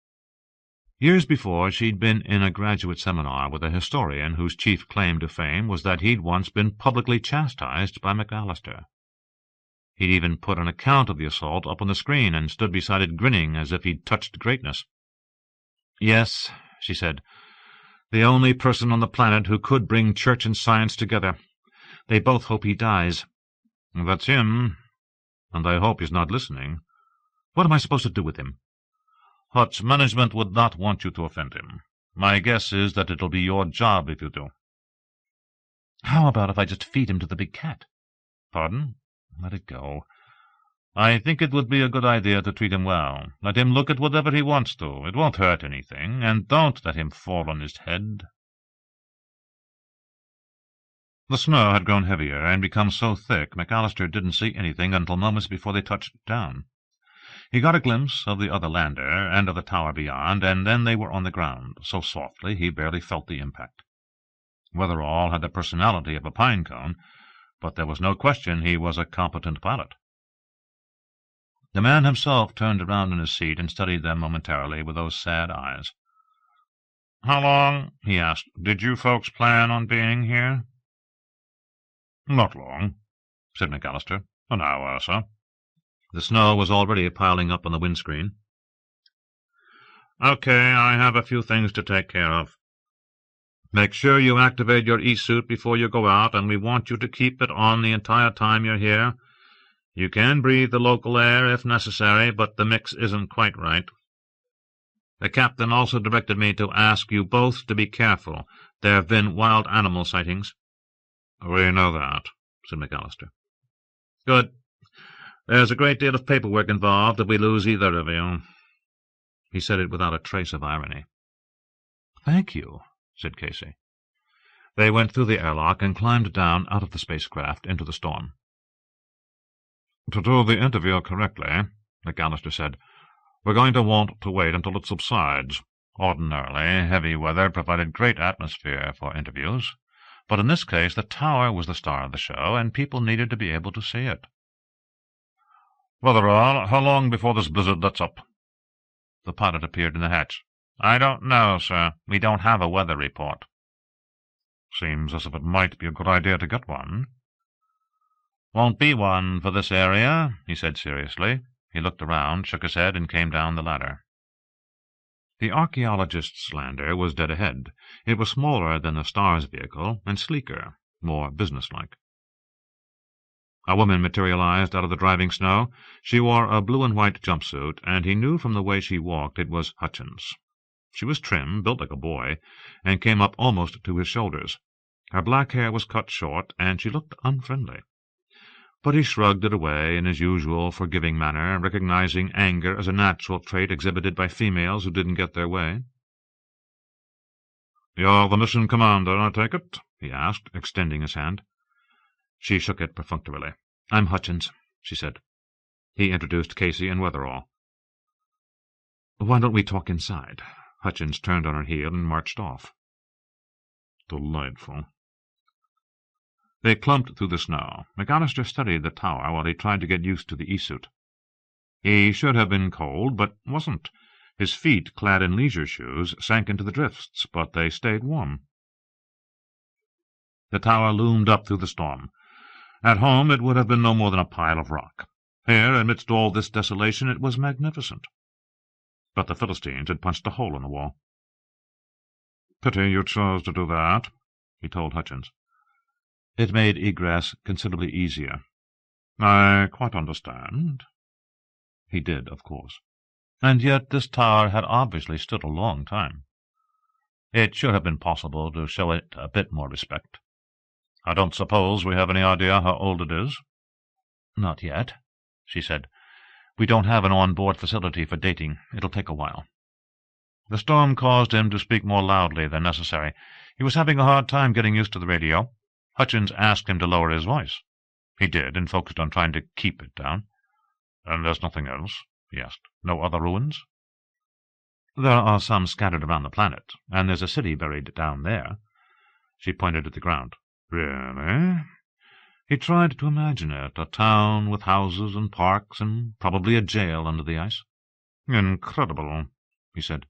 Years before, she'd been in a graduate seminar with a historian whose chief claim to fame was that he'd once been publicly chastised by McAllister. He'd even put an account of the assault up on the screen and stood beside it grinning as if he'd touched greatness. Yes, she said, the only person on the planet who could bring church and science together. They both hope he dies. That's him, and I hope he's not listening. What am I supposed to do with him? Hutch, management would not want you to offend him. My guess is that it'll be your job if you do. How about if I just feed him to the big cat? Pardon? Let it go. I think it would be a good idea to treat him well. Let him look at whatever he wants to. It won't hurt anything, and don't let him fall on his head. The snow had grown heavier and become so thick McAllister didn't see anything until moments before they touched down. He got a glimpse of the other lander and of the tower beyond, and then they were on the ground, so softly he barely felt the impact. Weatherall had the personality of a pine cone, but there was no question he was a competent pilot. The man himself turned around in his seat and studied them momentarily with those sad eyes. "How long," he asked, "did you folks plan on being here?" "Not long," said McAllister. "An hour or so." The snow was already piling up on the windscreen. "Okay, I have a few things to take care of. Make sure you activate your e-suit before you go out, and we want you to keep it on the entire time you're here. You can breathe the local air if necessary, but the mix isn't quite right. The captain also directed me to ask you both to be careful. There have been wild animal sightings." "We know that," said McAllister. "Good. There's a great deal of paperwork involved if we lose either of you." He said it without a trace of irony. "Thank you," said Casey. They went through the airlock and climbed down out of the spacecraft into the storm. "To do the interview correctly," McAllister said, "we're going to want to wait until it subsides. Ordinarily, heavy weather provided great atmosphere for interviews, but in this case the tower was the star of the show, and people needed to be able to see it." "Weatherall, how long before this blizzard lets up?" The pilot appeared in the hatch. "I don't know, sir. We don't have a weather report." "Seems as if it might be a good idea to get one." "Won't be one for this area," he said seriously. He looked around, shook his head, and came down the ladder. The archaeologist's lander was dead ahead. It was smaller than the Star's vehicle, and sleeker, more businesslike. A woman materialized out of the driving snow. She wore a blue-and-white jumpsuit, and he knew from the way she walked it was Hutchins. She was trim, built like a boy, and came up almost to his shoulders. Her black hair was cut short, and she looked unfriendly. But he shrugged it away in his usual forgiving manner, recognizing anger as a natural trait exhibited by females who didn't get their way. "You're the mission commander, I take it?" he asked, extending his hand. She shook it perfunctorily. "I'm Hutchins," she said. He introduced Casey and Weatherall. "Why don't we talk inside?" Hutchins turned on her heel and marched off. "Delightful." They clumped through the snow. McAllister studied the tower while he tried to get used to the e-suit. He should have been cold, but wasn't. His feet, clad in leisure shoes, sank into the drifts, but they stayed warm. The tower loomed up through the storm. At home it would have been no more than a pile of rock. Here, amidst all this desolation, it was magnificent. But the Philistines had punched a hole in the wall. "Pity you chose to do that," he told Hutchins. "It made egress considerably easier." "I quite understand." He did, of course. And yet this tower had obviously stood a long time. It should have been possible to show it a bit more respect. "I don't suppose we have any idea how old it is?" "Not yet," she said. "We don't have an on-board facility for dating. It'll take a while." The storm caused him to speak more loudly than necessary. He was having a hard time getting used to the radio. Hutchins asked him to lower his voice. He did, and focused on trying to keep it down. "And there's nothing else?" he asked. "No other ruins?" "There are some scattered around the planet, and there's a city buried down there." She pointed at the ground. "Really?" He tried to imagine it, a town with houses and parks and probably a jail under the ice. "Incredible," he said.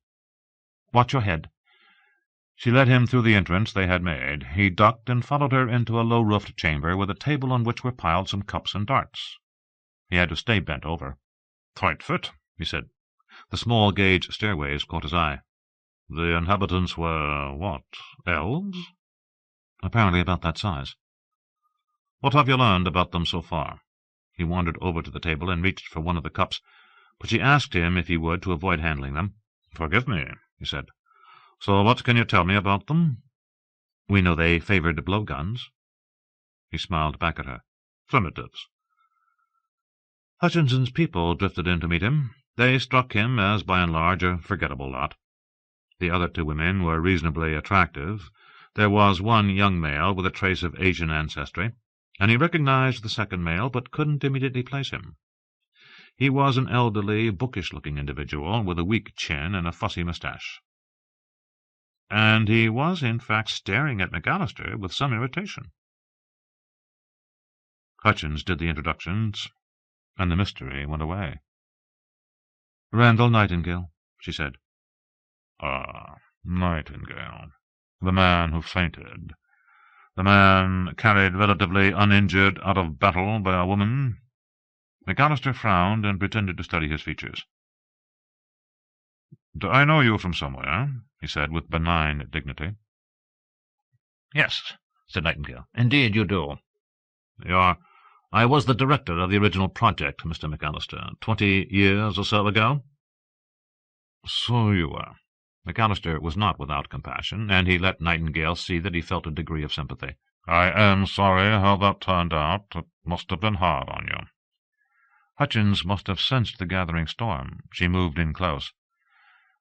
"Watch your head." She led him through the entrance they had made. He ducked and followed her into a low-roofed chamber with a table on which were piled some cups and darts. He had to stay bent over. "Tight fit," he said. The small-gauge stairways caught his eye. "The inhabitants were, what, elves?" "Apparently about that size." "What have you learned about them so far?" He wandered over to the table and reached for one of the cups, but she asked him if he would to avoid handling them. "Forgive me," he said. "So what can you tell me about them?" "We know they favored blowguns." He smiled back at her. "Primitives." Hutchinson's people drifted in to meet him. They struck him as, by and large, a forgettable lot. The other two women were reasonably attractive. There was one young male with a trace of Asian ancestry, and he recognized the second male, but couldn't immediately place him. He was an elderly, bookish-looking individual with a weak chin and a fussy moustache. And he was, in fact, staring at McAllister with some irritation. Hutchins did the introductions, and the mystery went away. "Randall Nightingale," she said. "Ah, Nightingale. The man who fainted. The man carried relatively uninjured out of battle by a woman." McAllister frowned and pretended to study his features. "Do I know you from somewhere?" he said, with benign dignity. "Yes," said Nightingale. "Indeed you do." I was the director of the original project, Mr. McAllister, 20 years or so ago." "So you were." McAllister was not without compassion, and he let Nightingale see that he felt a degree of sympathy. "I am sorry how that turned out. It must have been hard on you." Hutchins must have sensed the gathering storm. She moved in close.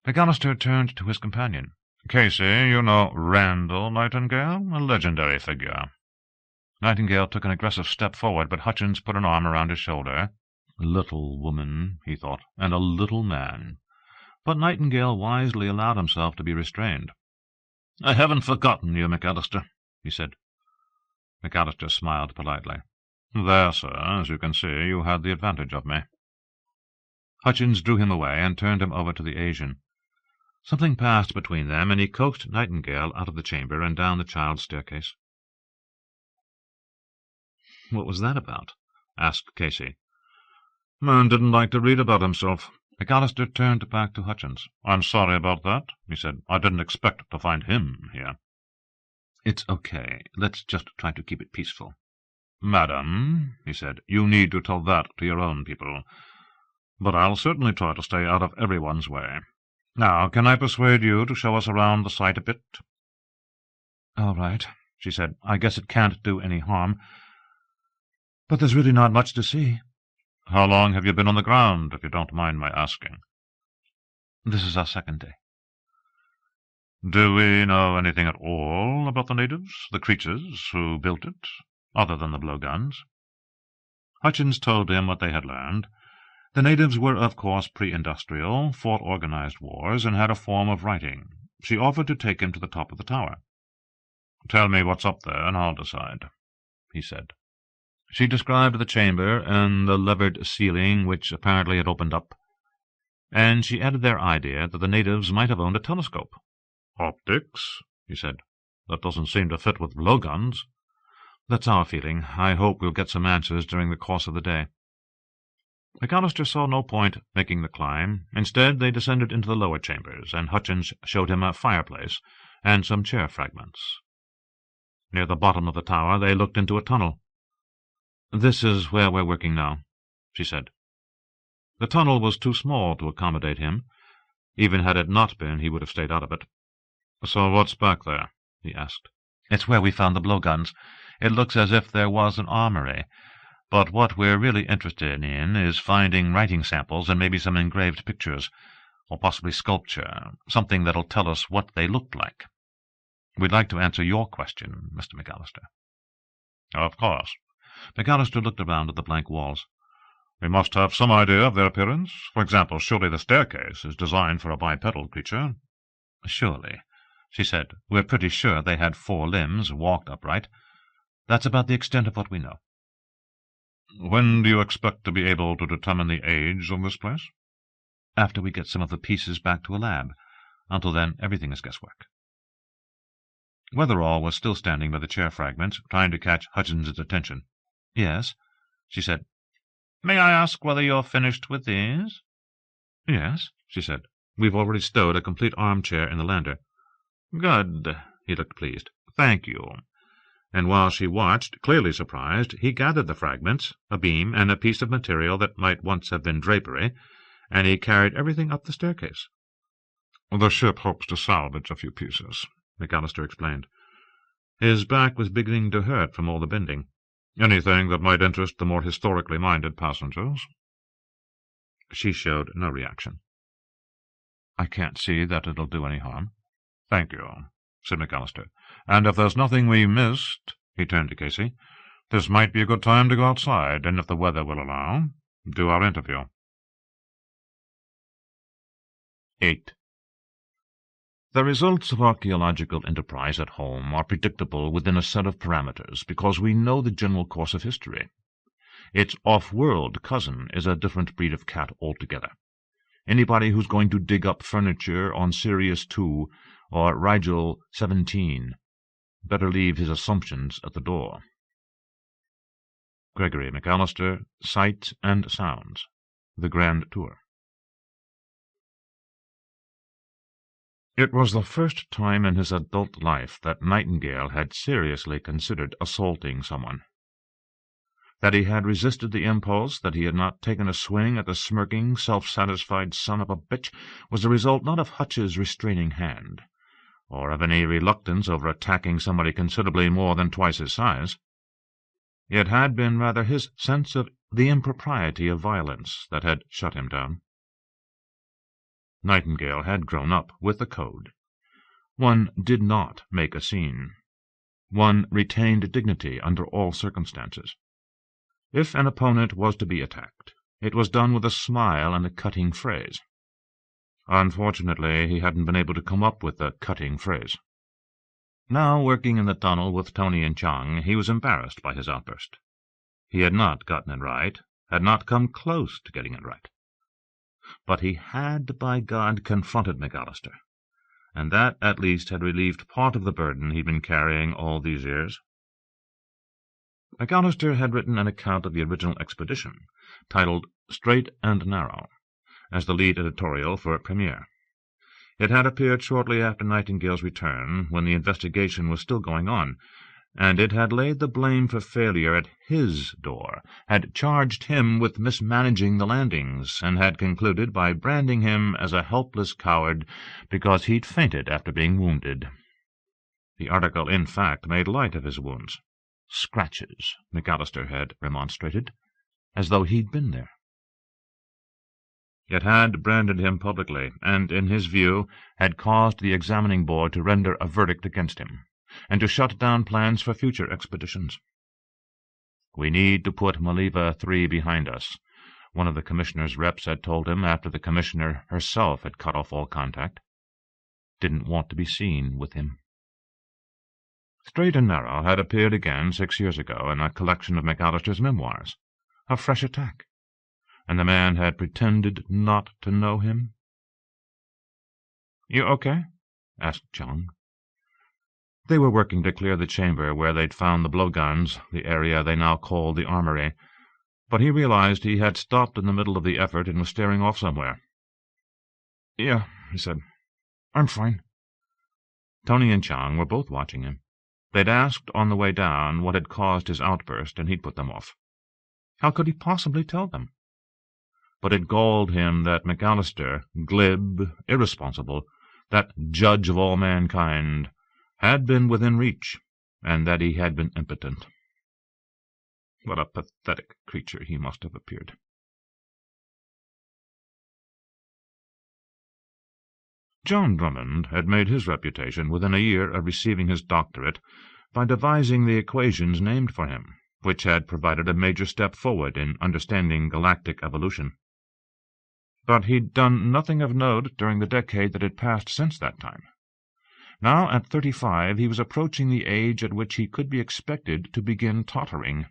McAllister turned to his companion. "Casey, you know Randall Nightingale, a legendary figure." Nightingale took an aggressive step forward, but Hutchins put an arm around his shoulder. Little woman, he thought, and a little man. But Nightingale wisely allowed himself to be restrained. "I haven't forgotten you, McAllister," he said. McAllister smiled politely. "There, sir, as you can see, you had the advantage of me." Hutchins drew him away and turned him over to the Asian. Something passed between them, and he coaxed Nightingale out of the chamber and down the child's staircase. "What was that about?" asked Casey. "Man didn't like to read about himself." McAllister turned back to Hutchins. "I'm sorry about that," he said. "I didn't expect to find him here." "It's okay. Let's just try to keep it peaceful." "Madam," he said, "you need to tell that to your own people. But I'll certainly try to stay out of everyone's way. Now, can I persuade you to show us around the site a bit?" "All right," she said. "I guess it can't do any harm. But there's really not much to see." "How long have you been on the ground, if you don't mind my asking?" "This is our second day." "Do we know anything at all about the natives, the creatures who built it, other than the blowguns?" Hutchins told him what they had learned. The natives were, of course, pre-industrial, fought organized wars, and had a form of writing. She offered to take him to the top of the tower. "Tell me what's up there, and I'll decide," he said. She described the chamber and the levered ceiling, which apparently had opened up, and she added their idea that the natives might have owned a telescope. "Optics," he said. "That doesn't seem to fit with blowguns." That's our feeling. I hope we'll get some answers during the course of the day. McAllister saw no point making the climb. Instead, they descended into the lower chambers, and Hutchins showed him a fireplace and some chair fragments. Near the bottom of the tower, they looked into a tunnel. "This is where we're working now," she said. The tunnel was too small to accommodate him. Even had it not been, he would have stayed out of it. "So what's back there?" he asked. "It's where we found the blowguns. It looks as if there was an armory. But what we're really interested in is finding writing samples and maybe some engraved pictures, or possibly sculpture, something that'll tell us what they looked like. We'd like to answer your question, Mr. McAllister." "Of course." McAllister looked around at the blank walls. "We must have some idea of their appearance. For example, surely the staircase is designed for a bipedal creature." "Surely," she said. "We're pretty sure they had 4 limbs, walked upright. That's about the extent of what we know." "When do you expect to be able to determine the age of this place?" "After we get some of the pieces back to a lab. Until then, everything is guesswork." Weatherall was still standing by the chair fragments, trying to catch Hutchins's attention. "Yes," she said. "May I ask whether you're finished with these?" "Yes," she said. "We've already stowed a complete armchair in the lander." "Good." He looked pleased. "Thank you." And while she watched, clearly surprised, he gathered the fragments, a beam, and a piece of material that might once have been drapery, and he carried everything up the staircase. "The ship hopes to salvage a few pieces," McAllister explained. His back was beginning to hurt from all the bending. "Anything that might interest the more historically minded passengers." She showed no reaction. "I can't see that it'll do any harm." "Thank you," said McAllister. "And if there's nothing we missed," he turned to Casey, "this might be a good time to go outside, and if the weather will allow, do our interview." 8. The results of archaeological enterprise at home are predictable within a set of parameters because we know the general course of history. Its off-world cousin is a different breed of cat altogether. Anybody who's going to dig up furniture on Sirius 2 or Rigel 17 better leave his assumptions at the door. Gregory McAllister, Sights and Sounds, The Grand Tour. It was the first time in his adult life that Nightingale had seriously considered assaulting someone. That he had resisted the impulse, that he had not taken a swing at the smirking, self-satisfied son of a bitch, was the result not of Hutch's restraining hand, or of any reluctance over attacking somebody considerably more than twice his size. It had been rather his sense of the impropriety of violence that had shut him down. Nightingale had grown up with the code. One did not make a scene. One retained dignity under all circumstances. If an opponent was to be attacked, it was done with a smile and a cutting phrase. Unfortunately, he hadn't been able to come up with a cutting phrase. Now, working in the tunnel with Tony and Chang, he was embarrassed by his outburst. He had not gotten it right, had not come close to getting it right. But he had, by God, confronted McAllister, and that, at least, had relieved part of the burden he'd been carrying all these years. McAllister had written an account of the original expedition, titled Straight and Narrow, as the lead editorial for a premiere. It had appeared shortly after Nightingale's return, when the investigation was still going on, and it had laid the blame for failure at his door, had charged him with mismanaging the landings, and had concluded by branding him as a helpless coward because he'd fainted after being wounded. The article, in fact, made light of his wounds. Scratches, McAllister had remonstrated, as though he'd been there. It had branded him publicly, and, in his view, had caused the examining board to render a verdict against him, and to shut down plans for future expeditions. "We need to put Maliva 3 behind us," one of the commissioner's reps had told him after the commissioner herself had cut off all contact. Didn't want to be seen with him. Straight and Narrow had appeared again 6 years ago in a collection of McAllister's memoirs, a fresh attack, and the man had pretended not to know him. "You okay?" asked Chang. They were working to clear the chamber where they'd found the blowguns, the area they now called the armory, but he realized he had stopped in the middle of the effort and was staring off somewhere. "Yeah," he said. "I'm fine." Tony and Chang were both watching him. They'd asked on the way down what had caused his outburst, and he'd put them off. How could he possibly tell them? But it galled him that McAllister, glib, irresponsible, that judge of all mankind, had been within reach, and that he had been impotent. What a pathetic creature he must have appeared. John Drummond had made his reputation within a year of receiving his doctorate by devising the equations named for him, which had provided a major step forward in understanding galactic evolution. But he'd done nothing of note during the decade that had passed since that time. Now, at 35, he was approaching the age at which he could be expected to begin tottering.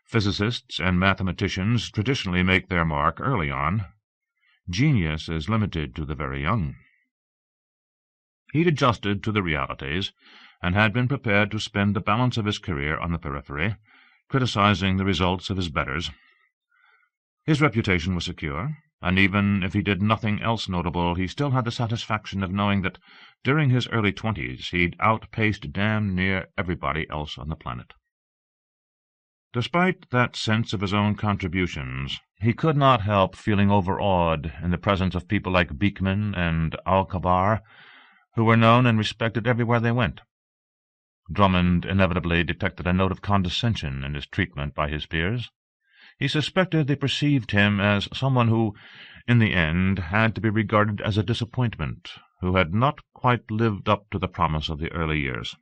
Physicists and mathematicians traditionally make their mark early on. Genius is limited to the very young. He'd adjusted to the realities, and had been prepared to spend the balance of his career on the periphery, criticizing the results of his betters. His reputation was secure, and even if he did nothing else notable, he still had the satisfaction of knowing that during his early 20s he'd outpaced damn near everybody else on the planet. Despite that sense of his own contributions, he could not help feeling overawed in the presence of people like Beekman and Al-Kabar, who were known and respected everywhere they went. Drummond inevitably detected a note of condescension in his treatment by his peers. He suspected they perceived him as someone who, in the end, had to be regarded as a disappointment, who had not quite lived up to the promise of the early years.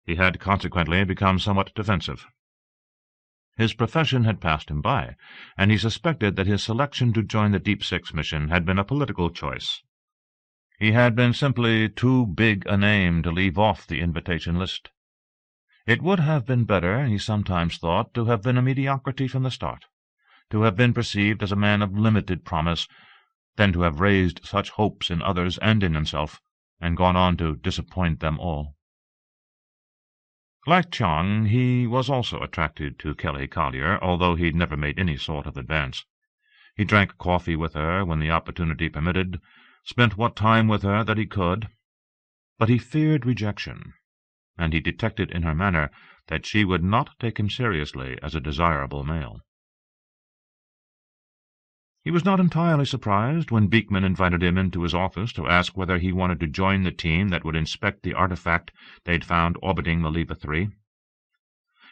He had consequently become somewhat defensive. His profession had passed him by, and he suspected that his selection to join the Deepsix mission had been a political choice. He had been simply too big a name to leave off the invitation list. It would have been better, he sometimes thought, to have been a mediocrity from the start, to have been perceived as a man of limited promise, than to have raised such hopes in others and in himself, and gone on to disappoint them all. Like Chang, he was also attracted to Kelly Collier, although he'd never made any sort of advance. He drank coffee with her when the opportunity permitted, spent what time with her that he could, but he feared rejection, and he detected in her manner that she would not take him seriously as a desirable male. He was not entirely surprised when Beekman invited him into his office to ask whether he wanted to join the team that would inspect the artifact they'd found orbiting Maliva 3.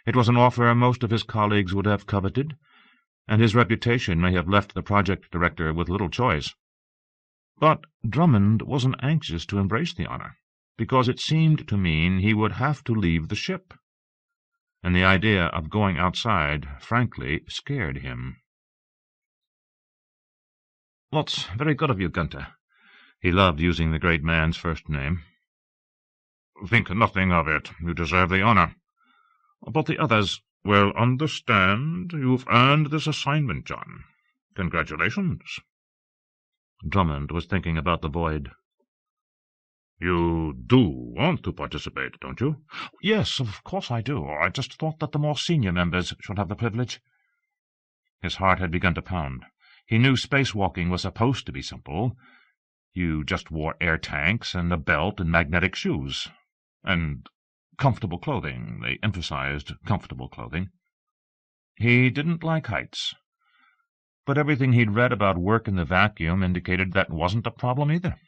It was an offer most of his colleagues would have coveted, and his reputation may have left the project director with little choice. But Drummond wasn't anxious to embrace the honor, because it seemed to mean he would have to leave the ship, and the idea of going outside frankly scared him. "That's very good of you, Gunter." He loved using the great man's first name. "Think nothing of it. You deserve the honor. But the others will understand. You've earned this assignment, John. Congratulations." Drummond was thinking about the void. "You do want to participate, don't you?" "Yes, of course I do. I just thought that the more senior members should have the privilege." His heart had begun to pound. He knew spacewalking was supposed to be simple. You just wore air tanks and a belt and magnetic shoes. And comfortable clothing. They emphasized comfortable clothing. He didn't like heights. But everything he'd read about work in the vacuum indicated that wasn't a problem either.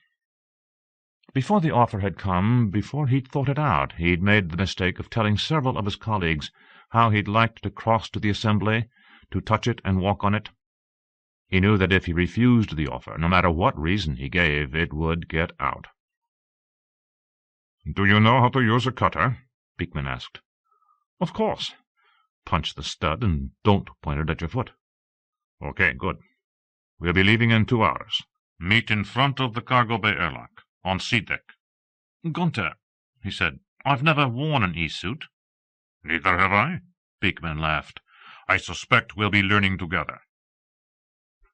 Before the offer had come, before he'd thought it out, he'd made the mistake of telling several of his colleagues how he'd liked to cross to the assembly, to touch it and walk on it. He knew that if he refused the offer, no matter what reason he gave, it would get out. "Do you know how to use a cutter?" Beekman asked. "Of course. Punch the stud and don't point it at your foot." "Okay, good. We'll be leaving in 2 hours. Meet in front of the cargo bay airlock, on C deck." "Gunter," he said, "I've never worn an E-suit." "Neither have I," Beekman laughed. "I suspect we'll be learning together."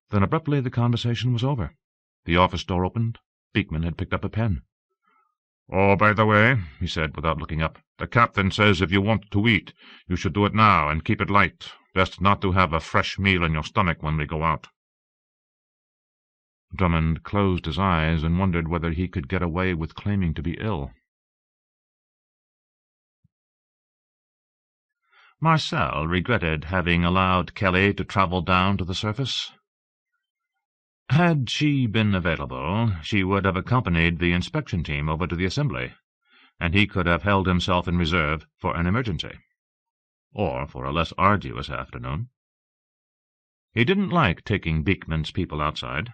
Then abruptly the conversation was over. The office door opened. Beekman had picked up a pen. "Oh, by the way," he said, without looking up, "the captain says if you want to eat, you should do it now, and keep it light. Best not to have a fresh meal in your stomach when we go out." Drummond closed his eyes and wondered whether he could get away with claiming to be ill. Marcel regretted having allowed Kelly to travel down to the surface. Had she been available, she would have accompanied the inspection team over to the assembly, and he could have held himself in reserve for an emergency, or for a less arduous afternoon. He didn't like taking Beekman's people outside.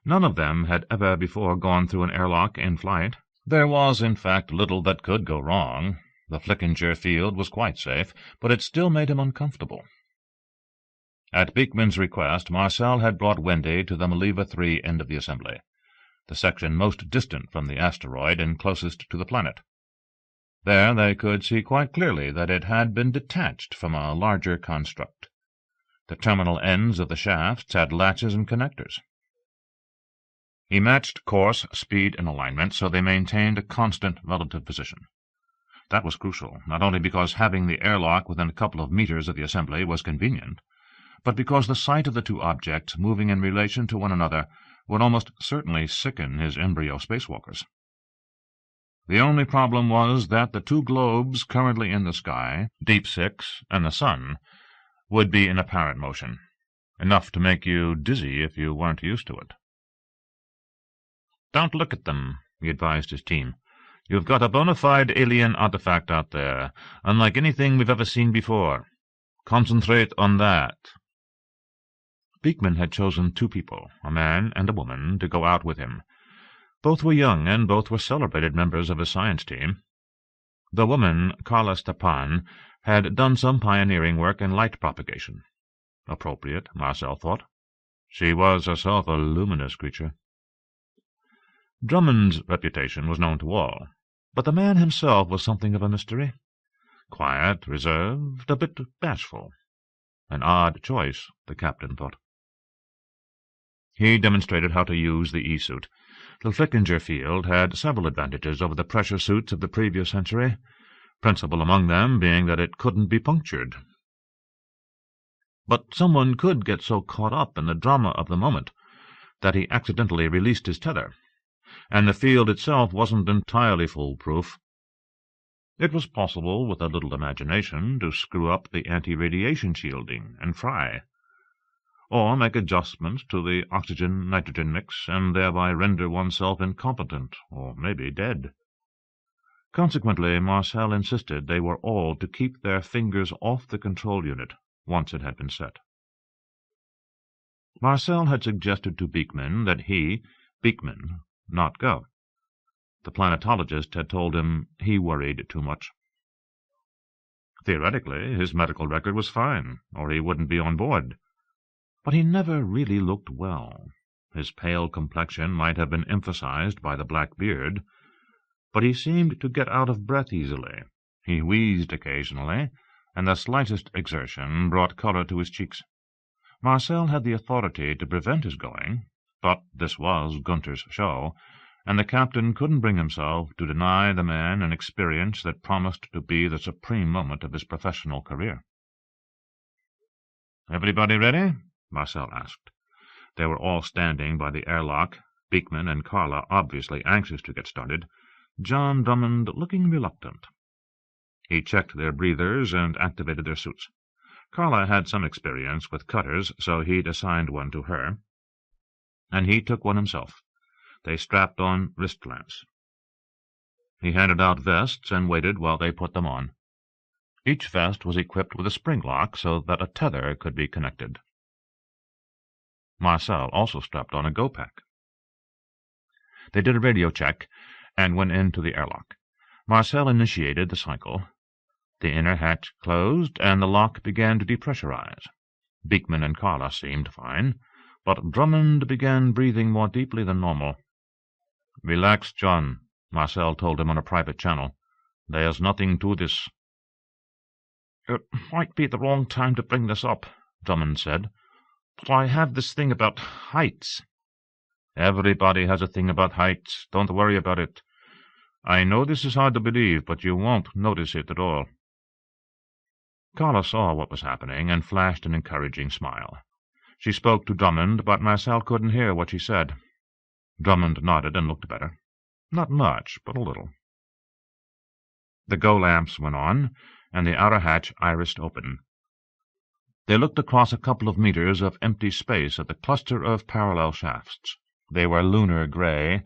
None of them had ever before gone through an airlock in flight. There was, in fact, little that could go wrong. The Flickinger field was quite safe, but it still made him uncomfortable. At Beekman's request, Marcel had brought Wendy to the Maliva 3 end of the assembly, the section most distant from the asteroid and closest to the planet. There they could see quite clearly that it had been detached from a larger construct. The terminal ends of the shafts had latches and connectors. He matched course, speed, and alignment so they maintained a constant relative position. That was crucial, not only because having the airlock within a couple of meters of the assembly was convenient, but because the sight of the two objects moving in relation to one another would almost certainly sicken his embryo spacewalkers. The only problem was that the two globes currently in the sky, Deepsix and the sun, would be in apparent motion, enough to make you dizzy if you weren't used to it. "Don't look at them," he advised his team. "You've got a bona fide alien artifact out there, unlike anything we've ever seen before. Concentrate on that." Beekman had chosen two people, a man and a woman, to go out with him. Both were young, and both were celebrated members of his science team. The woman, Carla Stepan, had done some pioneering work in light propagation. Appropriate, Marcel thought. She was herself a luminous creature. Drummond's reputation was known to all, but the man himself was something of a mystery. Quiet, reserved, a bit bashful. An odd choice, the captain thought. He demonstrated how to use the E-suit. The Flickinger field had several advantages over the pressure suits of the previous century, principal among them being that it couldn't be punctured. But someone could get so caught up in the drama of the moment that he accidentally released his tether, and the field itself wasn't entirely foolproof. It was possible, with a little imagination, to screw up the anti-radiation shielding and fry, or make adjustments to the oxygen-nitrogen mix and thereby render oneself incompetent, or maybe dead. Consequently, Marcel insisted they were all to keep their fingers off the control unit once it had been set. Marcel had suggested to Beekman that he, Beekman, not go. The planetologist had told him he worried too much. Theoretically, his medical record was fine, or he wouldn't be on board. But he never really looked well. His pale complexion might have been emphasized by the black beard, but he seemed to get out of breath easily. He wheezed occasionally, and the slightest exertion brought colour to his cheeks. Marcel had the authority to prevent his going, but this was Gunter's show, and the captain couldn't bring himself to deny the man an experience that promised to be the supreme moment of his professional career. "Everybody ready?" Marcel asked. They were all standing by the airlock, Beekman and Carla obviously anxious to get started, John Drummond looking reluctant. He checked their breathers and activated their suits. Carla had some experience with cutters, so he'd assigned one to her, and he took one himself. They strapped on wrist lamps. He handed out vests and waited while they put them on. Each vest was equipped with a spring lock so that a tether could be connected. Marcel also strapped on a go-pack. They did a radio check and went into the airlock. Marcel initiated the cycle. The inner hatch closed, and the lock began to depressurize. Beekman and Carla seemed fine, but Drummond began breathing more deeply than normal. "Relax, John," Marcel told him on a private channel. "There's nothing to this." "It might be the wrong time to bring this up," Drummond said, "but I have this thing about heights." "Everybody has a thing about heights. Don't worry about it. I know this is hard to believe, but you won't notice it at all." Carla saw what was happening and flashed an encouraging smile. She spoke to Drummond, but Marcel couldn't hear what she said. Drummond nodded and looked better. Not much, but a little. The GO lamps went on, and the outer hatch irised open. They looked across a couple of meters of empty space at the cluster of parallel shafts. They were lunar grey,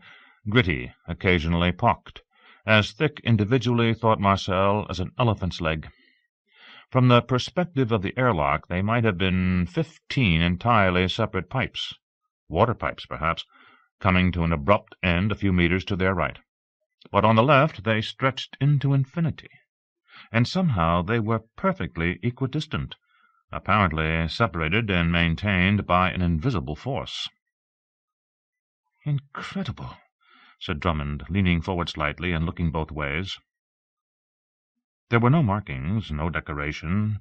gritty, occasionally pocked, as thick individually, thought Marcel, as an elephant's leg. From the perspective of the airlock, they might have been 15 entirely separate pipes, water pipes perhaps, coming to an abrupt end a few meters to their right. But on the left they stretched into infinity, and somehow they were perfectly equidistant, apparently separated and maintained by an invisible force. "Incredible," said Drummond, leaning forward slightly and looking both ways. There were no markings, no decoration,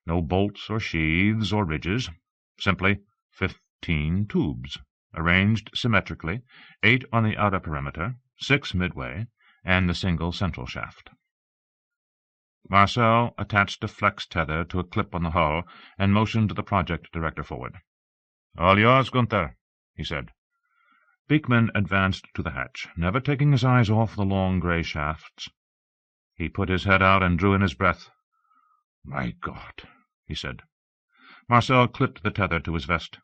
no bolts or sheaths or ridges, simply 15 tubes, arranged symmetrically, 8 on the outer perimeter, 6 midway, and the single central shaft. Marcel attached a flex tether to a clip on the hull and motioned the project director forward. "All yours, Gunther," he said. Beekman advanced to the hatch, never taking his eyes off the long grey shafts. He put his head out and drew in his breath. "My God," he said. Marcel clipped the tether to his vest.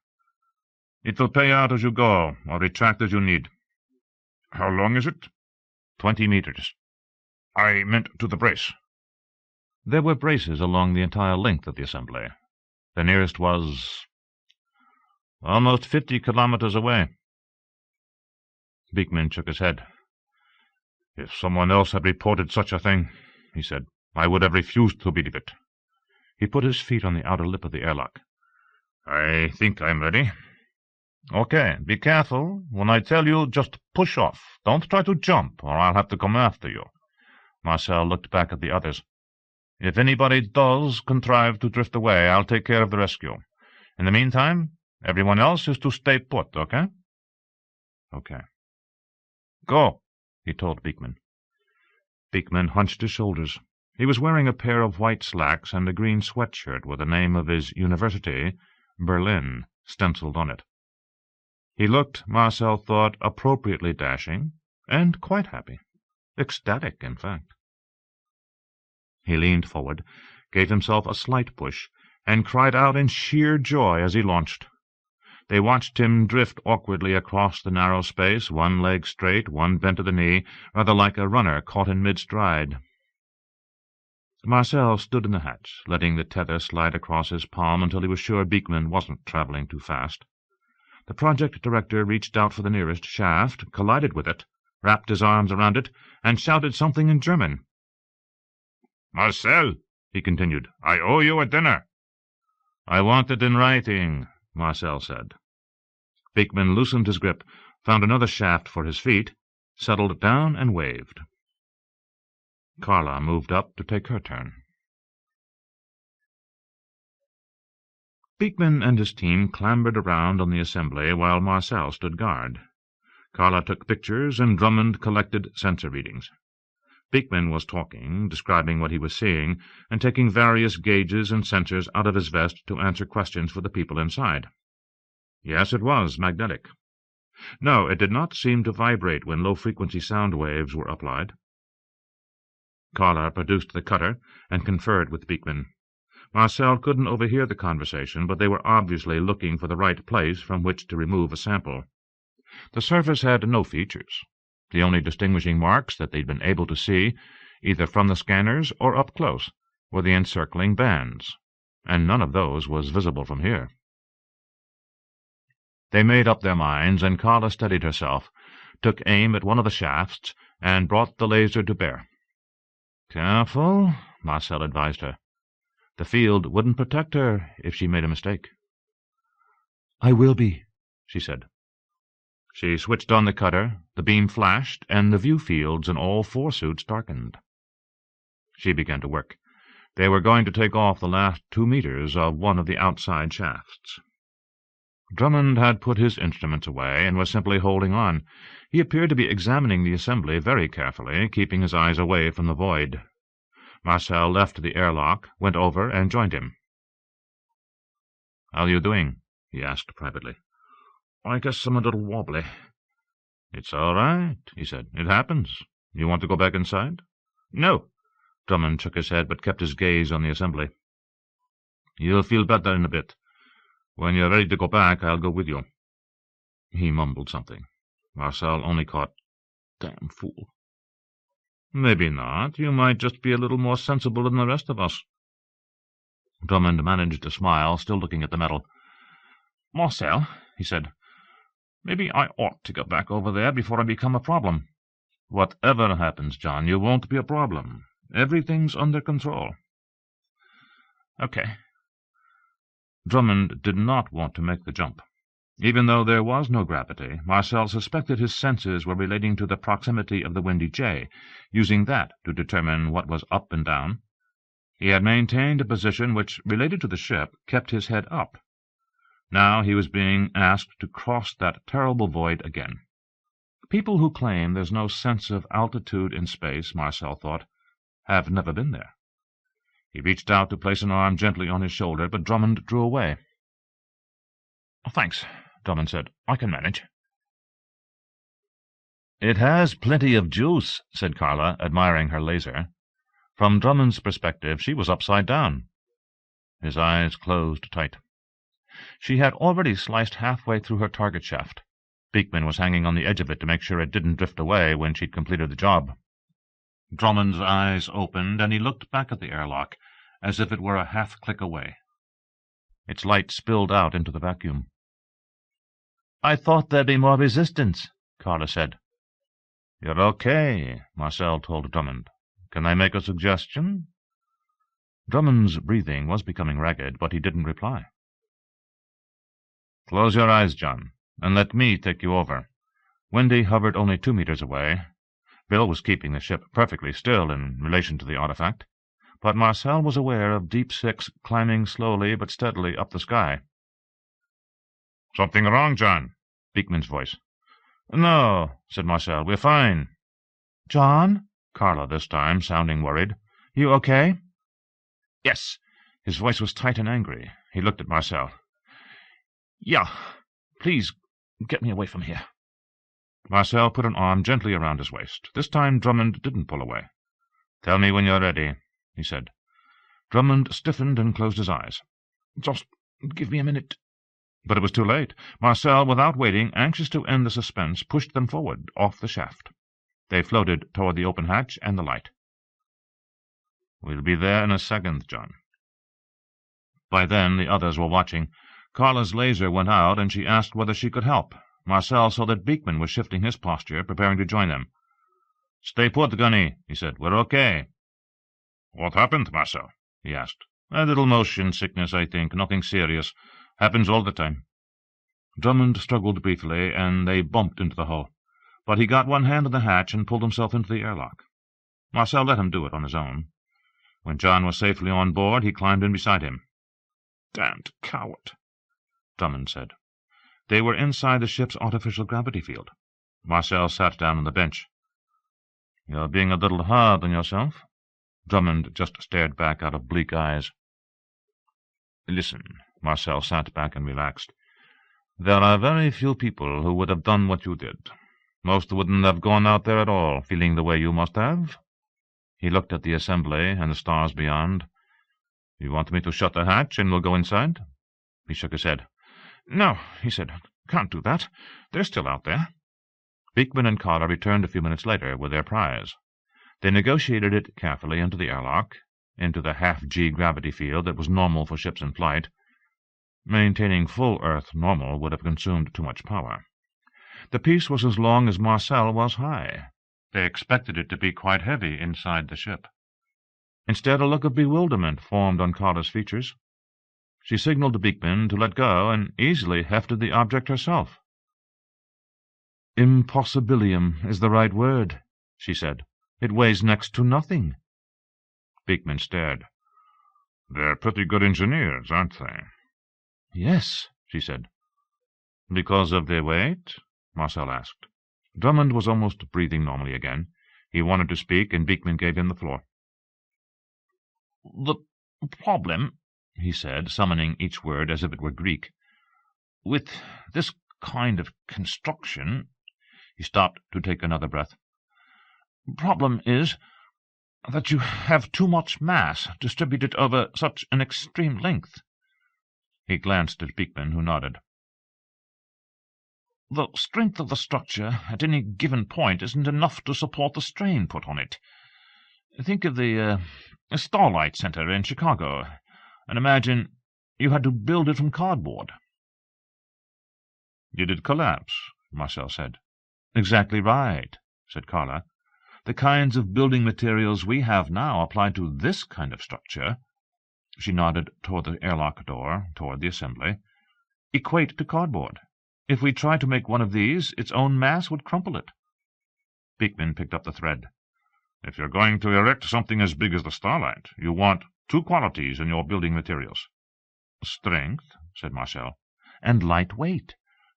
"It will pay out as you go, or retract as you need." "How long is it?" 20 meters. "I meant to the brace." There were braces along the entire length of the assembly. The nearest was almost 50 kilometers away. Beekman shook his head. "If someone else had reported such a thing," he said, "I would have refused to believe it." He put his feet on the outer lip of the airlock. "I think I'm ready." "Okay, be careful. When I tell you, just push off. Don't try to jump, or I'll have to come after you." Marcel looked back at the others. "If anybody does contrive to drift away, I'll take care of the rescue. In the meantime, everyone else is to stay put, okay?" "Okay." "Go," he told Beekman. Beekman hunched his shoulders. He was wearing a pair of white slacks and a green sweatshirt with the name of his university, Berlin, stenciled on it. He looked, Marcel thought, appropriately dashing, and quite happy. Ecstatic, in fact. He leaned forward, gave himself a slight push, and cried out in sheer joy as he launched. They watched him drift awkwardly across the narrow space, one leg straight, one bent at the knee, rather like a runner caught in mid-stride. Marcel stood in the hatch, letting the tether slide across his palm until he was sure Beekman wasn't traveling too fast. The project director reached out for the nearest shaft, collided with it, wrapped his arms around it, and shouted something in German. "Marcel," he continued, "I owe you a dinner." "I want it in writing," Marcel said. Beekman loosened his grip, found another shaft for his feet, settled down and waved. Carla moved up to take her turn. Beekman and his team clambered around on the assembly while Marcel stood guard. Carla took pictures and Drummond collected sensor readings. Beekman was talking, describing what he was seeing, and taking various gauges and sensors out of his vest to answer questions for the people inside. Yes, it was magnetic. No, it did not seem to vibrate when low-frequency sound waves were applied. Carla produced the cutter and conferred with Beekman. Marcel couldn't overhear the conversation, but they were obviously looking for the right place from which to remove a sample. The surface had no features. The only distinguishing marks that they'd been able to see, either from the scanners or up close, were the encircling bands, and none of those was visible from here. They made up their minds, and Carla steadied herself, took aim at one of the shafts, and brought the laser to bear. "Careful," Marcel advised her. The field wouldn't protect her if she made a mistake. "I will be," she said. She switched on the cutter, the beam flashed, and the view fields in all 4 suits darkened. She began to work. They were going to take off the last 2 meters of one of the outside shafts. Drummond had put his instruments away and was simply holding on. He appeared to be examining the assembly very carefully, keeping his eyes away from the void. Marcel left the airlock, went over, and joined him. "How are you doing?" he asked privately. "I guess I'm a little wobbly." "It's all right," he said. "It happens. You want to go back inside?" "No." Drummond shook his head, but kept his gaze on the assembly. "You'll feel better in a bit. When you're ready to go back, I'll go with you." He mumbled something. Marcel only caught, "Damn fool." "Maybe not. You might just be a little more sensible than the rest of us." Drummond managed to smile, still looking at the metal. "Marcel," he said, "maybe I ought to go back over there before I become a problem." "Whatever happens, John, you won't be a problem. Everything's under control." "Okay." Drummond did not want to make the jump. Even though there was no gravity, Marcel suspected his senses were relating to the proximity of the Windy J, using that to determine what was up and down. He had maintained a position which, related to the ship, kept his head up. Now he was being asked to cross that terrible void again. People who claim there's no sense of altitude in space, Marcel thought, have never been there. He reached out to place an arm gently on his shoulder, but Drummond drew away. "Thanks," Drummond said. "I can manage." "It has plenty of juice," said Carla, admiring her laser. From Drummond's perspective, she was upside down. His eyes closed tight. She had already sliced halfway through her target shaft. Beekman was hanging on the edge of it to make sure it didn't drift away when she'd completed the job. Drummond's eyes opened, and he looked back at the airlock, as if it were a half-click away. Its light spilled out into the vacuum. "I thought there'd be more resistance," Carla said. "You're okay," Marcel told Drummond. "Can I make a suggestion?" Drummond's breathing was becoming ragged, but he didn't reply. "Close your eyes, John, and let me take you over." Wendy hovered only 2 meters away. Bill was keeping the ship perfectly still in relation to the artifact, but Marcel was aware of Deepsix climbing slowly but steadily up the sky. "Something wrong, John?" Beekman's voice. "No," said Marcel. "We're fine." "John?" Carla this time, sounding worried. "You okay?" "Yes." His voice was tight and angry. He looked at Marcel. "Yeah. Please get me away from here." Marcel put an arm gently around his waist. This time Drummond didn't pull away. "Tell me when you're ready," he said. Drummond stiffened and closed his eyes. "Just give me a minute." But it was too late. Marcel, without waiting, anxious to end the suspense, pushed them forward, off the shaft. They floated toward the open hatch and the light. "We'll be there in a second, John." By then the others were watching. Carla's laser went out, and she asked whether she could help. Marcel saw that Beekman was shifting his posture, preparing to join them. "Stay put, Gunny," he said. "We're okay." "What happened, Marcel?" he asked. "A little motion sickness, I think. Nothing serious. Happens all the time." Drummond struggled briefly, and they bumped into the hull. But he got one hand on the hatch and pulled himself into the airlock. Marcel let him do it on his own. When John was safely on board, he climbed in beside him. "Damned coward," Drummond said. They were inside the ship's artificial gravity field. Marcel sat down on the bench. "You're being a little hard on yourself." Drummond just stared back out of bleak eyes. "Listen," Marcel sat back and relaxed. "There are very few people who would have done what you did. Most wouldn't have gone out there at all, feeling the way you must have." He looked at the assembly and the stars beyond. "You want me to shut the hatch and we'll go inside?" He shook his head. "No," he said. "Can't do that. They're still out there." Beekman and Carla returned a few minutes later with their prize. They negotiated it carefully into the airlock, into the half-G gravity field that was normal for ships in flight. Maintaining full Earth normal would have consumed too much power. The piece was as long as Marcel was high. They expected it to be quite heavy inside the ship. Instead, a look of bewilderment formed on Carla's features. She signaled to Beekman to let go and easily hefted the object herself. "Impossibilium is the right word," she said. "It weighs next to nothing." Beekman stared. "They're pretty good engineers, aren't they?" "Yes," she said. Because of the weight? Marcel asked. Drummond was almost breathing normally again. He wanted to speak, and Beekman gave him the floor. The problem, he said, summoning each word as if it were Greek, with this kind of construction— He stopped to take another breath. Problem is that you have too much mass distributed over such an extreme length. He glanced at Beekman, who nodded. The strength of the structure at any given point isn't enough to support the strain put on it. Think of the Starlight Center in Chicago, and imagine you had to build it from cardboard. Did it collapse? Marcel said. Exactly right, said Carla. The kinds of building materials we have now applied to this kind of structure— she nodded toward the airlock door, toward the assembly— equate to cardboard. If we tried to make one of these, its own mass would crumple it. Beekman picked up the thread. If you're going to erect something as big as the Starlight, you want two qualities in your building materials. Strength, said Marcel. And lightweight,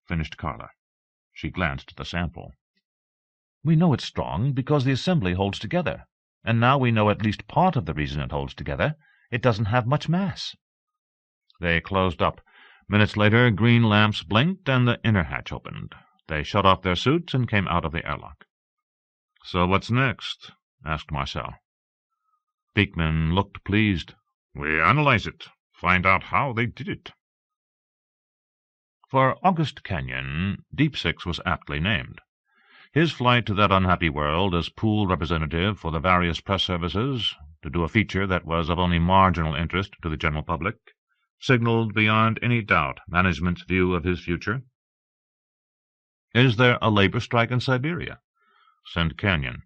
finished Carla. She glanced at the sample. We know it's strong because the assembly holds together, and now we know at least part of the reason it holds together. It doesn't have much mass. They closed up. Minutes later, green lamps blinked, and the inner hatch opened. They shut off their suits and came out of the airlock. So what's next? Asked Marcel. Beekman looked pleased. We analyze it, find out how they did it. For August Kenyon, Deepsix was aptly named. His flight to that unhappy world as pool representative for the various press services, to do a feature that was of only marginal interest to the general public, signaled beyond any doubt management's view of his future. Is there a labor strike in Siberia? Send Kenyon.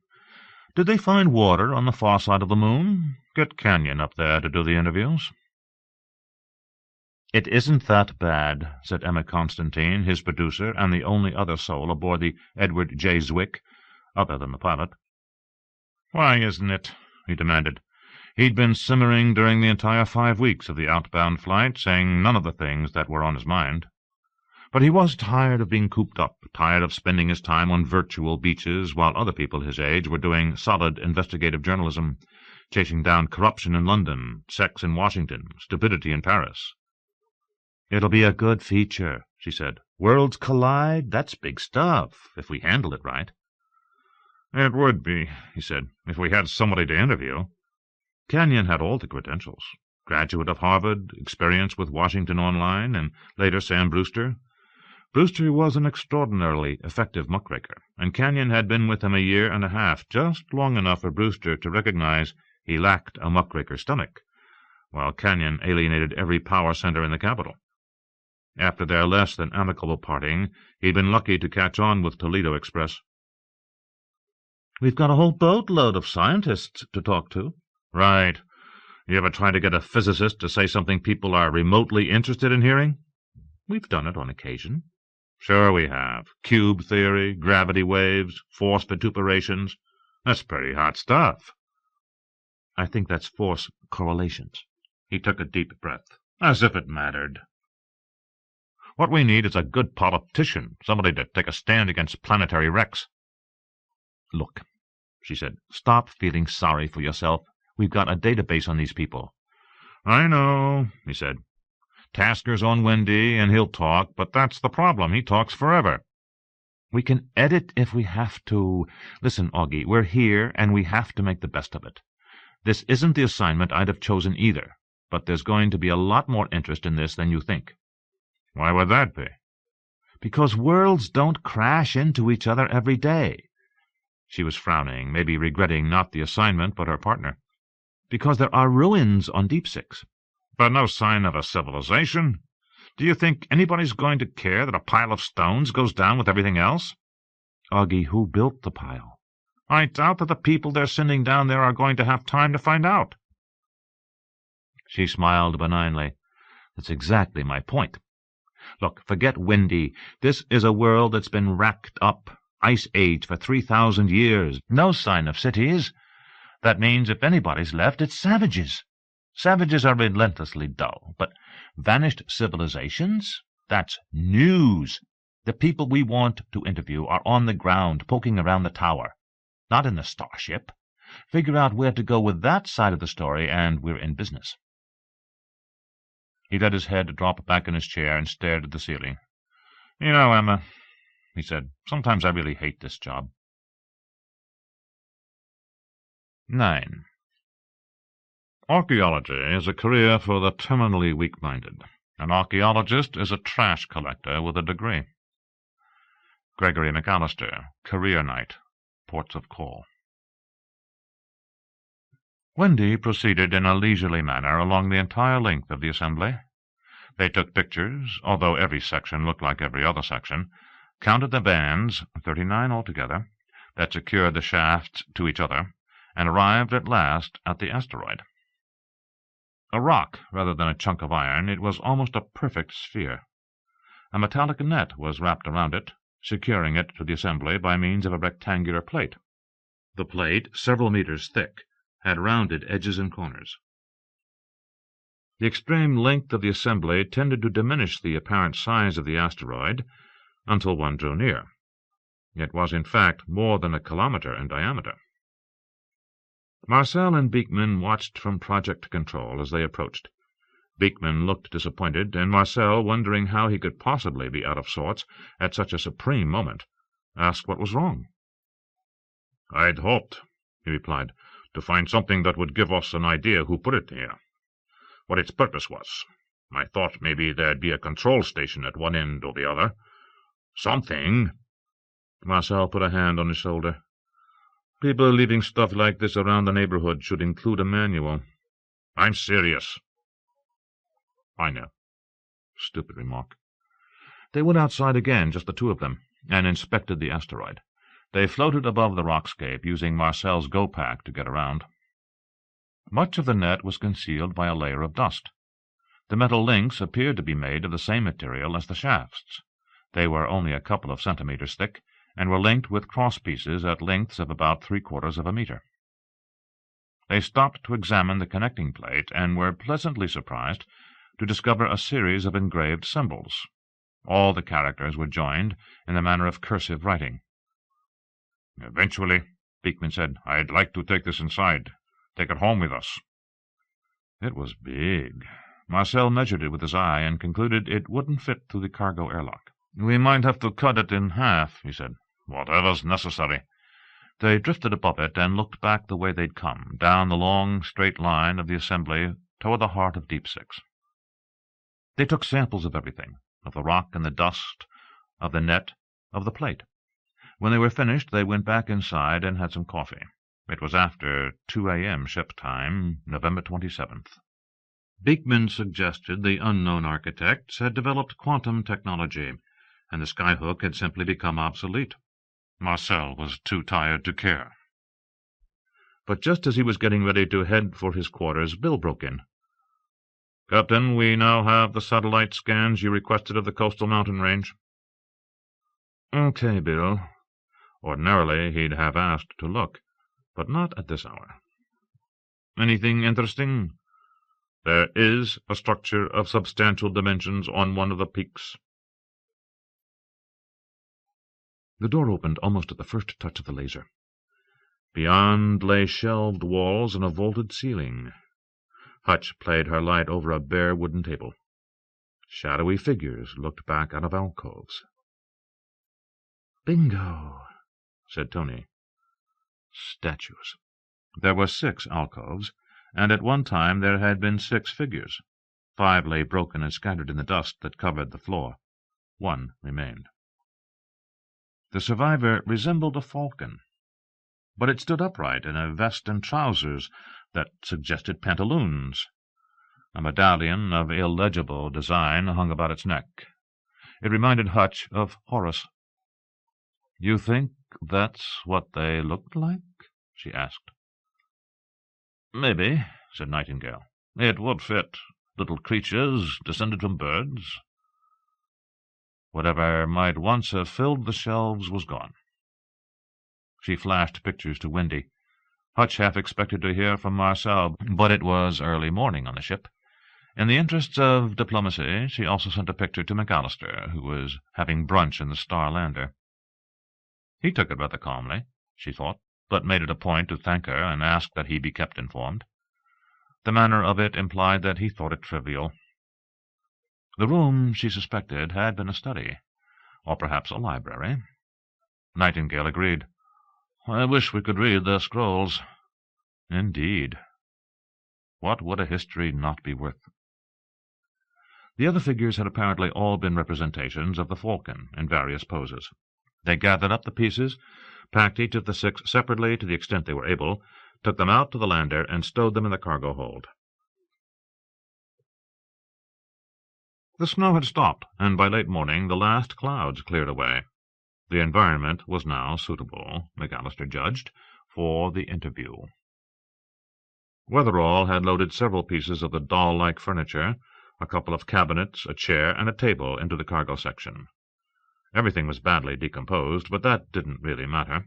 Did they find water on the far side of the moon? Get Kenyon up there to do the interviews. It isn't that bad, said Emma Constantine, his producer, and the only other soul aboard the Edward J. Zwick, other than the pilot. Why isn't it? He demanded. He'd been simmering during the entire 5 weeks of the outbound flight, saying none of the things that were on his mind. But he was tired of being cooped up, tired of spending his time on virtual beaches while other people his age were doing solid investigative journalism, chasing down corruption in London, sex in Washington, stupidity in Paris. It'll be a good feature, she said. Worlds collide, that's big stuff, if we handle it right. It would be, he said, if we had somebody to interview. Kenyon had all the credentials. Graduate of Harvard, experience with Washington Online, and later Sam Brewster. Brewster was an extraordinarily effective muckraker, and Kenyon had been with him a year and a half, just long enough for Brewster to recognize he lacked a muckraker's stomach, while Kenyon alienated every power center in the capital. After their less than amicable parting, he'd been lucky to catch on with Toledo Express. We've got a whole boatload of scientists to talk to. Right. You ever try to get a physicist to say something people are remotely interested in hearing? We've done it on occasion. Sure we have. Cube theory, gravity waves, force vituperations. That's pretty hot stuff. I think that's force correlations. He took a deep breath. As if it mattered. What we need is a good politician, somebody to take a stand against planetary wrecks. Look, she said, stop feeling sorry for yourself. We've got a database on these people. I know, he said. Tasker's on Wendy, and he'll talk, but that's the problem. He talks forever. We can edit if we have to. Listen, Augie, we're here, and we have to make the best of it. This isn't the assignment I'd have chosen either, but there's going to be a lot more interest in this than you think. Why would that be? Because worlds don't crash into each other every day. She was frowning, maybe regretting not the assignment, but her partner. Because there are ruins on Deepsix. But no sign of a civilization. Do you think anybody's going to care that a pile of stones goes down with everything else? Augie, who built the pile? I doubt that the people they're sending down there are going to have time to find out. She smiled benignly. That's exactly my point. Look, forget Wendy. This is a world that's been racked up, Ice Age, for 3,000 years. No sign of cities. That means if anybody's left, it's savages. Savages are relentlessly dull, but vanished civilizations? That's news. The people we want to interview are on the ground, poking around the tower, not in the starship. Figure out where to go with that side of the story, and we're in business." He let his head drop back in his chair and stared at the ceiling. "You know, Emma," he said, "sometimes I really hate this job." 9. Archaeology is a career for the terminally weak-minded. An archaeologist is a trash collector with a degree. Gregory McAllister, Career Night, Ports of Call. Wendy proceeded in a leisurely manner along the entire length of the assembly. They took pictures, although every section looked like every other section, counted the bands, 39 altogether, that secured the shafts to each other, and arrived at last at the asteroid. A rock rather than a chunk of iron, it was almost a perfect sphere. A metallic net was wrapped around it, securing it to the assembly by means of a rectangular plate. The plate, several meters thick, had rounded edges and corners. The extreme length of the assembly tended to diminish the apparent size of the asteroid until one drew near. It was, in fact, more than a kilometer in diameter. Marcel and Beekman watched from project control as they approached. Beekman looked disappointed, and Marcel, wondering how he could possibly be out of sorts at such a supreme moment, asked what was wrong. "I'd hoped," he replied, "to find something that would give us an idea who put it here, what its purpose was. I thought maybe there'd be a control station at one end or the other. Something." Marcel put a hand on his shoulder. "People leaving stuff like this around the neighborhood should include a manual." "I'm serious." "I know." Stupid remark. They went outside again, just the two of them, and inspected the asteroid. They floated above the rockscape, using Marcel's go-pack to get around. Much of the net was concealed by a layer of dust. The metal links appeared to be made of the same material as the shafts. They were only a couple of centimeters thick, and were linked with cross-pieces at lengths of about 3/4 of a meter. They stopped to examine the connecting plate, and were pleasantly surprised to discover a series of engraved symbols. All the characters were joined in the manner of cursive writing. "Eventually," Beekman said, "I'd like to take this inside, take it home with us." It was big. Marcel measured it with his eye and concluded it wouldn't fit through the cargo airlock. "We might have to cut it in half," he said. "Whatever's necessary." They drifted above it and looked back the way they'd come, down the long, straight line of the assembly toward the heart of Deepsix. They took samples of everything, of the rock and the dust, of the net, of the plate. When they were finished, they went back inside and had some coffee. It was after 2 a.m. ship time, November 27th. Beekman suggested the unknown architects had developed quantum technology, and the skyhook had simply become obsolete. Marcel was too tired to care. But just as he was getting ready to head for his quarters, Bill broke in. "Captain, we now have the satellite scans you requested of the coastal mountain range." "Okay, Bill." Ordinarily he'd have asked to look, but not at this hour. "Anything interesting?" "There is a structure of substantial dimensions on one of the peaks." The door opened almost at the first touch of the laser. Beyond lay shelved walls and a vaulted ceiling. Hutch played her light over a bare wooden table. Shadowy figures looked back out of alcoves. "Bingo," said Tony. Statues. There were 6 alcoves, and at one time there had been 6 figures. 5 lay broken and scattered in the dust that covered the floor. 1 remained. The survivor resembled a falcon, but it stood upright in a vest and trousers that suggested pantaloons. A medallion of illegible design hung about its neck. It reminded Hutch of Horace. "You think that's what they looked like?" she asked. "Maybe," said Nightingale. "It would fit. Little creatures descended from birds." Whatever might once have filled the shelves was gone. She flashed pictures to Wendy. Hutch half expected to hear from Marcel, but it was early morning on the ship, In the interests of diplomacy, she also sent a picture to McAllister, who was having brunch in the Star Lander. He took it rather calmly, she thought, but made it a point to thank her and ask that he be kept informed. The manner of it implied that he thought it trivial. The room, she suspected, had been a study, or perhaps a library. Nightingale agreed. "I wish we could read their scrolls." Indeed. What would a history not be worth? The other figures had apparently all been representations of the falcon in various poses. They gathered up the pieces, packed each of the 6 separately to the extent they were able, took them out to the lander, and stowed them in the cargo hold. The snow had stopped, and by late morning the last clouds cleared away. The environment was now suitable, McAllister judged, for the interview. Weatherall had loaded several pieces of the doll-like furniture, a couple of cabinets, a chair, and a table into the cargo section. Everything was badly decomposed, but that didn't really matter.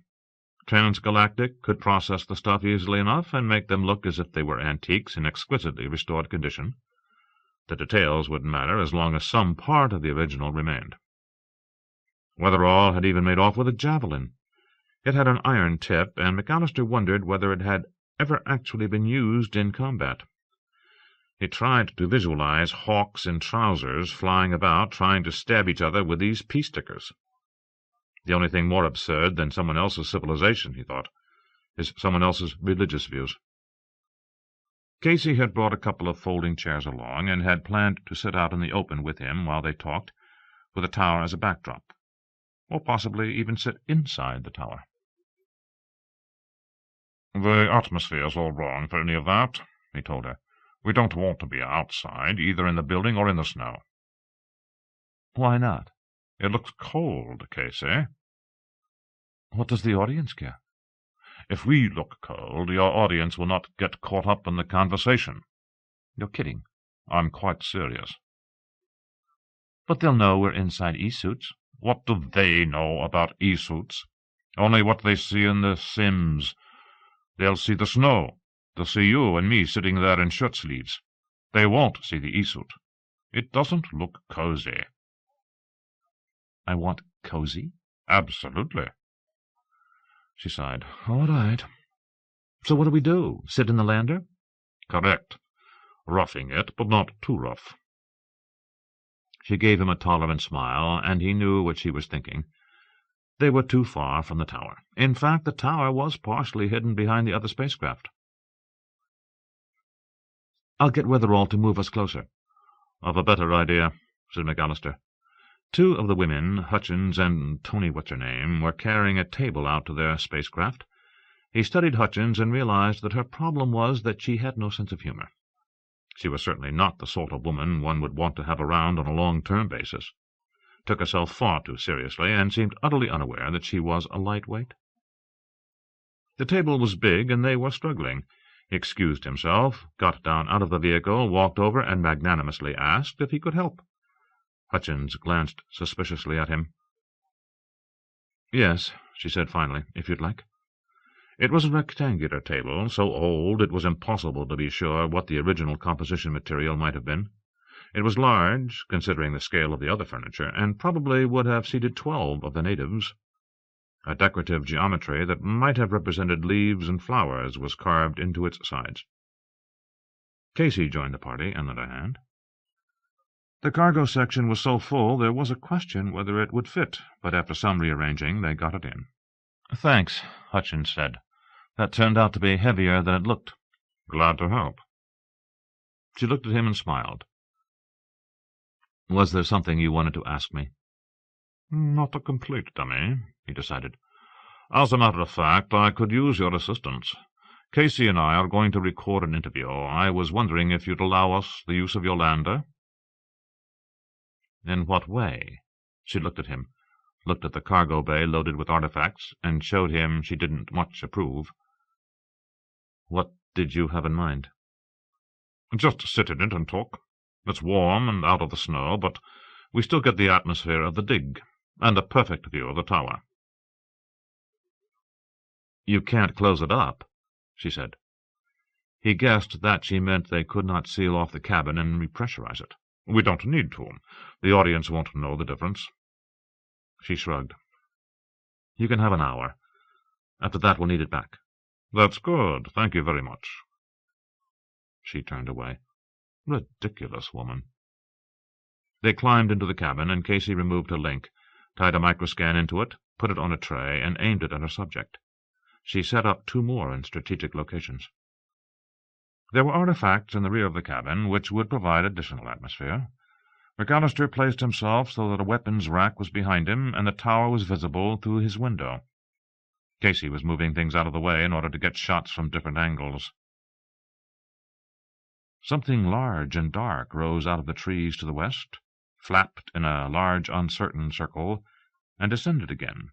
Transgalactic could process the stuff easily enough and make them look as if they were antiques in exquisitely restored condition. The details wouldn't matter as long as some part of the original remained. Weatherall had even made off with a javelin. It had an iron tip, and McAllister wondered whether it had ever actually been used in combat. He tried to visualize hawks in trousers flying about trying to stab each other with these pea stickers. The only thing more absurd than someone else's civilization, he thought, is someone else's religious views. Casey had brought a couple of folding chairs along, and had planned to sit out in the open with him while they talked, with the tower as a backdrop, or possibly even sit inside the tower. "The atmosphere's all wrong for any of that," he told her. "We don't want to be outside, either in the building or in the snow." "Why not?" "It looks cold, Casey." "What does the audience care?" "If we look cold, your audience will not get caught up in the conversation." "You're kidding." "I'm quite serious." "But they'll know we're inside e-suits." "What do they know about e-suits? Only what they see in the Sims. They'll see the snow. They'll see you and me sitting there in shirt-sleeves. They won't see the e-suit. It doesn't look cozy." "I want cozy?" "Absolutely." She sighed. "All right. So what do we do? Sit in the lander?" "Correct. Roughing it, but not too rough." She gave him a tolerant smile, and he knew what she was thinking. They were too far from the tower. In fact, the tower was partially hidden behind the other spacecraft. "I'll get Weatherall to move us closer." "I've a better idea," said McAllister. 2 of the women, Hutchins and Tony What's-Her-Name, were carrying a table out to their spacecraft. He studied Hutchins and realized that her problem was that she had no sense of humor. She was certainly not the sort of woman one would want to have around on a long-term basis, took herself far too seriously, and seemed utterly unaware that she was a lightweight. The table was big, and they were struggling. He excused himself, got down out of the vehicle, walked over, and magnanimously asked if he could help. Hutchins glanced suspiciously at him. "Yes," she said finally, "if you'd like." It was a rectangular table, so old it was impossible to be sure what the original composition material might have been. It was large, considering the scale of the other furniture, and probably would have seated 12 of the natives. A decorative geometry that might have represented leaves and flowers was carved into its sides. Casey joined the party and lent a hand. The cargo section was so full there was a question whether it would fit, but after some rearranging they got it in. "Thanks," Hutchins said. "That turned out to be heavier than it looked." "Glad to help." She looked at him and smiled. "Was there something you wanted to ask me?" "Not a complete dummy," he decided. "As a matter of fact, I could use your assistance. Casey and I are going to record an interview. I was wondering if you'd allow us the use of your lander." "In what way?" She looked at him, looked at the cargo bay loaded with artifacts, and showed him she didn't much approve. "What did you have in mind?" "Just sit in it and talk. It's warm and out of the snow, but we still get the atmosphere of the dig, and a perfect view of the tower." "You can't close it up," she said. He guessed that she meant they could not seal off the cabin and repressurize it. "We don't need to. The audience won't know the difference." She shrugged. "You can have an hour. After that we'll need it back." "That's good. Thank you very much." She turned away. Ridiculous woman. They climbed into the cabin, and Casey removed a link, tied a microscan into it, put it on a tray, and aimed it at her subject. She set up 2 more in strategic locations. There were artifacts in the rear of the cabin which would provide additional atmosphere. McAllister placed himself so that a weapons rack was behind him, and the tower was visible through his window. Casey was moving things out of the way in order to get shots from different angles. Something large and dark rose out of the trees to the west, flapped in a large, uncertain circle, and descended again.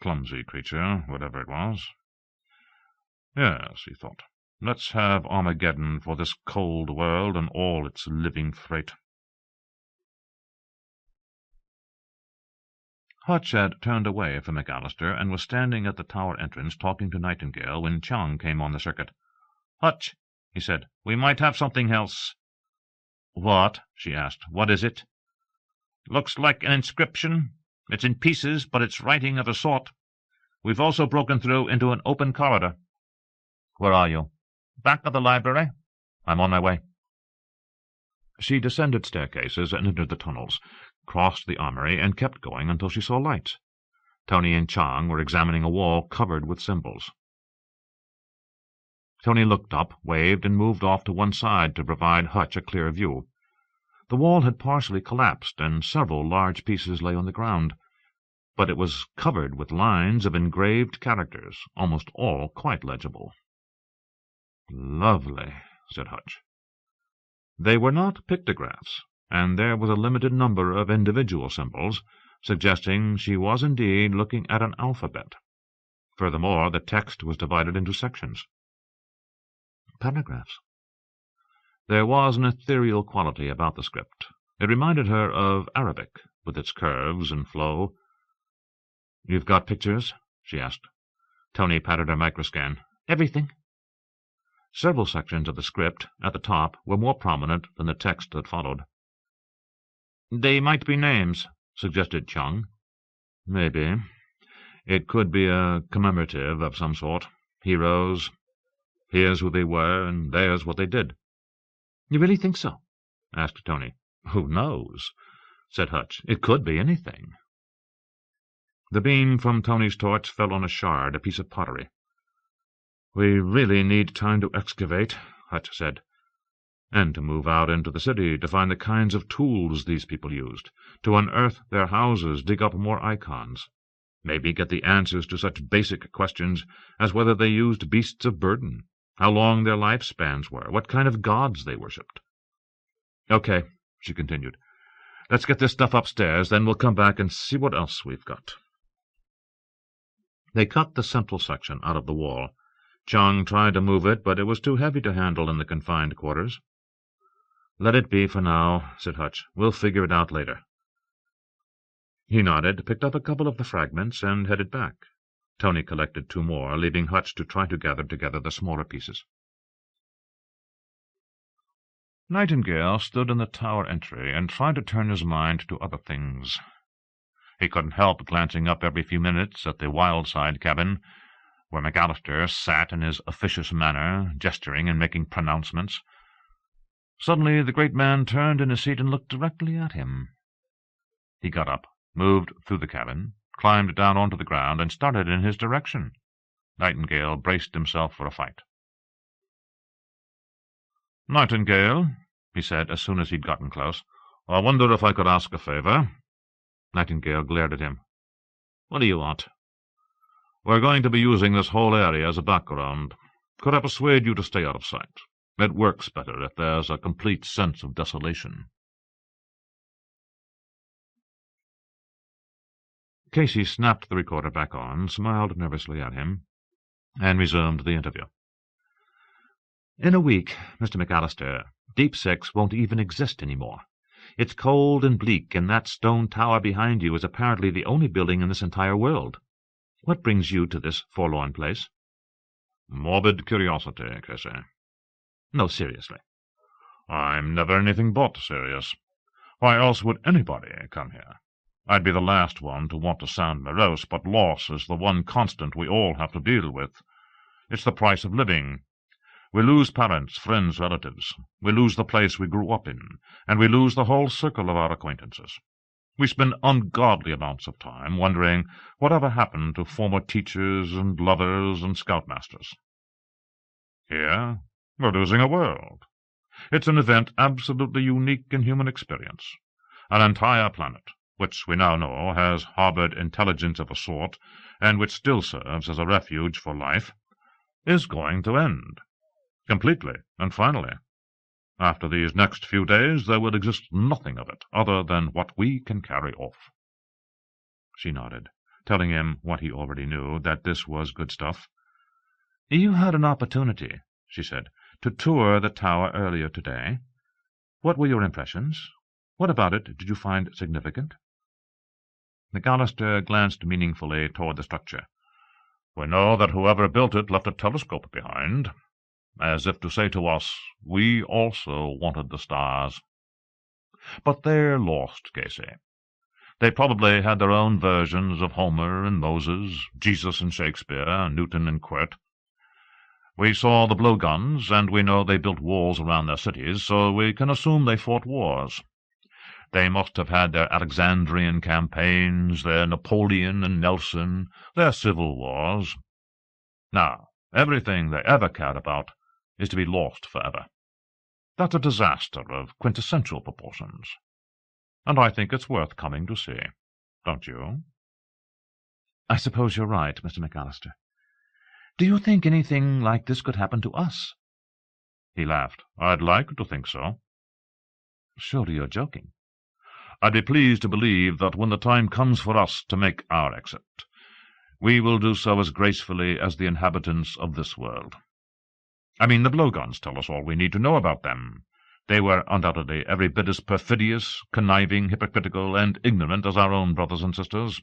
Clumsy creature, whatever it was. Yes, he thought, let's have Armageddon for this cold world and all its living freight. Hutch had turned away from McAllister and was standing at the tower entrance talking to Nightingale when Chung came on the circuit. "Hutch," he said, "we might have something else." "What?" she asked. "What is it?" "Looks like an inscription. It's in pieces, but it's writing of a sort. We've also broken through into an open corridor." "Where are you?" "Back of the library." "I'm on my way." She descended staircases and entered the tunnels, crossed the armory, and kept going until she saw lights. Tony and Chang were examining a wall covered with symbols. Tony looked up, waved, and moved off to one side to provide Hutch a clear view. The wall had partially collapsed, and several large pieces lay on the ground, but it was covered with lines of engraved characters, almost all quite legible. "Lovely," said Hutch. They were not pictographs, and there was a limited number of individual symbols, suggesting she was indeed looking at an alphabet. Furthermore, the text was divided into sections. Paragraphs. There was an ethereal quality about the script. It reminded her of Arabic, with its curves and flow. "You've got pictures?" she asked. Tony patted her microscan. "Everything." Several sections of the script, at the top, were more prominent than the text that followed. "They might be names," suggested Chung. "Maybe. It could be a commemorative of some sort. Heroes. Here's who they were, and there's what they did." "You really think so?" asked Tony. "Who knows?" said Hutch. "It could be anything." The beam from Tony's torch fell on a shard, a piece of pottery. "We really need time to excavate," Hutch said, "and to move out into the city to find the kinds of tools these people used, to unearth their houses, dig up more icons, maybe get the answers to such basic questions as whether they used beasts of burden, how long their lifespans were, what kind of gods they worshipped." "Okay," she continued. "Let's get this stuff upstairs, then we'll come back and see what else we've got." They cut the central section out of the wall. Chung tried to move it, but it was too heavy to handle in the confined quarters. "Let it be for now," said Hutch. "We'll figure it out later." He nodded, picked up a couple of the fragments, and headed back. Tony collected 2 more, leaving Hutch to try to gather together the smaller pieces. Nightingale stood in the tower entry and tried to turn his mind to other things. He couldn't help glancing up every few minutes at the Wildside cabin, where McAllister sat in his officious manner, gesturing and making pronouncements. Suddenly the great man turned in his seat and looked directly at him. He got up, moved through the cabin, climbed down onto the ground, and started in his direction. Nightingale braced himself for a fight. "Nightingale," he said as soon as he'd gotten close, "I wonder if I could ask a favour." Nightingale glared at him. "What do you want?" "We're going to be using this whole area as a background. Could I persuade you to stay out of sight? It works better if there's a complete sense of desolation." Casey snapped the recorder back on, smiled nervously at him, and resumed the interview. "In a week, Mr. McAllister, Deepsix won't even exist any more. It's cold and bleak, and that stone tower behind you is apparently the only building in this entire world. What brings you to this forlorn place?" Morbid curiosity, Casey. No, seriously. I'm never anything but serious. Why else would anybody come here? I'd be the last one to want to sound morose, but loss is the one constant we all have to deal with. It's the price of living. We lose parents, friends, relatives. We lose the place we grew up in, and we lose the whole circle of our acquaintances. We spend ungodly amounts of time wondering whatever happened to former teachers and lovers and scoutmasters. Here, we're losing a world. It's an event absolutely unique in human experience. An entire planet, which we now know has harbored intelligence of a sort, and which still serves as a refuge for life, is going to end. Completely and finally. After these next few days there will exist nothing of it other than what we can carry off. She nodded, telling him what he already knew, that this was good stuff. "You had an opportunity," she said, "to tour the tower earlier today. What were your impressions? What about it did you find significant?" McAllister glanced meaningfully toward the structure. "We know that whoever built it left a telescope behind, as if to say to us, we also wanted the stars. But they're lost, Casey. They probably had their own versions of Homer and Moses, Jesus and Shakespeare, Newton and Quirt. We saw the blowguns, and we know they built walls around their cities, so we can assume they fought wars. They must have had their Alexandrian campaigns, their Napoleon and Nelson, their civil wars. Now, everything they ever cared about is to be lost forever. That's a disaster of quintessential proportions. And I think it's worth coming to see. Don't you?" "I suppose you're right, Mr. McAllister. Do you think anything like this could happen to us?" He laughed. "I'd like to think so." "Surely you're joking." "I'd be pleased to believe that when the time comes for us to make our exit, we will do so as gracefully as the inhabitants of this world. I mean, the blowguns tell us all we need to know about them. They were undoubtedly every bit as perfidious, conniving, hypocritical, and ignorant as our own brothers and sisters.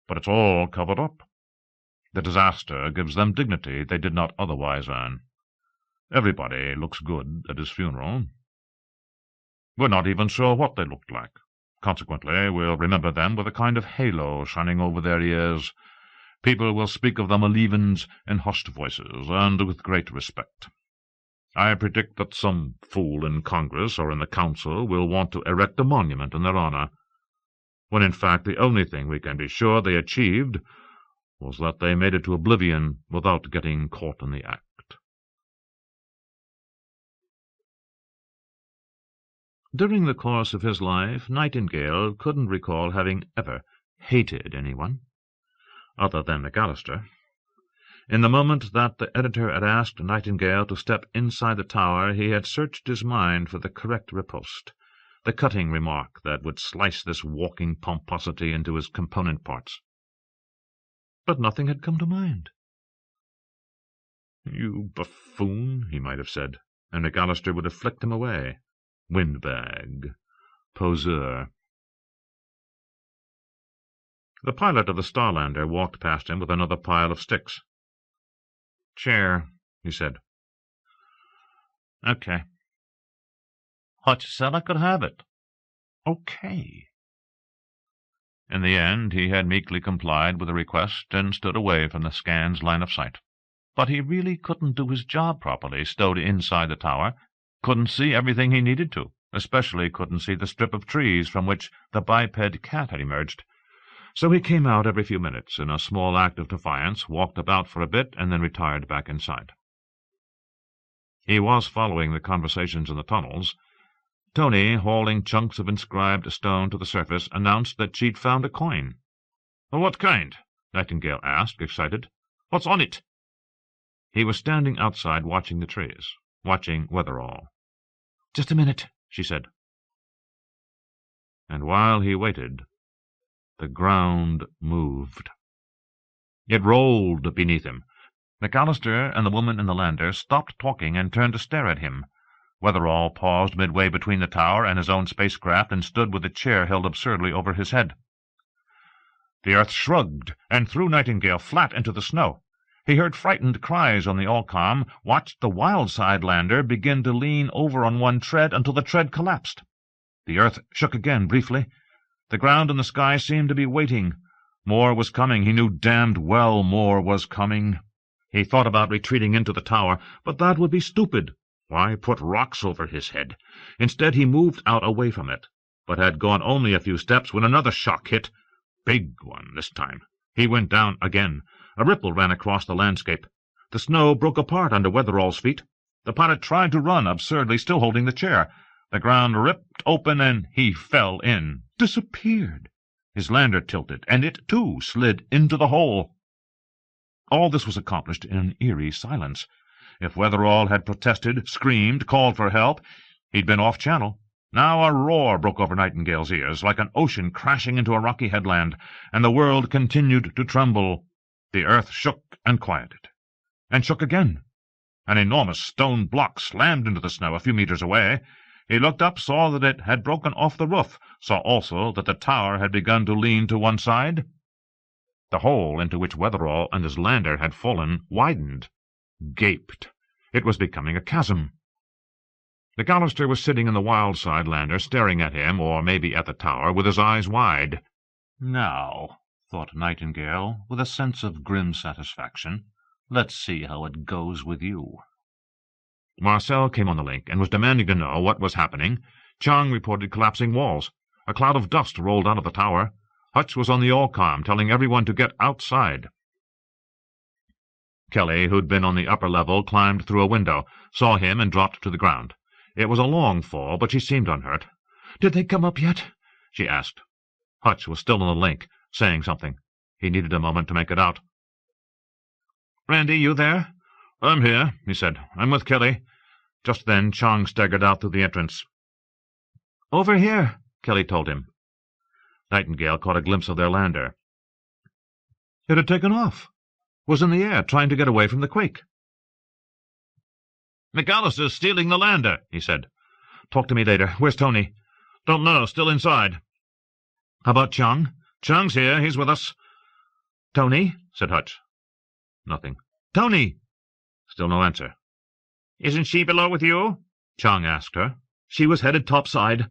But it's all covered up. The disaster gives them dignity they did not otherwise earn. Everybody looks good at his funeral. We're not even sure what they looked like. Consequently, we'll remember them with a kind of halo shining over their ears. People will speak of the Malevans in hushed voices, and with great respect. I predict that some fool in Congress or in the Council will want to erect a monument in their honor, when in fact the only thing we can be sure they achieved was that they made it to oblivion without getting caught in the act." During the course of his life, Nightingale couldn't recall having ever hated anyone, other than McAllister. In the moment that the editor had asked Nightingale to step inside the tower, he had searched his mind for the correct riposte, the cutting remark that would slice this walking pomposity into his component parts. But nothing had come to mind. "You buffoon," he might have said, and McAllister would have flicked him away. Windbag. Poseur. The pilot of the Starlander walked past him with another pile of sticks. "Chair," he said. "Okay." "Hutch said I could have it." "Okay." In the end, he had meekly complied with the request and stood away from the scan's line of sight. But he really couldn't do his job properly, stowed inside the tower. Couldn't see everything he needed to, especially couldn't see the strip of trees from which the biped cat had emerged. So he came out every few minutes in a small act of defiance, walked about for a bit, and then retired back inside. He was following the conversations in the tunnels. Tony, hauling chunks of inscribed stone to the surface, announced that she'd found a coin. "What kind?" Nightingale asked, excited. "What's on it?" He was standing outside watching the trees, watching Weatherall. "Just a minute," she said. And while he waited, the ground moved. It rolled beneath him. McAllister and the woman in the lander stopped talking and turned to stare at him. Weatherall paused midway between the tower and his own spacecraft and stood with the chair held absurdly over his head. The earth shrugged and threw Nightingale flat into the snow. He heard frightened cries on the all-com, watched the Wildside lander begin to lean over on one tread until the tread collapsed. The earth shook again briefly. The ground and the sky seemed to be waiting. More was coming. He knew damned well more was coming. He thought about retreating into the tower, but that would be stupid. Why put rocks over his head? Instead, he moved out away from it, but had gone only a few steps when another shock hit. Big one this time. He went down again. A ripple ran across the landscape. The snow broke apart under Weatherall's feet. The pilot tried to run, absurdly, still holding the chair. The ground ripped open, and he fell in. Disappeared. His lander tilted, and it, too, slid into the hole. All this was accomplished in an eerie silence. If Weatherall had protested, screamed, called for help, he'd been off-channel. Now a roar broke over Nightingale's ears, like an ocean crashing into a rocky headland, and the world continued to tremble. The earth shook and quieted, and shook again. An enormous stone block slammed into the snow a few meters away. He looked up, saw that it had broken off the roof, saw also that the tower had begun to lean to one side. The hole into which Weatherall and his lander had fallen widened, gaped. It was becoming a chasm. McAllister was sitting in the Wildside lander, staring at him, or maybe at the tower, with his eyes wide. "Now," thought Nightingale, with a sense of grim satisfaction, "let's see how it goes with you." Marcel came on the link and was demanding to know what was happening. Chang reported collapsing walls. A cloud of dust rolled out of the tower. Hutch was on the all-com, telling everyone to get outside. Kelly, who'd been on the upper level, climbed through a window, saw him, and dropped to the ground. It was a long fall, but she seemed unhurt. "Did they come up yet?" she asked. Hutch was still on the link, saying something. He needed a moment to make it out. "Randy, you there?" "I'm here," he said. "I'm with Kelly." Just then Chang staggered out through the entrance. "Over here," Kelly told him. Nightingale caught a glimpse of their lander. It had taken off. Was in the air, trying to get away from the quake. "McAllister's stealing the lander," he said. "Talk to me later. Where's Tony?" "Don't know. Still inside." "How about Chang?" "Chang's here. He's with us." "Tony?" said Hutch. Nothing. "Tony!" Still no answer. "Isn't she below with you?" Chang asked her. She was headed topside.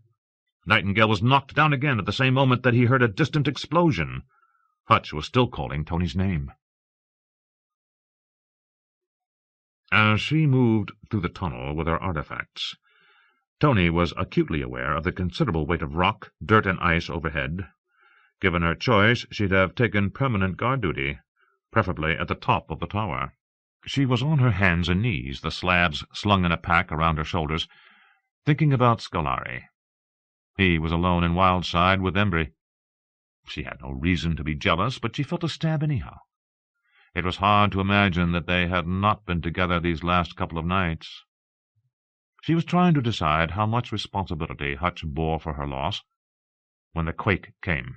Nightingale was knocked down again at the same moment that he heard a distant explosion. Hutch was still calling Tony's name. As she moved through the tunnel with her artifacts, Tony was acutely aware of the considerable weight of rock, dirt, and ice overhead. Given her choice, she'd have taken permanent guard duty, preferably at the top of the tower. She was on her hands and knees, the slabs slung in a pack around her shoulders, thinking about Scolari. He was alone in Wildside with Embry. She had no reason to be jealous, but she felt a stab anyhow. It was hard to imagine that they had not been together these last couple of nights. She was trying to decide how much responsibility Hutch bore for her loss, when the quake came.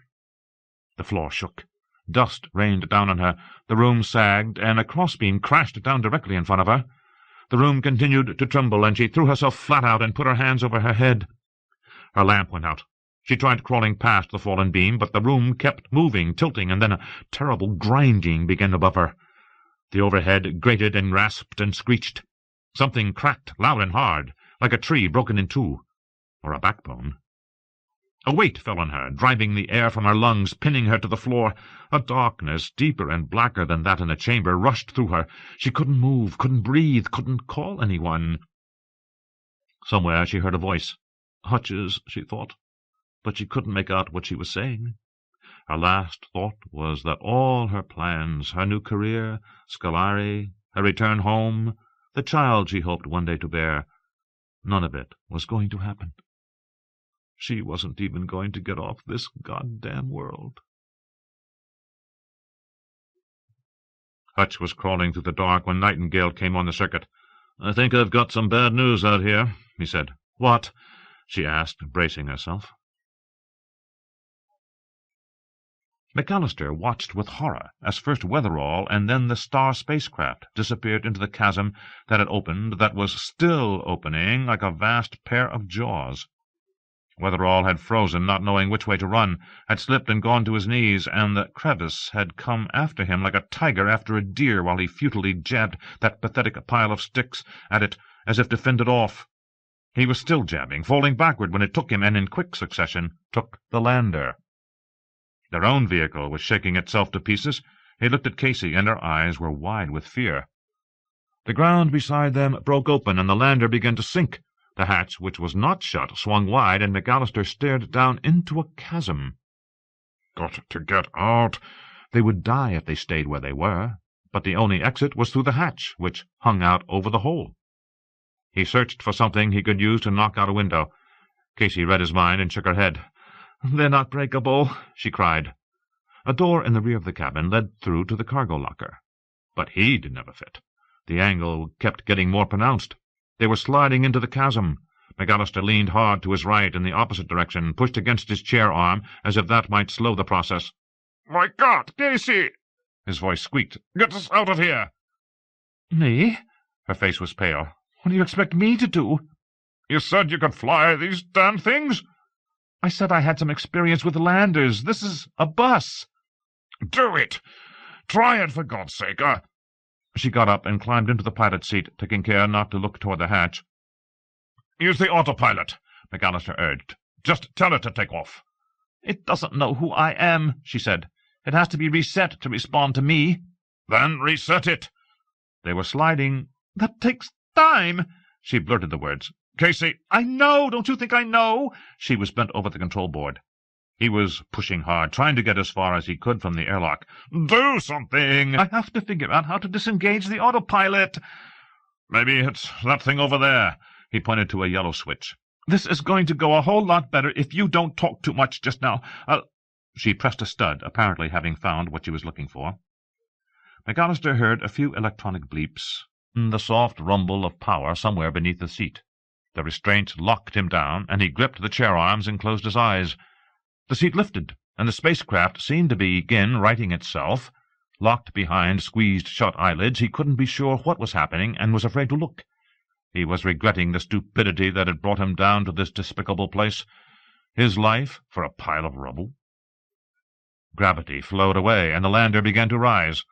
The floor shook. Dust rained down on her. The room sagged, and a crossbeam crashed down directly in front of her. The room continued to tremble, and she threw herself flat out and put her hands over her head. Her lamp went out. She tried crawling past the fallen beam, but the room kept moving, tilting, and then a terrible grinding began above her. The overhead grated and rasped and screeched. Something cracked loud and hard, like a tree broken in two, or a backbone. A weight fell on her, driving the air from her lungs, pinning her to the floor. A darkness, deeper and blacker than that in the chamber, rushed through her. She couldn't move, couldn't breathe, couldn't call anyone. Somewhere she heard a voice. Hutch's, she thought, but she couldn't make out what she was saying. Her last thought was that all her plans, her new career, Scolari, her return home, the child she hoped one day to bear, none of it was going to happen. She wasn't even going to get off this goddamn world. Hutch was crawling through the dark when Nightingale came on the circuit. "I think I've got some bad news out here," he said. "What?" she asked, bracing herself. McAllister watched with horror as first Weatherall and then the star spacecraft disappeared into the chasm that had opened, that was still opening, like a vast pair of jaws. Weatherall had frozen, not knowing which way to run, had slipped and gone to his knees, and the crevice had come after him like a tiger after a deer while he futilely jabbed that pathetic pile of sticks at it as if to fend it off. He was still jabbing, falling backward when it took him, and in quick succession took the lander. Their own vehicle was shaking itself to pieces. He looked at Casey, and her eyes were wide with fear. The ground beside them broke open, and the lander began to sink. The hatch, which was not shut, swung wide, and McAllister stared down into a chasm. Got to get out. They would die if they stayed where they were, but the only exit was through the hatch, which hung out over the hole. He searched for something he could use to knock out a window. Casey read his mind and shook her head. "They're not breakable," she cried. A door in the rear of the cabin led through to the cargo locker. But he'd never fit. The angle kept getting more pronounced. They were sliding into the chasm. McAllister leaned hard to his right in the opposite direction, pushed against his chair arm, as if that might slow the process. "My God, Casey!" His voice squeaked. "Get us out of here!" "Me?" Her face was pale. "What do you expect me to do?" "You said you could fly these damn things?" "I said I had some experience with landers. This is a bus." "Do it! Try it, for God's sake! She got up and climbed into the pilot's seat, taking care not to look toward the hatch. "Use the autopilot," McAllister urged. "Just tell it to take off." "It doesn't know who I am," she said. "It has to be reset to respond to me." "Then reset it." They were sliding. "That takes time." She blurted the words. "Casey!" "I know! Don't you think I know?" She was bent over the control board. He was pushing hard, trying to get as far as he could from the airlock. "Do something!" "I have to figure out how to disengage the autopilot." "Maybe it's that thing over there." He pointed to a yellow switch. "This is going to go a whole lot better if you don't talk too much just now. She pressed a stud, apparently having found what she was looking for. McAllister heard a few electronic bleeps, the soft rumble of power somewhere beneath the seat. The restraints locked him down, and he gripped the chair arms and closed his eyes. The seat lifted, and the spacecraft seemed to begin righting itself. Locked behind squeezed-shut eyelids, he couldn't be sure what was happening, and was afraid to look. He was regretting the stupidity that had brought him down to this despicable place. His life for a pile of rubble. Gravity flowed away, and the lander began to rise.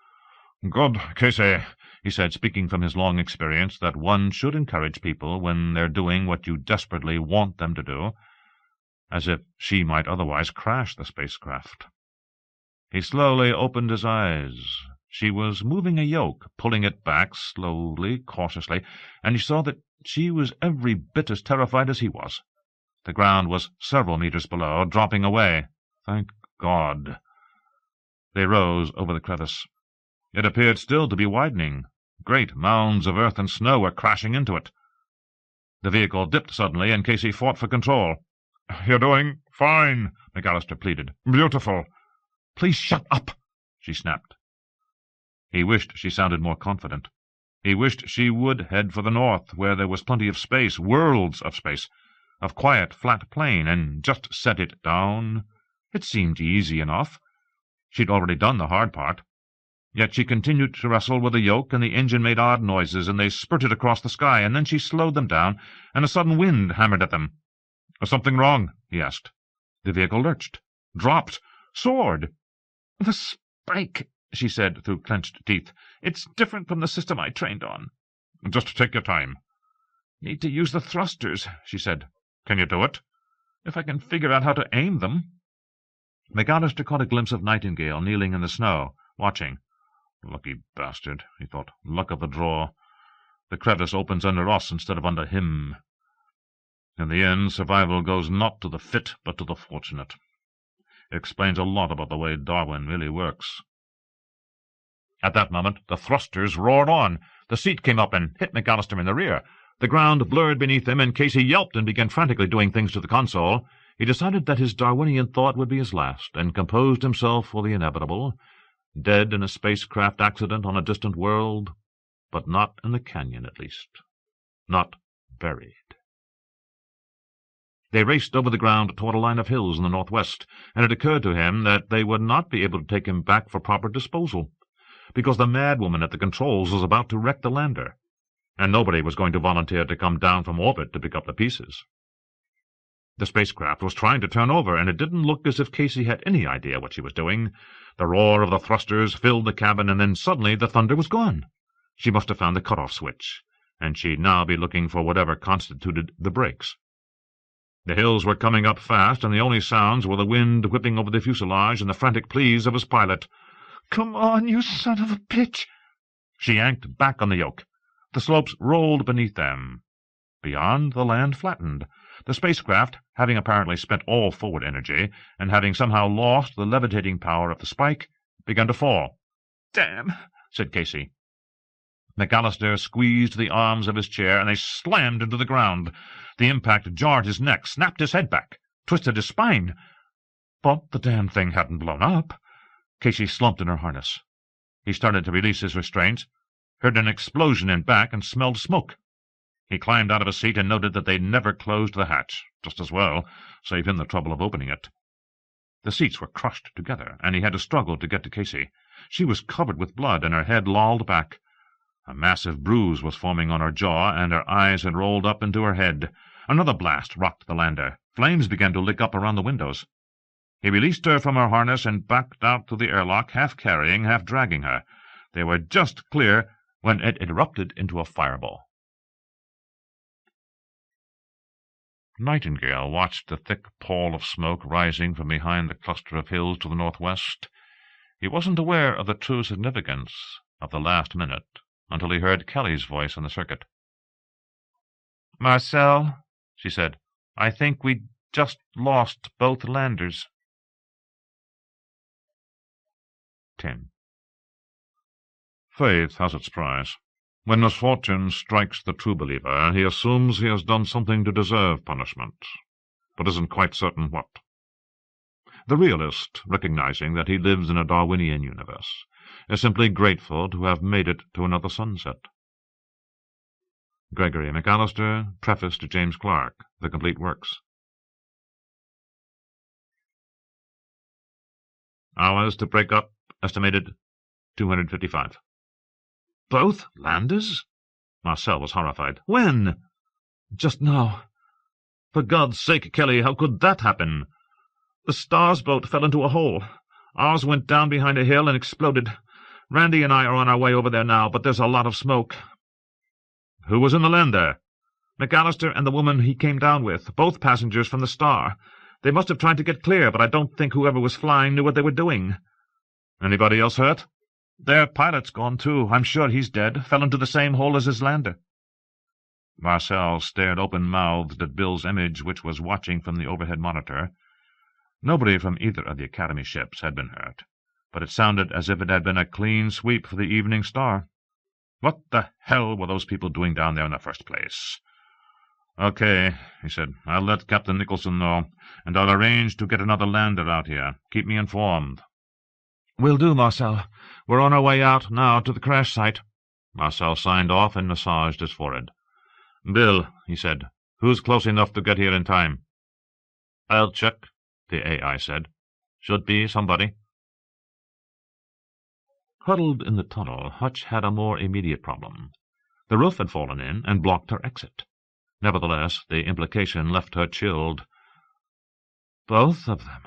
"Good, Casey," he said, speaking from his long experience that one should encourage people when they're doing what you desperately want them to do, as if she might otherwise crash the spacecraft. He slowly opened his eyes. She was moving a yoke, pulling it back slowly, cautiously, and he saw that she was every bit as terrified as he was. The ground was several meters below, dropping away. Thank God. They rose over the crevice. It appeared still to be widening. Great mounds of earth and snow were crashing into it. The vehicle dipped suddenly, and Casey fought for control. "You're doing fine," McAllister pleaded. "Beautiful." "Please shut up," she snapped. He wished she sounded more confident. He wished she would head for the north, where there was plenty of space, worlds of space, of quiet, flat plain, and just set it down. It seemed easy enough. She'd already done the hard part. Yet she continued to wrestle with the yoke, and the engine made odd noises, and they spurted across the sky, and then she slowed them down, and a sudden wind hammered at them. "Is something wrong?" he asked. The vehicle lurched, dropped, soared. "The spike," she said through clenched teeth. "It's different from the system I trained on." "Just take your time." "Need to use the thrusters," she said. "Can you do it?" "If I can figure out how to aim them." McAllister caught a glimpse of Nightingale kneeling in the snow, watching. Lucky bastard, he thought. Luck of the draw. The crevice opens under us instead of under him. In the end, survival goes not to the fit, but to the fortunate. It explains a lot about the way Darwin really works. At that moment, the thrusters roared on. The seat came up and hit McAllister in the rear. The ground blurred beneath him, and Casey yelped and began frantically doing things to the console. He decided that his Darwinian thought would be his last, and composed himself for the inevitable. Dead in a spacecraft accident on a distant world, but not in the canyon, at least. Not buried. They raced over the ground toward a line of hills in the northwest, and it occurred to him that they would not be able to take him back for proper disposal, because the madwoman at the controls was about to wreck the lander, and nobody was going to volunteer to come down from orbit to pick up the pieces. The spacecraft was trying to turn over, and it didn't look as if Casey had any idea what she was doing. The roar of the thrusters filled the cabin, and then suddenly the thunder was gone. She must have found the cut-off switch, and she'd now be looking for whatever constituted the brakes. The hills were coming up fast, and the only sounds were the wind whipping over the fuselage and the frantic pleas of his pilot. "Come on, you son of a bitch!" She yanked back on the yoke. The slopes rolled beneath them. Beyond, the land flattened. The spacecraft, having apparently spent all forward energy, and having somehow lost the levitating power of the spike, began to fall. "Damn!" said Casey. McAllister squeezed the arms of his chair, and they slammed into the ground. The impact jarred his neck, snapped his head back, twisted his spine. But the damn thing hadn't blown up. Casey slumped in her harness. He started to release his restraints, heard an explosion in back, and smelled smoke. He climbed out of his seat and noted that they'd never closed the hatch. Just as well. Save him the trouble of opening it. The seats were crushed together, and he had to struggle to get to Casey. She was covered with blood, and her head lolled back. A massive bruise was forming on her jaw, and her eyes had rolled up into her head. Another blast rocked the lander. Flames began to lick up around the windows. He released her from her harness and backed out to the airlock, half carrying, half dragging her. They were just clear when it erupted into a fireball. Nightingale watched the thick pall of smoke rising from behind the cluster of hills to the northwest. He wasn't aware of the true significance of the last minute until he heard Kelly's voice on the circuit. "Marcel," she said, "I think we just lost both landers." 10. Faith has its price. When misfortune strikes the true believer, he assumes he has done something to deserve punishment, but isn't quite certain what. The realist, recognizing that he lives in a Darwinian universe, is simply grateful to have made it to another sunset. Gregory McAllister, Preface to James Clark, The Complete Works. Hours to break up, estimated 255. "Both landers?" Marcel was horrified. "When?" "Just now." "For God's sake, Kelly, how could that happen?" "The Stars boat fell into a hole. Ours went down behind a hill and exploded. Randy and I are on our way over there now, but there's a lot of smoke." "Who was in the lander?" "McAllister and the woman he came down with, both passengers from the Star. They must have tried to get clear, but I don't think whoever was flying knew what they were doing." "Anybody else hurt?" "Their pilot's gone, too. I'm sure he's dead. Fell into the same hole as his lander." Marcel stared open-mouthed at Bill's image, which was watching from the overhead monitor. Nobody from either of the Academy ships had been hurt, but it sounded as if it had been a clean sweep for the Evening Star. What the hell were those people doing down there in the first place? "Okay," he said. "I'll let Captain Nicholson know, and I'll arrange to get another lander out here. Keep me informed." "Will do, Marcel. We're on our way out now to the crash site." Marcel signed off and massaged his forehead. "Bill," he said, "who's close enough to get here in time?" "I'll check," the AI said. "Should be somebody." Huddled in the tunnel, Hutch had a more immediate problem. The roof had fallen in and blocked her exit. Nevertheless, the implication left her chilled. Both of them.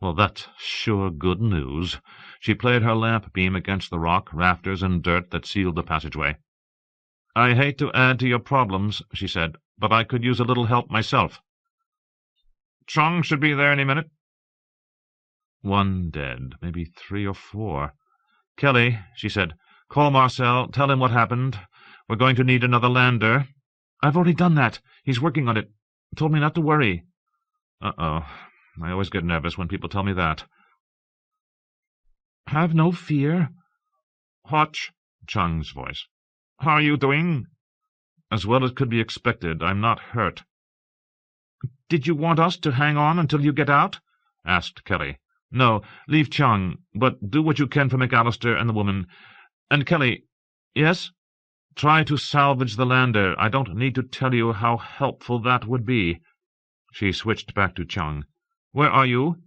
Well, that's sure good news. She played her lamp beam against the rock, rafters, and dirt that sealed the passageway. "I hate to add to your problems," she said, "but I could use a little help myself." "Chung should be there any minute." One dead, maybe 3 or 4. "Kelly," she said, "call Marcel, tell him what happened. We're going to need another lander." "I've already done that. He's working on it. Told me not to worry." Uh-oh. I always get nervous when people tell me that. "Have no fear." "Hutch," Chung's voice. "How are you doing?" "As well as could be expected. I'm not hurt." "Did you want us to hang on until you get out?" asked Kelly. "No, leave Chung, but do what you can for McAllister and the woman. And Kelly—" "Yes?" "Try to salvage the lander. I don't need to tell you how helpful that would be." She switched back to Chung. "Where are you?"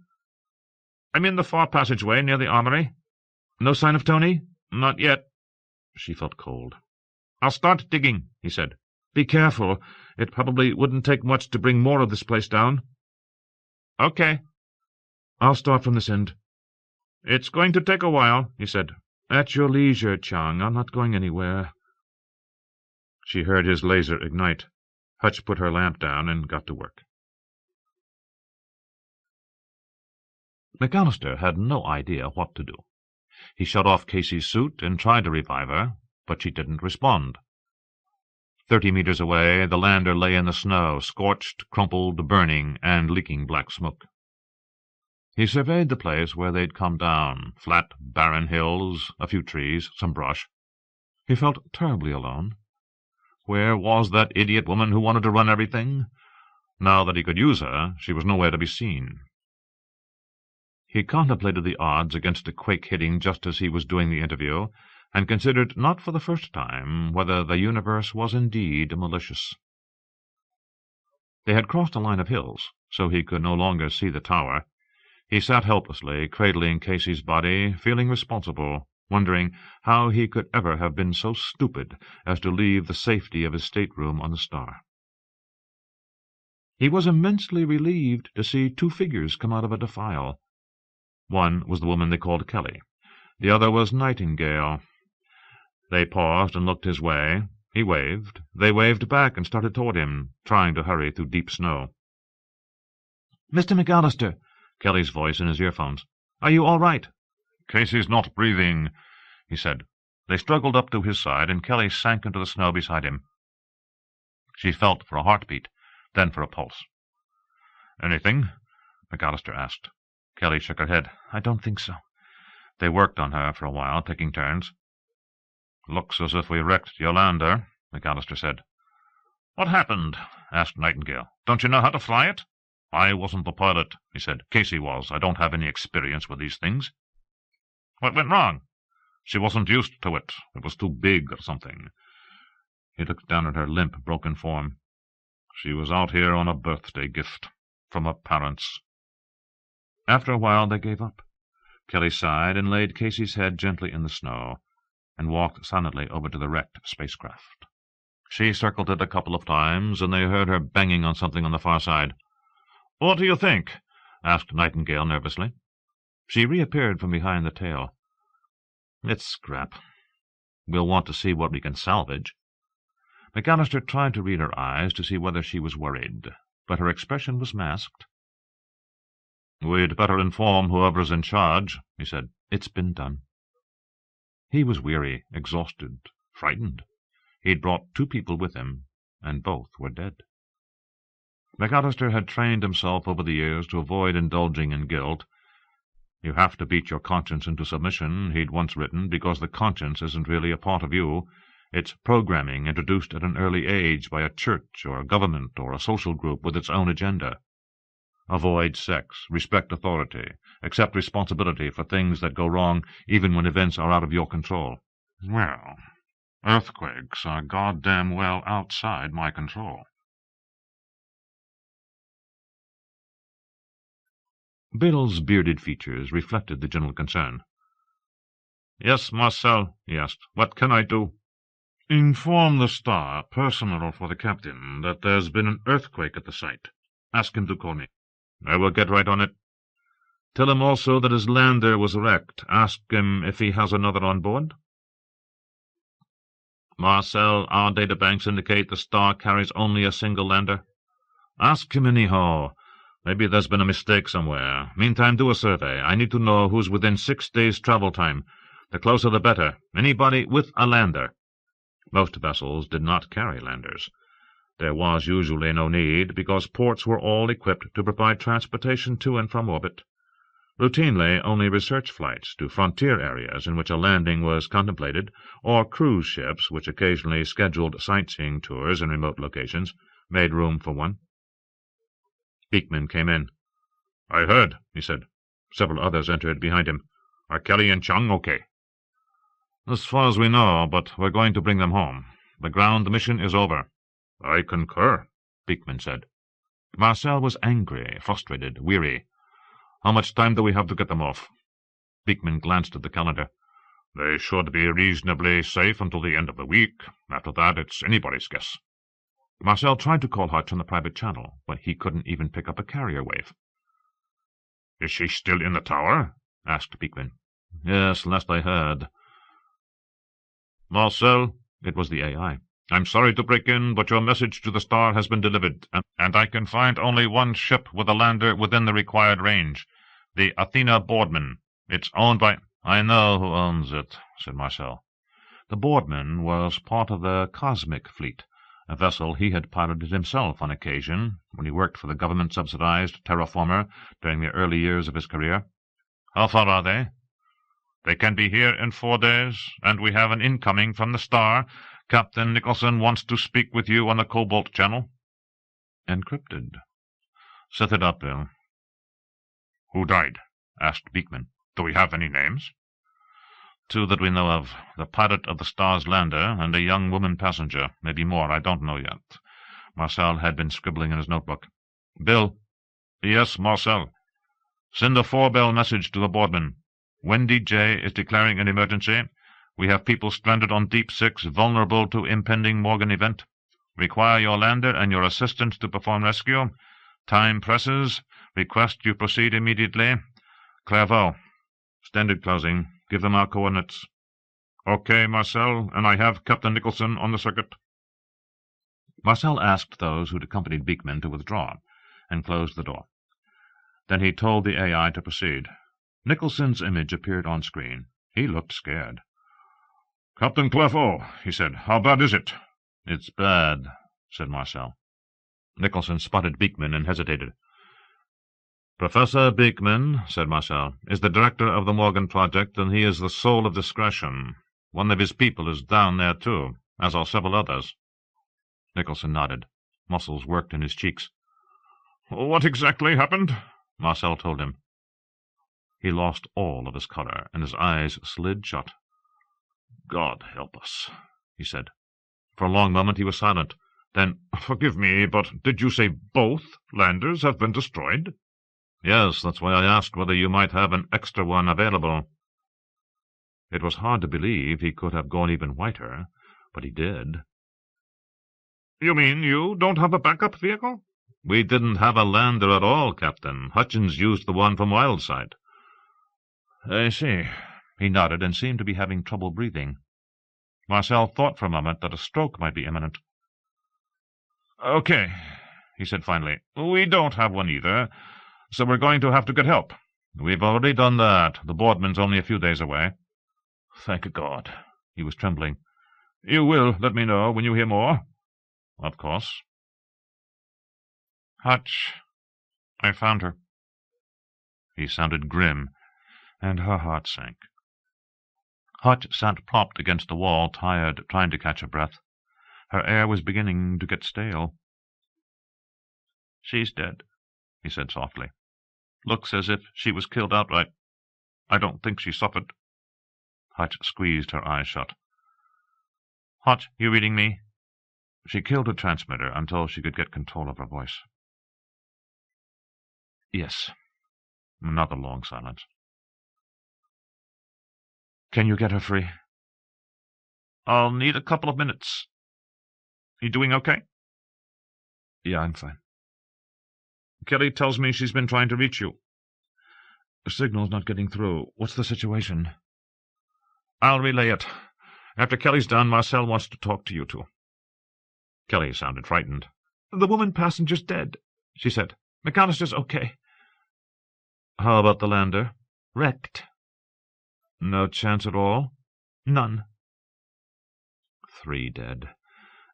"I'm in the far passageway near the armory." "No sign of Tony?" "Not yet." She felt cold. "I'll start digging," he said. Be careful. It probably wouldn't take much to bring more of this place down. Okay. I'll start from this end. It's going to take a while, he said. At your leisure, Chang. I'm not going anywhere. She heard his laser ignite. Hutch put her lamp down and got to work. McAllister had no idea what to do. He shut off Casey's suit and tried to revive her, but she didn't respond. 30 meters away, the lander lay in the snow, scorched, crumpled, burning, and leaking black smoke. He surveyed the place where they'd come down, flat, barren hills, a few trees, some brush. He felt terribly alone. Where was that idiot woman who wanted to run everything? Now that he could use her, she was nowhere to be seen. He contemplated the odds against a quake hitting just as he was doing the interview, and considered, not for the first time, whether the universe was indeed malicious. They had crossed a line of hills, so he could no longer see the tower. He sat helplessly, cradling Casey's body, feeling responsible, wondering how he could ever have been so stupid as to leave the safety of his stateroom on the Star. He was immensely relieved to see 2 figures come out of a defile. One was the woman they called Kelly. The other was Nightingale. They paused and looked his way. He waved. They waved back and started toward him, trying to hurry through deep snow. "Mr. McAllister," Kelly's voice in his earphones. "Are you all right?" "Casey's not breathing," he said. They struggled up to his side, and Kelly sank into the snow beside him. She felt for a heartbeat, then for a pulse. "Anything?" McAllister asked. Kelly shook her head. "I don't think so." They worked on her for a while, taking turns. "Looks as if we wrecked your lander," McAllister said. "What happened?" asked Nightingale. "Don't you know how to fly it?" "I wasn't the pilot," he said. "Casey was. I don't have any experience with these things." "What went wrong?" "She wasn't used to it. It was too big or something." He looked down at her limp, broken form. "She was out here on a birthday gift from her parents." After a while they gave up. Kelly sighed and laid Casey's head gently in the snow, and walked silently over to the wrecked spacecraft. She circled it a couple of times, and they heard her banging on something on the far side. "What do you think?" asked Nightingale nervously. She reappeared from behind the tail. "It's scrap. We'll want to see what we can salvage." McAllister tried to read her eyes to see whether she was worried, but her expression was masked. "We'd better inform whoever's in charge," he said. "It's been done." He was weary, exhausted, frightened. He'd brought 2 people with him, and both were dead. McAllister had trained himself over the years to avoid indulging in guilt. "You have to beat your conscience into submission," he'd once written, "because the conscience isn't really a part of you. It's programming introduced at an early age by a church or a government or a social group with its own agenda. Avoid sex, respect authority, accept responsibility for things that go wrong even when events are out of your control." Well, earthquakes are goddamn well outside my control. Bill's bearded features reflected the general concern. "Yes, Marcel," he asked. "What can I do?" "Inform the Star, personal for the captain, that there's been an earthquake at the site. Ask him to call me." "I will get right on it." "Tell him also that his lander was wrecked. Ask him if he has another on board." "Marcel, our databanks indicate the Star carries only a single lander." "Ask him anyhow. Maybe there's been a mistake somewhere. Meantime, do a survey. I need to know who's within 6 days' travel time. The closer the better. Anybody with a lander." Most vessels did not carry landers. There was usually no need, because ports were all equipped to provide transportation to and from orbit. Routinely, only research flights to frontier areas in which a landing was contemplated, or cruise ships which occasionally scheduled sightseeing tours in remote locations, made room for one. Beekman came in. "I heard," he said. Several others entered behind him. "Are Kelly and Chung okay?" "As far as we know, but we're going to bring them home. The ground mission is over." "I concur," Beekman said. Marcel was angry, frustrated, weary. "How much time do we have to get them off?" Beekman glanced at the calendar. "They should be reasonably safe until the end of the week. After that, it's anybody's guess." Marcel tried to call Hutch on the private channel, but he couldn't even pick up a carrier wave. "Is she still in the tower?" asked Beekman. "Yes, last I heard." "Marcel," it was the AI. "I'm sorry to break in, but your message to the Star has been delivered, and I can find only one ship with a lander within the required range, the Athena Boardman. It's owned by—" "I know who owns it," said Marcel. The Boardman was part of the Cosmic Fleet, a vessel he had piloted himself on occasion when he worked for the government-subsidized terraformer during the early years of his career. "How far are they?" "They can be here in 4 days, and we have an incoming from the Star. Captain Nicholson wants to speak with you on the Cobalt channel." "Encrypted." "Set it up, Bill." "Who died?" asked Beekman. "Do we have any names?" "2 that we know of. The pilot of the Star's lander and a young woman passenger. Maybe more. I don't know yet." Marcel had been scribbling in his notebook. "Bill." "Yes, Marcel." "Send a 4-bell message to the Boardman. Wendy J. is declaring an emergency. We have people stranded on Deepsix, vulnerable to impending Morgan event. Require your lander and your assistant to perform rescue. Time presses. Request you proceed immediately. Clairvaux." "Standard closing. Give them our coordinates." "Okay, Marcel, and I have Captain Nicholson on the circuit." Marcel asked those who'd accompanied Beekman to withdraw, and closed the door. Then he told the AI to proceed. Nicholson's image appeared on screen. He looked scared. "Captain Clairvaux," he said, "how bad is it?" "It's bad," said Marcel. Nicholson spotted Beekman and hesitated. "Professor Beekman," said Marcel, "is the director of the Morgan Project, and he is the soul of discretion. One of his people is down there, too, as are several others." Nicholson nodded. Muscles worked in his cheeks. "What exactly happened?" Marcel told him. He lost all of his color, and his eyes slid shut. "God help us," he said. For a long moment he was silent. Then, "Forgive me, but did you say both landers have been destroyed?" "Yes, that's why I asked whether you might have an extra one available." It was hard to believe he could have gone even whiter, but he did. "You mean you don't have a backup vehicle?" "We didn't have a lander at all, Captain. Hutchins used the one from Wildside." "I see." He nodded and seemed to be having trouble breathing. Marcel thought for a moment that a stroke might be imminent. "Okay," he said finally. "We don't have one either, so we're going to have to get help." "We've already done that. The Boardman's only a few days away." "Thank God." He was trembling. "You will let me know when you hear more?" "Of course." "Hutch, I found her." He sounded grim, and her heart sank. Hutch sat propped against the wall, tired, trying to catch her breath. Her air was beginning to get stale. "She's dead," he said softly. "Looks as if she was killed outright. I don't think she suffered." Hutch squeezed her eyes shut. "Hutch, you reading me?" She killed her transmitter until she could get control of her voice. "Yes." Another long silence. "Can you get her free?" "I'll need a couple of minutes. You doing okay?" "Yeah, I'm fine." "Kelly tells me she's been trying to reach you." "The signal's not getting through. What's the situation?" "I'll relay it. After Kelly's done, Marcel wants to talk to you two." Kelly sounded frightened. "The woman passenger's dead," she said. "McAllister's okay." "How about the lander?" "Wrecked." "No chance at all?" "None." 3 dead,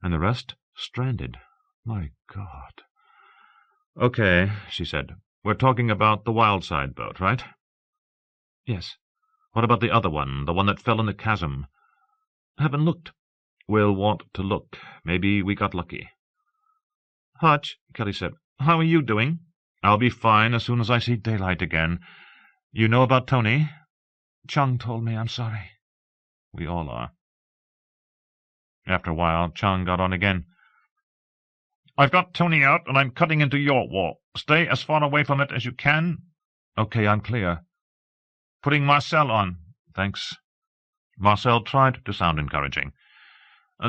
and the rest stranded. My God. "Okay," she said. "We're talking about the Wildside boat, right?" "Yes." "What about the other one, the one that fell in the chasm?" "Haven't looked." "We'll want to look. Maybe we got lucky." "Hutch," Kelly said, "how are you doing?" "I'll be fine as soon as I see daylight again. You know about Tony?" "Chung told me. I'm sorry." "We all are." After a while, Chung got on again. "I've got Tony out, and I'm cutting into your wall. Stay as far away from it as you can." "Okay, I'm clear." "Putting Marcel on." "Thanks." Marcel tried to sound encouraging.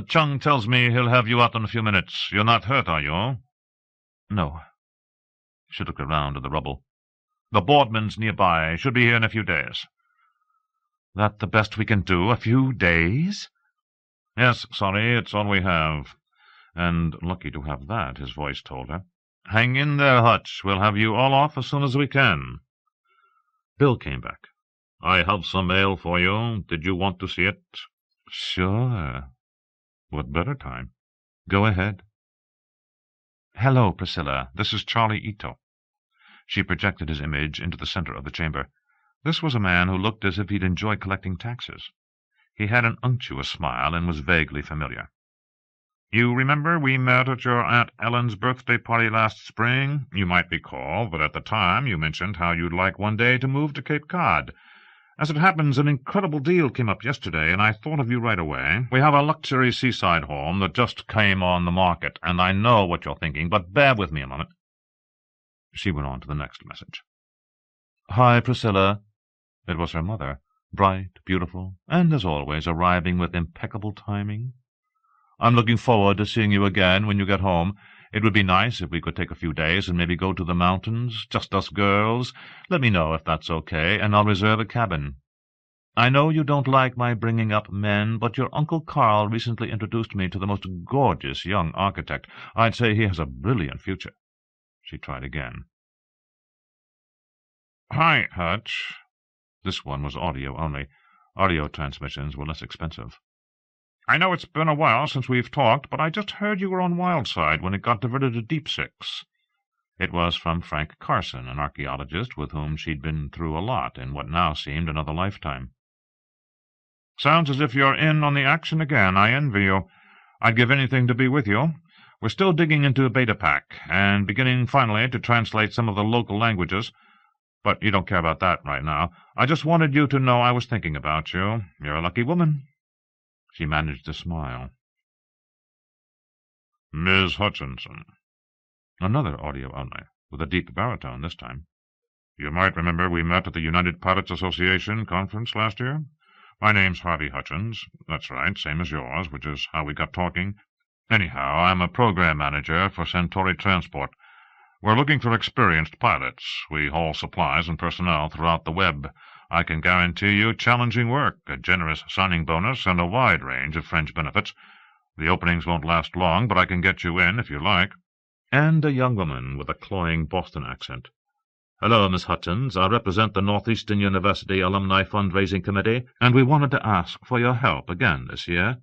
Chung tells me he'll have you out in a few minutes. You're not hurt, are you? No. She looked around at the rubble. The boardman's nearby. Should be here in a few days. That the best we can do? A few days? Yes, sorry, it's all we have. And lucky to have that, his voice told her. Hang in there, Hutch. We'll have you all off as soon as we can. Bill came back. I have some mail for you. Did you want to see it? Sure. What better time? Go ahead. Hello, Priscilla. This is Charlie Ito. She projected his image into the center of the chamber. This was a man who looked as if he'd enjoy collecting taxes. He had an unctuous smile and was vaguely familiar. You remember we met at your Aunt Ellen's birthday party last spring? You might recall that at the time you mentioned how you'd like one day to move to Cape Cod. As it happens, an incredible deal came up yesterday, and I thought of you right away. We have a luxury seaside home that just came on the market, and I know what you're thinking, but bear with me a moment. She went on to the next message. Hi, Priscilla. It was her mother, bright, beautiful, and, as always, arriving with impeccable timing. I'm looking forward to seeing you again when you get home. It would be nice if we could take a few days and maybe go to the mountains, just us girls. Let me know if that's okay, and I'll reserve a cabin. I know you don't like my bringing up men, but your Uncle Carl recently introduced me to the most gorgeous young architect. I'd say he has a brilliant future. She tried again. Hi, Hutch. This one was audio only. Audio transmissions were less expensive. I know it's been a while since we've talked, but I just heard you were on Wildside when it got diverted to Deepsix. It was from Frank Carson, an archaeologist with whom she'd been through a lot in what now seemed another lifetime. Sounds as if you're in on the action again. I envy you. I'd give anything to be with you. We're still digging into Beta Pack, and beginning finally to translate some of the local languages. But you don't care about that right now. I just wanted you to know I was thinking about you. You're a lucky woman. She managed to smile. Miss Hutchinson. Another audio only, with a deep baritone this time. You might remember we met at the United Pilots Association conference last year. My name's Harvey Hutchins. That's right, same as yours, which is how we got talking. Anyhow, I'm a program manager for Centauri Transport. We're looking for experienced pilots. We haul supplies and personnel throughout the web. I can guarantee you challenging work, a generous signing bonus, and a wide range of fringe benefits. The openings won't last long, but I can get you in if you like. And a young woman with a cloying Boston accent. Hello, Miss Hutchins. I represent the Northeastern University Alumni Fundraising Committee, and we wanted to ask for your help again this year.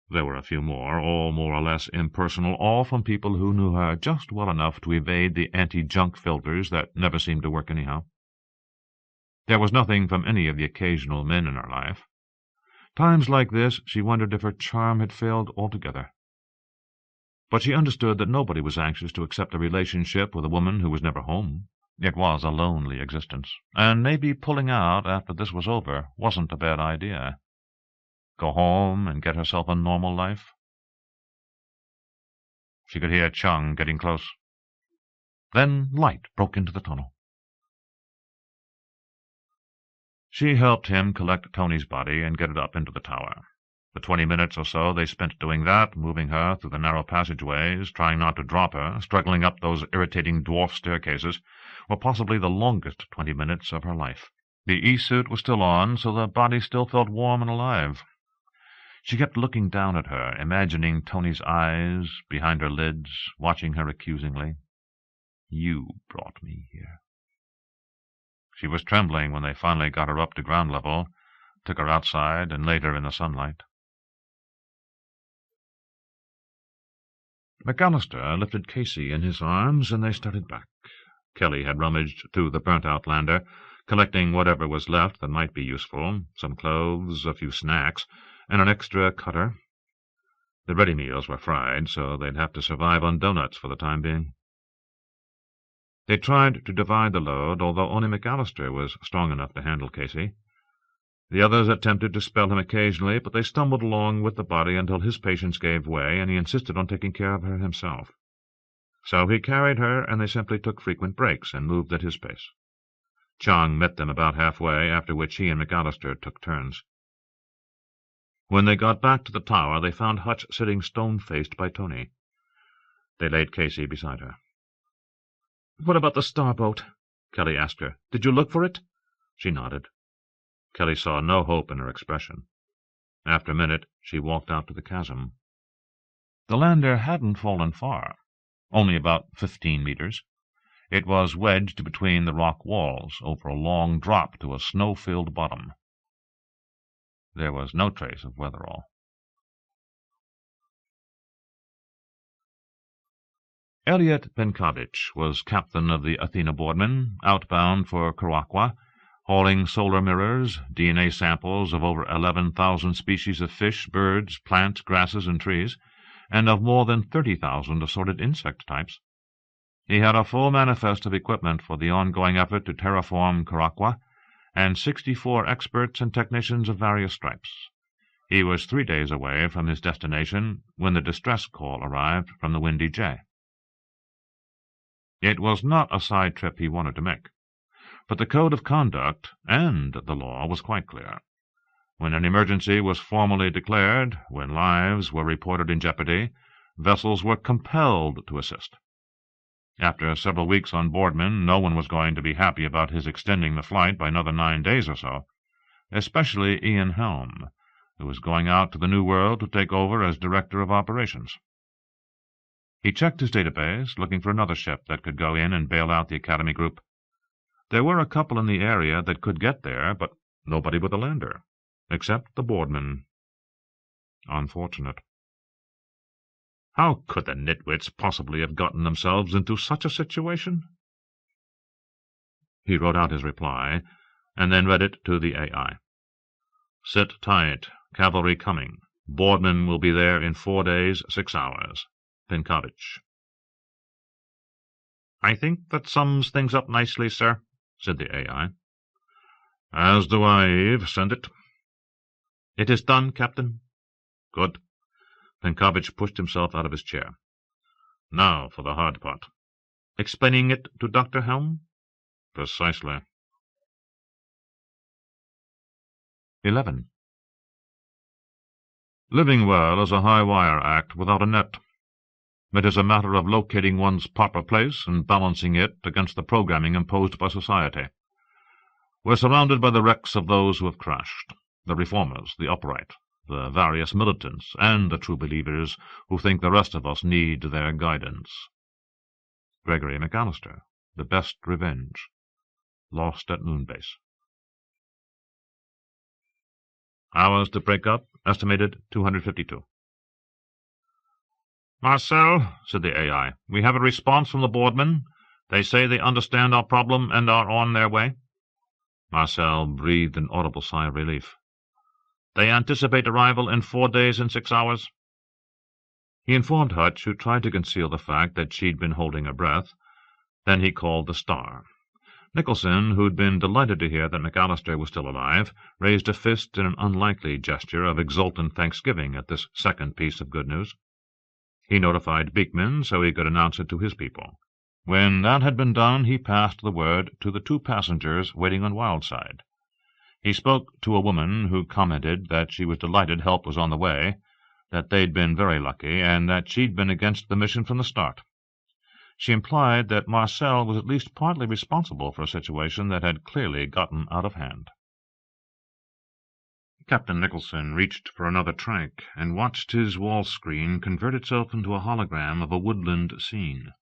There were a few more, all more or less impersonal, all from people who knew her just well enough to evade the anti-junk filters that never seemed to work anyhow. There was nothing from any of the occasional men in her life. Times like this, she wondered if her charm had failed altogether. But she understood that nobody was anxious to accept a relationship with a woman who was never home. It was a lonely existence, and maybe pulling out after this was over wasn't a bad idea. Go home and get herself a normal life. She could hear Chung getting close. Then light broke into the tunnel. She helped him collect Tony's body and get it up into the tower. The 20 minutes or so they spent doing that, moving her through the narrow passageways, trying not to drop her, struggling up those irritating dwarf staircases, were possibly the longest 20 minutes of her life. The E-suit was still on, so the body still felt warm and alive. She kept looking down at her, imagining Tony's eyes behind her lids, watching her accusingly. You brought me here. She was trembling when they finally got her up to ground level, took her outside, and laid her in the sunlight. McAllister lifted Casey in his arms, and they started back. Kelly had rummaged through the burnt-out lander, collecting whatever was left that might be useful, some clothes, a few snacks, and an extra cutter. The ready meals were fried, so they'd have to survive on doughnuts for the time being. They tried to divide the load, although only McAllister was strong enough to handle Casey. The others attempted to spell him occasionally, but they stumbled along with the body until his patience gave way, and he insisted on taking care of her himself. So he carried her, and they simply took frequent breaks and moved at his pace. Chung met them about halfway, after which he and McAllister took turns. When they got back to the tower, they found Hutch sitting stone-faced by Tony. They laid Casey beside her. "What about the starboat?" Kelly asked her. "Did you look for it?" She nodded. Kelly saw no hope in her expression. After a minute, she walked out to the chasm. The lander hadn't fallen far, only about 15 meters. It was wedged between the rock walls over a long drop to a snow-filled bottom. There was no trace of Weatherall. Elliot Benkovich was captain of the Athena Boardman, outbound for Kurokwa, hauling solar mirrors, DNA samples of over 11,000 species of fish, birds, plants, grasses, and trees, and of more than 30,000 assorted insect types. He had a full manifest of equipment for the ongoing effort to terraform Kurokwa, and 64 experts and technicians of various stripes. He was 3 days away from his destination when the distress call arrived from the Windy J. It was not a side trip he wanted to make, but the code of conduct and the law was quite clear. When an emergency was formally declared, when lives were reported in jeopardy, vessels were compelled to assist. After several weeks on Boardman, no one was going to be happy about his extending the flight by another 9 days or so, especially Ian Helm, who was going out to the New World to take over as Director of Operations. He checked his database, looking for another ship that could go in and bail out the Academy group. There were a couple in the area that could get there, but nobody with a lander, except the Boardman. Unfortunate. How could the nitwits possibly have gotten themselves into such a situation? He wrote out his reply, and then read it to the AI. Sit tight. Cavalry coming. Boardman will be there in 4 days, 6 hours. Benkovich. "I think that sums things up nicely, sir," said the AI. "As do I, Eve. Send it." "It is done, Captain." "Good." Benkovich pushed himself out of his chair. "Now for the hard part." "Explaining it to Dr. Helm?" "Precisely." 11. Living well is a high-wire act without a net. It is a matter of locating one's proper place and balancing it against the programming imposed by society. We're surrounded by the wrecks of those who have crashed, the reformers, the upright, the various militants, and the true believers who think the rest of us need their guidance. Gregory McAllister, The Best Revenge. Lost at Moonbase. Hours to break up, estimated 252. "Marcel," said the AI, "we have a response from the Boardman. They say they understand our problem and are on their way." Marcel breathed an audible sigh of relief. "They anticipate arrival in 4 days and 6 hours." He informed Hutch, who tried to conceal the fact that she'd been holding her breath. Then he called the Star. Nicholson, who'd been delighted to hear that McAllister was still alive, raised a fist in an unlikely gesture of exultant thanksgiving at this second piece of good news. He notified Beekman so he could announce it to his people. When that had been done, he passed the word to the 2 passengers waiting on Wildside. He spoke to a woman who commented that she was delighted help was on the way, that they'd been very lucky, and that she'd been against the mission from the start. She implied that Marcel was at least partly responsible for a situation that had clearly gotten out of hand. Captain Nicholson reached for another trank and watched his wall screen convert itself into a hologram of a woodland scene.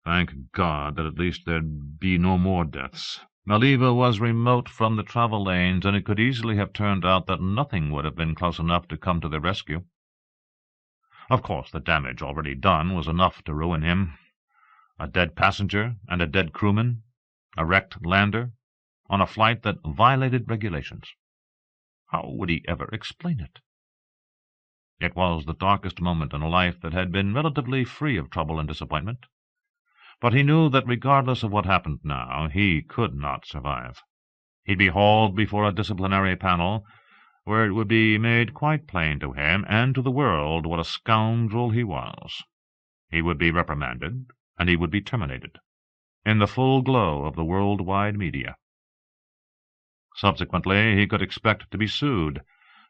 Thank God that at least there'd be no more deaths. Maliva was remote from the travel lanes, and it could easily have turned out that nothing would have been close enough to come to their rescue. Of course, the damage already done was enough to ruin him. A dead passenger and a dead crewman, a wrecked lander, on a flight that violated regulations. How would he ever explain it? It was the darkest moment in a life that had been relatively free of trouble and disappointment. But he knew that regardless of what happened now, he could not survive. He'd be hauled before a disciplinary panel, where it would be made quite plain to him and to the world what a scoundrel he was. He would be reprimanded, and he would be terminated, in the full glow of the worldwide media. Subsequently, he could expect to be sued,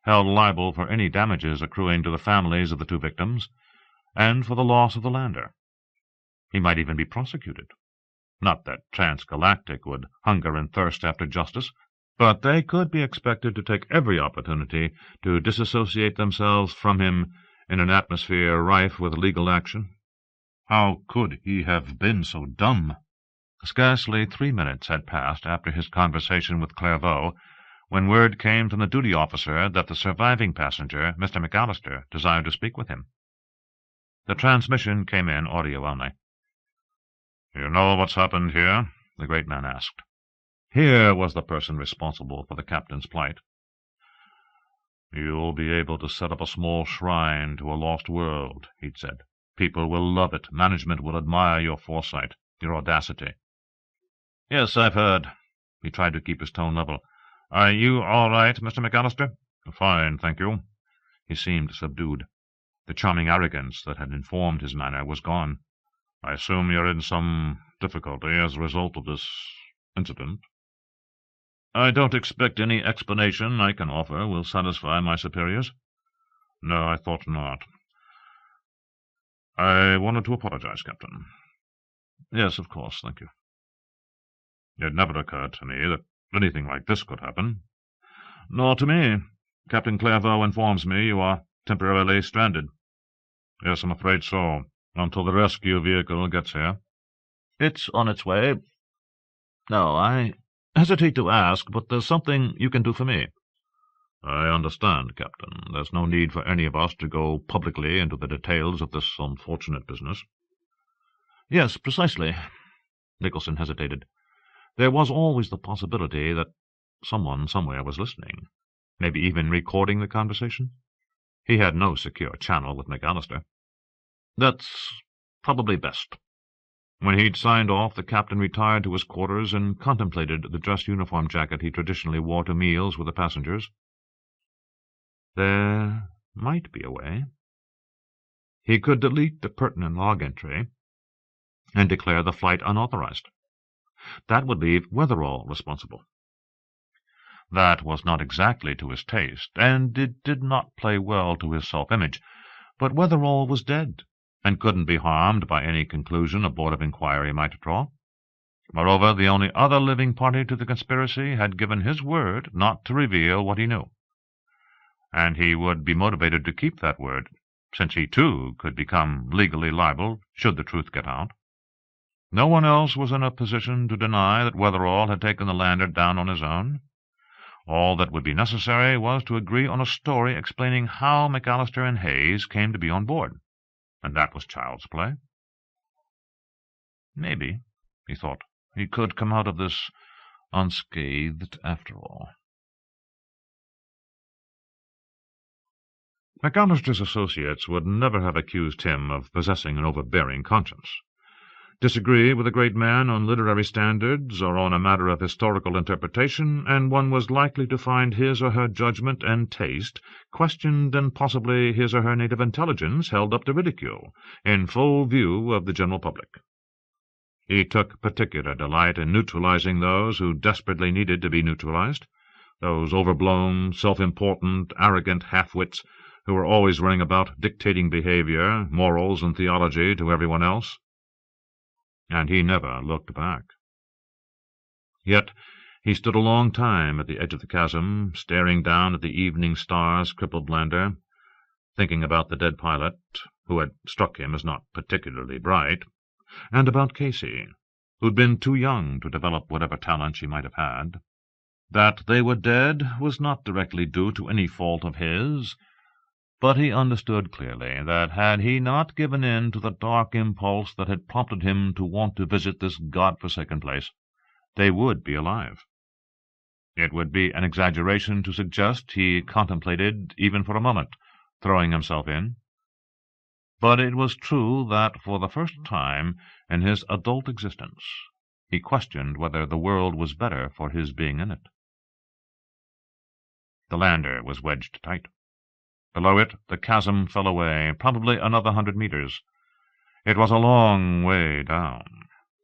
held liable for any damages accruing to the families of the two victims, and for the loss of the lander. He might even be prosecuted. Not that Transgalactic would hunger and thirst after justice, but they could be expected to take every opportunity to disassociate themselves from him in an atmosphere rife with legal action. How could he have been so dumb? Scarcely 3 minutes had passed after his conversation with Clairvaux when word came from the duty officer that the surviving passenger, Mr. McAllister, desired to speak with him. The transmission came in audio only. "You know what's happened here?" the great man asked. Here was the person responsible for the captain's plight. "You'll be able to set up a small shrine to a lost world," he'd said. "People will love it. Management will admire your foresight, your audacity." "Yes, I've heard." He tried to keep his tone level. "Are you all right, Mr. McAllister?" "Fine, thank you." He seemed subdued. The charming arrogance that had informed his manner was gone. "I assume you're in some difficulty as a result of this incident." "I don't expect any explanation I can offer will satisfy my superiors." "No, I thought not. I wanted to apologize, Captain." "Yes, of course, thank you." "It never occurred to me that anything like this could happen." "Nor to me. Captain Clairvaux informs me you are temporarily stranded." "Yes, I'm afraid so, until the rescue vehicle gets here." "It's on its way. No, I hesitate to ask, but there's something you can do for me." "I understand, Captain. There's no need for any of us to go publicly into the details of this unfortunate business." "Yes, precisely." Nicholson hesitated. There was always the possibility that someone somewhere was listening, maybe even recording the conversation. He had no secure channel with McAllister. "That's probably best." When he'd signed off, the captain retired to his quarters and contemplated the dress uniform jacket he traditionally wore to meals with the passengers. There might be a way. He could delete the pertinent log entry and declare the flight unauthorized. That would leave Weatherall responsible. That was not exactly to his taste, and it did not play well to his self-image, but Weatherall was dead, and couldn't be harmed by any conclusion a board of inquiry might draw. Moreover, the only other living party to the conspiracy had given his word not to reveal what he knew, and he would be motivated to keep that word, since he too could become legally liable should the truth get out. No one else was in a position to deny that Weatherall had taken the lander down on his own. All that would be necessary was to agree on a story explaining how McAllister and Hayes came to be on board, and that was child's play. Maybe, he thought, he could come out of this unscathed after all. McAllister's associates would never have accused him of possessing an overbearing conscience. Disagree with a great man on literary standards or on a matter of historical interpretation, and one was likely to find his or her judgment and taste questioned and possibly his or her native intelligence held up to ridicule, in full view of the general public. He took particular delight in neutralizing those who desperately needed to be neutralized, those overblown, self-important, arrogant half-wits who were always running about dictating behavior, morals, and theology to everyone else. And he never looked back. Yet he stood a long time at the edge of the chasm, staring down at the evening star's crippled lander, thinking about the dead pilot, who had struck him as not particularly bright, and about Casey, who'd been too young to develop whatever talent she might have had. That they were dead was not directly due to any fault of his, but he understood clearly that had he not given in to the dark impulse that had prompted him to want to visit this God-forsaken place, they would be alive. It would be an exaggeration to suggest he contemplated, even for a moment, throwing himself in. But it was true that for the first time in his adult existence he questioned whether the world was better for his being in it. The lander was wedged tight. Below it, the chasm fell away, probably another 100 meters. It was a long way down.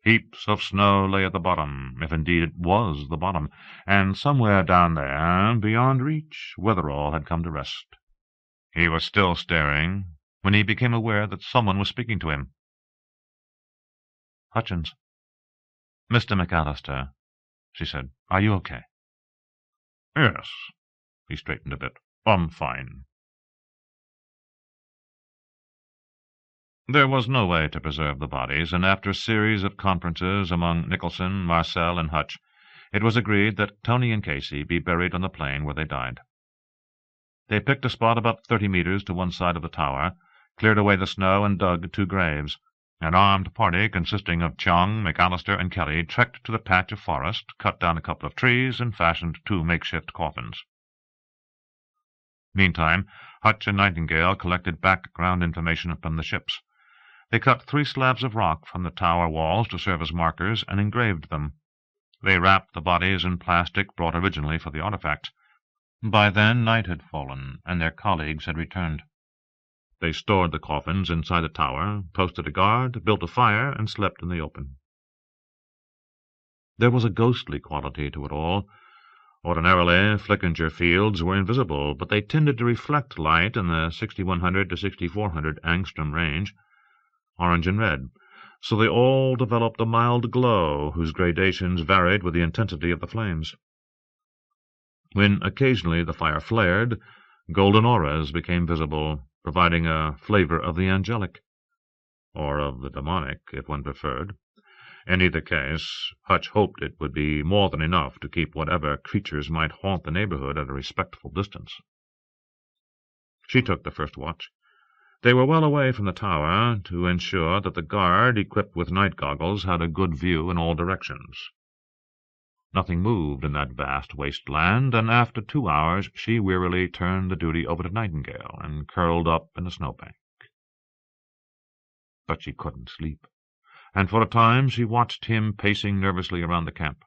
Heaps of snow lay at the bottom, if indeed it was the bottom, and somewhere down there, beyond reach, Witherall had come to rest. He was still staring when he became aware that someone was speaking to him. "Hutchins." "Mr. McAllister," she said. "Are you okay?" "Yes." He straightened a bit. "I'm fine." There was no way to preserve the bodies, and after a series of conferences among Nicholson, Marcel, and Hutch, it was agreed that Tony and Casey be buried on the plain where they died. They picked a spot about 30 meters to one side of the tower, cleared away the snow, and dug 2 graves. An armed party consisting of Chung, McAllister, and Kelly trekked to the patch of forest, cut down a couple of trees, and fashioned 2 makeshift coffins. Meantime, Hutch and Nightingale collected background information from the ships. They cut 3 slabs of rock from the tower walls to serve as markers, and engraved them. They wrapped the bodies in plastic brought originally for the artifacts. By then night had fallen, and their colleagues had returned. They stored the coffins inside the tower, posted a guard, built a fire, and slept in the open. There was a ghostly quality to it all. Ordinarily, Flickinger fields were invisible, but they tended to reflect light in the 6100 to 6400 angstrom range, orange and red, so they all developed a mild glow whose gradations varied with the intensity of the flames. When occasionally the fire flared, golden auras became visible, providing a flavor of the angelic, or of the demonic, if one preferred. In either case, Hutch hoped it would be more than enough to keep whatever creatures might haunt the neighborhood at a respectful distance. She took the first watch. They were well away from the tower to ensure that the guard, equipped with night goggles, had a good view in all directions. Nothing moved in that vast wasteland, and after 2 hours she wearily turned the duty over to Nightingale and curled up in a snowbank. But she couldn't sleep, and for a time she watched him pacing nervously around the camp.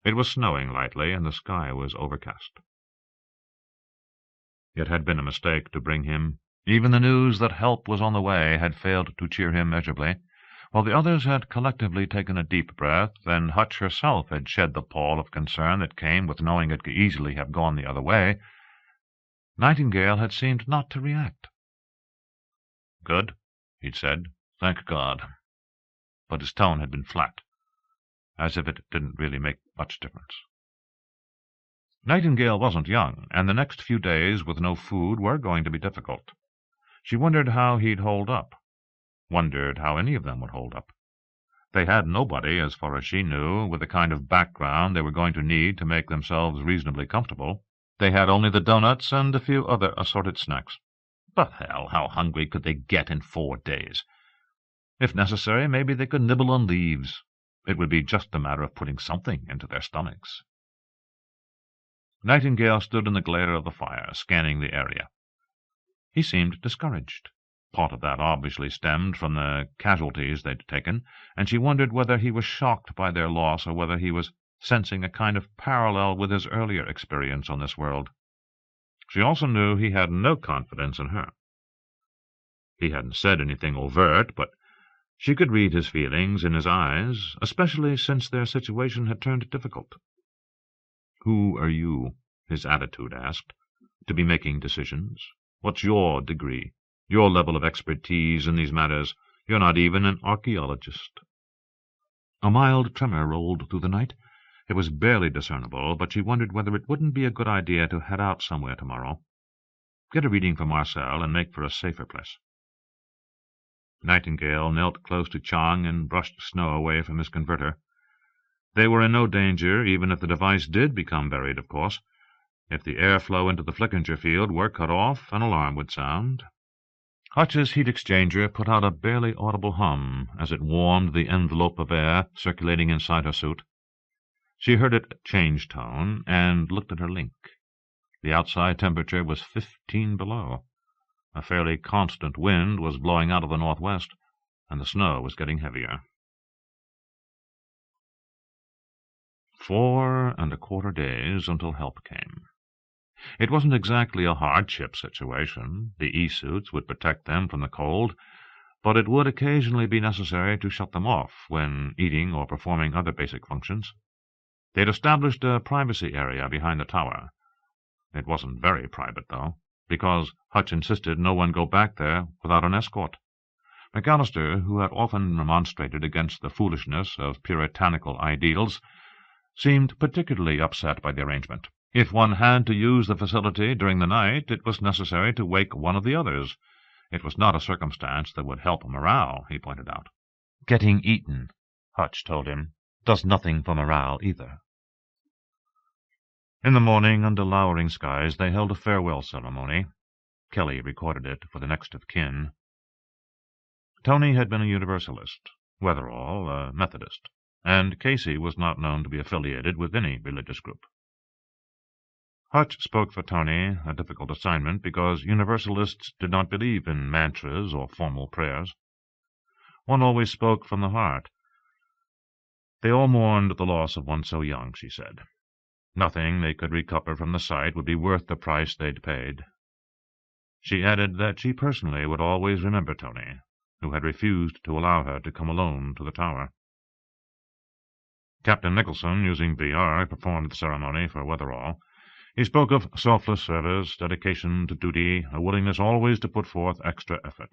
It was snowing lightly, and the sky was overcast. It had been a mistake to bring him. Even the news that help was on the way had failed to cheer him measurably. While the others had collectively taken a deep breath, and Hutch herself had shed the pall of concern that came with knowing it could easily have gone the other way, Nightingale had seemed not to react. "Good," he'd said. "Thank God." But his tone had been flat, as if it didn't really make much difference. Nightingale wasn't young, and the next few days with no food were going to be difficult. She wondered how he'd hold up, wondered how any of them would hold up. They had nobody, as far as she knew, with the kind of background they were going to need to make themselves reasonably comfortable. They had only the doughnuts and a few other assorted snacks. But hell, how hungry could they get in 4 days? If necessary, maybe they could nibble on leaves. It would be just a matter of putting something into their stomachs. Nightingale stood in the glare of the fire, scanning the area. He seemed discouraged. Part of that obviously stemmed from the casualties they'd taken, and she wondered whether he was shocked by their loss or whether he was sensing a kind of parallel with his earlier experience on this world. She also knew he had no confidence in her. He hadn't said anything overt, but she could read his feelings in his eyes, especially since their situation had turned difficult. "Who are you," his attitude asked, "to be making decisions? What's your degree, your level of expertise in these matters? You're not even an archaeologist." A mild tremor rolled through the night. It was barely discernible, but she wondered whether it wouldn't be a good idea to head out somewhere tomorrow. Get a reading for Marcel and make for a safer place. Nightingale knelt close to Chang and brushed snow away from his converter. They were in no danger, even if the device did become buried, of course. If the airflow into the Flickinger field were cut off, an alarm would sound. Hutch's heat exchanger put out a barely audible hum as it warmed the envelope of air circulating inside her suit. She heard it change tone and looked at her link. The outside temperature was 15 below. A fairly constant wind was blowing out of the northwest, and the snow was getting heavier. 4 1/4 days until help came. It wasn't exactly a hardship situation. The E-suits would protect them from the cold, but it would occasionally be necessary to shut them off when eating or performing other basic functions. They'd established a privacy area behind the tower. It wasn't very private, though, because Hutch insisted no one go back there without an escort. McAllister, who had often remonstrated against the foolishness of puritanical ideals, seemed particularly upset by the arrangement. If one had to use the facility during the night, it was necessary to wake one of the others. It was not a circumstance that would help morale, he pointed out. Getting eaten, Hutch told him, does nothing for morale either. In the morning, under lowering skies, they held a farewell ceremony. Kelly recorded it for the next of kin. Tony had been a Universalist, Weatherall a Methodist, and Casey was not known to be affiliated with any religious group. Hutch spoke for Tony, a difficult assignment, because Universalists did not believe in mantras or formal prayers. One always spoke from the heart. They all mourned the loss of one so young, she said. Nothing they could recover from the site would be worth the price they'd paid. She added that she personally would always remember Tony, who had refused to allow her to come alone to the tower. Captain Nicholson, using VR, performed the ceremony for Weatherall. He spoke of selfless service, dedication to duty, a willingness always to put forth extra effort.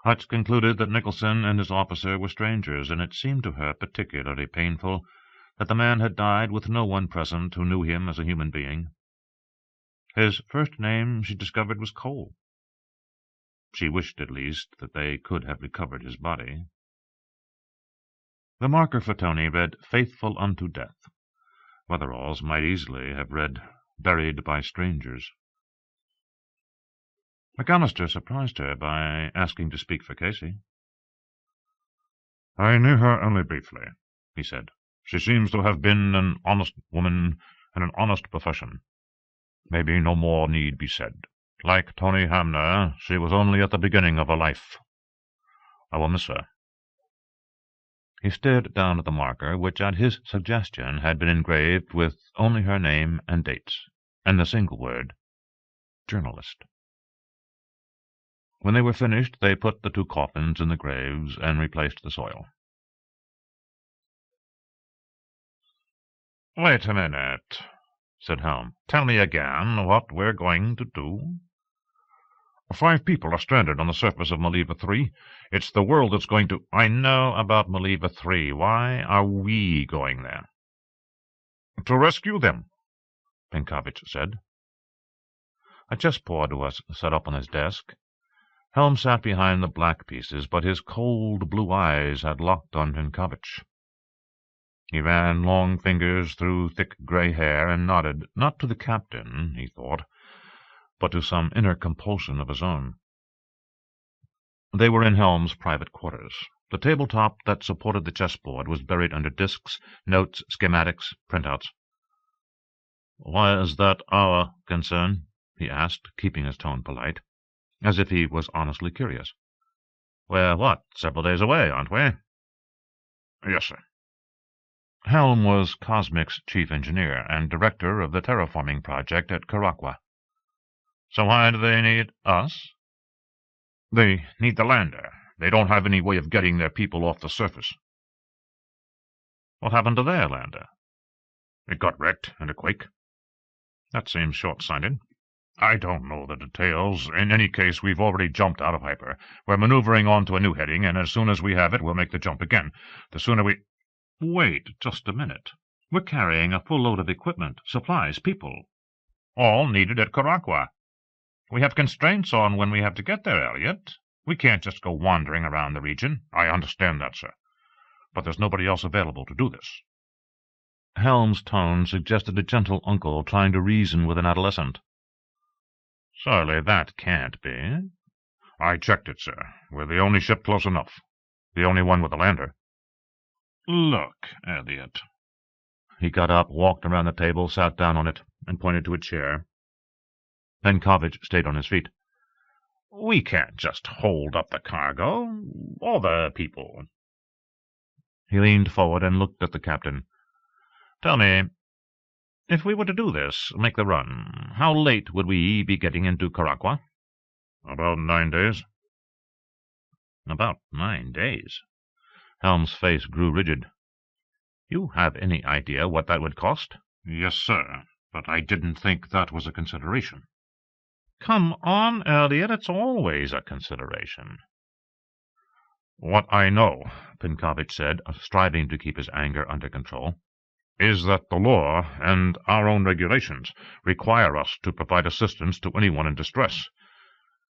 Hutch concluded that Nicholson and his officer were strangers, and it seemed to her particularly painful that the man had died with no one present who knew him as a human being. His first name, she discovered, was Cole. She wished, at least, that they could have recovered his body. The marker for Tony read, "Faithful unto death." Weatherall's might easily have read, "Buried by strangers." McAllister surprised her by asking to speak for Casey. "I knew her only briefly," he said. "She seems to have been an honest woman in an honest profession. Maybe no more need be said. Like Tony Hamner, she was only at the beginning of her life. I will miss her." He stared down at the marker, which at his suggestion had been engraved with only her name and dates, and the single word, "Journalist." When they were finished, they put the two coffins in the graves and replaced the soil. "Wait a minute," said Helm. "Tell me again what we're going to do." 5 people are stranded on the surface of Maliva 3. It's the world that's going to— "I know about Maliva 3. Why are we going there?" "To rescue them," Penkovich said. A chessboard was set up on his desk. Helm sat behind the black pieces, but his cold blue eyes had locked on Penkovich. He ran long fingers through thick gray hair and nodded, not to the captain, he thought, but to some inner compulsion of his own. They were in Helm's private quarters. The tabletop that supported the chessboard was buried under discs, notes, schematics, printouts. "Why is that our concern?" he asked, keeping his tone polite, as if he was honestly curious. "We're, several days away, aren't we?" "Yes, sir." Helm was Cosmic's chief engineer and director of the terraforming project at Karaqua. "So why do they need us?" "They need the lander. They don't have any way of getting their people off the surface." "What happened to their lander?" "It got wrecked in a quake." "That seems short-sighted." "I don't know the details. In any case, we've already jumped out of hyper. We're maneuvering on to a new heading, and as soon as we have it, we'll make the jump again. The sooner we— "Wait just a minute. We're carrying a full load of equipment, supplies, people. All needed at Karaqua. We have constraints on when we have to get there, Elliot. We can't just go wandering around the region." "I understand that, sir. But there's nobody else available to do this." Helm's tone suggested a gentle uncle trying to reason with an adolescent. "Surely that can't be." "I checked it, sir. We're the only ship close enough. The only one with a lander." "Look, Elliot." He got up, walked around the table, sat down on it, and pointed to a chair. Penkovich stayed on his feet. "We can't just hold up the cargo. All the people." He leaned forward and looked at the captain. "Tell me, if we were to do this, make the run, how late would we be getting into Karaqua?" "About 9 days." About 9 days. Helm's face grew rigid. You have any idea what that would cost? Yes, sir, but I didn't think that was a consideration. Come on, Elliot, it's always a consideration. What I know, Penkovich said, striving to keep his anger under control, is that the law and our own regulations require us to provide assistance to anyone in distress.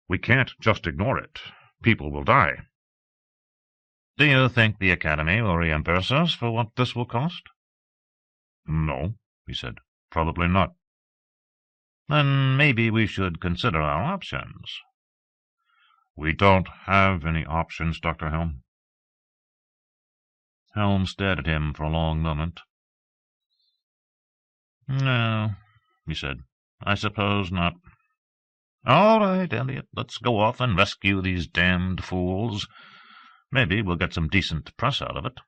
We can't just ignore it. People will die. Do you think the Academy will reimburse us for what this will cost? No, he said. Probably not. Then maybe we should consider our options. We don't have any options, Dr. Helm. Helm stared at him for a long moment. No, he said. I suppose not. All right, Elliot, let's go off and rescue these damned fools. Maybe we'll get some decent press out of it.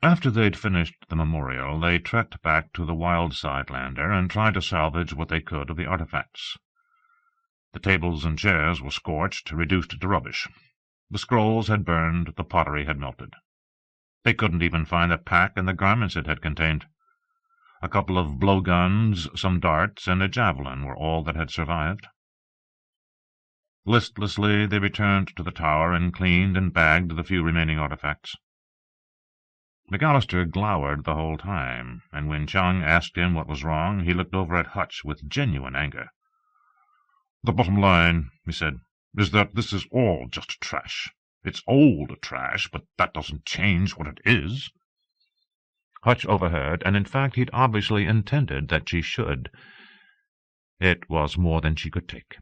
After they'd finished the memorial, they trekked back to the Wildside lander and tried to salvage what they could of the artifacts. The tables and chairs were scorched, reduced to rubbish. The scrolls had burned, the pottery had melted. They couldn't even find the pack and the garments it had contained. A couple of blowguns, some darts, and a javelin were all that had survived. Listlessly they returned to the tower and cleaned and bagged the few remaining artifacts. McAllister glowered the whole time, and when Chung asked him what was wrong, he looked over at Hutch with genuine anger. "The bottom line," he said, "is that this is all just trash. It's old trash, but that doesn't change what it is." Hutch overheard, and in fact he'd obviously intended that she should. It was more than she could take.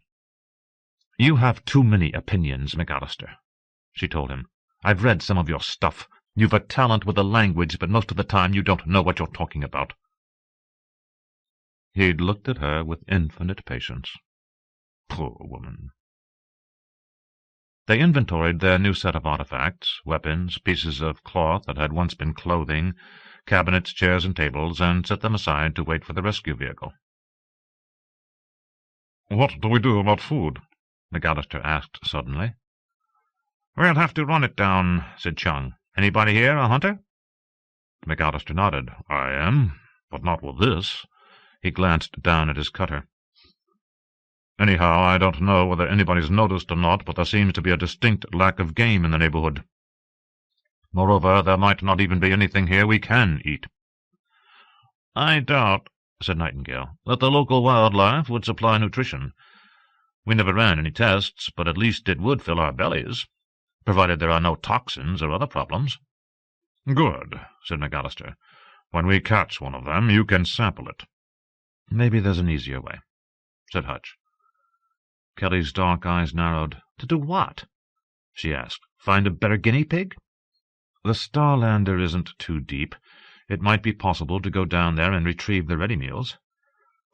"You have too many opinions, McAllister," she told him. "I've read some of your stuff. You've a talent with the language, but most of the time you don't know what you're talking about." He'd looked at her with infinite patience. Poor woman. They inventoried their new set of artifacts, weapons, pieces of cloth that had once been clothing, cabinets, chairs, and tables, and set them aside to wait for the rescue vehicle. "What do we do about food?" McAllister asked suddenly. "We'll have to run it down," said Chung. "Anybody here a hunter?" McAllister nodded. "I am, but not with this." He glanced down at his cutter. "Anyhow, I don't know whether anybody's noticed or not, but there seems to be a distinct lack of game in the neighborhood. Moreover, there might not even be anything here we can eat." "I doubt," said Nightingale, "that the local wildlife would supply nutrition. We never ran any tests, but at least it would fill our bellies, provided there are no toxins or other problems." "Good," said McAllister. "When we catch one of them, you can sample it." "Maybe there's an easier way," said Hutch. Kelly's dark eyes narrowed. "To do what?" she asked. "Find a better guinea pig?" "The Starlander isn't too deep. It might be possible to go down there and retrieve the ready meals.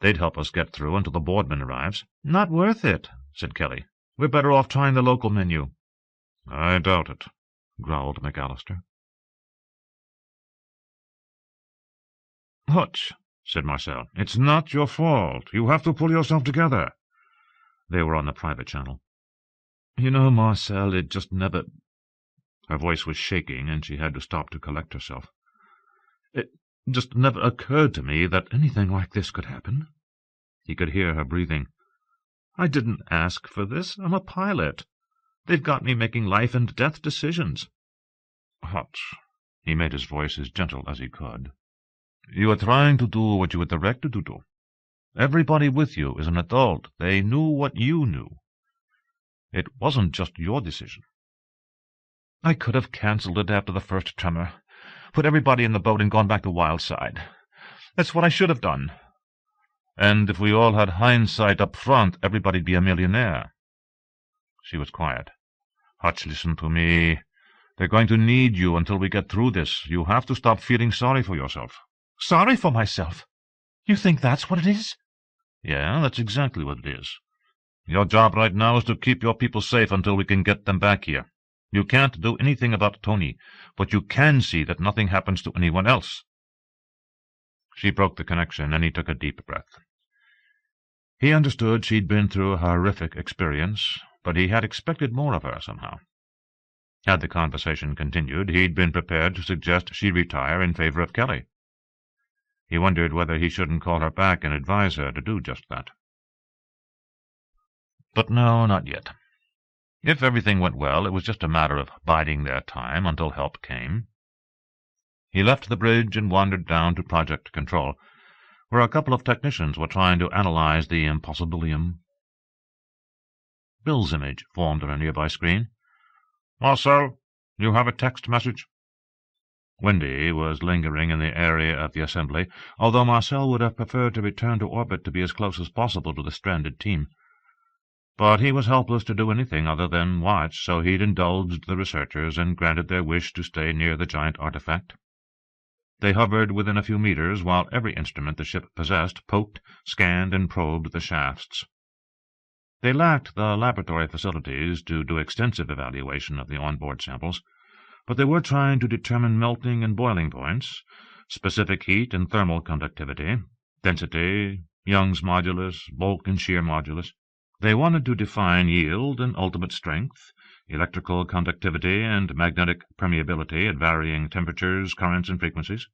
They'd help us get through until the boardman arrives." "Not worth it," said Kelly. "We're better off trying the local menu." "I doubt it," growled McAllister. "Hutch," said Marcel, "it's not your fault. You have to pull yourself together." They were on the private channel. "You know, Marcel, it just never—" Her voice was shaking, and she had to stop to collect herself. "It just never occurred to me that anything like this could happen." He could hear her breathing. "I didn't ask for this. I'm a pilot. They've got me making life-and-death decisions." "Hutch," he made his voice as gentle as he could, "you are trying to do what you were directed to do. Everybody with you is an adult. They knew what you knew. It wasn't just your decision." "I could have cancelled it after the first tremor, put everybody in the boat and gone back to Wildside. That's what I should have done." "And if we all had hindsight up front, everybody'd be a millionaire." She was quiet. "Hutch, listen to me. They're going to need you until we get through this. You have to stop feeling sorry for yourself." "Sorry for myself? You think that's what it is?" "Yeah, that's exactly what it is. Your job right now is to keep your people safe until we can get them back here. You can't do anything about Tony, but you can see that nothing happens to anyone else." She broke the connection, and he took a deep breath. He understood she'd been through a horrific experience, but he had expected more of her somehow. Had the conversation continued, he'd been prepared to suggest she retire in favor of Kelly. He wondered whether he shouldn't call her back and advise her to do just that. But no, not yet. If everything went well, it was just a matter of biding their time until help came. He left the bridge and wandered down to Project Control, where a couple of technicians were trying to analyze the impossibilium. Bill's image formed on a nearby screen. "Marcel, you have a text message?" Wendy was lingering in the area of the assembly, although Marcel would have preferred to return to orbit to be as close as possible to the stranded team. But he was helpless to do anything other than watch, so he'd indulged the researchers and granted their wish to stay near the giant artifact. They hovered within a few meters, while every instrument the ship possessed poked, scanned, and probed the shafts. They lacked the laboratory facilities to do extensive evaluation of the onboard samples, but they were trying to determine melting and boiling points, specific heat and thermal conductivity, density, Young's modulus, bulk and shear modulus. They wanted to define yield and ultimate strength, electrical conductivity and magnetic permeability at varying temperatures, currents, and frequencies.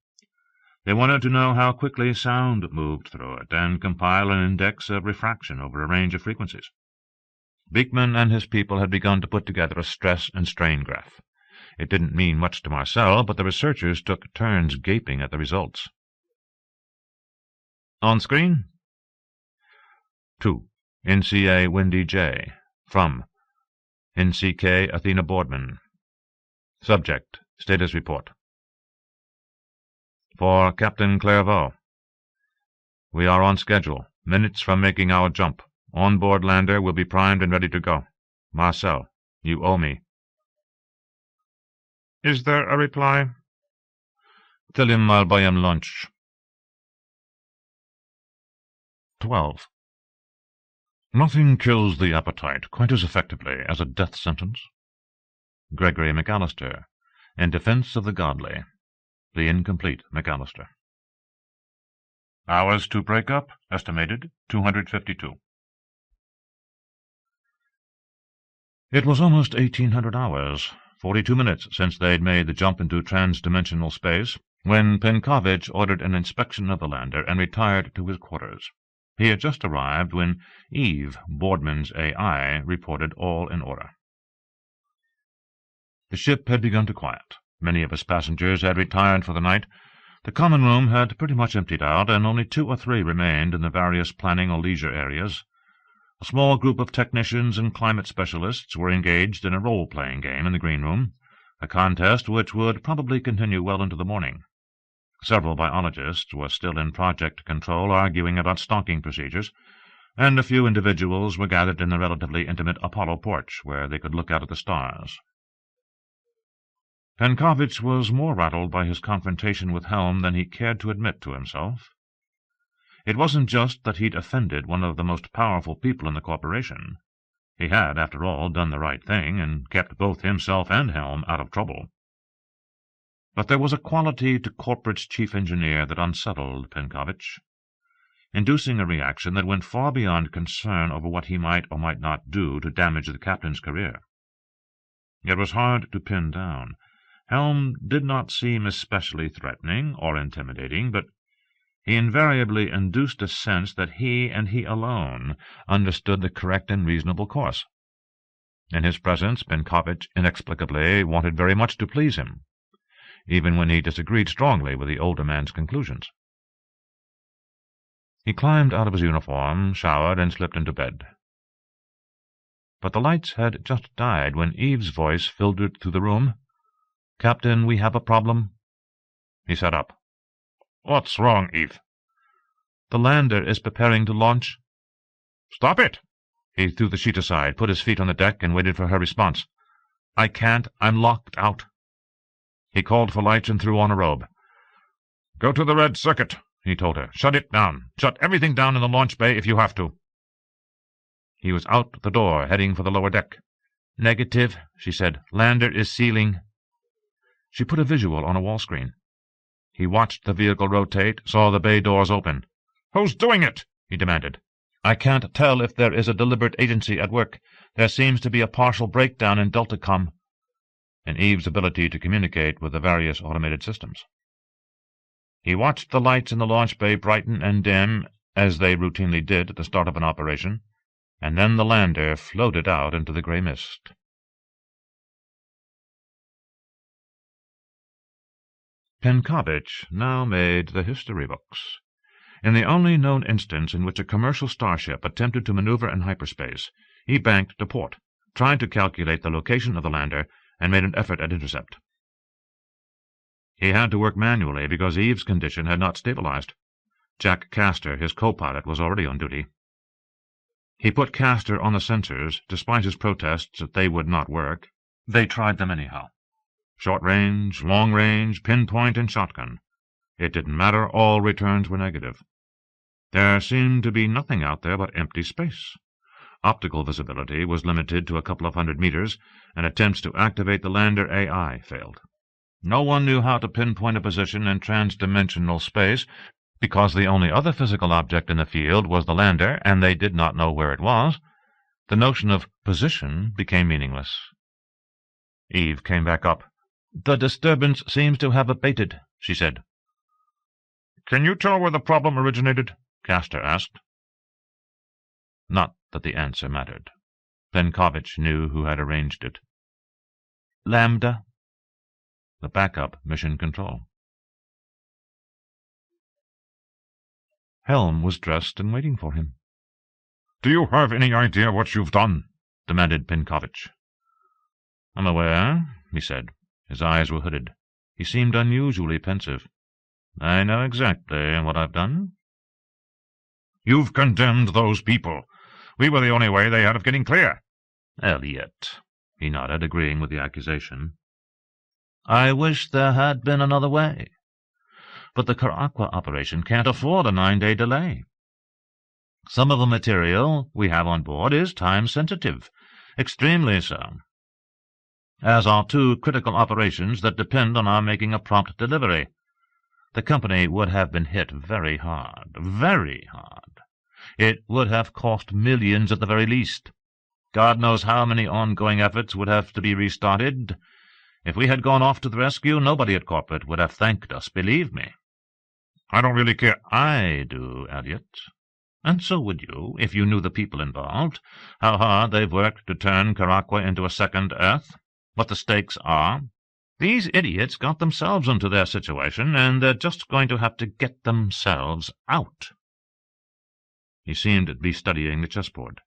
They wanted to know how quickly sound moved through it, and compile an index of refraction over a range of frequencies. Beekman and his people had begun to put together a stress and strain graph. It didn't mean much to Marcel, but the researchers took turns gaping at the results. On screen? 2. NCA Wendy J. From NCK Athena Boardman. Subject, status report. For Captain Clairvaux. We are on schedule, minutes from making our jump. On-board lander will be primed and ready to go. Marcel, you owe me. Is there a reply? Tell him I'll buy him lunch. 12. Nothing kills the appetite quite as effectively as a death sentence. Gregory McAllister, In Defense of the Godly. The incomplete McAllister. Hours to break up, estimated 252. It was almost 1800 hours, 42 minutes since they'd made the jump into trans-dimensional space, when Penkovich ordered an inspection of the lander and retired to his quarters. He had just arrived when Eve, Boardman's AI, reported all in order. The ship had begun to quiet. Many of its passengers had retired for the night. The common room had pretty much emptied out, and only 2 or 3 remained in the various planning or leisure areas. A small group of technicians and climate specialists were engaged in a role-playing game in the green room, a contest which would probably continue well into the morning. Several biologists were still in Project Control arguing about stocking procedures, and a few individuals were gathered in the relatively intimate Apollo porch, where they could look out at the stars. Penkovich was more rattled by his confrontation with Helm than he cared to admit to himself. It wasn't just that he'd offended one of the most powerful people in the corporation. He had, after all, done the right thing and kept both himself and Helm out of trouble. But there was a quality to corporate's chief engineer that unsettled Penkovich, inducing a reaction that went far beyond concern over what he might or might not do to damage the captain's career. It was hard to pin down. Helm did not seem especially threatening or intimidating, but he invariably induced a sense that he and he alone understood the correct and reasonable course. In his presence, Penkovich inexplicably wanted very much to please him, even when he disagreed strongly with the older man's conclusions. He climbed out of his uniform, showered, and slipped into bed. But the lights had just died when Eve's voice filtered through the room. "Captain, we have a problem." He sat up. "What's wrong, Eve?" "The lander is preparing to launch." "Stop it!" He threw the sheet aside, put his feet on the deck, and waited for her response. "I can't. I'm locked out." He called for lights and threw on a robe. "Go to the red circuit," he told her. "Shut it down. Shut everything down in the launch bay if you have to." He was out the door, heading for the lower deck. "Negative," she said. "Lander is sealing." She put a visual on a wall screen. He watched the vehicle rotate, saw the bay doors open. "Who's doing it?" he demanded. I can't tell if there is a deliberate agency at work. There seems to be a partial breakdown in Deltacom, in Eve's ability to communicate with the various automated systems. He watched the lights in the launch bay brighten and dim, as they routinely did at the start of an operation, and then the lander floated out into the grey mist. Penkovich now made the history books. In the only known instance in which a commercial starship attempted to maneuver in hyperspace, he banked to port, tried to calculate the location of the lander, and made an effort at intercept. He had to work manually because Eve's condition had not stabilized. Jack Castor, his co-pilot, was already on duty. He put Castor on the sensors, despite his protests that they would not work. They tried them anyhow. Short range, long range, pinpoint, and shotgun. It didn't matter, all returns were negative. There seemed to be nothing out there but empty space. Optical visibility was limited to a couple of 100 meters, and attempts to activate the lander AI failed. No one knew how to pinpoint a position in transdimensional space, because the only other physical object in the field was the lander, and they did not know where it was. The notion of position became meaningless. Eve came back up. "The disturbance seems to have abated," she said. "Can you tell where the problem originated?" Castor asked. Not that the answer mattered. Penkovich knew who had arranged it. Lambda. The backup mission control. Helm was dressed and waiting for him. "Do you have any idea what you've done?" demanded Penkovich. "I'm aware," he said. His eyes were hooded. He seemed unusually pensive. "I know exactly what I've done." "You've condemned those people. We were the only way they had of getting clear." "Elliot," he nodded, agreeing with the accusation. "I wish there had been another way. But the Caraqua operation can't afford a 9-day delay. Some of the material we have on board is time-sensitive, extremely so, as are 2 critical operations that depend on our making a prompt delivery. The company would have been hit very hard, very hard. It would have cost millions at the very least. God knows how many ongoing efforts would have to be restarted. If we had gone off to the rescue, nobody at corporate would have thanked us, believe me." "I don't really care." "I do, Elliot. And so would you, if you knew the people involved, how hard they've worked to turn Caraqua into a second Earth, what the stakes are. These idiots got themselves into their situation, and they're just going to have to get themselves out." He seemed to be studying the chessboard.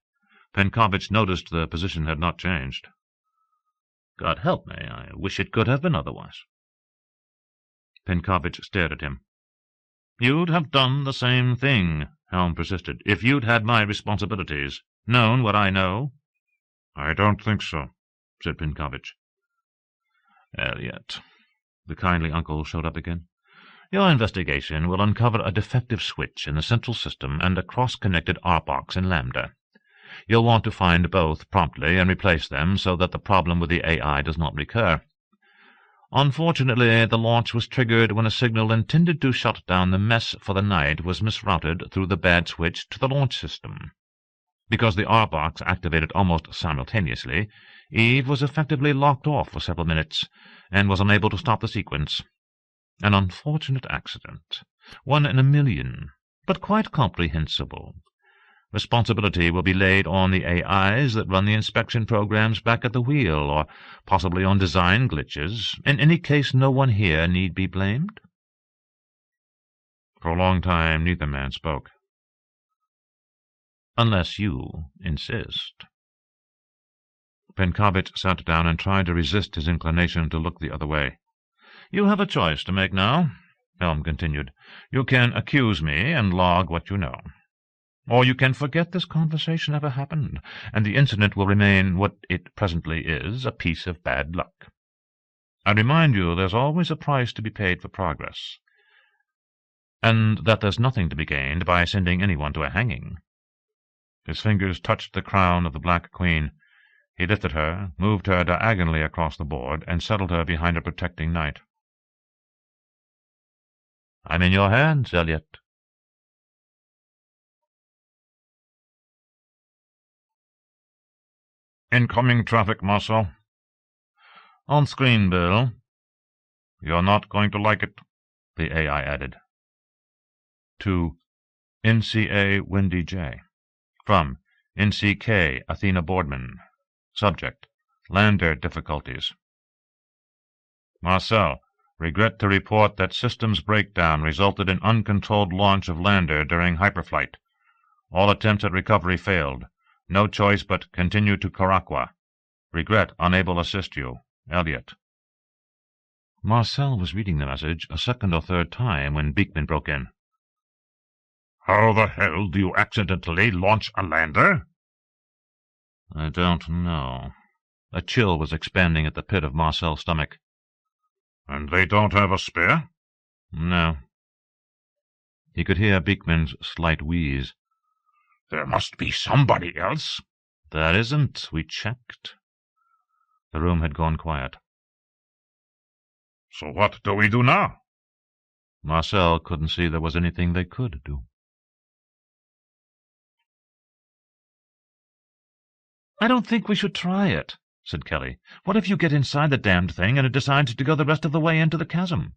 Penkovich noticed the position had not changed. "God help me, I wish it could have been otherwise." Penkovich stared at him. "You'd have done the same thing," Helm persisted, "if you'd had my responsibilities, known what I know." "I don't think so," said Penkovich. "Elliot," the kindly uncle showed up again, "your investigation will uncover a defective switch in the central system and a cross-connected R-box in Lambda. You'll want to find both promptly and replace them so that the problem with the AI does not recur. Unfortunately, the launch was triggered when a signal intended to shut down the mess for the night was misrouted through the bad switch to the launch system. Because the R-box activated almost simultaneously, Eve was effectively locked off for several minutes and was unable to stop the sequence. An unfortunate accident, 1 in a million, but quite comprehensible. Responsibility will be laid on the AIs that run the inspection programs back at the wheel, or possibly on design glitches. In any case, no one here need be blamed." For a long time, neither man spoke. "Unless you insist." Penkovich sat down and tried to resist his inclination to look the other way. "You have a choice to make now," Helm continued. "You can accuse me and log what you know. Or you can forget this conversation ever happened, and the incident will remain what it presently is, a piece of bad luck. I remind you there's always a price to be paid for progress, and that there's nothing to be gained by sending anyone to a hanging." His fingers touched the crown of the Black Queen. He lifted her, moved her diagonally across the board, and settled her behind a protecting knight. "I'm in your hands, Elliot." Incoming traffic, Marcel. On screen, Bill. You're not going to like it, the AI added. To NCA Windy J. From NCK Athena Boardman. Subject: Lander difficulties. Marcel, regret to report that systems breakdown resulted in uncontrolled launch of lander during hyperflight. All attempts at recovery failed. No choice but continue to Caraqua. Regret unable assist you. Elliot. Marcel was reading the message a second or third time when Beekman broke in. How the hell do you accidentally launch a lander? I don't know. A chill was expanding at the pit of Marcel's stomach. And they don't have a spare? No. He could hear Beekman's slight wheeze. There must be somebody else. There isn't. We checked. The room had gone quiet. So what do we do now? Marcel couldn't see there was anything they could do. I don't think we should try it, said Kelly. What if you get inside the damned thing and it decides to go the rest of the way into the chasm?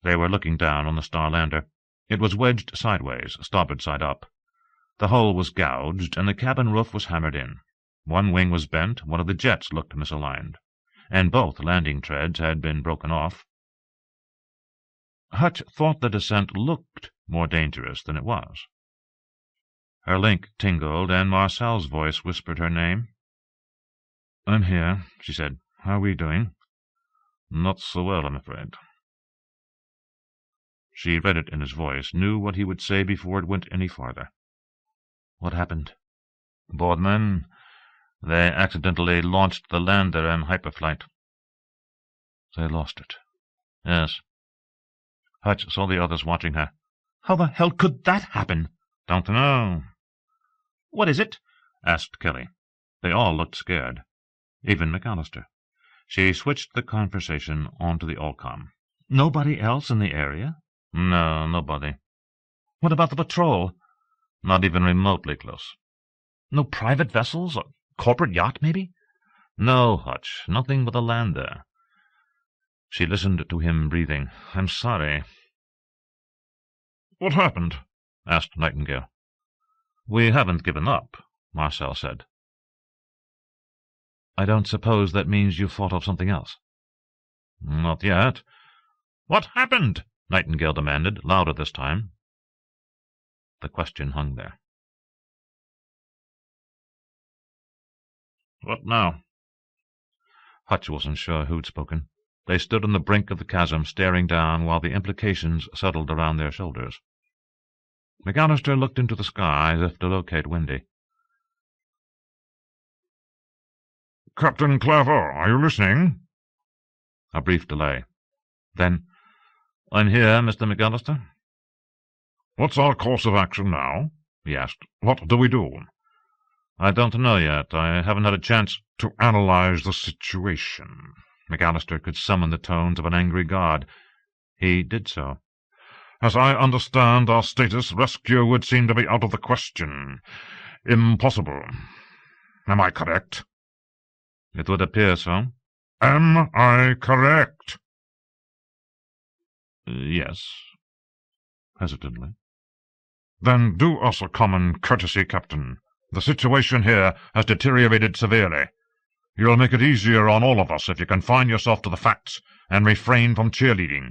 They were looking down on the Star Lander. It was wedged sideways, starboard side up. The hull was gouged, and the cabin roof was hammered in. One wing was bent, one of the jets looked misaligned, and both landing treads had been broken off. Hutch thought the descent looked more dangerous than it was. Her link tingled, and Marcel's voice whispered her name. "I'm here," she said. "How are we doing?" "Not so well, I'm afraid." She read it in his voice, knew what he would say before it went any farther. "What happened?" "Boardman, they accidentally launched the lander in hyperflight." "They lost it?" "Yes." Hutch saw the others watching her. "How the hell could that happen?" "Don't know." "What is it?" asked Kelly. They all looked scared, even McAllister. She switched the conversation onto the Allcom. "Nobody else in the area?" "No, nobody." "What about the patrol?" "Not even remotely close." "No private vessels? A corporate yacht, maybe?" "No, Hutch, nothing but a lander." She listened to him breathing. "I'm sorry." "What happened?" asked Nightingale. "We haven't given up," Marcel said. "I don't suppose that means you've thought of something else?" "Not yet." "What happened?" Nightingale demanded, louder this time. The question hung there. "What now?" Hutch wasn't sure who'd spoken. They stood on the brink of the chasm, staring down while the implications settled around their shoulders. McAllister looked into the sky as if to locate Windy. "Captain Claver, are you listening?" A brief delay. Then, "I'm here, Mr. McAllister." "What's our course of action now?" he asked. "What do we do?" "I don't know yet. I haven't had a chance to analyze the situation." McAllister could summon the tones of an angry god. He did so. "As I understand our status, rescue would seem to be out of the question. Impossible. Am I correct?" "It would appear so." "Am I correct?" "Yes." Hesitantly. "Then do us a common courtesy, Captain. The situation here has deteriorated severely. You'll make it easier on all of us if you confine yourself to the facts and refrain from cheerleading."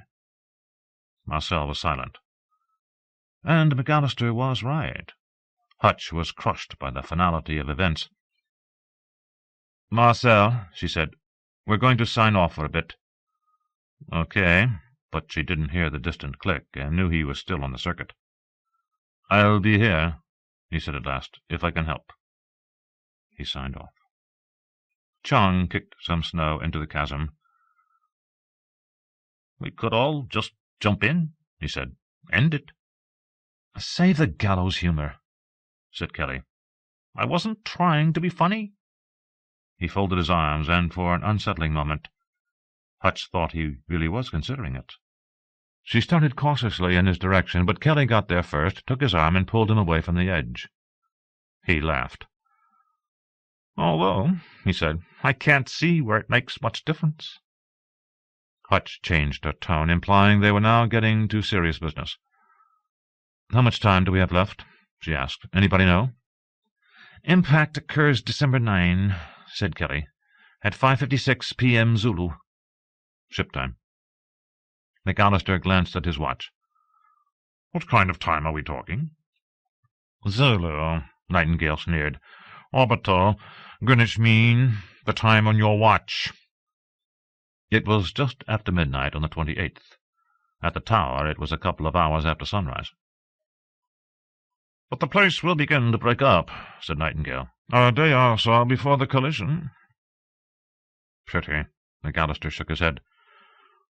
Marcel was silent. And McAllister was right. Hutch was crushed by the finality of events. "Marcel," she said, "we're going to sign off for a bit." "Okay," but she didn't hear the distant click and knew he was still on the circuit. "I'll be here," he said at last, "if I can help." He signed off. Chong kicked some snow into the chasm. "We could all just jump in," he said. "End it." "Save the gallows humor," said Kelly. "I wasn't trying to be funny." He folded his arms, and for an unsettling moment Hutch thought he really was considering it. She started cautiously in his direction, but Kelly got there first, took his arm, and pulled him away from the edge. He laughed. "Although," he said, "I can't see where it makes much difference." Hutch changed her tone, implying they were now getting to serious business. "How much time do we have left?" she asked. "Anybody know?" "Impact occurs December 9, said Kelly, "at 5:56 p.m. Zulu." "Ship time." McAllister glanced at his watch. "What kind of time are we talking?" "Zulu," Nightingale sneered. "Orbital, Greenwich Mean, the time on your watch." It was just after midnight on the 28th. At the tower it was a couple of hours after sunrise. "But the place will begin to break up," said Nightingale. "A day or so before the collision." "Pity." McAllister shook his head.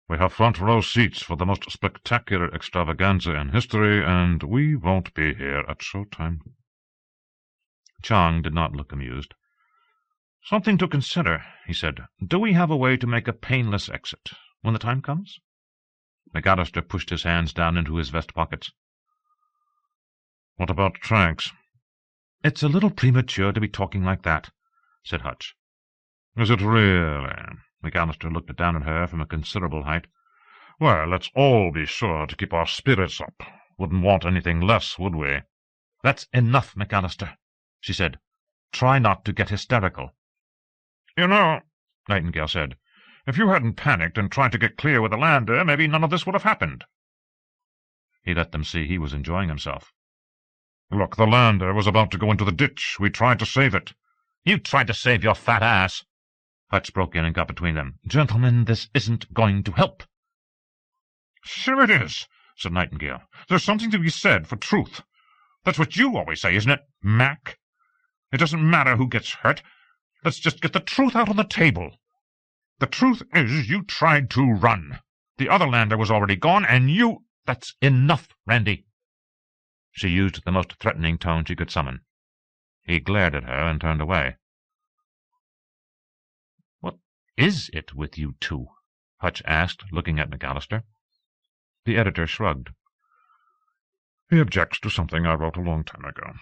"We have front-row seats for the most spectacular extravaganza in history, and we won't be here at showtime." Chang did not look amused. "Something to consider," he said. "Do we have a way to make a painless exit when the time comes?" McAllister pushed his hands down into his vest pockets. "What about tranks?" "It's a little premature to be talking like that," said Hutch. "Is it really?" McAllister looked down at her from a considerable height. "Well, let's all be sure to keep our spirits up. Wouldn't want anything less, would we?" "That's enough, McAllister," she said. "Try not to get hysterical." "You know," Nightingale said, "if you hadn't panicked and tried to get clear with the lander, maybe none of this would have happened." He let them see he was enjoying himself. "Look, the lander was about to go into the ditch. We tried to save it." "You tried to save your fat ass." Hutch broke in and got between them. "Gentlemen, this isn't going to help." "Sure it is," said Nightingale. "There's something to be said for truth. That's what you always say, isn't it, Mac? It doesn't matter who gets hurt. Let's just get the truth out on the table. The truth is you tried to run. The other lander was already gone, and you— "That's enough, Randy." She used the most threatening tone she could summon. He glared at her and turned away. "What is it with you two?" Hutch asked, looking at McAllister. The editor shrugged. "He objects to something I wrote a long time ago."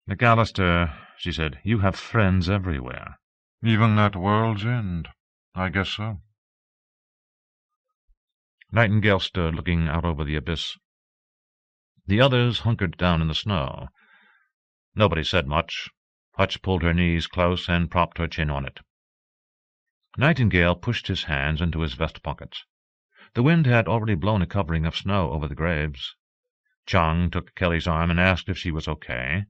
"McAllister," she said, "you have friends everywhere." "Even at World's End, I guess so." Nightingale stood looking out over the abyss. The others hunkered down in the snow. Nobody said much. Hutch pulled her knees close and propped her chin on it. Nightingale pushed his hands into his vest pockets. The wind had already blown a covering of snow over the graves. Chang took Kelly's arm and asked if she was okay.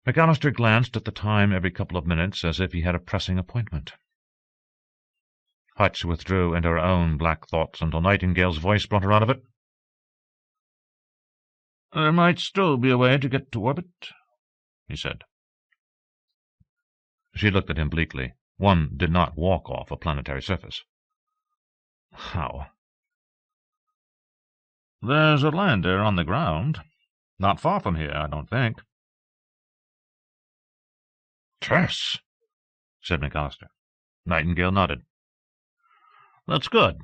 McAllister glanced at the time every couple of minutes as if he had a pressing appointment. Hutch withdrew into her own black thoughts until Nightingale's voice brought her out of it. "There might still be a way to get to orbit," he said. She looked at him bleakly. One did not walk off a planetary surface. "How?" "There's a lander on the ground. Not far from here, I don't think." "Tess," said McAllister. Nightingale nodded. "That's good,"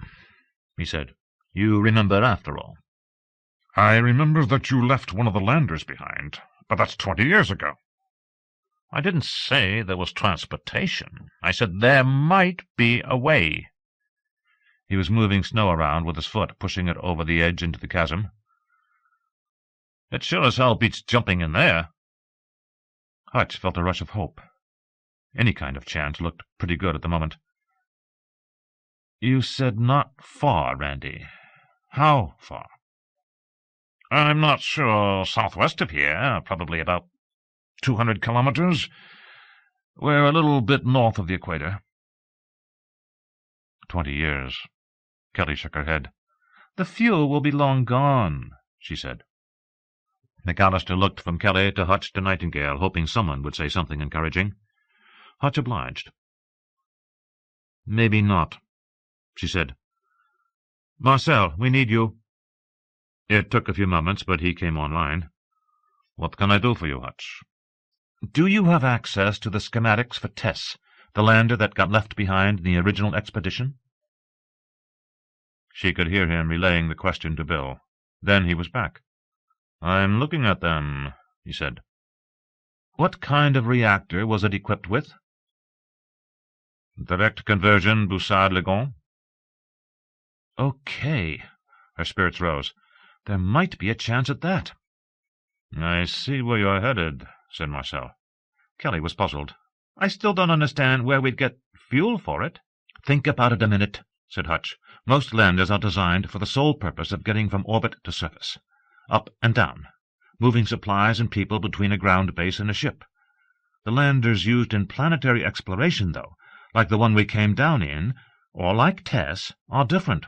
he said. "You remember after all." "I remember that you left one of the landers behind, but that's 20 years ago." "I didn't say there was transportation. I said there might be a way." He was moving snow around with his foot, pushing it over the edge into the chasm. "It sure as hell beats jumping in there." Hutch felt a rush of hope. Any kind of chance looked pretty good at the moment. "You said not far, Randy. How far?" "I'm not sure. Southwest of here, probably about 200 kilometers. We're a little bit north of the equator." 20 years. Kelly shook her head. "The fuel will be long gone," she said. McAllister looked from Kelly to Hutch to Nightingale, hoping someone would say something encouraging. Hutch obliged. "Maybe not," she said. "Marcel, we need you." It took a few moments, but he came online. "What can I do for you, Hutch?" "Do you have access to the schematics for Tess, the lander that got left behind in the original expedition?" She could hear him relaying the question to Bill. Then he was back. "I'm looking at them," he said. What kind of reactor was it equipped with? Direct conversion Bussard-Legon. Okay. Her spirits rose. There might be a chance at that. I see where you're headed, said Marcel. Kelly was puzzled. I still don't understand where we'd get fuel for it. Think about it a minute, said Hutch. Most landers are designed for the sole purpose of getting from orbit to surface, up and down, moving supplies and people between a ground base and a ship. The landers used in planetary exploration, though, like the one we came down in, or like Tess, are different.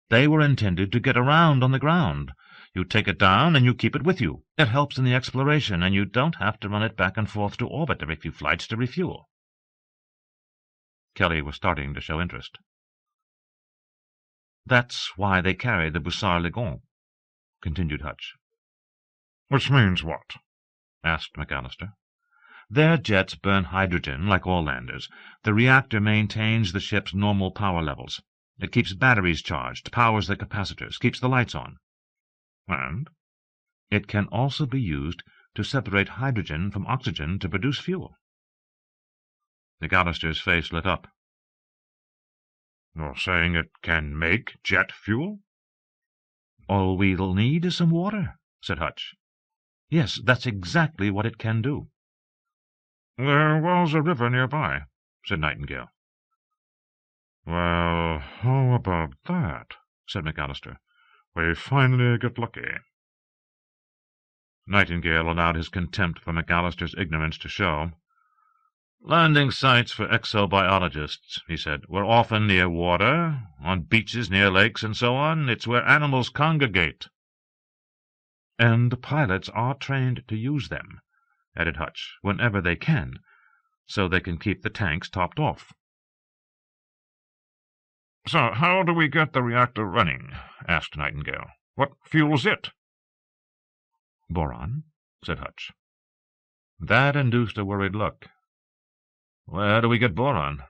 They were intended to get around on the ground. You take it down and you keep it with you. It helps in the exploration, and you don't have to run it back and forth to orbit every few flights to refuel. Kelly was starting to show interest. That's why they carry the Bussard-Legon, continued Hutch. Which means what? Asked McAllister. Their jets burn hydrogen, like all landers. The reactor maintains the ship's normal power levels. It keeps batteries charged, powers the capacitors, keeps the lights on. And? It can also be used to separate hydrogen from oxygen to produce fuel. McAllister's face lit up. You're saying it can make jet fuel? All we'll need is some water, said Hutch. Yes, that's exactly what it can do. There was a river nearby, said Nightingale. Well, how about that? Said McAllister. We finally get lucky. Nightingale allowed his contempt for McAllister's ignorance to show. Landing sites for exobiologists, he said, were often near water, on beaches near lakes, and so on. It's where animals congregate. And pilots are trained to use them, added Hutch, whenever they can, so they can keep the tanks topped off. So how do we get the reactor running? Asked Nightingale. What fuels it? Boron, said Hutch. That induced a worried look. Where do we get boron?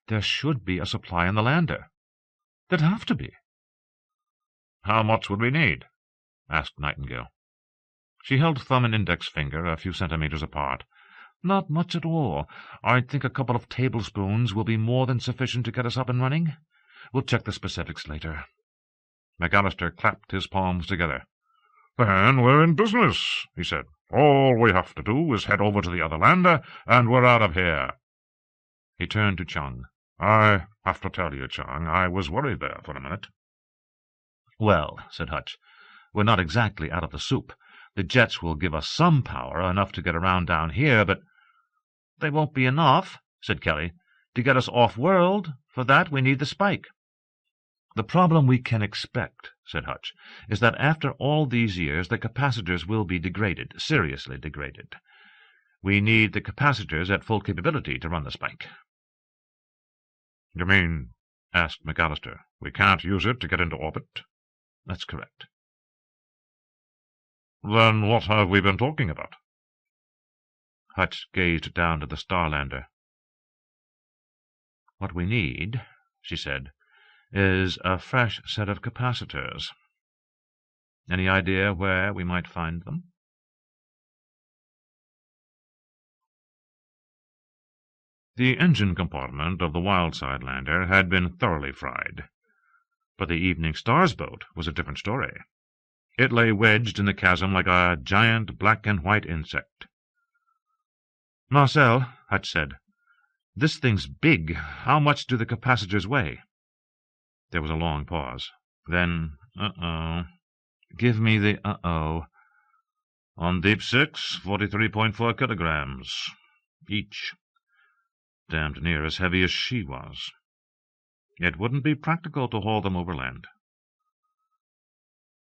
There should be a supply in the lander. There'd have to be. How much would we need? Asked Nightingale. She held thumb and index finger a few centimeters apart. Not much at all. I'd think a couple of tablespoons will be more than sufficient to get us up and running. We'll check the specifics later. McAllister clapped his palms together. Then we're in business, he said. All we have to do is head over to the other lander, and we're out of here. He turned to Chung. I have to tell you, Chung, I was worried there for a minute. Well, said Hutch, we're not exactly out of the soup. The jets will give us some power, enough to get around down here, but— They won't be enough, said Kelly. To get us off-world, for that we need the spike. The problem we can expect, said Hutch, is that after all these years the capacitors will be degraded, seriously degraded. We need the capacitors at full capability to run the spike. You mean, asked McAllister, we can't use it to get into orbit? That's correct. Then what have we been talking about? Hutch gazed down to the Starlander. What we need, she said, is a fresh set of capacitors. Any idea where we might find them? The engine compartment of the Wildside lander had been thoroughly fried. But the Evening Star's boat was a different story. It lay wedged in the chasm like a giant black-and-white insect. Marcel, Hutch said, this thing's big. How much do the capacitors weigh? There was a long pause. Then, Give me the On Deepsix, 43.4 kilograms. Each. Damned near as heavy as she was. It wouldn't be practical to haul them overland.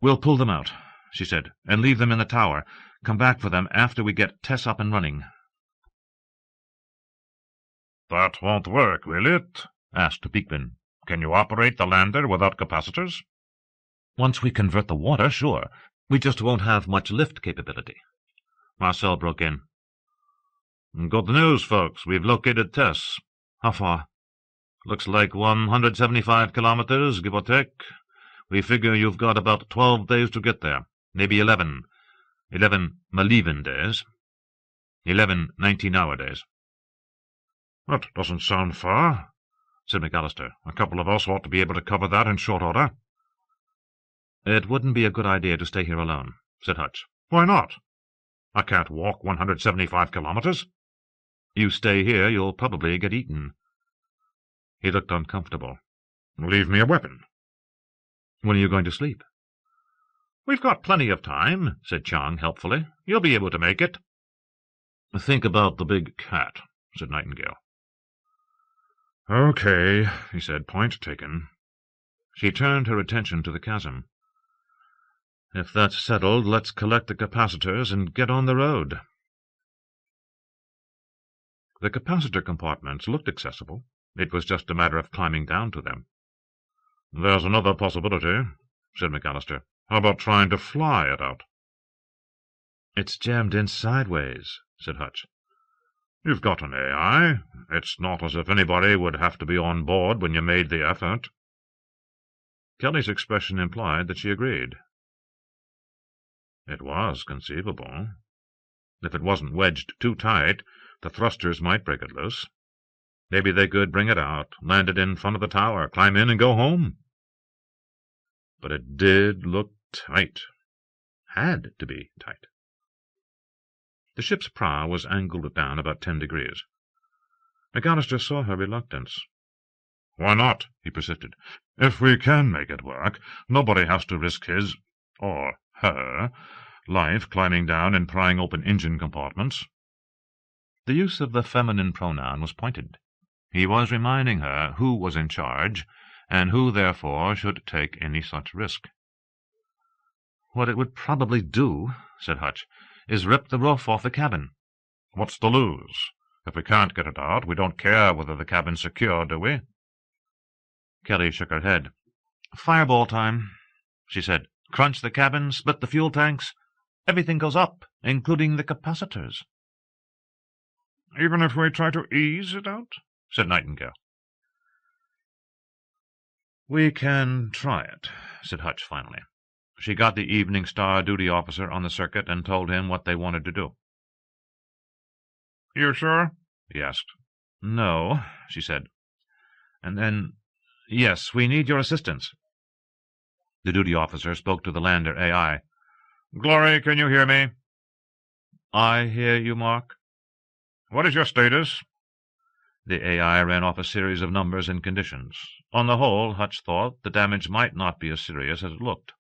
We'll pull them out, she said, and leave them in the tower. Come back for them after we get Tess up and running. That won't work, will it? Asked Beekman. Can you operate the lander without capacitors? Once we convert the water, sure. We just won't have much lift capability. Marcel broke in. Good news, folks. We've located Tess. How far? Looks like 175 kilometers, give or take. We figure you've got about 12 days to get there. Maybe 11. 11 Maleven days. 11:90 nowadays. That doesn't sound far, said McAllister. A couple of us ought to be able to cover that in short order. It wouldn't be a good idea to stay here alone, said Hutch. Why not? I can't walk 175 kilometers. You stay here, you'll probably get eaten. He looked uncomfortable. Leave me a weapon. When are you going to sleep? We've got plenty of time, said Chang helpfully. You'll be able to make it. Think about the big cat, said Nightingale. Okay, he said, point taken. She turned her attention to the chasm. If that's settled, let's collect the capacitors and get on the road. The capacitor compartments looked accessible. It was just a matter of climbing down to them. There's another possibility, said McAllister. How about trying to fly it out? It's jammed in sideways, said Hutch. You've got an AI. It's not as if anybody would have to be on board when you made the effort. Kelly's expression implied that she agreed. It was conceivable. If it wasn't wedged too tight, the thrusters might break it loose. Maybe they could bring it out, land it in front of the tower, climb in and go home. But it did look tight. Had to be tight. The ship's prow was angled down about 10 degrees. McAllister saw her reluctance. Why not? He persisted. If we can make it work, nobody has to risk his, or her, life climbing down and prying open engine compartments. The use of the feminine pronoun was pointed. He was reminding her who was in charge, and who, therefore, should take any such risk. What it would probably do, said Hutch, is rip the roof off the cabin. What's to lose? If we can't get it out, we don't care whether the cabin's secure, do we? Kelly shook her head. Fireball time, she said. Crunch the cabin, split the fuel tanks. Everything goes up, including the capacitors. Even if we try to ease it out? Said Nightingale. We can try it, said Hutch finally. She got the Evening Star duty officer on the circuit and told him what they wanted to do. You sure? He asked. No, she said. And then, yes, we need your assistance. The duty officer spoke to the lander AI. Glory, can you hear me? I hear you, Mark. What is your status? The AI ran off a series of numbers and conditions. On the whole, Hutch thought the damage might not be as serious as it looked.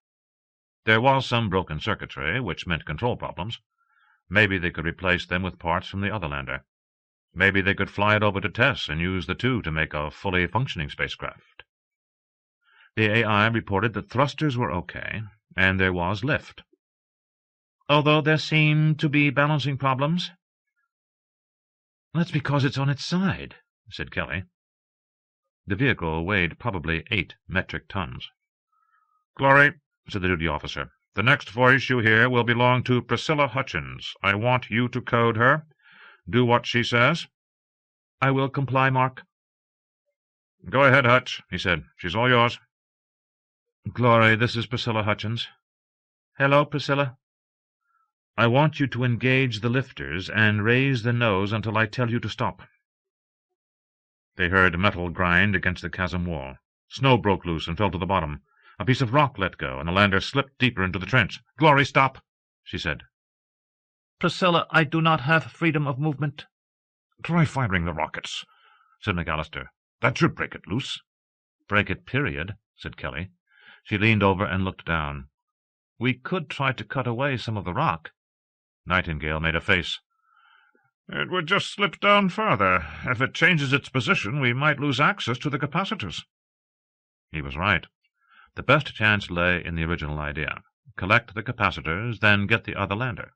There was some broken circuitry, which meant control problems. Maybe they could replace them with parts from the other lander. Maybe they could fly it over to Tess and use the two to make a fully functioning spacecraft. The AI reported that thrusters were okay, and there was lift. Although there seemed to be balancing problems. That's because it's on its side, said Kelly. The vehicle weighed probably 8 metric tons. Glory, said the duty officer, the next voice you hear will belong to Priscilla Hutchins. I want you to code her. Do what she says. I will comply, Mark. Go ahead, Hutch, he said. She's all yours. Glory, this is Priscilla Hutchins. Hello, Priscilla. I want you to engage the lifters and raise the nose until I tell you to stop. They heard metal grind against the chasm wall. Snow broke loose and fell to the bottom. A piece of rock let go, and the lander slipped deeper into the trench. Glory, stop, she said. Priscilla, I do not have freedom of movement. Try firing the rockets, said McAllister. That should break it loose. Break it, period, said Kelly. She leaned over and looked down. We could try to cut away some of the rock. Nightingale made a face. It would just slip down further. If it changes its position, we might lose access to the capacitors. He was right. The best chance lay in the original idea. Collect the capacitors, then get the other lander.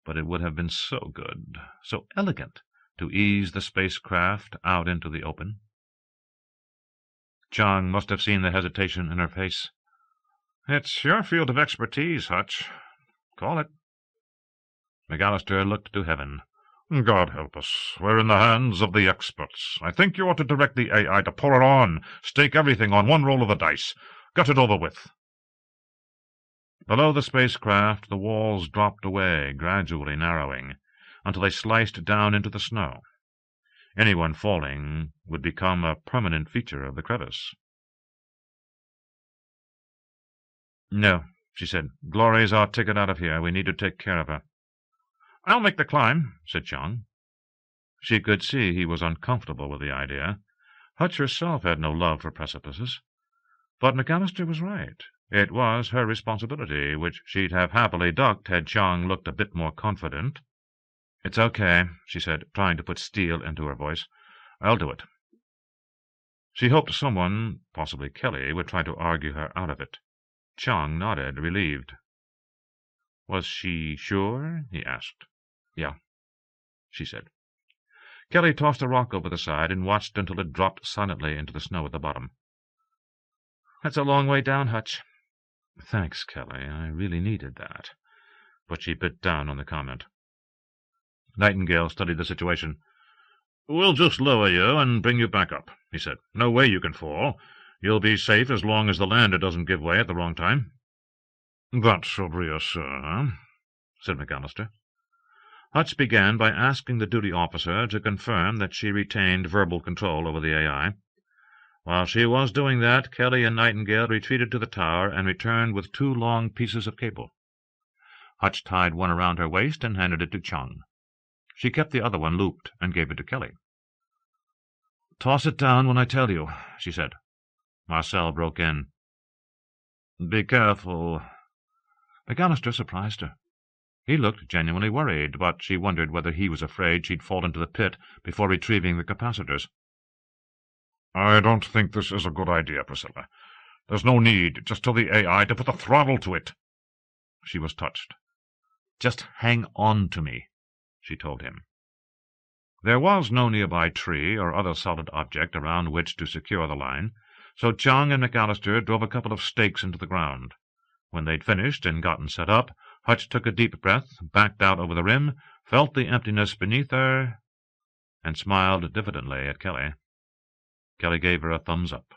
But it would have been so good, so elegant, to ease the spacecraft out into the open. Chang must have seen the hesitation in her face. It's your field of expertise, Hutch. Call it. McAllister looked to heaven. God help us. We're in the hands of the experts. I think you ought to direct the AI to pour it on. Stake everything on one roll of the dice. Get it over with. Below the spacecraft, the walls dropped away, gradually narrowing. until they sliced down into the snow. Anyone falling would become a permanent feature of the crevice. "No," she said. "Glory's our ticket out of here. We need to take care of her." "I'll make the climb," said Chung. She could see he was uncomfortable with the idea. Hutch herself had no love for precipices. But McAllister was right. It was her responsibility, which she'd have happily ducked had Chung looked a bit more confident. "It's okay," she said, trying to put steel into her voice. "I'll do it." She hoped someone, possibly Kelly, would try to argue her out of it. Chung nodded, relieved. "Was she sure?" he asked. "Yeah," she said. Kelly tossed a rock over the side and watched until it dropped silently into the snow at the bottom. "That's a long way down, Hutch." "Thanks, Kelly. I really needed that." But she bit down on the comment. Nightingale studied the situation. "We'll just lower you and bring you back up," he said. "No way you can fall. You'll be safe as long as the lander doesn't give way at the wrong time." "That should reassure," said McAllister. Hutch began by asking the duty officer to confirm that she retained verbal control over the AI. While she was doing that, Kelly and Nightingale retreated to the tower and returned with 2 long pieces of cable. Hutch tied one around her waist and handed it to Chung. She kept the other one looped and gave it to Kelly. "Toss it down when I tell you," she said. Marcel broke in. "Be careful." McAllister surprised her. He looked genuinely worried, but she wondered whether he was afraid she'd fall into the pit before retrieving the capacitors. "I don't think this is a good idea, Priscilla. There's no need. Just tell the AI to put the throttle to it." She was touched. "Just hang on to me," she told him. There was no nearby tree or other solid object around which to secure the line, so Chung and McAllister drove a couple of stakes into the ground. When they'd finished and gotten set up, Hutch took a deep breath, backed out over the rim, felt the emptiness beneath her, and smiled diffidently at Kelly. Kelly gave her a thumbs-up.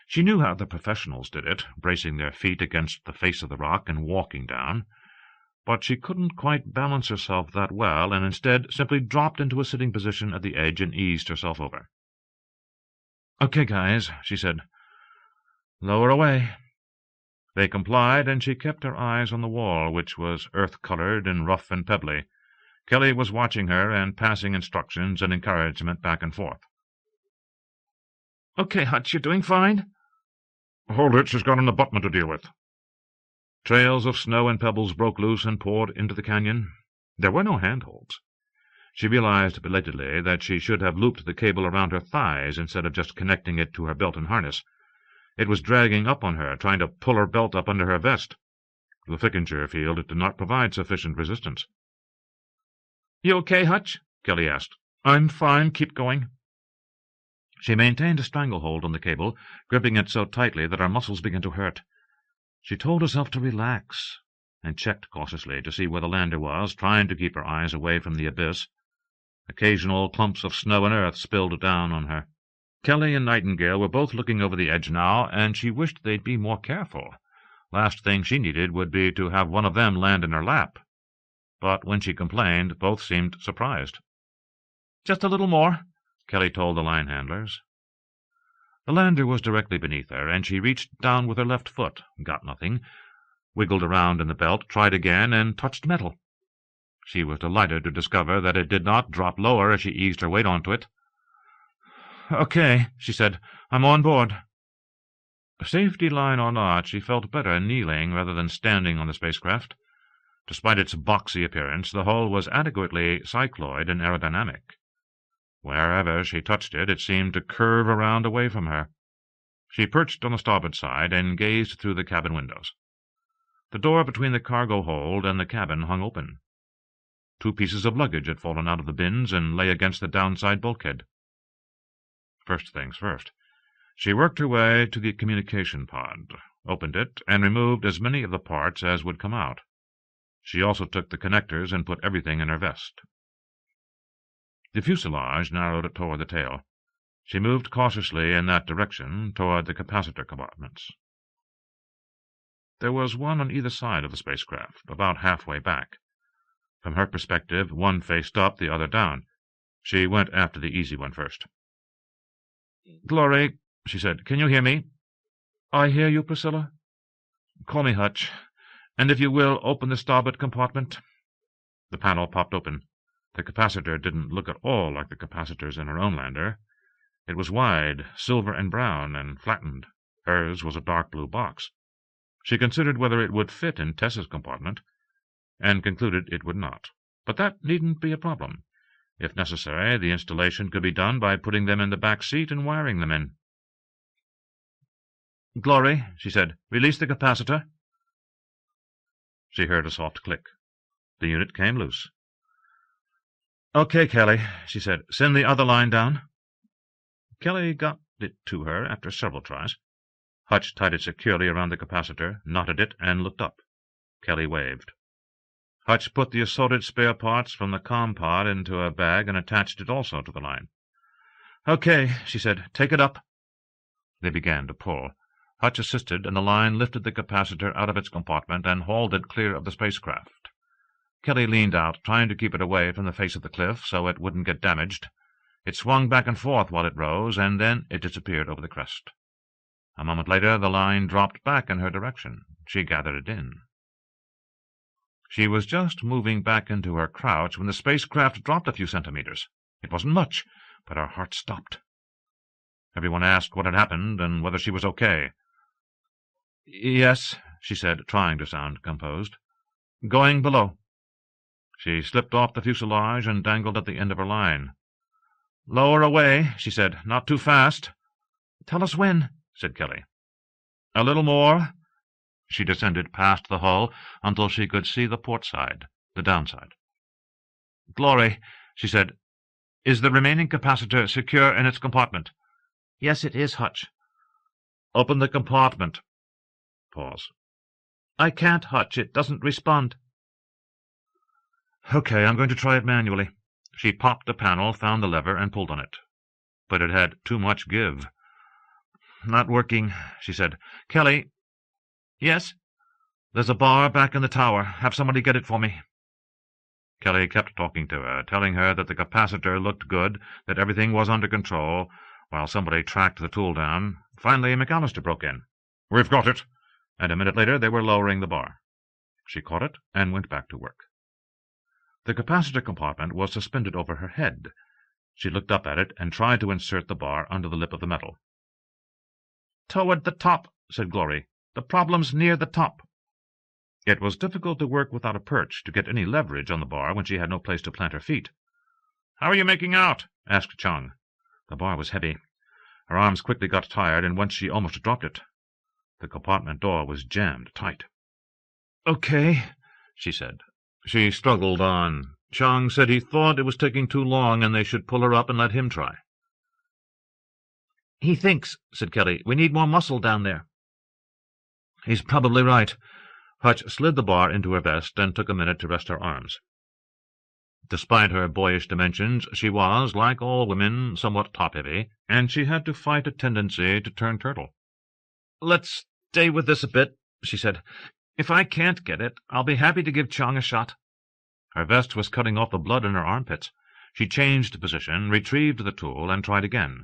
She knew how the professionals did it, bracing their feet against the face of the rock and walking down, but she couldn't quite balance herself that well, and instead simply dropped into a sitting position at the edge and eased herself over. "Okay, guys," she said. "Lower away." They complied, and she kept her eyes on the wall, which was earth-colored and rough and pebbly. Kelly was watching her and passing instructions and encouragement back and forth. "Okay, Hutch, you're doing fine." "Hold it, she's got an abutment to deal with." Trails of snow and pebbles broke loose and poured into the canyon. There were no handholds. She realized belatedly that she should have looped the cable around her thighs instead of just connecting it to her belt and harness. It was dragging up on her, trying to pull her belt up under her vest. The Fickinger field did not provide sufficient resistance. "You okay, Hutch?" Kelly asked. "I'm fine. Keep going." She maintained a stranglehold on the cable, gripping it so tightly that her muscles began to hurt. She told herself to relax, and checked cautiously to see where the lander was, trying to keep her eyes away from the abyss. Occasional clumps of snow and earth spilled down on her. Kelly and Nightingale were both looking over the edge now, and she wished they'd be more careful. Last thing she needed would be to have one of them land in her lap. But when she complained, both seemed surprised. "Just a little more," Kelly told the line handlers. The lander was directly beneath her, and she reached down with her left foot, got nothing, wiggled around in the belt, tried again, and touched metal. She was delighted to discover that it did not drop lower as she eased her weight onto it. "Okay," she said. "I'm on board." Safety line or not, she felt better kneeling rather than standing on the spacecraft. Despite its boxy appearance, the hull was adequately cycloid and aerodynamic. Wherever she touched it, it seemed to curve around away from her. She perched on the starboard side and gazed through the cabin windows. The door between the cargo hold and the cabin hung open. 2 pieces of luggage had fallen out of the bins and lay against the downside bulkhead. First things first. She worked her way to the communication pod, opened it, and removed as many of the parts as would come out. She also took the connectors and put everything in her vest. The fuselage narrowed toward the tail. She moved cautiously in that direction, toward the capacitor compartments. There was one on either side of the spacecraft, about halfway back. From her perspective, one faced up, the other down. She went after the easy one first. "Glory," she said, "can you hear me?" "I hear you, Priscilla." "Call me Hutch, and if you will, open the starboard compartment." The panel popped open. The capacitor didn't look at all like the capacitors in her own lander. It was wide, silver and brown, and flattened. Hers was a dark blue box. She considered whether it would fit in Tess's compartment, and concluded it would not. But that needn't be a problem. If necessary, the installation could be done by putting them in the back seat and wiring them in. "Glory," she said, "release the capacitor." She heard a soft click. The unit came loose. "Okay, Kelly," she said, "send the other line down." Kelly got it to her after several tries. Hutch tied it securely around the capacitor, knotted it, and looked up. Kelly waved. Hutch put the assorted spare parts from the COM pod into a bag and attached it also to the line. "Okay," she said, "take it up." They began to pull. Hutch assisted, and the line lifted the capacitor out of its compartment and hauled it clear of the spacecraft. Kelly leaned out, trying to keep it away from the face of the cliff so it wouldn't get damaged. It swung back and forth while it rose, and then it disappeared over the crest. A moment later, the line dropped back in her direction. She gathered it in. She was just moving back into her crouch when the spacecraft dropped a few centimeters. It wasn't much, but her heart stopped. Everyone asked what had happened and whether she was okay. "Yes," she said, trying to sound composed. "Going below." She slipped off the fuselage and dangled at the end of her line. "Lower away," she said. "Not too fast." "Tell us when," said Kelly. "A little more." She descended past the hull until she could see the port side, the downside. "Glory," she said, "is the remaining capacitor secure in its compartment?" "Yes, it is, Hutch." "Open the compartment." Pause. "I can't, Hutch. It doesn't respond." "Okay, I'm going to try it manually." She popped the panel, found the lever, and pulled on it. But it had too much give. "Not working," she said. "Kelly." "Yes?" "There's a bar back in the tower. Have somebody get it for me." Kelly kept talking to her, telling her that the capacitor looked good, that everything was under control, while somebody tracked the tool down. Finally, McAllister broke in. "We've got it," and a minute later they were lowering the bar. She caught it and went back to work. The capacitor compartment was suspended over her head. She looked up at it and tried to insert the bar under the lip of the metal. "Toward the top," said Glory. "The problem's near the top." It was difficult to work without a perch, to get any leverage on the bar when she had no place to plant her feet. "How are you making out?" asked Chung. The bar was heavy. Her arms quickly got tired, and once she almost dropped it. The compartment door was jammed tight. "Okay," she said. She struggled on. Chung said he thought it was taking too long and they should pull her up and let him try. "He thinks," said Kelly, "we need more muscle down there." "He's probably right." Hutch slid the bar into her vest and took a minute to rest her arms. Despite her boyish dimensions, she was, like all women, somewhat top-heavy, and she had to fight a tendency to turn turtle. "Let's stay with this a bit," she said. "If I can't get it, I'll be happy to give Chung a shot." Her vest was cutting off the blood in her armpits. She changed position, retrieved the tool, and tried again.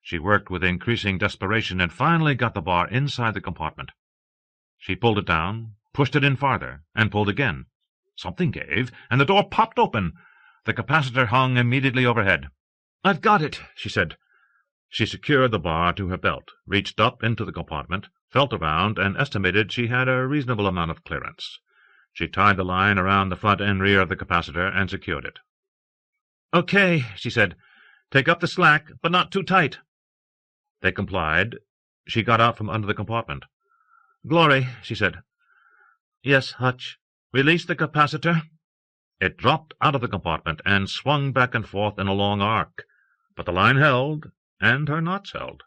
She worked with increasing desperation and finally got the bar inside the compartment. She pulled it down, pushed it in farther, and pulled again. Something gave, and the door popped open. The capacitor hung immediately overhead. "I've got it," she said. She secured the bar to her belt, reached up into the compartment, felt around, and estimated she had a reasonable amount of clearance. She tied the line around the front and rear of the capacitor and secured it. "Okay," she said. "Take up the slack, but not too tight." They complied. She got out from under the compartment. "Glory," she said. "Yes, Hutch." "Release the capacitor." It dropped out of the compartment and swung back and forth in a long arc, but the line held, and her knots held.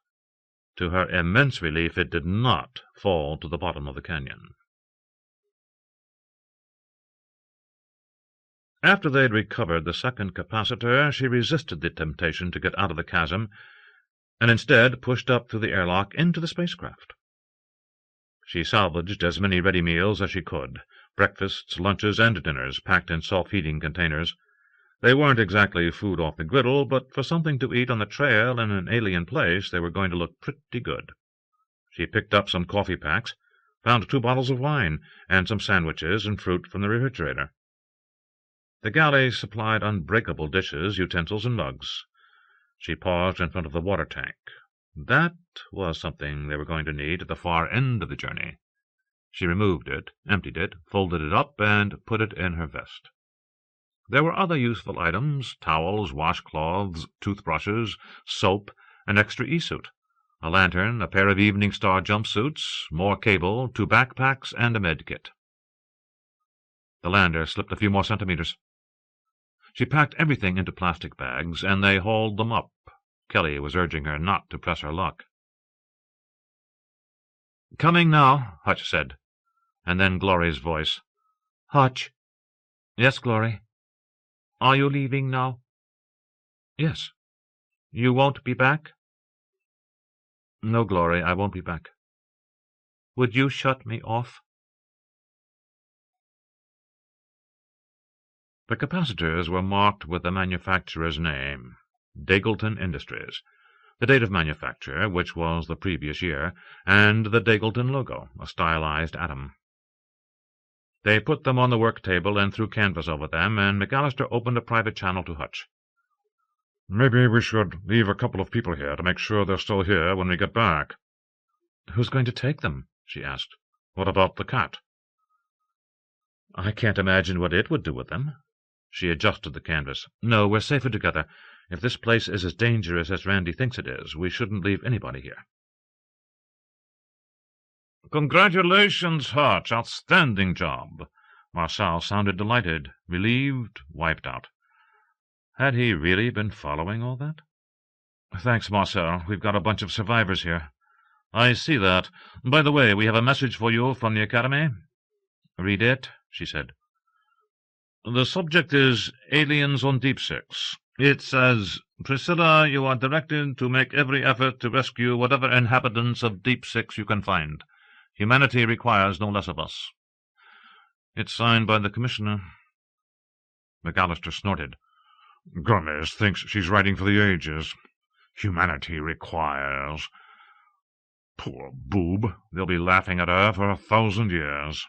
To her immense relief, it did not fall to the bottom of the canyon. After they had recovered the second capacitor, she resisted the temptation to get out of the chasm, and instead pushed up through the airlock into the spacecraft. She salvaged as many ready meals as she could, breakfasts, lunches, and dinners packed in self-heating containers. They weren't exactly food off the griddle, but for something to eat on the trail in an alien place, they were going to look pretty good. She picked up some coffee packs, found 2 bottles of wine, and some sandwiches and fruit from the refrigerator. The galley supplied unbreakable dishes, utensils, and mugs. She paused in front of the water tank. That was something they were going to need at the far end of the journey. She removed it, emptied it, folded it up, and put it in her vest. There were other useful items: towels, washcloths, toothbrushes, soap, an extra e-suit, a lantern, a pair of Evening Star jumpsuits, more cable, 2 backpacks, and a med kit. The lander slipped a few more centimeters. She packed everything into plastic bags, and they hauled them up. Kelly was urging her not to press her luck. "Coming now," Hutch said, and then Glory's voice. "Hutch." "Yes, Glory." "Are you leaving now?" "Yes." "You won't be back?" "No, Glory, I won't be back." "Would you shut me off?" The capacitors were marked with the manufacturer's name, Daggleton Industries, the date of manufacture, which was the previous year, and the Daggleton logo, a stylized atom. They put them on the work table and threw canvas over them, and McAllister opened a private channel to Hutch. "Maybe we should leave a couple of people here to make sure they're still here when we get back." "Who's going to take them?" she asked. "What about the cat?" "I can't imagine what it would do with them." She adjusted the canvas. "No, we're safer together. If this place is as dangerous as Randy thinks it is, we shouldn't leave anybody here." "Congratulations, Hutch. Outstanding job." Marcel sounded delighted, relieved, wiped out. Had he really been following all that? "Thanks, Marcel. We've got a bunch of survivors here." "I see that. By the way, we have a message for you from the Academy." "Read it," she said. "The subject is aliens on Deepsix. It says, 'Priscilla, you are directed to make every effort to rescue whatever inhabitants of Deepsix you can find. Humanity requires no less of us.' It's signed by the Commissioner." McAllister snorted. "Gomez thinks she's writing for the ages. Humanity requires. Poor boob. They'll be laughing at her for 1,000 years."